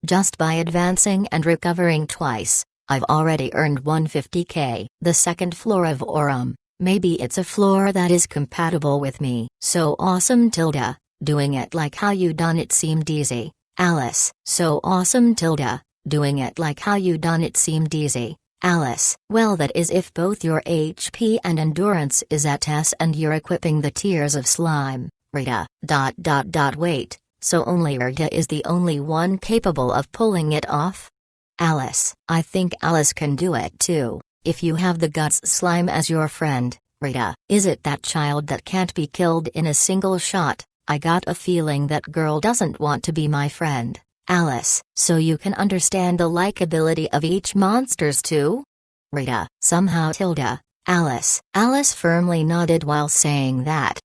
Just by advancing and recovering twice, I've already earned 150k. The second floor of Aurum. Maybe it's a floor that is compatible with me. So awesome tilde. Doing it like how you done it seemed easy. Alice. So awesome tilde. Doing it like how you done it seemed easy. Alice. Well, that is if both your HP and endurance is at S and you're equipping the tears of slime. Rita. Wait. So only Rita is the only one capable of pulling it off? Alice. I think Alice can do it too, if you have the guts slime as your friend. Rita. Is it that child that can't be killed in a single shot? I got a feeling that girl doesn't want to be my friend. Alice. So you can understand the likability of each monsters too? Rita. Somehow tilde. Alice. Alice firmly nodded while saying that.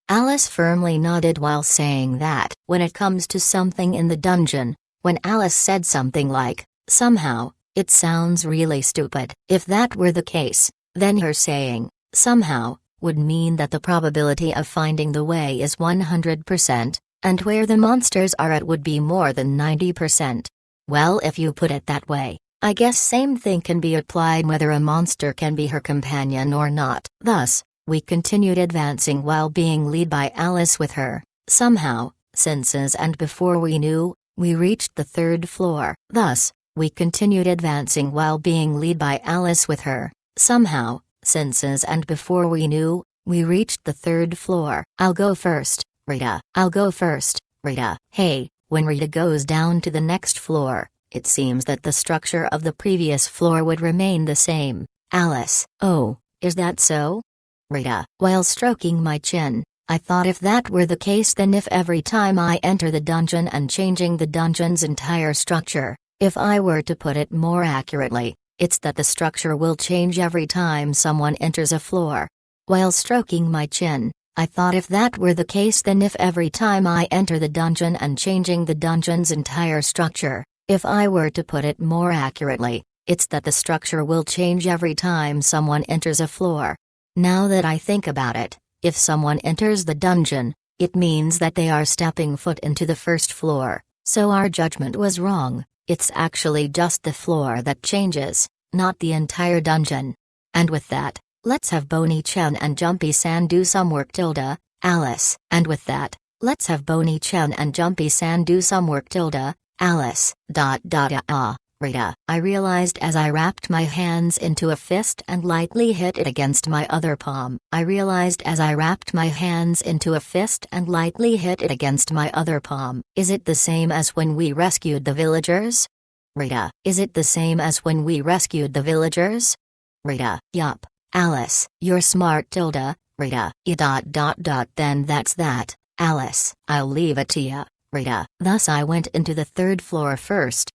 When it comes to something in the dungeon, when Alice said something like, somehow, it sounds really stupid. If that were the case, then her saying, somehow, would mean that the probability of finding the way is 100%. And where the monsters are at would be more than 90%. Well, if you put it that way, I guess same thing can be applied whether a monster can be her companion or not. Thus, we continued advancing while being led by Alice with her, somehow, senses, and before we knew, we reached the 3rd floor. I'll go first. Rita. Hey, when Rita goes down to the next floor, it seems that the structure of the previous floor would remain the same. Alice. Oh, is that so? Rita. While stroking my chin, I thought if that were the case, then if every time I enter the dungeon and changing the dungeon's entire structure, if I were to put it more accurately, it's that the structure will change every time someone enters a floor. While stroking my chin, I thought if that were the case, then if every time I enter the dungeon and changing the dungeon's entire structure, if I were to put it more accurately, it's that the structure will change every time someone enters a floor. Now that I think about it, if someone enters the dungeon, it means that they are stepping foot into the 1st floor, so our judgment was wrong. It's actually just the floor that changes, not the entire dungeon. And with that, let's have Bonnie Chen and Jumpy San do some work. Alice. And with that, let's have Bonnie Chen and Jumpy San do some work. Alice. Rita. I realized as I wrapped my hands into a fist and lightly hit it against my other palm. Is it the same as when we rescued the villagers? Rita. Rita. Yup. Alice. You're smart. Rita. Then that's that. Alice. I'll leave it to ya. Rita. Thus I went into the 3rd floor first.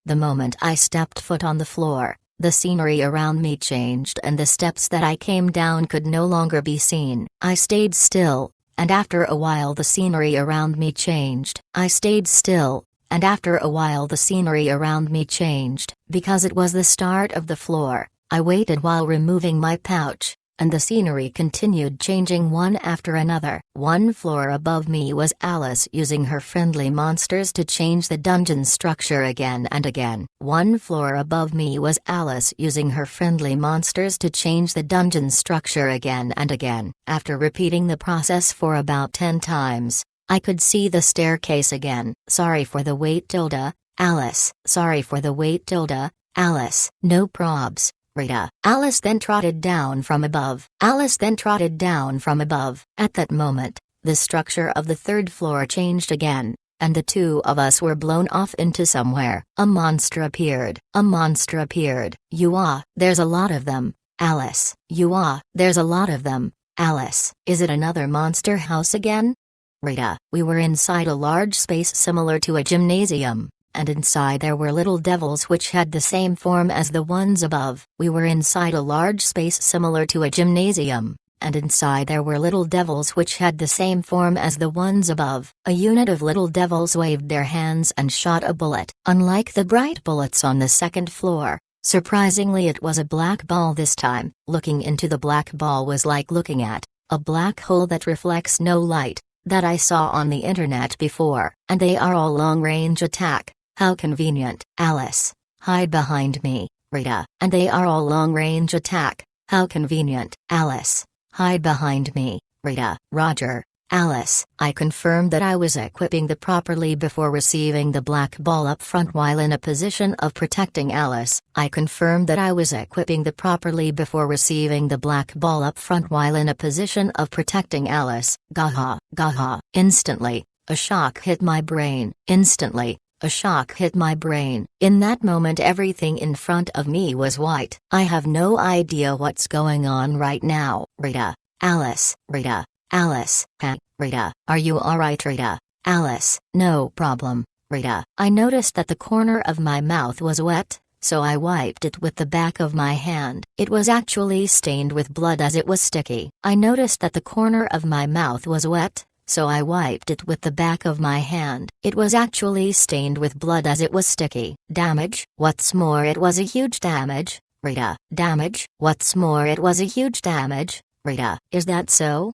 The moment I stepped foot on the floor, The scenery around me changed and the steps that I came down could no longer be seen. I stayed still, and after a while the scenery around me changed. I stayed still, and after a while the scenery around me changed. Because it was the start of the floor, I waited while removing my pouch, and the scenery continued changing one after another. One floor above me was Alice using her friendly monsters to change the dungeon structure again and again. One floor above me was Alice using her friendly monsters to change the dungeon structure again and again. After repeating the process for about 10 times, I could see the staircase again. Sorry for the wait, Alice. Sorry for the wait, Alice. No probs. Rita. Alice then trotted down from above. Alice then trotted down from above. At that moment, the structure of the third floor changed again, and the two of us were blown off into somewhere. A monster appeared. A monster appeared. There's a lot of them, Alice. There's a lot of them, Alice. Is it another monster house again? Rita. We were inside a large space similar to a gymnasium, and inside there were little devils which had the same form as the ones above. We were inside a large space similar to a gymnasium, and inside there were little devils which had the same form as the ones above. A unit of little devils waved their hands and shot a bullet. Unlike the bright bullets on the second floor, surprisingly it was a black ball this time. Looking into the black ball was like looking at a black hole that reflects no light, that I saw on the internet before. And they are all long-range attack. How convenient. Alice. Hide behind me, Rita. And they are all long-range attack. How convenient. Alice. Hide behind me, Rita. Roger. Alice. I confirmed that I was equipping the properly before receiving the black ball up front while in a position of protecting Alice. I confirmed that I was equipping the properly before receiving the black ball up front while in a position of protecting Alice. Gaha. Gaha. Instantly, a shock hit my brain. Instantly, a shock hit my brain. In that moment everything in front of me was white. I have no idea what's going on right now. Rita. Alice. Rita. Alice. Rita. Are you alright, Rita? Alice. No problem, Rita. I noticed that the corner of my mouth was wet, so I wiped it with the back of my hand. It was actually stained with blood as it was sticky. I noticed that the corner of my mouth was wet, so I wiped it with the back of my hand. It was actually stained with blood as it was sticky. Damage? What's more, it was a huge damage, Rita. Damage? What's more, it was a huge damage, Rita. Is that so?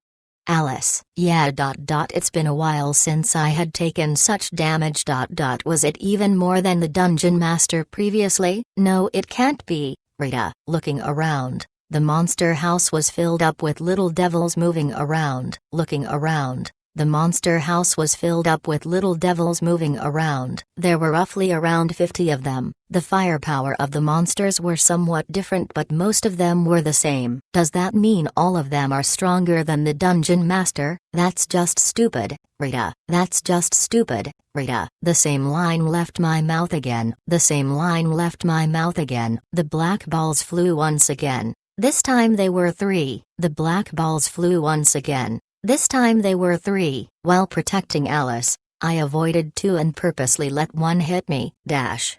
Alice. Yeah. It's been a while since I had taken such damage. Was it even more than the dungeon master previously? No, it can't be, Rita. Looking around, the monster house was filled up with little devils moving around. Looking around, the monster house was filled up with little devils moving around. There were roughly around 50 of them. The firepower of the monsters were somewhat different, but most of them were the same. Does that mean all of them are stronger than the dungeon master? That's just stupid, Rita. That's just stupid, Rita. The same line left my mouth again. The same line left my mouth again. The black balls flew once again. This time they were 3. The black balls flew once again. This time they were 3. While protecting Alice, I avoided 2 and purposely let 1 hit me. Dash.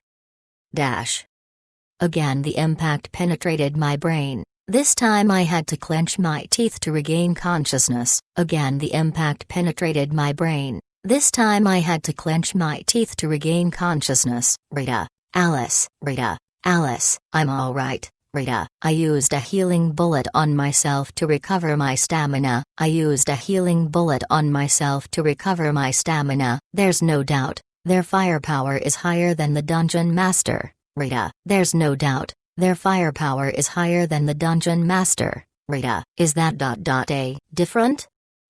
Again the impact penetrated my brain. This time I had to clench my teeth to regain consciousness. Again the impact penetrated my brain. This time I had to clench my teeth to regain consciousness. Rita. Alice. Rita. Alice. I'm alright, Rita. I used a healing bullet on myself to recover my stamina. I used a healing bullet on myself to recover my stamina. There's no doubt, their firepower is higher than the dungeon master, Rita. There's no doubt, their firepower is higher than the dungeon master, Rita. Is that different?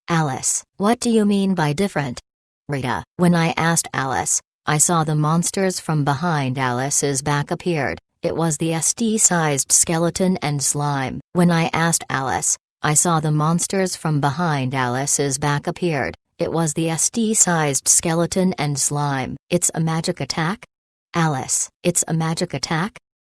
Alice. What do you mean by different? Rita. When I asked Alice, I saw the monsters from behind Alice's back appeared. It was the SD-sized skeleton and slime. When I asked Alice, I saw the monsters from behind Alice's back appeared. It was the SD-sized skeleton and slime. It's a magic attack? Alice. It's a magic attack?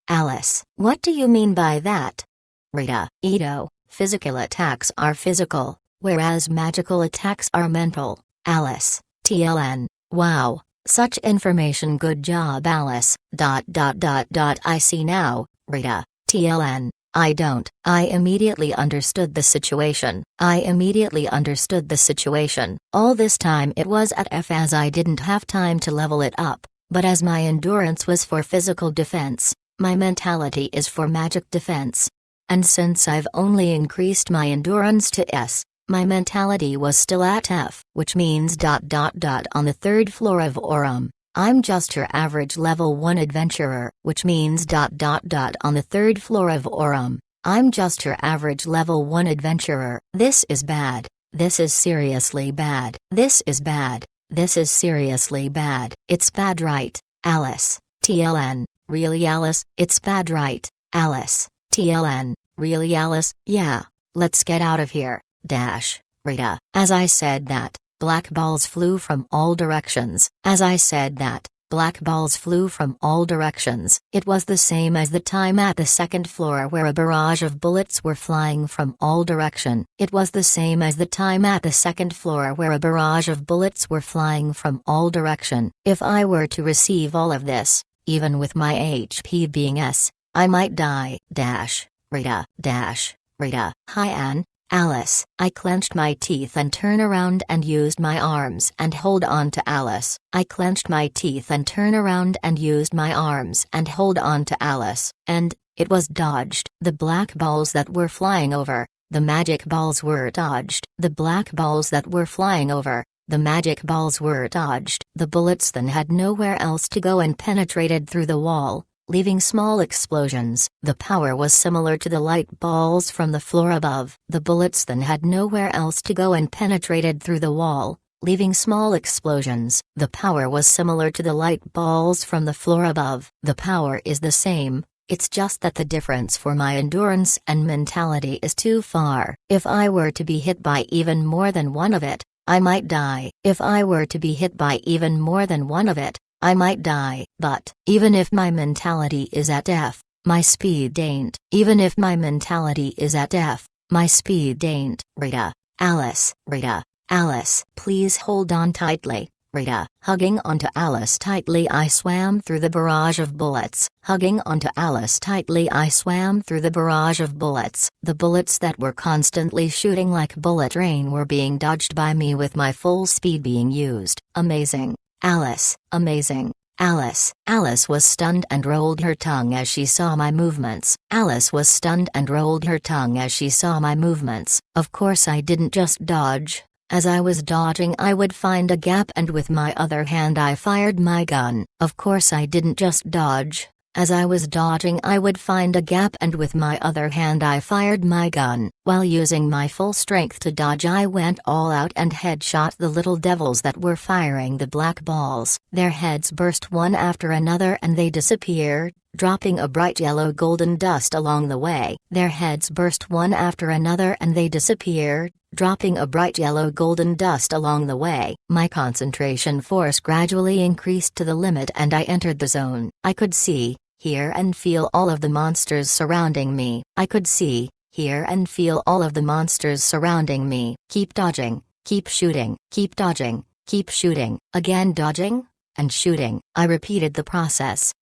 Alice. What do you mean by that? Rita. Edo, physical attacks are physical, whereas magical attacks are mental. Alice. TLN. Wow. Such information. Good job, Alice. I see now, Rita. TLN. I don't. I immediately understood the situation. All this time it was at F as I didn't have time to level it up, but as my endurance was for physical defense, my mentality is for magic defense. And since I've only increased my endurance to S, my mentality was still at F, which means ... on the 3rd floor of Aurum. I'm just your average level 1 adventurer, which means ... on the 3rd floor of Aurum. I'm just your average level 1 adventurer. This is bad. This is seriously bad. This is bad. This is seriously bad. It's bad, right, Alice? TLN. Really, Alice? It's bad, right, Alice? TLN. Really, Alice? Yeah. Let's get out of here. Rita. As I said that, black balls flew from all directions. As I said that, black balls flew from all directions. It was the same as the time at the 2nd floor where a barrage of bullets were flying from all direction. It was the same as the time at the 2nd floor where a barrage of bullets were flying from all direction. If I were to receive all of this, even with my HP being S, I might die. Rita. Rita. Hi Anne. Alice. I clenched my teeth and turn around and used my arms and hold on to Alice. I clenched my teeth and turn around and used my arms and hold on to Alice. And, it was dodged. The black balls that were flying over, the magic balls were dodged. The black balls that were flying over, the magic balls were dodged. The bullets then had nowhere else to go and penetrated through the wall, leaving small explosions. The power was similar to the light balls from the floor above. The bullets then had nowhere else to go and penetrated through the wall, leaving small explosions. The power was similar to the light balls from the floor above. The power is the same, it's just that the difference for my endurance and mentality is too far. If I were to be hit by even more than one of it, I might die. If I were to be hit by even more than one of it, I might die. But, even if my mentality is at F, my speed ain't. Even if my mentality is at F, my speed ain't. Rita. Alice. Rita. Alice. Please hold on tightly. Rita. Hugging onto Alice tightly I swam through the barrage of bullets. Hugging onto Alice tightly I swam through the barrage of bullets. The bullets that were constantly shooting like bullet rain were being dodged by me with my full speed being used. Amazing. Alice. Amazing. Alice. Alice was stunned and rolled her tongue as she saw my movements. Alice was stunned and rolled her tongue as she saw my movements. Of course I didn't just dodge. As I was dodging I would find a gap and with my other hand I fired my gun. Of course I didn't just dodge. As I was dodging I would find a gap and with my other hand I fired my gun. While using my full strength to dodge I went all out and headshot the little devils that were firing the black balls. Their heads burst one after another and they disappeared, dropping a bright yellow golden dust along the way. Their heads burst one after another and they disappeared, dropping a bright yellow golden dust along the way. My concentration force gradually increased to the limit and I entered the zone. I could see, hear and feel all of the monsters surrounding me. I could see, hear and feel all of the monsters surrounding me. Keep dodging, keep shooting, keep dodging, keep shooting, again dodging, and shooting. I repeated the process.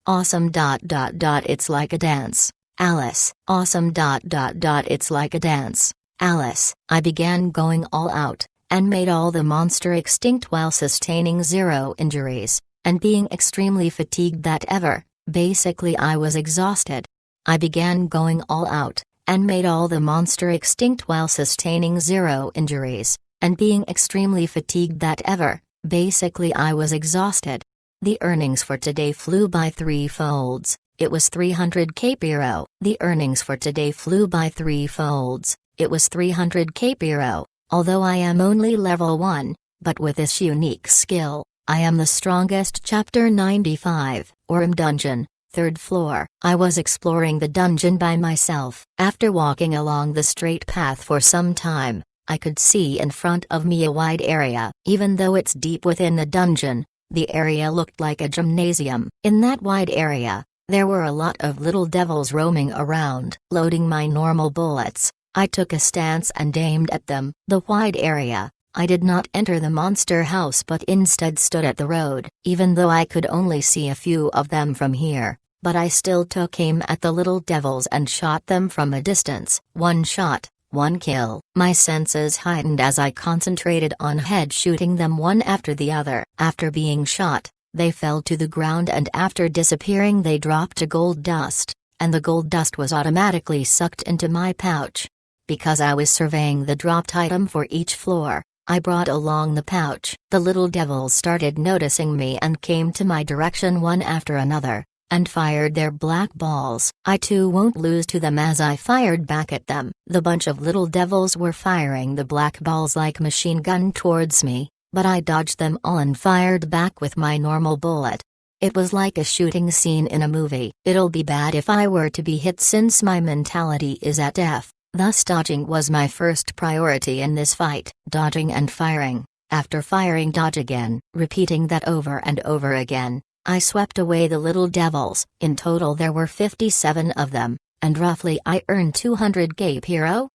Awesome. It's like a dance. Alice. Awesome. It's like a dance. Alice. I began going all out, and made all the monster extinct while sustaining 0 injuries, and being extremely fatigued that ever, basically I was exhausted. I began going all out, and made all the monster extinct while sustaining 0 injuries, and being extremely fatigued that ever, basically I was exhausted. The earnings for today flew by 3 folds. It was 300k Euro. The earnings for today flew by 3 folds. It was 300k Euro. Although I am only level 1, but with this unique skill, I am the strongest. Chapter 95, Aurum Dungeon, 3rd floor. I was exploring the dungeon by myself. After walking along the straight path for some time, I could see in front of me a wide area. Even though it's deep within the dungeon, the area looked like a gymnasium. In that wide area, there were a lot of little devils roaming around. Loading my normal bullets, I took a stance and aimed at them. The wide area, I did not enter the monster house but instead stood at the road. Even though I could only see a few of them from here, but I still took aim at the little devils and shot them from a distance. One shot, one kill. My senses heightened as I concentrated on head shooting them one after the other. After being shot, they fell to the ground, and after disappearing they dropped to gold dust, and the gold dust was automatically sucked into my pouch. Because I was surveying the dropped item for each floor, I brought along the pouch. The little devils started noticing me and came to my direction one after another, and fired their black balls. I too won't lose to them as I fired back at them. The bunch of little devils were firing the black balls like machine gun towards me, but I dodged them all and fired back with my normal bullet. It was like a shooting scene in a movie. It'll be bad if I were to be hit since my mentality is at F. Thus dodging was my first priority in this fight. Dodging and firing. After firing, dodge again, repeating that over and over again. I swept away the little devils. In total there were 57 of them, and roughly I earned 200 Gape Hero.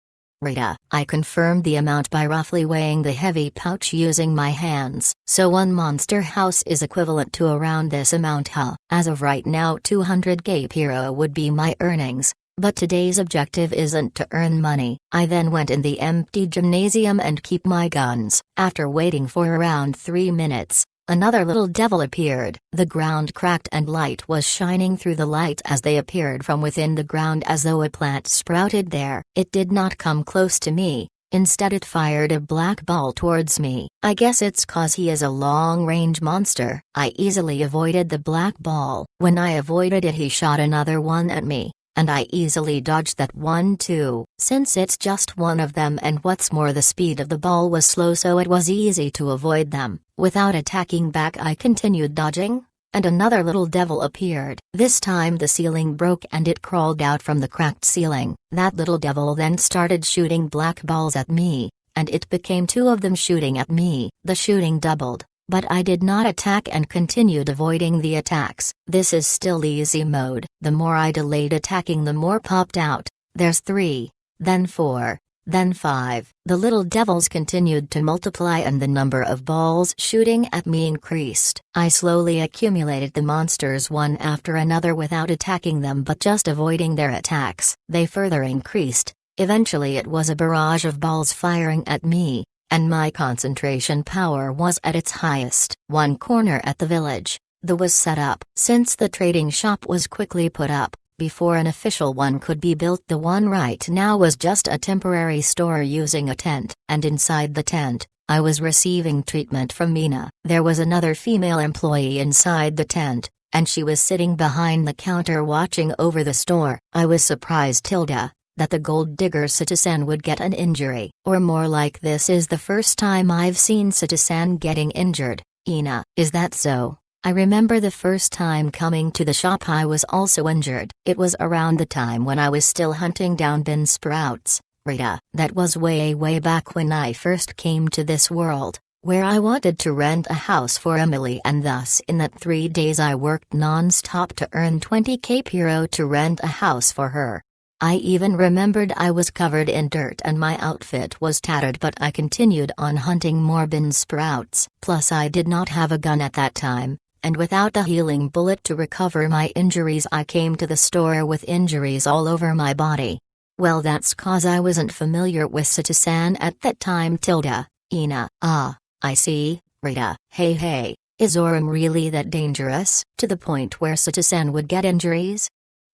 Rita. I confirmed the amount by roughly weighing the heavy pouch using my hands. So one monster house is equivalent to around this amount, huh? As of right now 200 Gape Hero would be my earnings. But today's objective isn't to earn money. I then went in the empty gymnasium and keep my guns. After waiting for around 3 minutes, another little devil appeared. The ground cracked and light was shining through the light as they appeared from within the ground as though a plant sprouted there. It did not come close to me. Instead it fired a black ball towards me. I guess it's cause he is a long-range monster. I easily avoided the black ball. When I avoided it he shot another one at me, and I easily dodged that one too. Since it's just one of them, and what's more the speed of the ball was slow, so it was easy to avoid them. Without attacking back I continued dodging, and another little devil appeared. This time the ceiling broke and it crawled out from the cracked ceiling. That little devil then started shooting black balls at me, and it became 2 of them shooting at me. The shooting doubled, but I did not attack and continued avoiding the attacks. This is still easy mode. The more I delayed attacking the more popped out. There's 3, then 4, then 5. The little devils continued to multiply and the number of balls shooting at me increased. I slowly accumulated the monsters one after another without attacking them but just avoiding their attacks. They further increased. Eventually it was a barrage of balls firing at me, and my concentration power was at its highest. One corner at the village, was set up. Since the trading shop was quickly put up, before an official one could be built, the one right now was just a temporary store using a tent. And inside the tent, I was receiving treatment from Mina. There was another female employee inside the tent, and she was sitting behind the counter watching over the store. I was surprised, Tilda, that the gold digger citizen would get an injury. Or more like, this is the first time I've seen citizen getting injured. Ina, is that so? I remember the first time coming to the shop I was also injured. It was around the time when I was still hunting down bean sprouts. Rita, that was way back when I first came to this world, where I wanted to rent a house for Emily, and thus in that 3 days I worked non-stop to earn 20 Cape Hero to rent a house for her. I even remembered I was covered in dirt and my outfit was tattered, but I continued on hunting more bean sprouts. Plus I did not have a gun at that time, and without a healing bullet to recover my injuries I came to the store with injuries all over my body. Well, that's cause I wasn't familiar with citizen at that time. Tilda, Ina. Ah, I see. Rita, hey, is Orem really that dangerous, to the point where citizen would get injuries?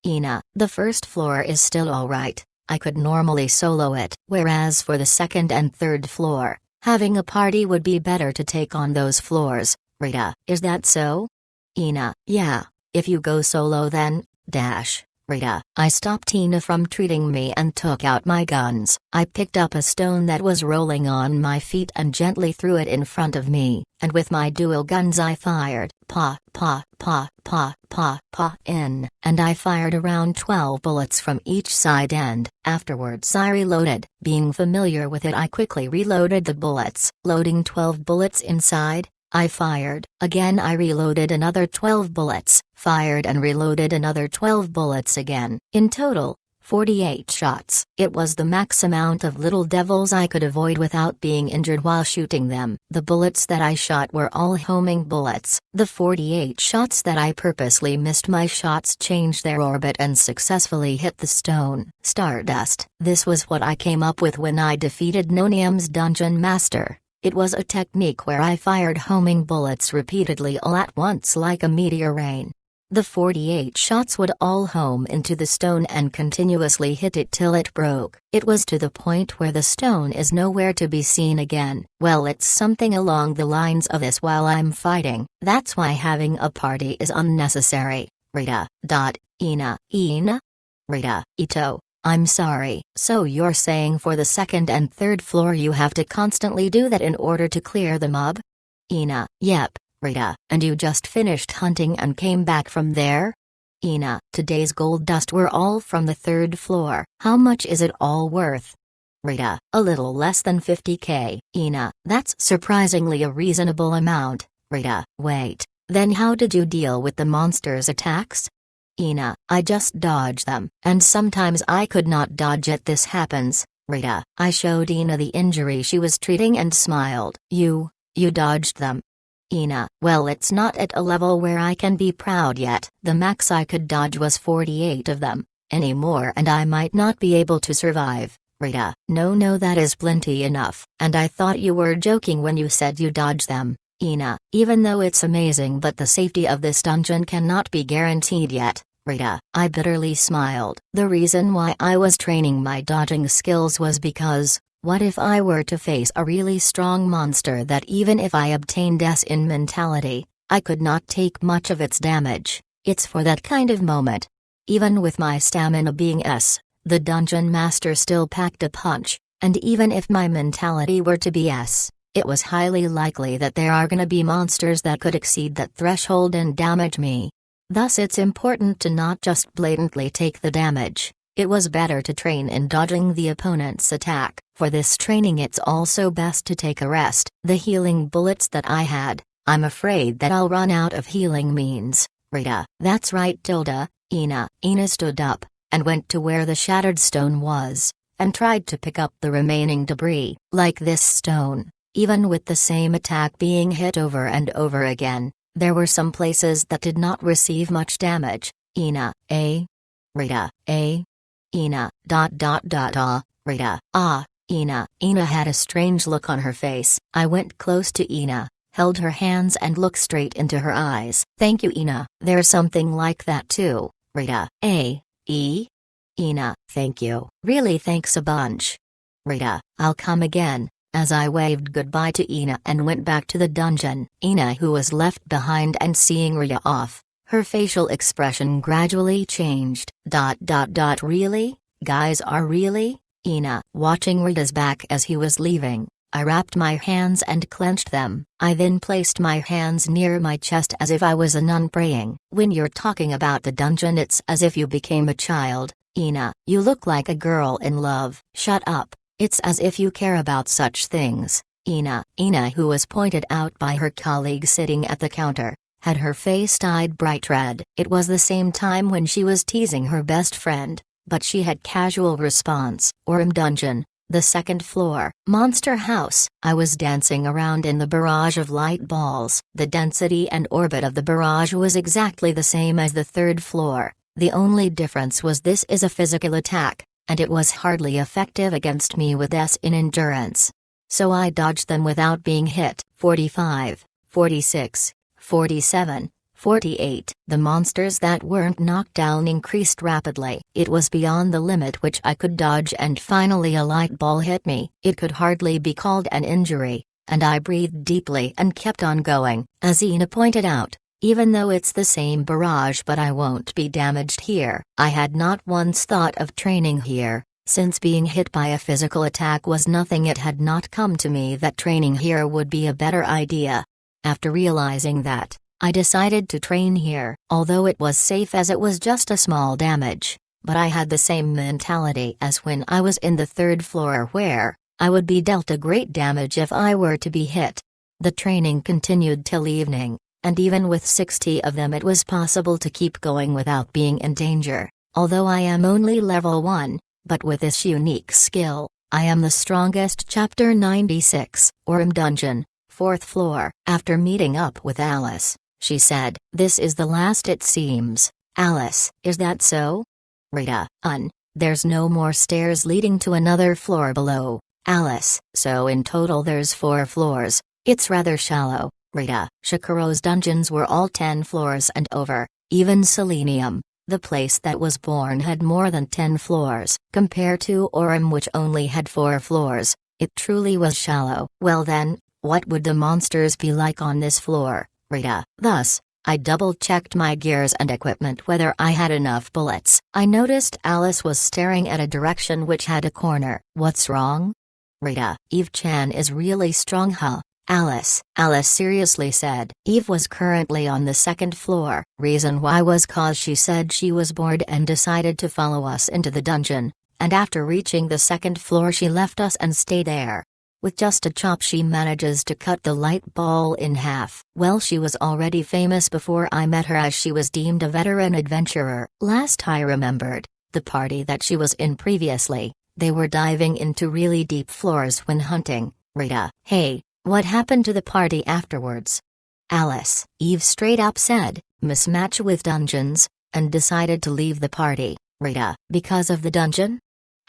Ina, the first floor is still alright, I could normally solo it, whereas for the second and third floor, having a party would be better to take on those floors. Rita, is that so? Ina, yeah, if you go solo then, dash. Rita, I stopped Ina from treating me and took out my guns. I picked up a stone that was rolling on my feet and gently threw it in front of me, and with my dual guns I fired, pa, in, and I fired around 12 bullets from each side end. Afterwards I reloaded. Being familiar with it I quickly reloaded the bullets. Loading 12 bullets inside, I fired. Again I reloaded another 12 bullets, fired and reloaded another 12 bullets again. In total, 48 shots. It was the max amount of little devils I could avoid without being injured while shooting them. The bullets that I shot were all homing bullets. The 48 shots that I purposely missed, my shots changed their orbit and successfully hit the stone. Stardust. This was what I came up with when I defeated Nonium's Dungeon Master. It was a technique where I fired homing bullets repeatedly all at once like a meteor rain. The 48 shots would all home into the stone and continuously hit it till it broke. It was to the point where the stone is nowhere to be seen again. Well, it's something along the lines of this while I'm fighting. That's why having a party is unnecessary. Rita. Ina. Rita. Ito. I'm sorry. So you're saying for the second and third floor you have to constantly do that in order to clear the mob? Ina. Yep. Rita. And you just finished hunting and came back from there? Ina. Today's gold dust were all from the third floor. How much is it all worth? Rita. A little less than 50k. Ina. That's surprisingly a reasonable amount. Rita. Wait. Then how did you deal with the monster's attacks? Ina. I just dodged them. And sometimes I could not dodge it. This happens. Rita. I showed Ina the injury she was treating and smiled. You dodged them? Ina. Well, it's not at a level where I can be proud yet. The max I could dodge was 48 of them. Any more and I might not be able to survive. Rita. No, that is plenty enough. And I thought you were joking when you said you dodged them. Ina. Even though it's amazing, but the safety of this dungeon cannot be guaranteed yet. Rita. I bitterly smiled. The reason why I was training my dodging skills was because, what if I were to face a really strong monster that even if I obtained S in mentality, I could not take much of its damage? It's for that kind of moment. Even with my stamina being S, the dungeon master still packed a punch, and even if my mentality were to be S, it was highly likely that there are gonna be monsters that could exceed that threshold and damage me. Thus it's important to not just blatantly take the damage. It was better to train in dodging the opponent's attack. For this training it's also best to take a rest. The healing bullets that I had, I'm afraid that I'll run out of healing means. Rita. That's right, Tilda. Ina. Ina stood up, and went to where the shattered stone was, and tried to pick up the remaining debris. Like this stone, even with the same attack being hit over and over again, there were some places that did not receive much damage. Ina. Rita. Ina. Rita. Ina. Ina had a strange look on her face. I went close to Ina, held her hands and looked straight into her eyes. Thank you, Ina. There's something like that too. Rita. Ina. Thank you. Really, thanks a bunch. Rita. I'll come again. As I waved goodbye to Ina and went back to the dungeon, Ina, who was left behind and seeing Rita off, her facial expression gradually changed. Really? Guys are really? Ina. Watching Rita's back as he was leaving, I wrapped my hands and clenched them. I then placed my hands near my chest as if I was a nun praying. When you're talking about the dungeon, it's as if you became a child. Ina. You look like a girl in love. Shut up. It's as if you care about such things. Ina, who was pointed out by her colleague sitting at the counter, had her face dyed bright red. It was the same time when she was teasing her best friend, but she had casual response. Orm Dungeon, the second floor. Monster House. I was dancing around in the barrage of light balls. The density and orbit of the barrage was exactly the same as the third floor. The only difference was this is a physical attack, and it was hardly effective against me with S in endurance. So I dodged them without being hit. 45, 46, 47, 48. The monsters that weren't knocked down increased rapidly. It was beyond the limit which I could dodge, and finally a light ball hit me. It could hardly be called an injury, and I breathed deeply and kept on going. As Ina pointed out, even though it's the same barrage, but I won't be damaged here. I had not once thought of training here, since being hit by a physical attack was nothing. It had not come to me that training here would be a better idea. After realizing that, I decided to train here, although it was safe as it was just a small damage, but I had the same mentality as when I was in the third floor, where I would be dealt a great damage if I were to be hit. The training continued till evening, and even with 60 of them it was possible to keep going without being in danger. although I am only level 1, but with this unique skill, I am the strongest. Chapter 96, Orm Dungeon, 4th floor. After meeting up with Alice, she said, "This is the last it seems." Alice, "Is that so?" Rita, There's no more stairs leading to another floor below." Alice, "So in total there's 4 floors. It's rather shallow." Rita, Shikaro's dungeons were all 10 floors and over, even Selenium. The place that was born had more than 10 floors. Compared to Orem, which only had 4 floors, it truly was shallow. Well then, what would the monsters be like on this floor? Rita, Thus, I double-checked my gears and equipment whether I had enough bullets. I noticed Alice was staring at a direction which had a corner. What's wrong? Rita, Eve-chan is really strong, huh? Alice seriously said. Eve was currently on the 2nd floor. Reason why was cause she said she was bored and decided to follow us into the dungeon, and after reaching the 2nd floor she left us and stayed there. With just a chop she manages to cut the light ball in half. Well, she was already famous before I met her, as she was deemed a veteran adventurer. Last I remembered, the party that she was in previously, they were diving into really deep floors when hunting. Rita, Hey, what happened to the party afterwards? Alice, Eve straight up said, mismatch with dungeons, and decided to leave the party. Rita, because of the dungeon?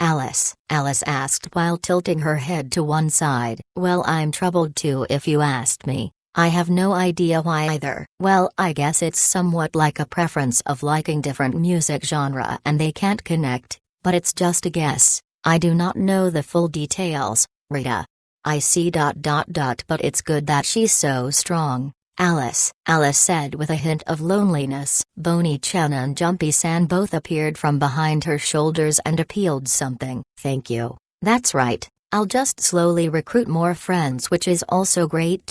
Alice asked while tilting her head to one side. Well, I'm troubled too if you asked me. I have no idea why either. Well, I guess it's somewhat like a preference of liking different music genre and they can't connect, but it's just a guess. I do not know the full details. Rita, I see. But it's good that she's so strong. Alice said with a hint of loneliness. Bonnie-chan and Jumpy-san both appeared from behind her shoulders and appealed something. Thank you. That's right. I'll just slowly recruit more friends, which is also great.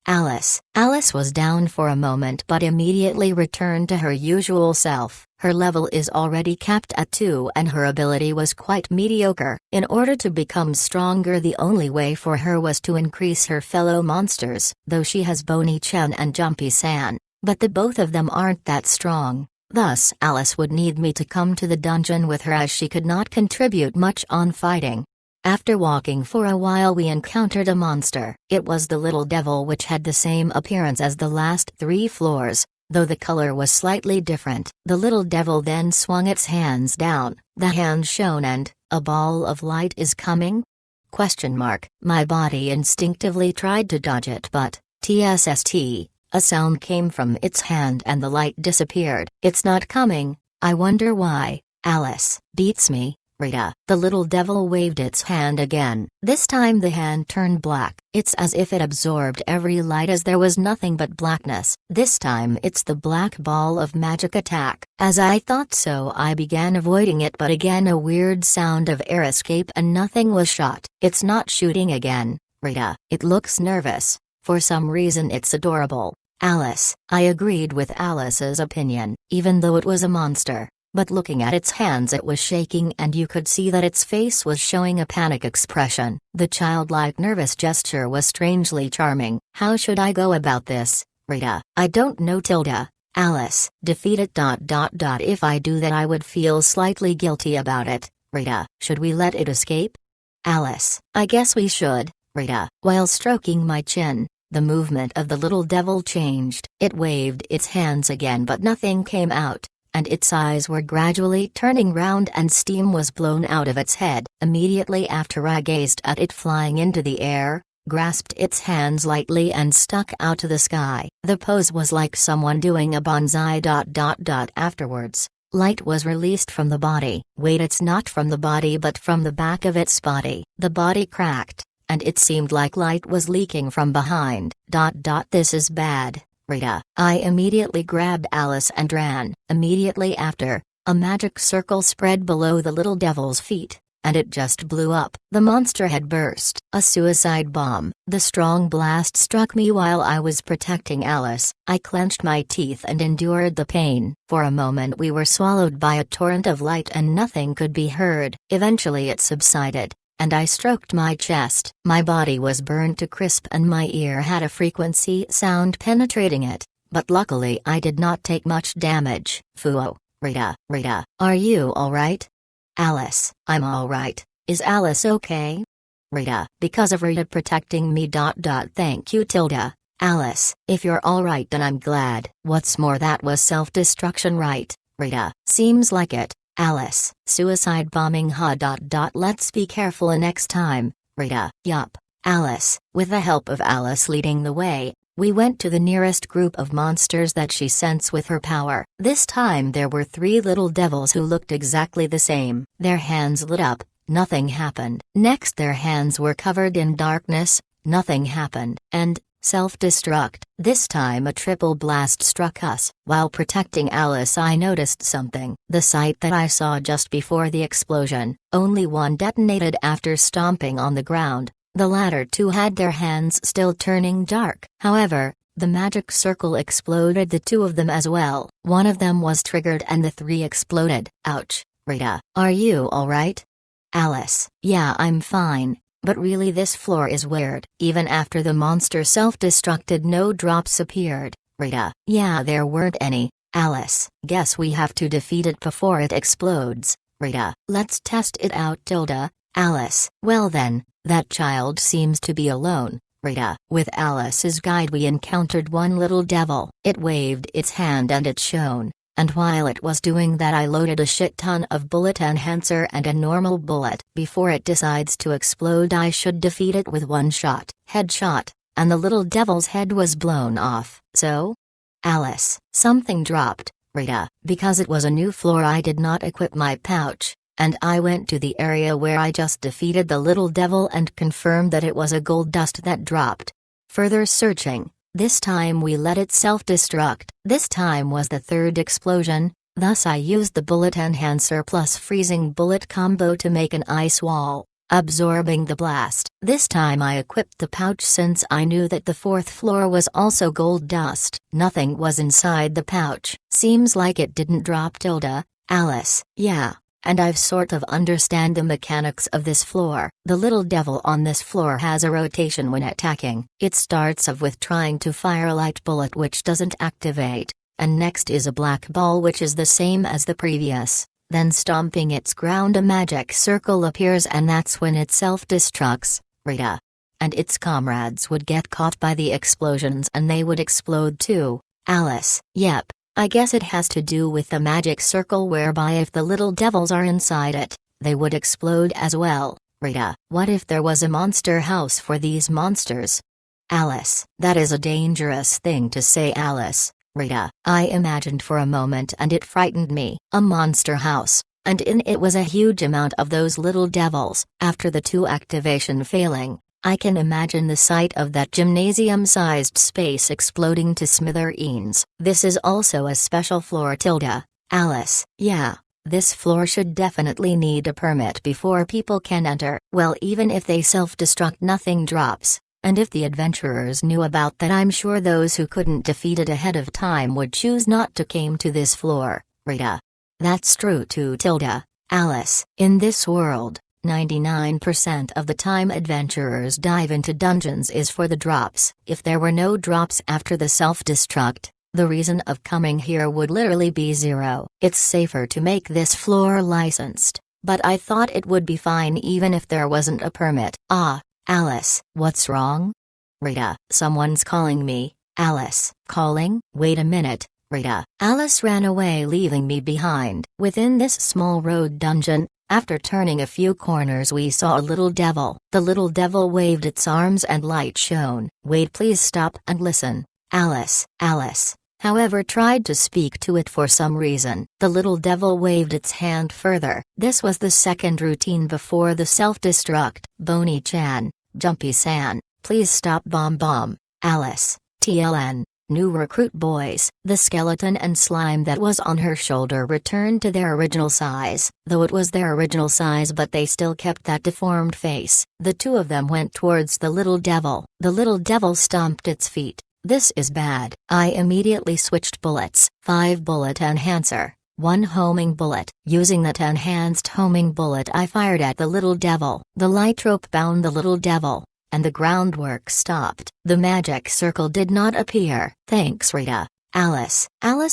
Alice was down for a moment but immediately returned to her usual self. Her level is already capped at 2 and her ability was quite mediocre. In order to become stronger, the only way for her was to increase her fellow monsters. Though she has Bonnie-chan and Jumpy-san, but the both of them aren't that strong. Thus Alice would need me to come to the dungeon with her, as she could not contribute much on fighting. After walking for a while we encountered a monster. It was the little devil, which had the same appearance as the last 3 floors, though the color was slightly different. The little devil then swung its hands down, the hands shone and, a ball of light is coming? My body instinctively tried to dodge it, but, tst, a sound came from its hand and the light disappeared. It's not coming, I wonder why. Alice, beats me. Rita, the little devil waved its hand again. This time the hand turned black. It's as if it absorbed every light, as there was nothing but blackness. This time it's the black ball of magic attack. As I thought so, I began avoiding it, but again a weird sound of air escape and nothing was shot. It's not shooting again. Rita, it looks nervous. For some reason it's adorable. Alice, I agreed with Alice's opinion, even though it was a monster. But looking at its hands, it was shaking and you could see that its face was showing a panic expression. The childlike nervous gesture was strangely charming. How should I go about this? Rita, I don't know. Alice, defeat it. If I do that I would feel slightly guilty about it. Rita, should we let it escape? Alice, I guess we should. Rita, while stroking my chin, the movement of the little devil changed. It waved its hands again but nothing came out, and its eyes were gradually turning round and steam was blown out of its head. Immediately after I gazed at it flying into the air, grasped its hands lightly and stuck out to the sky. The pose was like someone doing a bonsai. Afterwards, light was released from the body. Wait, it's not from the body but from the back of its body. The body cracked, and it seemed like light was leaking from behind. This is bad. Rita, I immediately grabbed Alice and ran. Immediately after, a magic circle spread below the little devil's feet, and it just blew up. The monster had burst. A suicide bomb. The strong blast struck me while I was protecting Alice. I clenched my teeth and endured the pain. For a moment we were swallowed by a torrent of light and nothing could be heard. Eventually it subsided, and I stroked my chest. My body was burned to crisp and my ear had a frequency sound penetrating it, but luckily I did not take much damage. Fuo. Rita, are you alright? Alice, I'm alright. Is Alice okay? Rita, because of Rita protecting me. Thank you tilde. Alice, if you're alright then I'm glad. What's more, that was self-destruction, right? Rita, seems like it. Alice, suicide bombing. Let's be careful next time. Rita, yup. Alice, with the help of Alice leading the way, we went to the nearest group of monsters that she sensed with her power. This time there were 3 little devils who looked exactly the same. Their hands lit up, nothing happened. Next their hands were covered in darkness, nothing happened. And, self-destruct. This time a triple blast struck us. While protecting Alice I noticed something. The sight that I saw just before the explosion, only one detonated after stomping on the ground. The latter 2 had their hands still turning dark. However, the magic circle exploded the 2 of them as well. One of them was triggered and the 3 exploded. Ouch. Rita, are you alright? Alice, yeah, I'm fine. But really this floor is weird. Even after the monster self-destructed no drops appeared. Rita, yeah, there weren't any. Alice, guess we have to defeat it before it explodes. Rita, let's test it out tilde. Alice, well then, that child seems to be alone. Rita, with Alice's guide we encountered one little devil. It waved its hand and it shone. And while it was doing that I loaded a shit ton of bullet enhancer and a normal bullet. Before it decides to explode I should defeat it with one shot. Headshot. And the little devil's head was blown off. So? Alice, something dropped. Rita, because it was a new floor I did not equip my pouch. And I went to the area where I just defeated the little devil and confirmed that it was a gold dust that dropped. Further searching. This time we let it self-destruct. This time was the 3rd explosion, thus I used the bullet enhancer plus freezing bullet combo to make an ice wall, absorbing the blast. This time I equipped the pouch since I knew that the 4th floor was also gold dust. Nothing was inside the pouch. Seems like it didn't drop tilde. Alice, yeah. And I've sort of understand the mechanics of this floor. The little devil on this floor has a rotation when attacking. It starts off with trying to fire a light bullet which doesn't activate, and next is a black ball which is the same as the previous. Then stomping its ground a magic circle appears and that's when it self-destructs. Rita. And its comrades would get caught by the explosions and they would explode too. Alice, yep. I guess it has to do with the magic circle whereby if the little devils are inside it, they would explode as well. Rita, what if there was a monster house for these monsters? Alice, that is a dangerous thing to say, Alice. Rita, I imagined for a moment and it frightened me. A monster house, and in it was a huge amount of those little devils. After the 2 activation failing, I can imagine the sight of that gymnasium-sized space exploding to smithereens. This is also a special floor tilde. Alice, yeah, this floor should definitely need a permit before people can enter. Well, even if they self-destruct nothing drops, and if the adventurers knew about that I'm sure those who couldn't defeat it ahead of time would choose not to came to this floor. Rita. That's true too tilde. Alice, in this world, 99% of the time adventurers dive into dungeons is for the drops. If there were no drops after the self-destruct, the reason of coming here would literally be 0. It's safer to make this floor licensed, but I thought it would be fine even if there wasn't a permit. Ah, Alice, what's wrong? Rita, someone's calling me. Alice, calling? Wait a minute, Rita. Alice ran away leaving me behind. Within this small road dungeon, after turning a few corners we saw a little devil. The little devil waved its arms and light shone. Wait, please stop and listen. Alice, however tried to speak to it for some reason. The little devil waved its hand further. This was the 2nd routine before the self-destruct. Bonnie-chan, Jumpy-san, please stop bomb. Alice, TLN. New recruit boys. The skeleton and slime that was on her shoulder returned to their original size. Though it was their original size but they still kept that deformed face. The 2 of them went towards the little devil. The little devil stomped its feet. This is bad. I immediately switched bullets. 5 bullet enhancer, 1 homing bullet. Using that enhanced homing bullet I fired at the little devil. The light rope bound the little devil, and the groundwork stopped. The magic circle did not appear. Thanks, Rita. Alice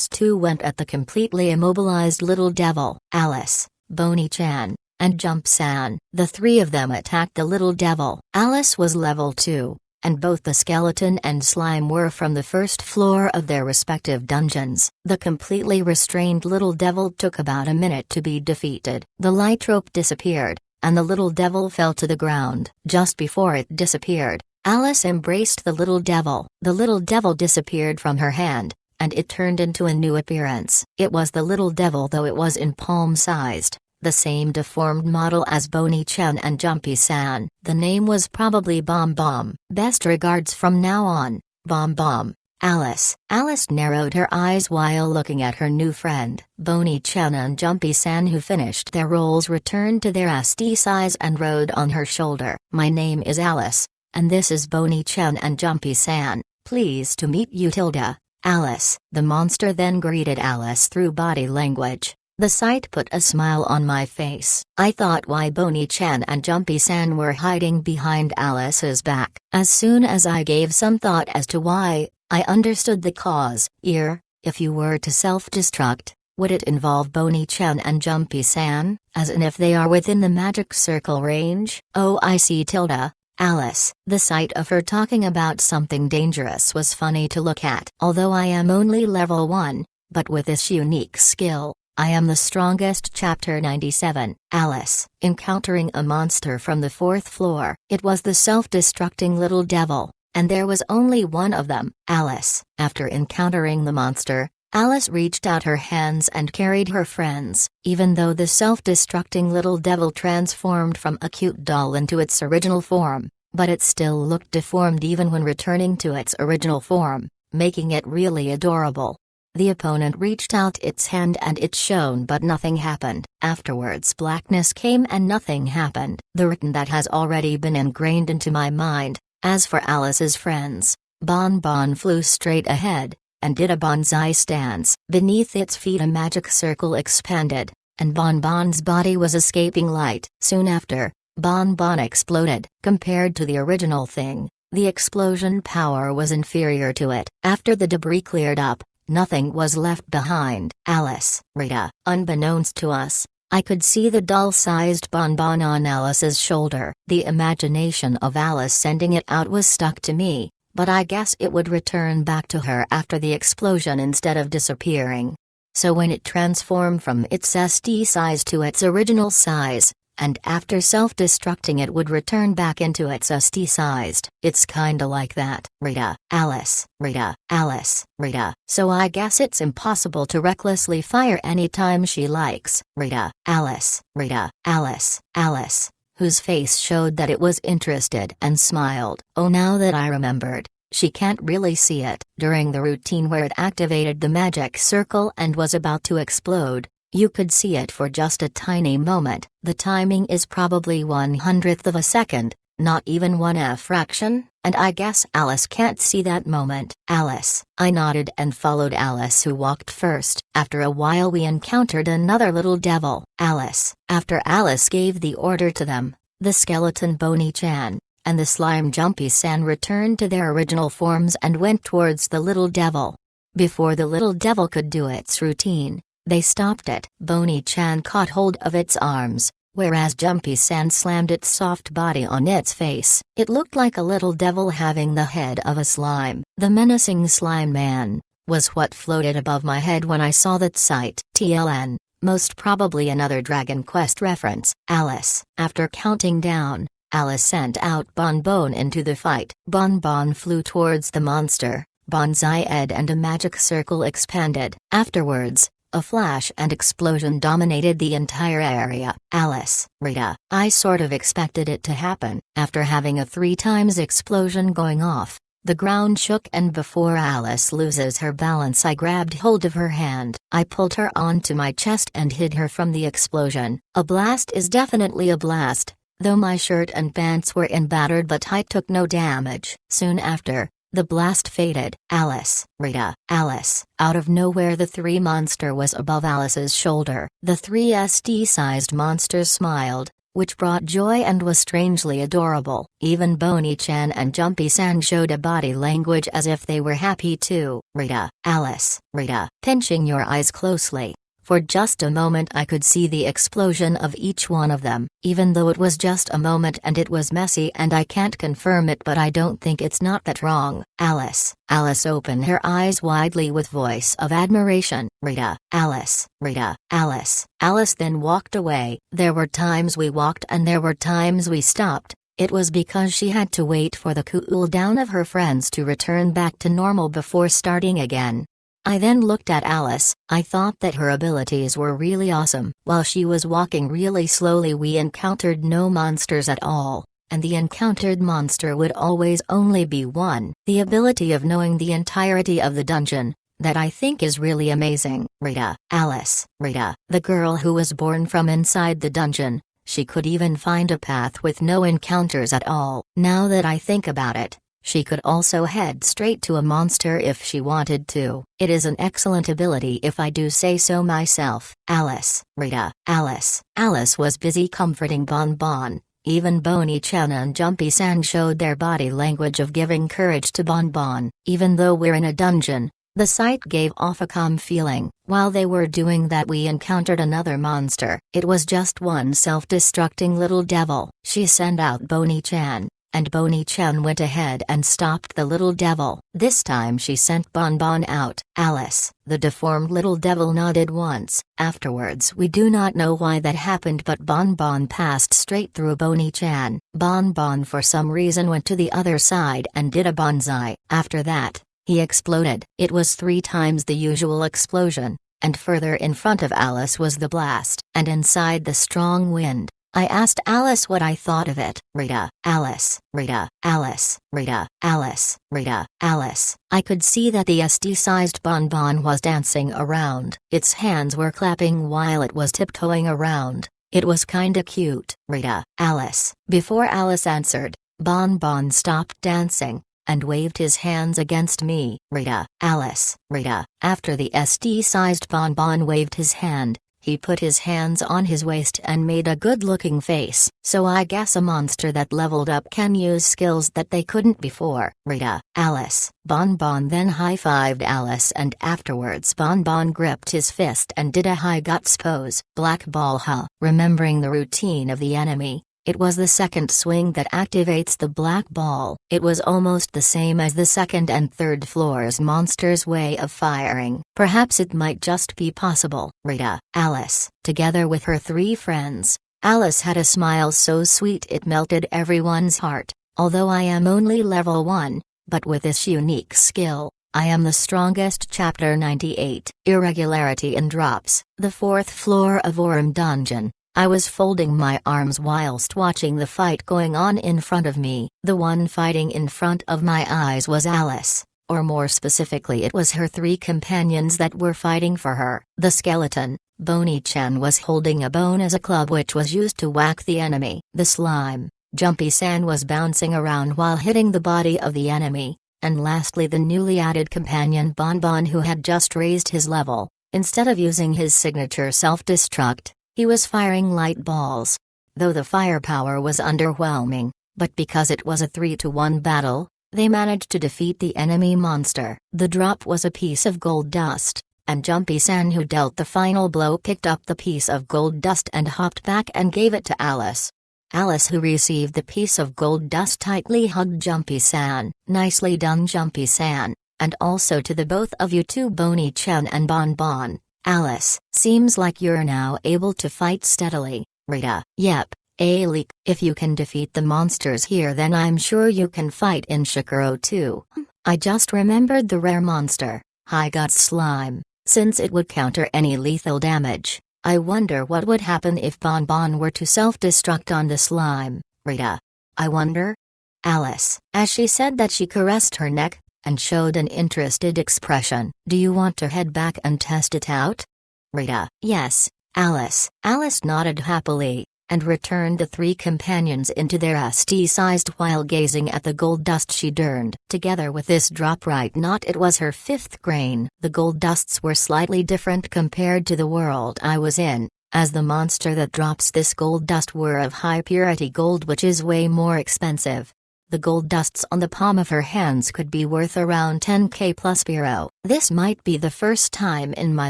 too went at the completely immobilized little devil. Alice, Bonnie-chan, and Jump-san. The three of them attacked the little devil. Alice was level 2, and both the skeleton and slime were from the first floor of their respective dungeons. The completely restrained little devil took about a minute to be defeated. The light rope disappeared, and the little devil fell to the ground. Just before it disappeared, Alice embraced the little devil. The little devil disappeared from her hand, and it turned into a new appearance. It was the little devil, though it was in palm-sized, the same deformed model as Bonnie-chan and Jumpy-san. The name was probably Bomb Bomb. Best regards from now on, Bomb Bomb. Alice. Alice narrowed her eyes while looking at her new friend. Bonnie-chan and Jumpy-san, who finished their roles, returned to their SD size and rode on her shoulder. My name is Alice, and this is Bonnie-chan and Jumpy-san. Pleased to meet you, Tilda. Alice. The monster then greeted Alice through body language. The sight put a smile on my face. I thought why Bonnie-chan and Jumpy-san were hiding behind Alice's back. As soon as I gave some thought as to why, I understood the cause. If you were to self-destruct, would it involve Bonnie-chan and Jumpy-san, as in if they are within the magic circle range? Oh, I see, Tilda. Alice. The sight of her talking about something dangerous was funny to look at. Although I am only level 1, but with this unique skill, I am the strongest. Chapter 97. Alice. Encountering a monster from the 4th floor. It was the self-destructing little devil, and there was only one of them. Alice. After encountering the monster, Alice reached out her hands and carried her friends. Even though the self-destructing little devil transformed from a cute doll into its original form, but it still looked deformed even when returning to its original form, making it really adorable. The opponent reached out its hand and it shone, but nothing happened. Afterwards blackness came and nothing happened. The written that has already been ingrained into my mind. As for Alice's friends, Bon Bon flew straight ahead, and did a bonsai stance. Beneath its feet a magic circle expanded, and Bon Bon's body was escaping light. Soon after, Bon Bon exploded. Compared to the original thing, the explosion power was inferior to it. After the debris cleared up, nothing was left behind. Alice. Rita. Unbeknownst to us, I could see the doll-sized Bon Bon on Alice's shoulder. The imagination of Alice sending it out was stuck to me, but I guess it would return back to her after the explosion instead of disappearing. So when it transformed from its SD size to its original size, and after self-destructing it would return back into its SD sized. It's kinda like that. Rita. Alice. Rita. Alice. Rita. So I guess it's impossible to recklessly fire anytime she likes. Rita. Alice. Rita. Alice. Alice. Whose face showed that it was interested and smiled. Oh, now that I remembered, she can't really see it. During the routine where it activated the magic circle and was about to explode, you could see it for just a tiny moment. The timing is probably 1/100th of a second, not even 1/f fraction, and I guess Alice can't see that moment. Alice. I nodded and followed Alice, who walked first. After a while we encountered another little devil. Alice. After Alice gave the order to them, the skeleton Bonnie-chan, and the slime Jumpy-san returned to their original forms and went towards the little devil. Before the little devil could do its routine, they stopped it. Bonnie-chan caught hold of its arms, whereas Jumpy-san slammed its soft body on its face. It looked like a little devil having the head of a slime. The menacing slime man was what floated above my head when I saw that sight. TLN, most probably another Dragon Quest reference. Alice. After counting down, Alice sent out Bon Bon into the fight. Bon Bon flew towards the monster, Bonsai Ed, and a magic circle expanded. Afterwards, a flash and explosion dominated the entire area. Alice. Rita. I sort of expected it to happen. After having a 3 times explosion going off, the ground shook, and before Alice loses her balance I grabbed hold of her hand. I pulled her onto my chest and hid her from the explosion. A blast is definitely a blast, though my shirt and pants were battered, but I took no damage. Soon after, the blast faded. Alice. Rita. Alice. Out of nowhere the 3 monster was above Alice's shoulder. The 3 SD-sized monsters smiled, which brought joy and was strangely adorable. Even Bonnie-chan and Jumpy-san showed a body language as if they were happy too. Rita, Alice, Rita, pinching your eyes closely. For just a moment I could see the explosion of each one of them, even though it was just a moment and it was messy and I can't confirm it, but I don't think it's not that wrong. Alice. Alice opened her eyes widely with voice of admiration. Rita, Alice, Rita, Alice. Alice then walked away. There were times we walked and there were times we stopped. It was because she had to wait for the cool down of her friends to return back to normal before starting again. I then looked at Alice. I thought that her abilities were really awesome. While she was walking really slowly, we encountered no monsters at all, and the encountered monster would always only be one. The ability of knowing the entirety of the dungeon, that I think is really amazing. Rita, Alice, Rita, the girl who was born from inside the dungeon, she could even find a path with no encounters at all. Now that I think about it, she could also head straight to a monster if she wanted to. It is an excellent ability if I do say so myself. Alice, Rita, Alice. Alice was busy comforting Bon Bon. Even Bonnie-chan and Jumpy-san showed their body language of giving courage to Bon Bon. Even though we're in a dungeon, the sight gave off a calm feeling. While they were doing that, we encountered another monster. It was just one self-destructing little devil. She sent out Bonnie-chan, and Bonnie-chan went ahead and stopped the little devil. This time she sent Bon Bon out. Alice, the deformed little devil, nodded once. Afterwards we do not know why that happened, but Bon Bon passed straight through Bonnie-chan. Bon Bon for some reason went to the other side and did a bonsai. After that, he exploded. It was 3 times the usual explosion, and further in front of Alice was the blast. And inside the strong wind, I asked Alice what I thought of it. Rita, Alice, Rita, Alice, Rita, Alice, Rita, Alice. I could see that the SD-sized Bon Bon was dancing around. Its hands were clapping while it was tiptoeing around. It was kinda cute. Rita, Alice. Before Alice answered, Bon Bon stopped dancing and waved his hands against me. Rita, Alice, Rita. After the SD-sized Bon Bon waved his hand, he put his hands on his waist and made a good-looking face. So I guess a monster that leveled up can use skills that they couldn't before. Rita, Alice. Bon Bon then high-fived Alice, and afterwards Bon Bon gripped his fist and did a high guts pose. Black ball, huh? Remembering the routine of the enemy, it was the second swing that activates the black ball. It was almost the same as the second and third floor's monster's way of firing. Perhaps it might just be possible. Rita, Alice. Together with her 3 friends, Alice had a smile so sweet it melted everyone's heart. Although I am only level 1, but with this unique skill, I am the strongest. Chapter 98. Irregularity in drops. The 4th floor of Orem Dungeon. I was folding my arms whilst watching the fight going on in front of me. The one fighting in front of my eyes was Alice, or more specifically it was her 3 companions that were fighting for her. The skeleton, Bonnie-chan, was holding a bone as a club which was used to whack the enemy. The slime, Jumpy-san, was bouncing around while hitting the body of the enemy. And lastly the newly added companion Bon Bon, who had just raised his level. Instead of using his signature self-destruct, he was firing light balls. Though the firepower was underwhelming, but because it was a 3-to-1 battle, they managed to defeat the enemy monster. The drop was a piece of gold dust, and Jumpy-san, who dealt the final blow, picked up the piece of gold dust and hopped back and gave it to Alice. Alice, who received the piece of gold dust, tightly hugged Jumpy-san. Nicely done, Jumpy-san, and also to the both of you too, Bonnie-chan and Bon Bon. Alice, seems like you're now able to fight steadily. Rita, yep, Alik, if you can defeat the monsters here then I'm sure you can fight in Shikaro too. I just remembered the rare monster, High Guts Slime, since it would counter any lethal damage. I wonder what would happen if Bon Bon were to self-destruct on the slime. Rita, I wonder? Alice, as she said that, she caressed her neck and showed an interested expression. Do you want to head back and test it out? Rita, yes, Alice. Alice nodded happily, and returned the 3 companions into their SD-sized while gazing at the gold dust she turned. Together with this drop right not, it was her 5th grain. The gold dusts were slightly different compared to the world I was in. As the monster that drops this gold dust were of high purity gold, which is way more expensive. The gold dusts on the palm of her hands could be worth around 10k plus euro. This might be the first time in my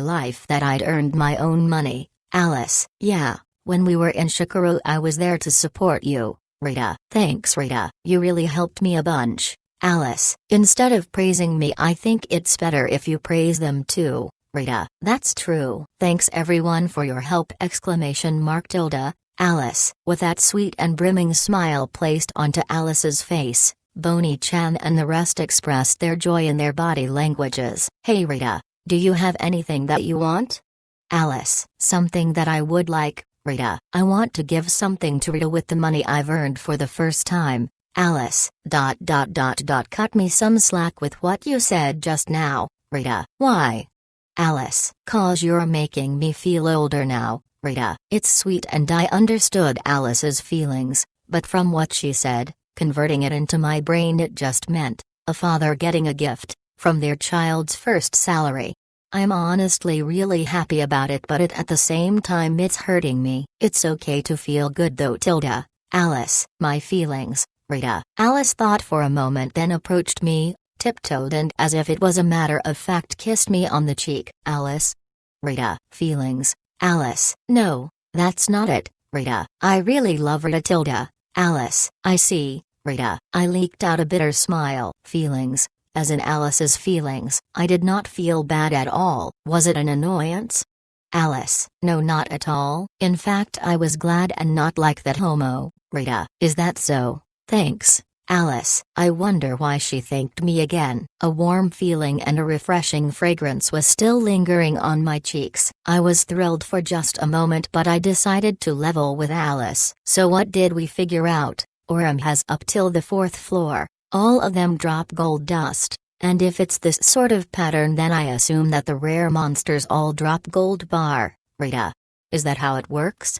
life that I'd earned my own money. Alice: yeah, when we were in Shikoro I was there to support you, Rita. Thanks Rita, you really helped me a bunch. Alice: instead of praising me I think it's better if you praise them too, Rita. That's true. Thanks everyone for your help! Tilda. Alice, with that sweet and brimming smile placed onto Alice's face, Bonnie-chan and the rest expressed their joy in their body languages. Hey Rita, do you have anything that you want? Alice: something that I would like, Rita. I want to give something to Rita with the money I've earned for the first time. Alice: cut me some slack with what you said just now, Rita. Why? Alice: 'cause you're making me feel older now, Rita. It's sweet, and I understood Alice's feelings, but from what she said, converting it into my brain, it just meant a father getting a gift from their child's first salary. I'm honestly really happy about it, but at the same time it's hurting me. It's okay to feel good though, Tilda. Alice: my feelings, Rita. Alice thought for a moment, then approached me, tiptoed, and as if it was a matter of fact kissed me on the cheek. Alice: Rita, feelings. Alice: no, that's not it, Rita. I really love Rita. Tilda. Alice: I see, Rita. I leaked out a bitter smile. Feelings, as in Alice's feelings. I did not feel bad at all. Was it an annoyance? Alice: no, not at all. In fact, I was glad and not like that homo, Rita. Is that so? Thanks. Alice: I wonder why she thanked me again. A warm feeling and a refreshing fragrance was still lingering on my cheeks. I was thrilled for just a moment, but I decided to level with Alice. So what did we figure out? Orem has up till the 4th floor. All of them drop gold dust, and if it's this sort of pattern then I assume that the rare monsters all drop gold bar, Rita. Is that how it works?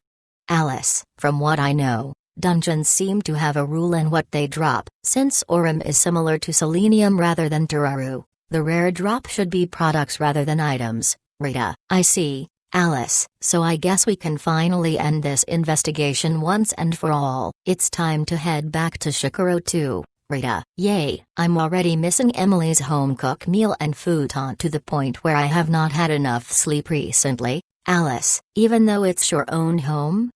Alice: from what I know, dungeons seem to have a rule in what they drop. Since Orem is similar to selenium rather than Turaru, the rare drop should be products rather than items, Rita. I see. Alice: so I guess we can finally end this investigation once and for all. It's time to head back to Shikoro too, Rita. Yay, I'm already missing Emily's home-cooked meal and futon to the point where I have not had enough sleep recently. Alice: even though it's your own home?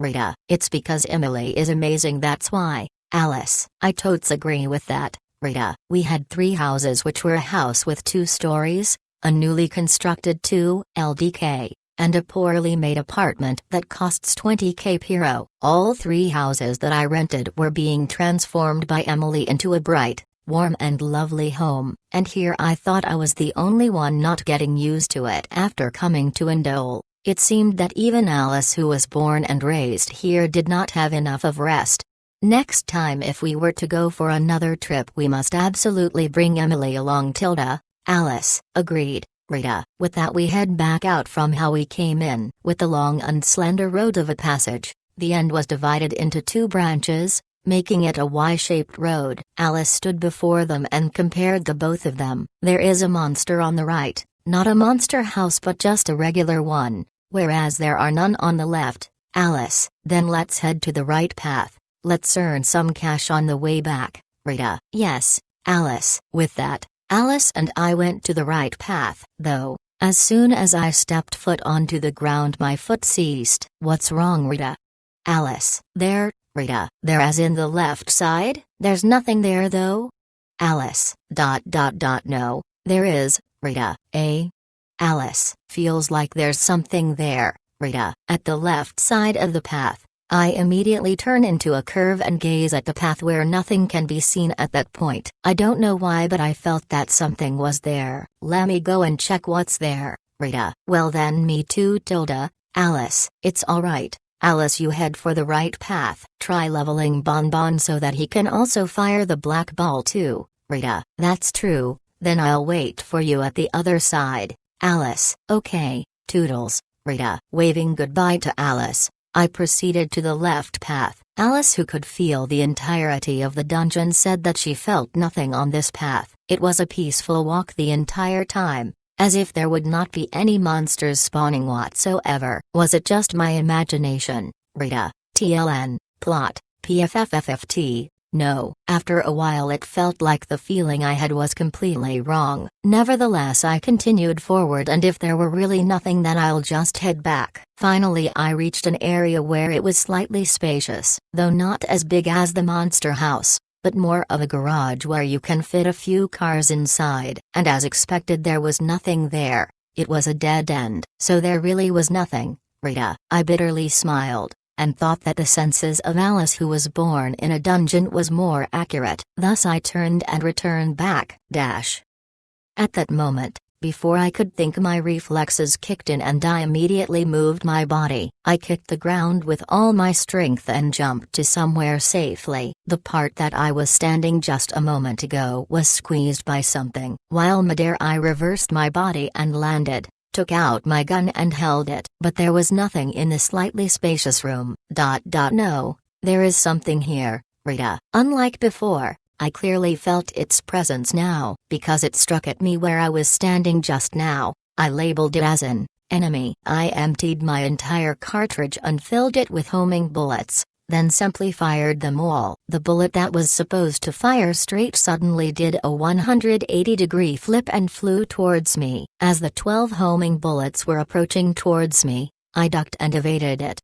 Rita: it's because Emily is amazing, that's why. Alice: I totes agree with that, Rita. We had 3 houses, which were a house with 2 stories, a newly constructed 2 LDK, and a poorly made apartment that costs 20k euro. All 3 houses that I rented were being transformed by Emily into a bright, warm and lovely home, and here I thought I was the only one not getting used to it. After coming to Indole, it seemed that even Alice, who was born and raised here, did not have enough of rest. Next time if we were to go for another trip we must absolutely bring Emily along. Tilda. Alice: agreed, Rita. With that we head back out from how we came in. With the long and slender road of a passage, the end was divided into 2 branches, making it a Y-shaped road. Alice stood before them and compared the both of them. There is a monster on the right, not a monster house but just a regular one, whereas there are none on the left. Alice: then let's head to the right path. Let's earn some cash on the way back, Rita. Yes, Alice. With that, Alice and I went to the right path, though, as soon as I stepped foot onto the ground my foot ceased. What's wrong, Rita? Alice: there, Rita. There as in the left side? There's nothing there though? Alice: no, there is, Rita. Alice: feels like there's something there, Rita. At the left side of the path. I immediately turn into a curve and gaze at the path where nothing can be seen at that point. I don't know why, but I felt that something was there. Let me go and check what's there, Rita. Well then, me too. Tilda. Alice: it's alright, Alice, you head for the right path. Try leveling Bonbon so that he can also fire the black ball too, Rita. That's true, then I'll wait for you at the other side. Alice: okay, toodles, Rita. Waving goodbye to Alice, I proceeded to the left path. Alice, who could feel the entirety of the dungeon, said that she felt nothing on this path. It was a peaceful walk the entire time. as if there would not be any monsters spawning whatsoever. Was it just my imagination? Rita. TLN. Plot. PFFFFT. No. After a while it felt like the feeling I had was completely wrong. Nevertheless I continued forward, and if there were really nothing then I'll just head back. Finally I reached an area where it was slightly spacious, though not as big as the monster house, but more of a garage where you can fit a few cars inside. And as expected there was nothing there. It was a dead end. So there really was nothing, Rita. I bitterly smiled, and thought that the senses of Alice who was born in a dungeon was more accurate. Thus I turned and returned back. At that moment, before I could think, my reflexes kicked in and I immediately moved my body. I kicked the ground with all my strength and jumped to somewhere safely. The part that I was standing just a moment ago was squeezed by something. While midair I reversed my body and landed, took out my gun and held it. But there was nothing in the slightly spacious room. No, there is something here, Rita. Unlike before, I clearly felt its presence now, because it struck at me where I was standing just now. I labeled it as an enemy. I emptied my entire cartridge and filled it with homing bullets, then simply fired them all. The bullet that was supposed to fire straight suddenly did a 180-degree flip and flew towards me. As the 12 homing bullets were approaching towards me, I ducked and evaded it.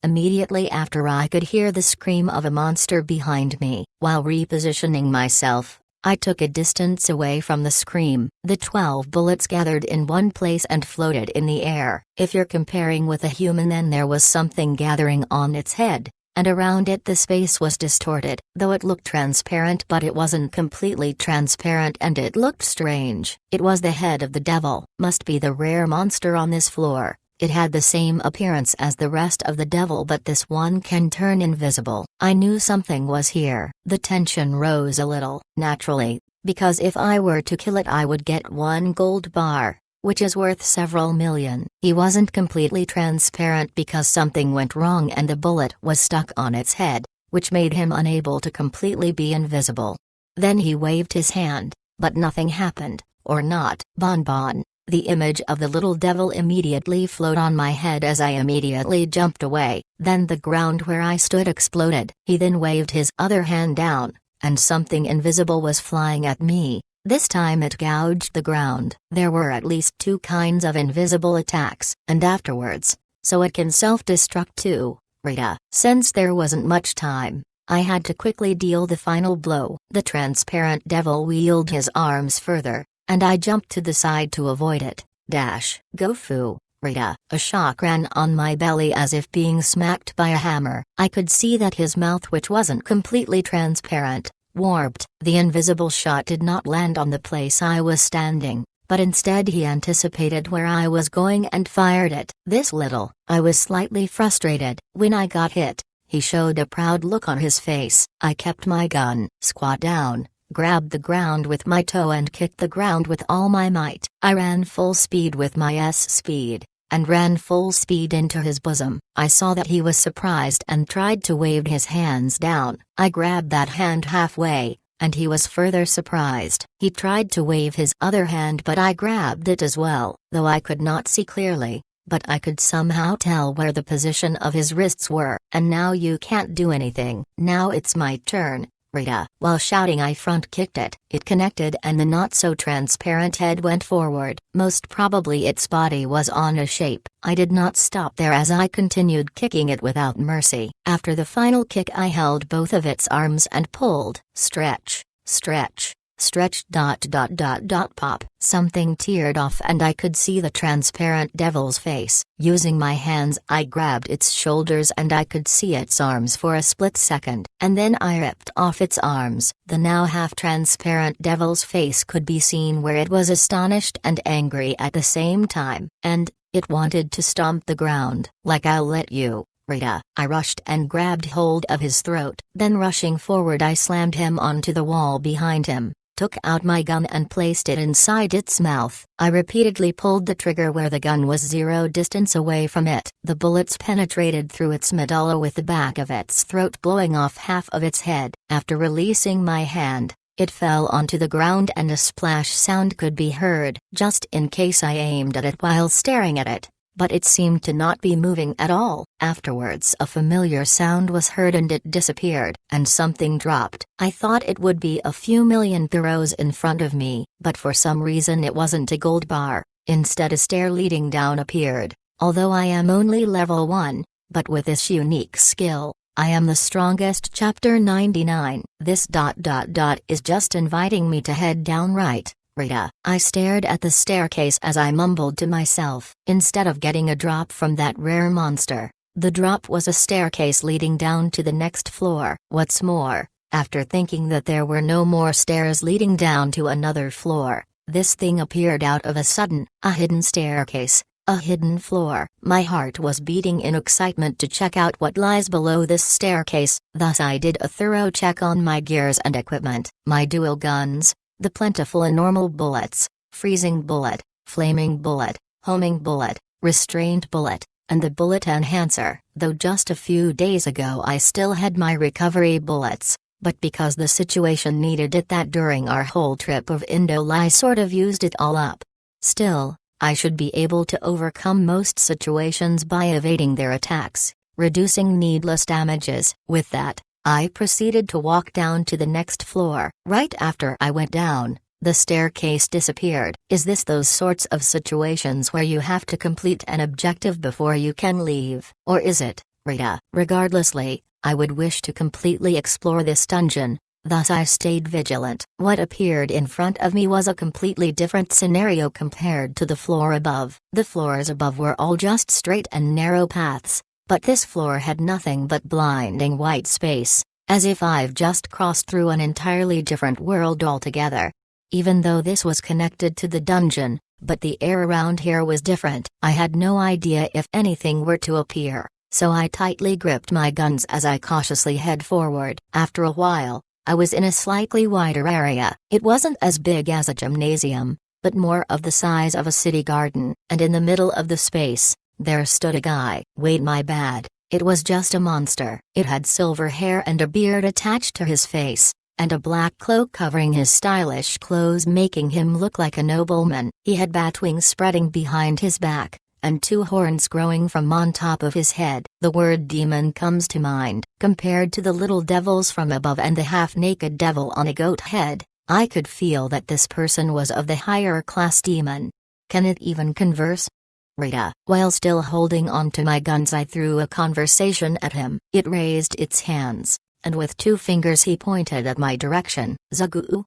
Immediately after I could hear the scream of a monster behind me. While repositioning myself, I took a distance away from the scream. The 12 bullets gathered in one place and floated in the air. If you're comparing with a human, then there was something gathering on its head, and around it the space was distorted. Though it looked transparent, but it wasn't completely transparent, and it looked strange. It was the head of the devil. Must be the rare monster on this floor. It had the same appearance as the rest of the devil, but this one can turn invisible. I knew something was here. The tension rose a little, naturally, because if I were to kill it I would get 1 gold bar, which is worth several million. He wasn't completely transparent because something went wrong and the bullet was stuck on its head, which made him unable to completely be invisible. Then he waved his hand, but nothing happened, or not. Bonbon. The image of the little devil immediately flowed on my head as I immediately jumped away. Then the ground where I stood exploded. He then waved his other hand down, and something invisible was flying at me. This time it gouged the ground. There were at least 2 kinds of invisible attacks, and afterwards, so it can self-destruct too, Rita. Since there wasn't much time, I had to quickly deal the final blow. The transparent devil wheeled his arms further, and I jumped to the side to avoid it. Go foo, Rita. A shock ran on my belly as if being smacked by a hammer. I could see that his mouth, which wasn't completely transparent, warped. The invisible shot did not land on the place I was standing, but instead he anticipated where I was going and fired it. This little, I was slightly frustrated. When I got hit, he showed a proud look on his face. I kept my gun, squat down, grabbed the ground with my toe and kicked the ground with all my might. I ran full speed with my S-speed, and ran full speed into his bosom. I saw that he was surprised and tried to wave his hands down. I grabbed that hand halfway, and he was further surprised. He tried to wave his other hand, but I grabbed it as well. Though I could not see clearly, but I could somehow tell where the position of his wrists were. And now you can't do anything. Now it's my turn, Rita. While shouting I front-kicked it. It connected and the not-so-transparent head went forward. Most probably its body was on a shape. I did not stop there as I continued kicking it without mercy. After the final kick I held both of its arms and pulled. Stretch, stretch, stretch. Pop. Something teared off and I could see the transparent devil's face. Using my hands I grabbed its shoulders and I could see its arms for a split second. And then I ripped off its arms. The now half-transparent devil's face could be seen where it was astonished and angry at the same time. And it wanted to stomp the ground. Like I'll let you, Rita. I rushed and grabbed hold of his throat. Then rushing forward I slammed him onto the wall behind him. Took out my gun and placed it inside its mouth. I repeatedly pulled the trigger where the gun was 0 distance away from it. The bullets penetrated through its medulla with the back of its throat blowing off half of its head. After releasing my hand, It fell onto the ground and a splash sound could be heard. Just in case I aimed at it while staring at it, but it seemed to not be moving at all. Afterwards a familiar sound was heard and it disappeared, and something dropped. I thought it would be a few million throws in front of me, but for some reason it wasn't a gold bar. Instead a stair leading down appeared. Although I am only level 1, but with this unique skill, I am the strongest. Chapter 99. This is just inviting me to head down, right, Rita? I stared at the staircase as I mumbled to myself. Instead of getting a drop from that rare monster, the drop was a staircase leading down to the next floor. What's more, after thinking that there were no more stairs leading down to another floor, this thing appeared out of a sudden. A hidden staircase. A hidden floor. My heart was beating in excitement to check out what lies below this staircase, thus I did a thorough check on my gears and equipment. My dual guns, the plentiful and normal bullets, freezing bullet, flaming bullet, homing bullet, restrained bullet, and the bullet enhancer. Though just a few days ago I still had my recovery bullets, but because the situation needed it that during our whole trip of Indole I sort of used it all up. Still, I should be able to overcome most situations by evading their attacks, reducing needless damages. With that, I proceeded to walk down to the next floor. Right after I went down, the staircase disappeared. Is this those sorts of situations where you have to complete an objective before you can leave? Or is it, Rita? Regardlessly, I would wish to completely explore this dungeon. Thus I stayed vigilant. What appeared in front of me was a completely different scenario compared to the floor above. The floors above were all just straight and narrow paths, but this floor had nothing but blinding white space, as if I've just crossed through an entirely different world altogether. Even though this was connected to the dungeon, but the air around here was different. I had no idea if anything were to appear, so I tightly gripped my guns as I cautiously head forward. After a while, I was in a slightly wider area. It wasn't as big as a gymnasium, but more of the size of a city garden, and in the middle of the space, there stood a guy. Wait, my bad, it was just a monster. It had silver hair and a beard attached to his face, and a black cloak covering his stylish clothes, making him look like a nobleman. He had bat wings spreading behind his back, and 2 horns growing from on top of his head. The word demon comes to mind. Compared to the little devils from above and the half-naked devil on a goat head, I could feel that this person was of the higher class demon. Can it even converse? Rita. While still holding on to my guns I threw a conversation at him. It raised its hands, and with 2 fingers he pointed at my direction. Zagu.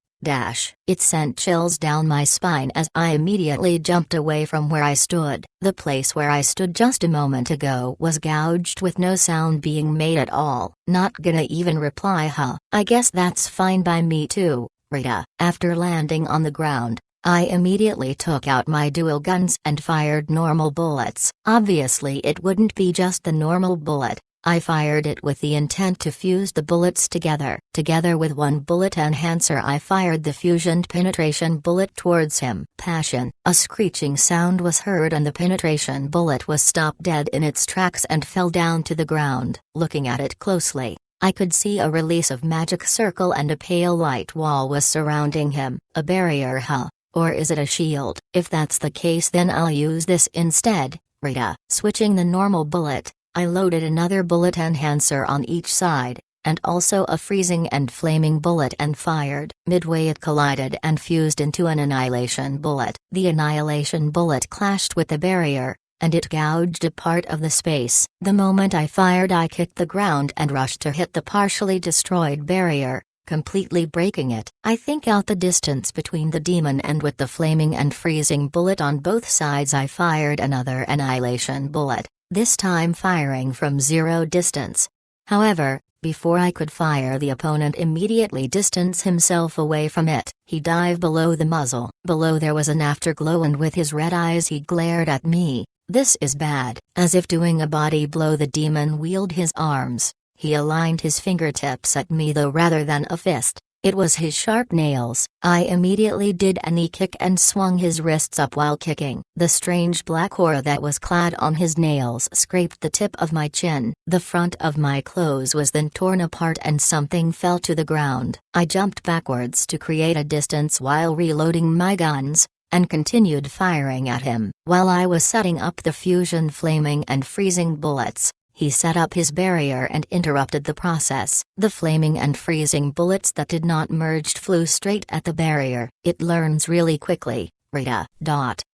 It sent chills down my spine as I immediately jumped away from where I stood. The place where I stood just a moment ago was gouged with no sound being made at all. Not gonna even reply, huh? I guess that's fine by me too, Rita. After landing on the ground, I immediately took out my dual guns and fired normal bullets. Obviously it wouldn't be just the normal bullet. I fired it with the intent to fuse the bullets together. Together with 1 bullet enhancer I fired the fusioned penetration bullet towards him. Passion. A screeching sound was heard and the penetration bullet was stopped dead in its tracks and fell down to the ground. Looking at it closely, I could see a release of magic circle and a pale white wall was surrounding him. A barrier, huh? Or is it a shield? If that's the case then I'll use this instead, Rita. Switching the normal bullet, I loaded another bullet enhancer on each side, and also a freezing and flaming bullet and fired. Midway it collided and fused into an annihilation bullet. The annihilation bullet clashed with the barrier, and it gouged a part of the space. The moment I fired I kicked the ground and rushed to hit the partially destroyed barrier, completely breaking it. I think out the distance between the demon and with the flaming and freezing bullet on both sides I fired another annihilation bullet, this time firing from 0 distance. However, before I could fire the opponent immediately distanced himself away from it. He dived below the muzzle. Below there was an afterglow and with his red eyes he glared at me. This is bad. As if doing a body blow the demon wheeled his arms. He aligned his fingertips at me though rather than a fist. It was his sharp nails. I immediately did a knee kick and swung his wrists up while kicking. The strange black aura that was clad on his nails scraped the tip of my chin. The front of my clothes was then torn apart and something fell to the ground. I jumped backwards to create a distance while reloading my guns, and continued firing at him. While I was setting up the fusion flaming and freezing bullets, he set up his barrier and interrupted the process. The flaming and freezing bullets that did not merge flew straight at the barrier. It learns really quickly, Rita.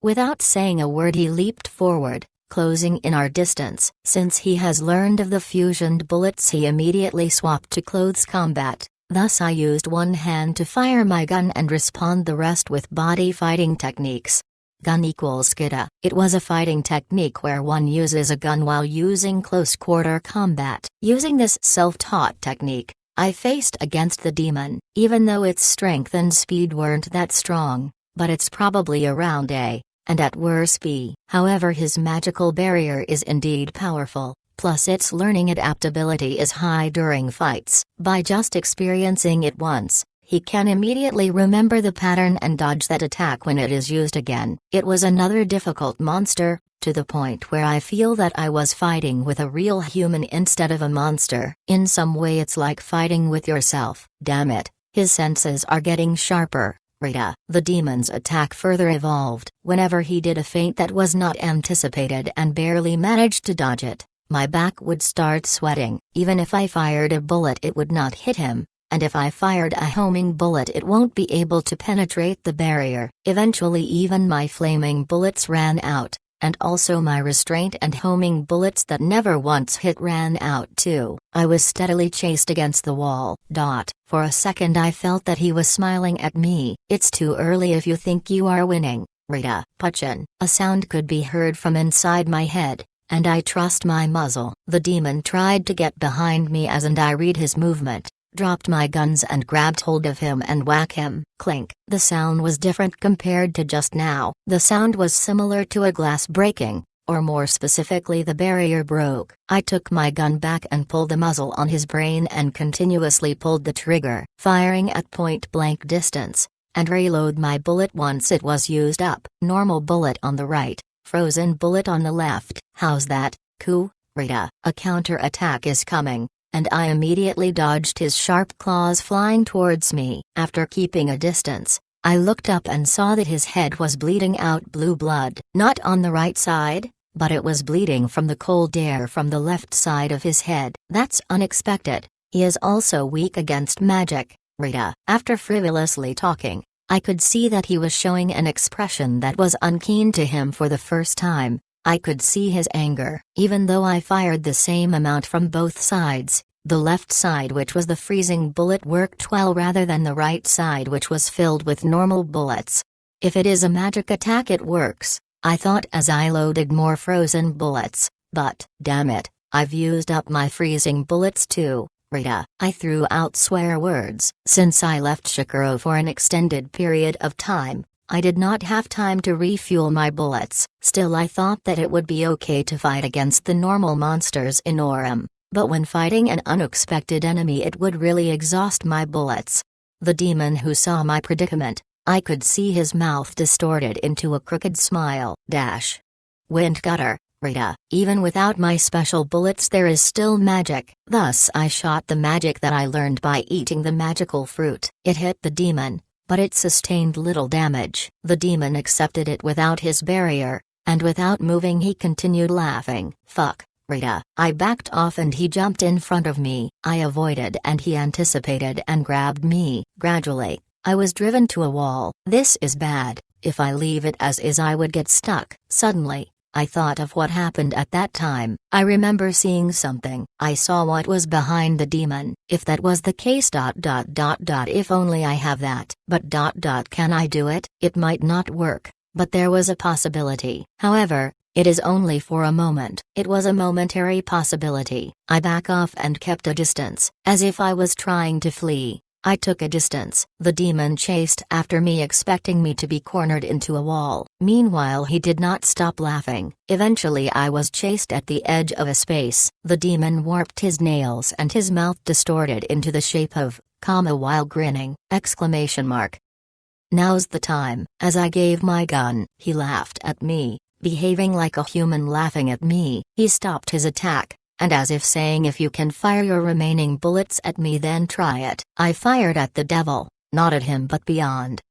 Without saying a word he leaped forward, closing in our distance. Since he has learned of the fusioned bullets he immediately swapped to close combat. Thus I used one hand to fire my gun and respond the rest with body fighting techniques. Gun equals kata. It was a fighting technique where one uses a gun while using close-quarter combat. Using this self-taught technique, I faced against the demon, even though its strength and speed weren't that strong, but it's probably around A, and at worst B. However, his magical barrier is indeed powerful, plus its learning adaptability is high during fights. By just experiencing it once, he can immediately remember the pattern and dodge that attack when it is used again. It was another difficult monster, to the point where I feel that I was fighting with a real human instead of a monster. In some way it's like fighting with yourself. Damn it, his senses are getting sharper, Rita. The demon's attack further evolved. Whenever he did a feint that was not anticipated and barely managed to dodge it, my back would start sweating. Even if I fired a bullet it would not hit him. And if I fired a homing bullet it won't be able to penetrate the barrier. Eventually even my flaming bullets ran out, and also my restraint and homing bullets that never once hit ran out too. I was steadily chased against the wall. For a second I felt that he was smiling at me. It's too early if you think you are winning, Rita. Puchin. A sound could be heard from inside my head, and I trust my muzzle. The demon tried to get behind me and I read his movement. Dropped my guns and grabbed hold of him and whack him. Clink. The sound was different compared to just now. The sound was similar to a glass breaking, or more specifically the barrier broke. I took my gun back and pulled the muzzle on his brain and continuously pulled the trigger, firing at point blank distance, and reload my bullet once it was used up. Normal bullet on the right, frozen bullet on the left. How's that, cool, Rita? A counter attack is coming. And I immediately dodged his sharp claws flying towards me. After keeping a distance, I looked up and saw that his head was bleeding out blue blood. Not on the right side, but it was bleeding from the cold air from the left side of his head. That's unexpected. He is also weak against magic, Rita. After frivolously talking, I could see that he was showing an expression that was unkeen to him for the first time. I could see his anger. Even though I fired the same amount from both sides, the left side, which was the freezing bullet, worked well rather than the right side, which was filled with normal bullets. If it is a magic attack it works, I thought as I loaded more frozen bullets, but, damn it, I've used up my freezing bullets too, Rita. I threw out swear words. Since I left Shikaro for an extended period of time, I did not have time to refuel my bullets. Still I thought that it would be okay to fight against the normal monsters in Orem, but when fighting an unexpected enemy it would really exhaust my bullets. The demon who saw my predicament, I could see his mouth distorted into a crooked smile. Wind gutter, Rita. Even without my special bullets there is still magic. Thus I shot the magic that I learned by eating the magical fruit. It hit the demon, but it sustained little damage. The demon accepted it without his barrier, and without moving he continued laughing. Fuck, Rita. I backed off and he jumped in front of me. I avoided and he anticipated and grabbed me. Gradually, I was driven to a wall. This is bad. If I leave it as is I would get stuck. Suddenly, I thought of what happened at that time. I remember seeing something. I saw what was behind the demon. If that was the case. If only I have that. But can I do it? It might not work, but there was a possibility. However, it is only for a moment. It was a momentary possibility. I back off and kept a distance, as if I was trying to flee. I took a distance. The demon chased after me, expecting me to be cornered into a wall. Meanwhile, he did not stop laughing. Eventually I was chased at the edge of a space. The demon warped his nails and his mouth distorted into the shape of, while grinning, ! Now's the time. As I gave my gun, he laughed at me, behaving like a human laughing at me. He stopped his attack, and as if saying, if you can fire your remaining bullets at me, then try it. I fired at the devil, not at him but beyond.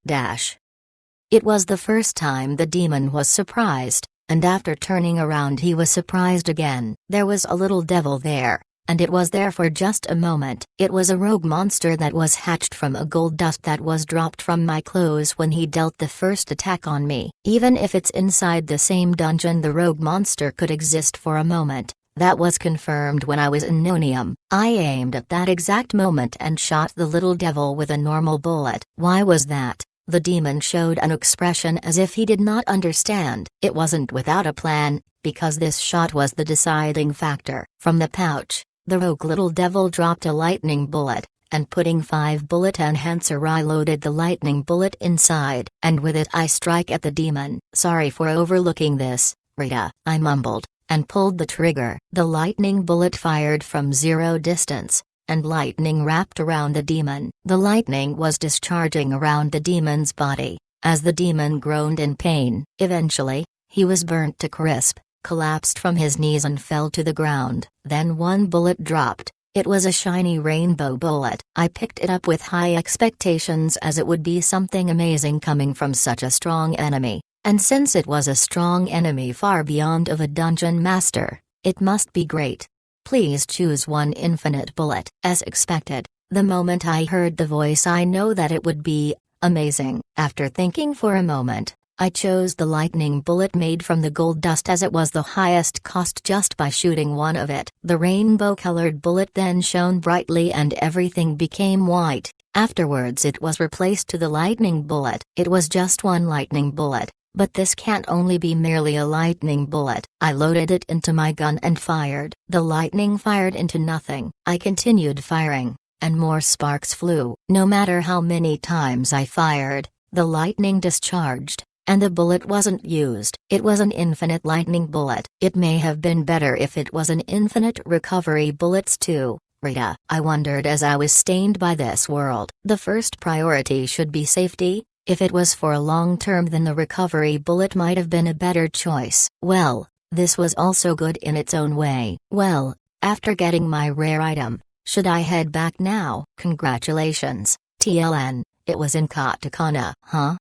It was the first time the demon was surprised, and after turning around he was surprised again. There was a little devil there, and it was there for just a moment. It was a rogue monster that was hatched from a gold dust that was dropped from my clothes when he dealt the first attack on me. Even if it's inside the same dungeon, the rogue monster could exist for a moment. That was confirmed when I was in Nonium. I aimed at that exact moment and shot the little devil with a normal bullet. Why was that? The demon showed an expression as if he did not understand. It wasn't without a plan, because this shot was the deciding factor. From the pouch, the rogue little devil dropped a lightning bullet, and putting 5-bullet enhancer, I loaded the lightning bullet inside, and with it I strike at the demon. Sorry for overlooking this, Rita, I mumbled, and pulled the trigger. The lightning bullet fired from 0 distance, and lightning wrapped around the demon. The lightning was discharging around the demon's body, as the demon groaned in pain. Eventually, he was burnt to crisp, collapsed from his knees and fell to the ground. Then one bullet dropped. It was a shiny rainbow bullet. I picked it up with high expectations, as it would be something amazing coming from such a strong enemy. And since it was a strong enemy far beyond of a dungeon master, it must be great. Please choose one infinite bullet. As expected, the moment I heard the voice, I know that it would be amazing. After thinking for a moment, I chose the lightning bullet made from the gold dust, as it was the highest cost just by shooting one of it. The rainbow-colored bullet then shone brightly and everything became white. Afterwards it was replaced to the lightning bullet. It was just one lightning bullet. But this can't only be merely a lightning bullet. I loaded it into my gun and fired. The lightning fired into nothing. I continued firing, and more sparks flew. No matter how many times I fired, the lightning discharged, and the bullet wasn't used. It was an infinite lightning bullet. It may have been better if it was an infinite recovery bullets too, Rita. I wondered as I was stained by this world. The first priority should be safety. If it was for a long term, then the recovery bullet might have been a better choice. Well, this was also good in its own way. Well, after getting my rare item, should I head back now? Congratulations, TLN, it was in Katakana, huh?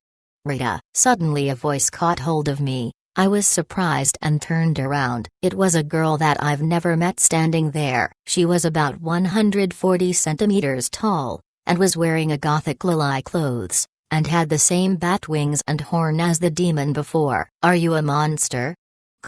Rita. Suddenly a voice caught hold of me. I was surprised and turned around. It was a girl that I've never met standing there. She was about 140 centimeters tall, and was wearing a gothic lily clothes, and had the same bat wings and horn as the demon before. Are you a monster?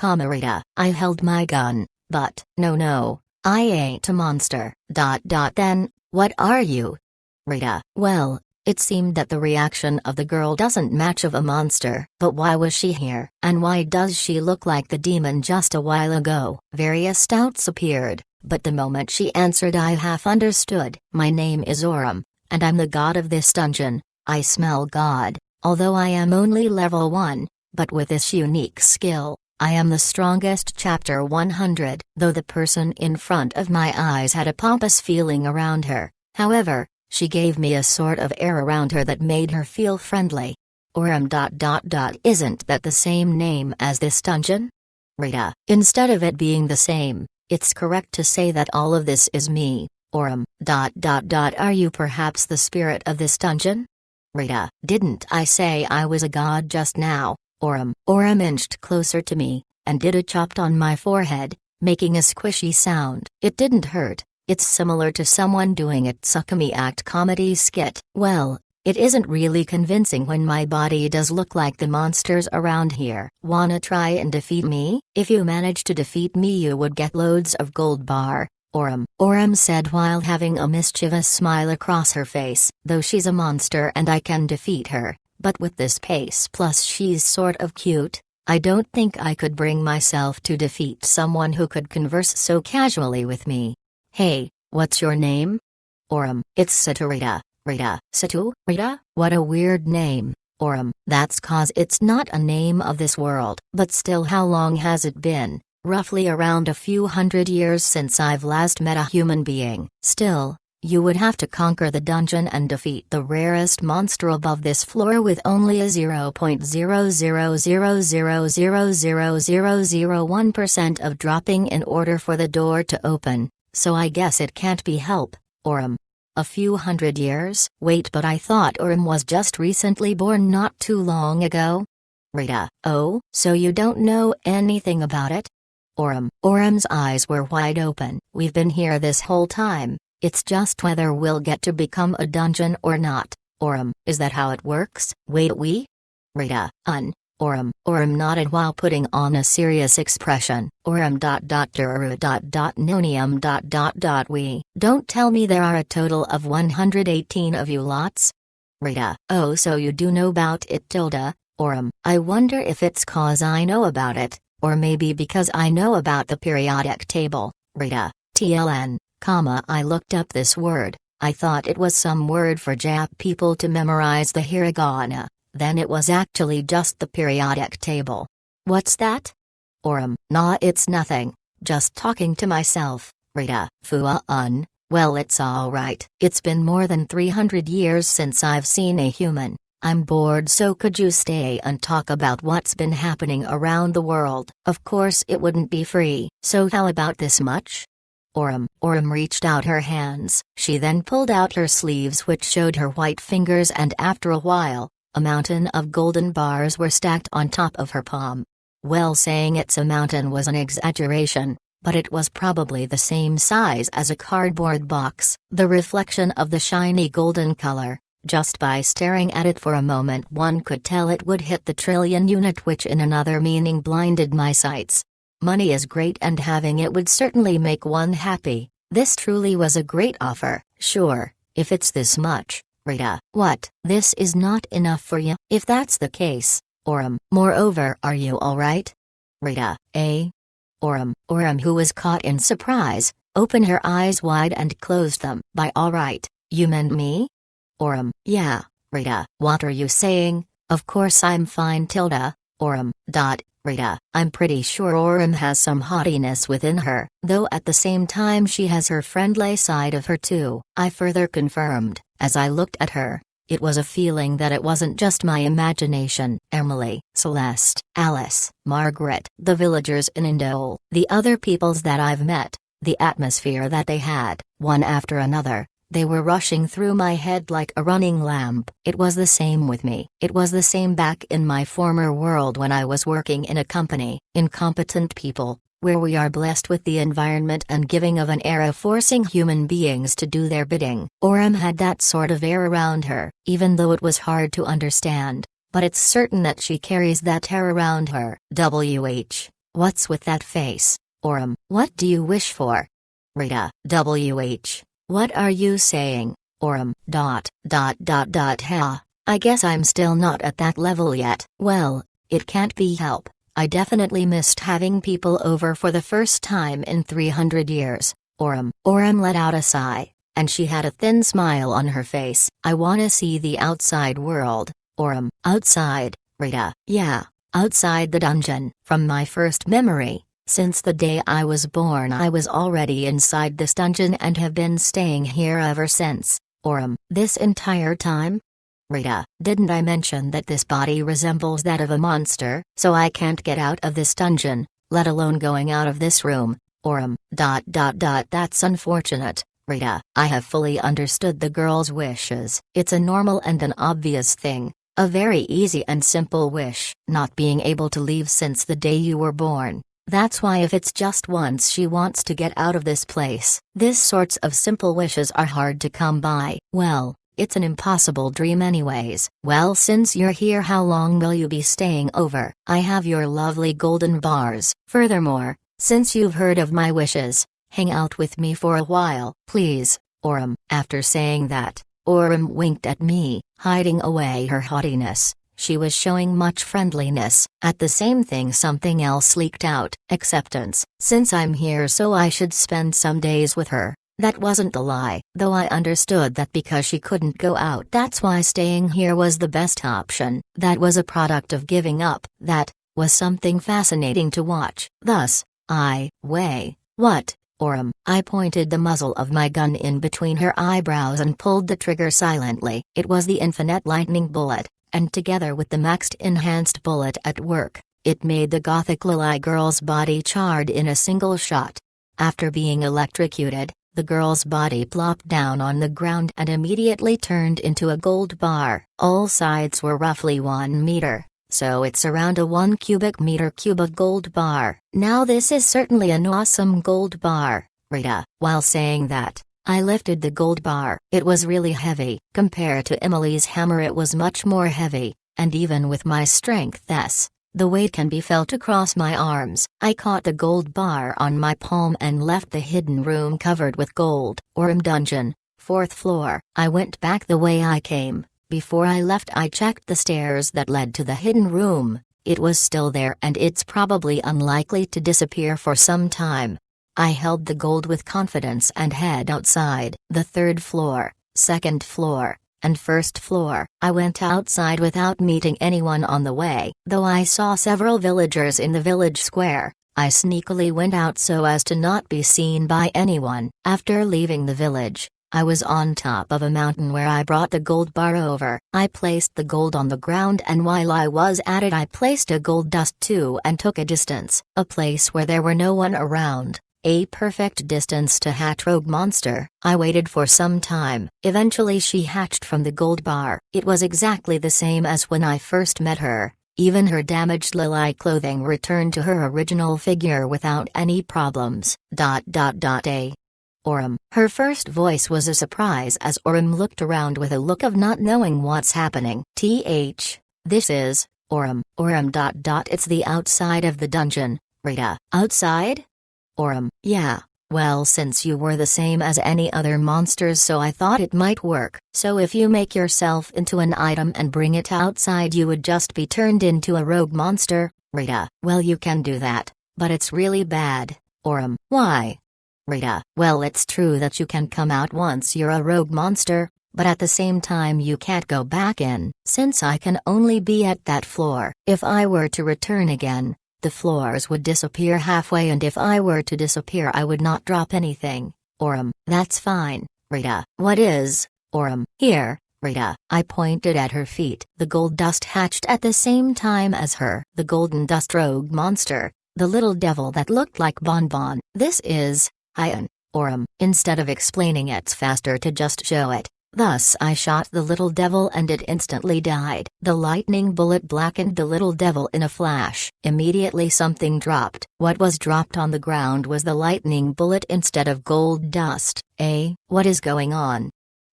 Rita. I held my gun, but, no, I ain't a monster. Then, what are you? Rita. Well, it seemed that the reaction of the girl doesn't match of a monster. But why was she here? And why does she look like the demon just a while ago? Various doubts appeared, but the moment she answered I half understood. My name is Oram, and I'm the god of this dungeon. I smell God, although I am only level 1, but with this unique skill, I am the strongest. Chapter 100. Though the person in front of my eyes had a pompous feeling around her, however, she gave me a sort of air around her that made her feel friendly. Oram. Isn't that the same name as this dungeon? Rita. Instead of it being the same, it's correct to say that all of this is me, Oram. Are you perhaps the spirit of this dungeon? Rita. Didn't I say I was a god just now, Oram? Oram inched closer to me, and did a chopped on my forehead, making a squishy sound. It didn't hurt. It's similar to someone doing a Tsukumi act comedy skit. Well, it isn't really convincing when my body does look like the monsters around here. Wanna try and defeat me? If you manage to defeat me, you would get loads of gold bar, Oram. Oram said while having a mischievous smile across her face. Though she's a monster and I can defeat her, but with this pace plus she's sort of cute, I don't think I could bring myself to defeat someone who could converse so casually with me. Hey, what's your name? Oram. It's Satorita. Rita. Satu? Rita? What a weird name. That's cause it's not a name of this world. But still, how long has it been? Roughly around a few hundred years since I've last met a human being. Still, you would have to conquer the dungeon and defeat the rarest monster above this floor with only a 0.000000001% of dropping in order for the door to open, so I guess it can't be help. A few hundred years? Wait, but I thought was just recently born not too long ago? Rita. Oh, so you don't know anything about it? Orum's eyes were wide open. We've been here this whole time, it's just whether we'll get to become a dungeon or not. Is that how it works? Wait, we? Rita. Orum nodded while putting on a serious expression. Nonium. We. Don't tell me there are a total of 118 of you lots? Rita. Oh, so you do know about it, Tilda. I wonder if it's cause I know about it, or maybe because I know about the periodic table. Rita. TLN, I looked up this word. I thought it was some word for Jap people to memorize the hiragana. Then it was actually just the periodic table. What's that? Nah, it's nothing. Just talking to myself. Rita. Fua. Well, it's alright. It's been more than 300 years since I've seen a human. I'm bored, so could you stay and talk about what's been happening around the world? Of course it wouldn't be free. So how about this much? Orum reached out her hands. She then pulled out her sleeves, which showed her white fingers, and after a while, a mountain of golden bars were stacked on top of her palm. Well, saying it's a mountain was an exaggeration, but it was probably the same size as a cardboard box. The reflection of the shiny golden color, just by staring at it for a moment, one could tell it would hit the trillion unit, which in another meaning blinded my sights. Money is great, and having it would certainly make one happy. This truly was a great offer. Sure, if it's this much. Rita. What? This is not enough for you? If that's the case, moreover, are you alright? Rita. Orum, who was caught in surprise, opened her eyes wide and closed them. By alright, you meant me? Yeah. Rita. What are you saying? Of course I'm fine, Tilda. Rita. I'm pretty sure has some haughtiness within her, though at the same time she has her friendly side of her too. I further confirmed, as I looked at her. It was a feeling that it wasn't just my imagination. Emily, Celeste, Alice, Margaret, the villagers in Indole, the other peoples that I've met, the atmosphere that they had, one after another. They were rushing through my head like a running lamp. It was the same with me. It was the same back in my former world when I was working in a company, Incompetent People, where we are blessed with the environment and giving of an air of forcing human beings to do their bidding. Had that sort of air around her, even though it was hard to understand, but it's certain that she carries that air around her. What's with that face? What do you wish for? Rita. What are you saying? Ha. I guess I'm still not at that level yet. Well, it can't be helped. I definitely missed having people over for the first time in 300 years. Orum let out a sigh, and she had a thin smile on her face. I wanna see the outside world. Outside, Rita. Yeah, outside the dungeon. From my first memory, since the day I was born, I was already inside this dungeon and have been staying here ever since. This entire time? Rita. Didn't I mention that this body resembles that of a monster, so I can't get out of this dungeon, let alone going out of this room? That's unfortunate, Rita. I have fully understood the girl's wishes. It's a normal and an obvious thing, a very easy and simple wish. Not being able to leave since the day you were born. That's why if it's just once she wants to get out of this place. These sorts of simple wishes are hard to come by. Well, it's an impossible dream anyways. Well, since you're here, how long will you be staying over? I have your lovely golden bars. Furthermore, since you've heard of my wishes, hang out with me for a while, please. After saying that, winked at me, hiding away her haughtiness. She was showing much friendliness. At the same thing, something else leaked out. Acceptance. Since I'm here, so I should spend some days with her. That wasn't a lie, though I understood that because she couldn't go out, that's why staying here was the best option. That was a product of giving up. That was something fascinating to watch. Thus, what, Orem? I pointed the muzzle of my gun in between her eyebrows and pulled the trigger silently. It was the infinite lightning bullet, and together with the maxed enhanced bullet at work, it made the gothic Lily girl's body charred in a single shot. After being electrocuted, the girl's body plopped down on the ground and immediately turned into a gold bar. All sides were roughly 1 meter, so it's around a 1 cubic meter cube of gold bar. Now this is certainly an awesome gold bar, Rita. While saying that, I lifted the gold bar. It was really heavy. Compared to Emily's hammer, it was much more heavy, and even with my strength, the weight can be felt across my arms. I caught the gold bar on my palm and left the hidden room covered with gold. Orem dungeon, 4th floor. I went back the way I came. Before I left, I checked the stairs that led to the hidden room. It was still there and it's probably unlikely to disappear for some time. I held the gold with confidence and head outside. The 3rd floor, 2nd floor, and 1st floor. I went outside without meeting anyone on the way. Though I saw several villagers in the village square, I sneakily went out so as to not be seen by anyone. After leaving the village, I was on top of a mountain where I brought the gold bar over. I placed the gold on the ground, and while I was at it I placed a gold dust too and took a distance. A place where there were no one around. A perfect distance to hatch rogue monster. I waited for some time. Eventually she hatched from the gold bar. It was exactly the same as when I first met her. Even her damaged Lily clothing returned to her original figure without any problems. Orem. Her first voice was a surprise as Orem looked around with a look of not knowing what's happening. This is Orem. Orem. It's the outside of the dungeon, Rita. Outside? Orem. Yeah. Well, since you were the same as any other monsters, so I thought it might work. So if you make yourself into an item and bring it outside, you would just be turned into a rogue monster, Rita. Well, you can do that, but it's really bad. Orem. Why? Rita. Well, it's true that you can come out once you're a rogue monster, but at the same time you can't go back in. Since I can only be at that floor, if I were to return again, the floors would disappear halfway, and if I were to disappear I would not drop anything. Orem. That's fine, Rita. What is, Orem? Here, Rita. I pointed at her feet. The gold dust hatched at the same time as her. The golden dust rogue monster, the little devil that looked like Bonbon. This is Ian. Orem. Instead of explaining, it's faster to just show it. Thus I shot the little devil and it instantly died. The lightning bullet blackened the little devil in a flash. Immediately something dropped. What was dropped on the ground was the lightning bullet instead of gold dust. What is going on?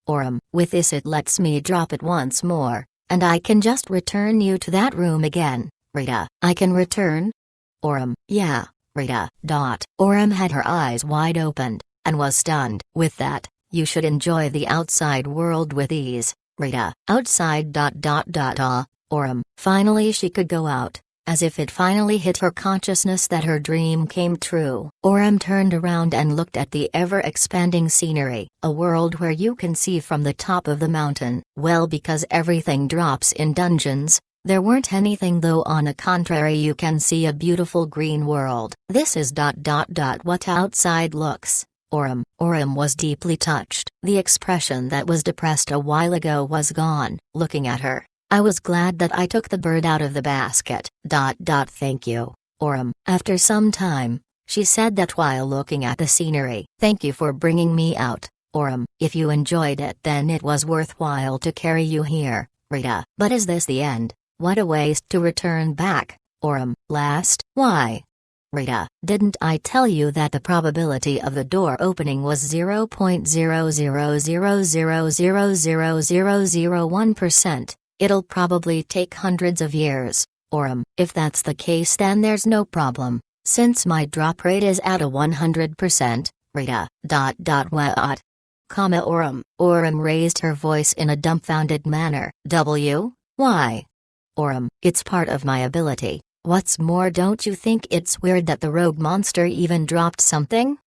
Orem. With this it lets me drop it once more, and I can just return you to that room again, Rita. I can return? Orem. Yeah, Rita. Orem had her eyes wide opened, and was stunned. With that, you should enjoy the outside world with ease, Rita. Outside. Orem. Finally she could go out, as if it finally hit her consciousness that her dream came true. Orem turned around and looked at the ever-expanding scenery, a world where you can see from the top of the mountain. Well, because everything drops in dungeons, there weren't anything, though on the contrary you can see a beautiful green world. This is what outside looks. Orem was deeply touched. The expression that was depressed a while ago was gone. Looking at her, I was glad that I took the bird out of the basket. Thank you, Orem. After some time, she said that while looking at the scenery. Thank you for bringing me out, Orem. If you enjoyed it, then it was worthwhile to carry you here, Rita. But is this the end? What a waste to return back, Orem. Last? Why? Rita, didn't I tell you that the probability of the door opening was 0.000000001%? It'll probably take hundreds of years, Orem. If that's the case, then there's no problem, since my drop rate is at a 100%, Rita. What? Orem. Orem raised her voice in a dumbfounded manner. Why? Orem. It's part of my ability. What's more, don't you think it's weird that the rogue monster even dropped something?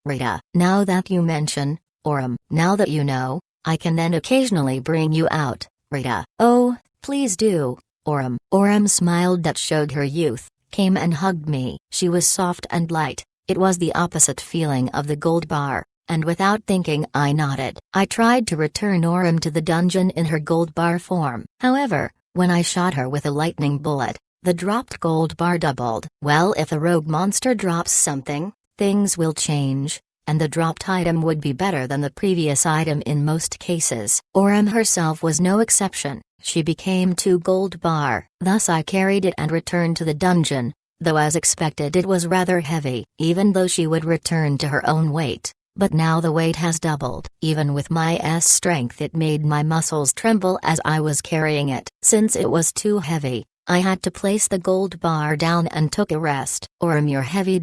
Rita, now that you mention, Orem, now that you know, I can then occasionally bring you out, Rita. Oh, please do, Orem. Orem smiled that showed her youth, came and hugged me. She was soft and light. It was the opposite feeling of the gold bar, and without thinking I nodded. I tried to return Orem to the dungeon in her gold bar form. However, when I shot her with a lightning bullet, the dropped gold bar doubled. Well, if a rogue monster drops something, things will change, and the dropped item would be better than the previous item in most cases. Orem herself was no exception. She became 2 gold bar. Thus I carried it and returned to the dungeon, though as expected it was rather heavy, even though she would return to her own weight. But now the weight has doubled. Even with my strength it made my muscles tremble as I was carrying it. Since it was too heavy, I had to place the gold bar down and took a rest. Orem, you're heavy.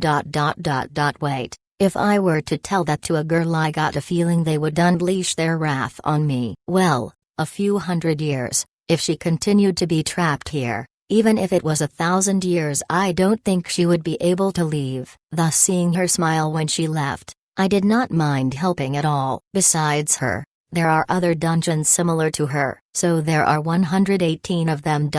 Wait. If I were to tell that to a girl, I got a feeling they would unleash their wrath on me. Well, a few hundred years, if she continued to be trapped here, even if it was 1,000 years, I don't think she would be able to leave. Thus, seeing her smile when she left, I did not mind helping at all. Besides her, there are other dungeons similar to her, so there are 118 of them.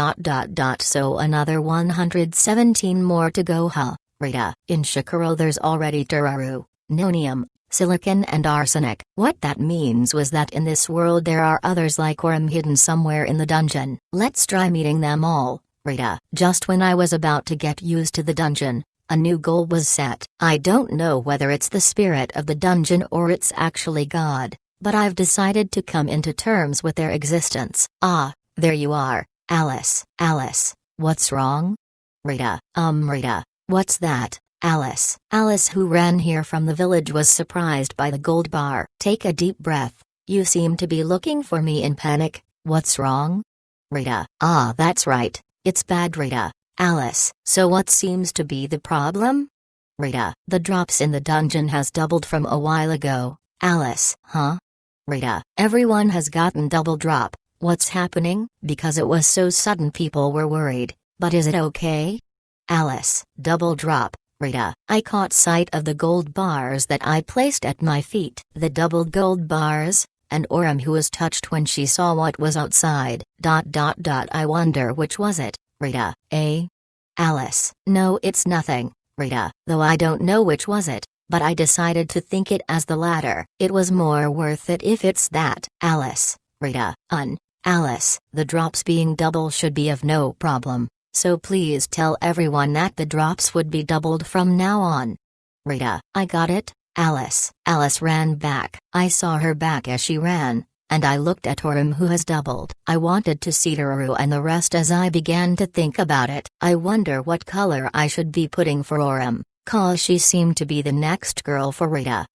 So another 117 more to go, huh, Rita? In Shikaro there's already Turaru, Nonium, Silicon and Arsenic. What that means was that in this world there are others like Orem hidden somewhere in the dungeon. Let's try meeting them all, Rita. Just when I was about to get used to the dungeon, a new goal was set. I don't know whether it's the spirit of the dungeon or it's actually God, but I've decided to come into terms with their existence. Ah, there you are, Alice. Alice, what's wrong? Rita, Rita, what's that, Alice? Alice, who ran here from the village, was surprised by the gold bar. Take a deep breath. You seem to be looking for me in panic. What's wrong? Rita, ah, that's right. It's bad, Rita. Alice, so what seems to be the problem? Rita, the drops in the dungeon has doubled from a while ago. Alice, huh? Rita, everyone has gotten double drop. What's happening? Because it was so sudden people were worried, but is it okay? Alice, double drop, Rita. I caught sight of the gold bars that I placed at my feet. The doubled gold bars? And Orem, who was touched when she saw what was outside. I wonder which was it, Rita, eh? Alice, no, it's nothing, Rita, though I don't know which was it, but I decided to think it as the latter. It was more worth it if it's that. Alice, Rita, Alice, the drops being double should be of no problem, so please tell everyone that the drops would be doubled from now on. Rita, I got it, Alice. Alice ran back. I saw her back as she ran, and I looked at Orem, who has doubled. I wanted to see Toru and the rest as I began to think about it. I wonder what color I should be putting for Orem, cause she seemed to be the next girl for Rita.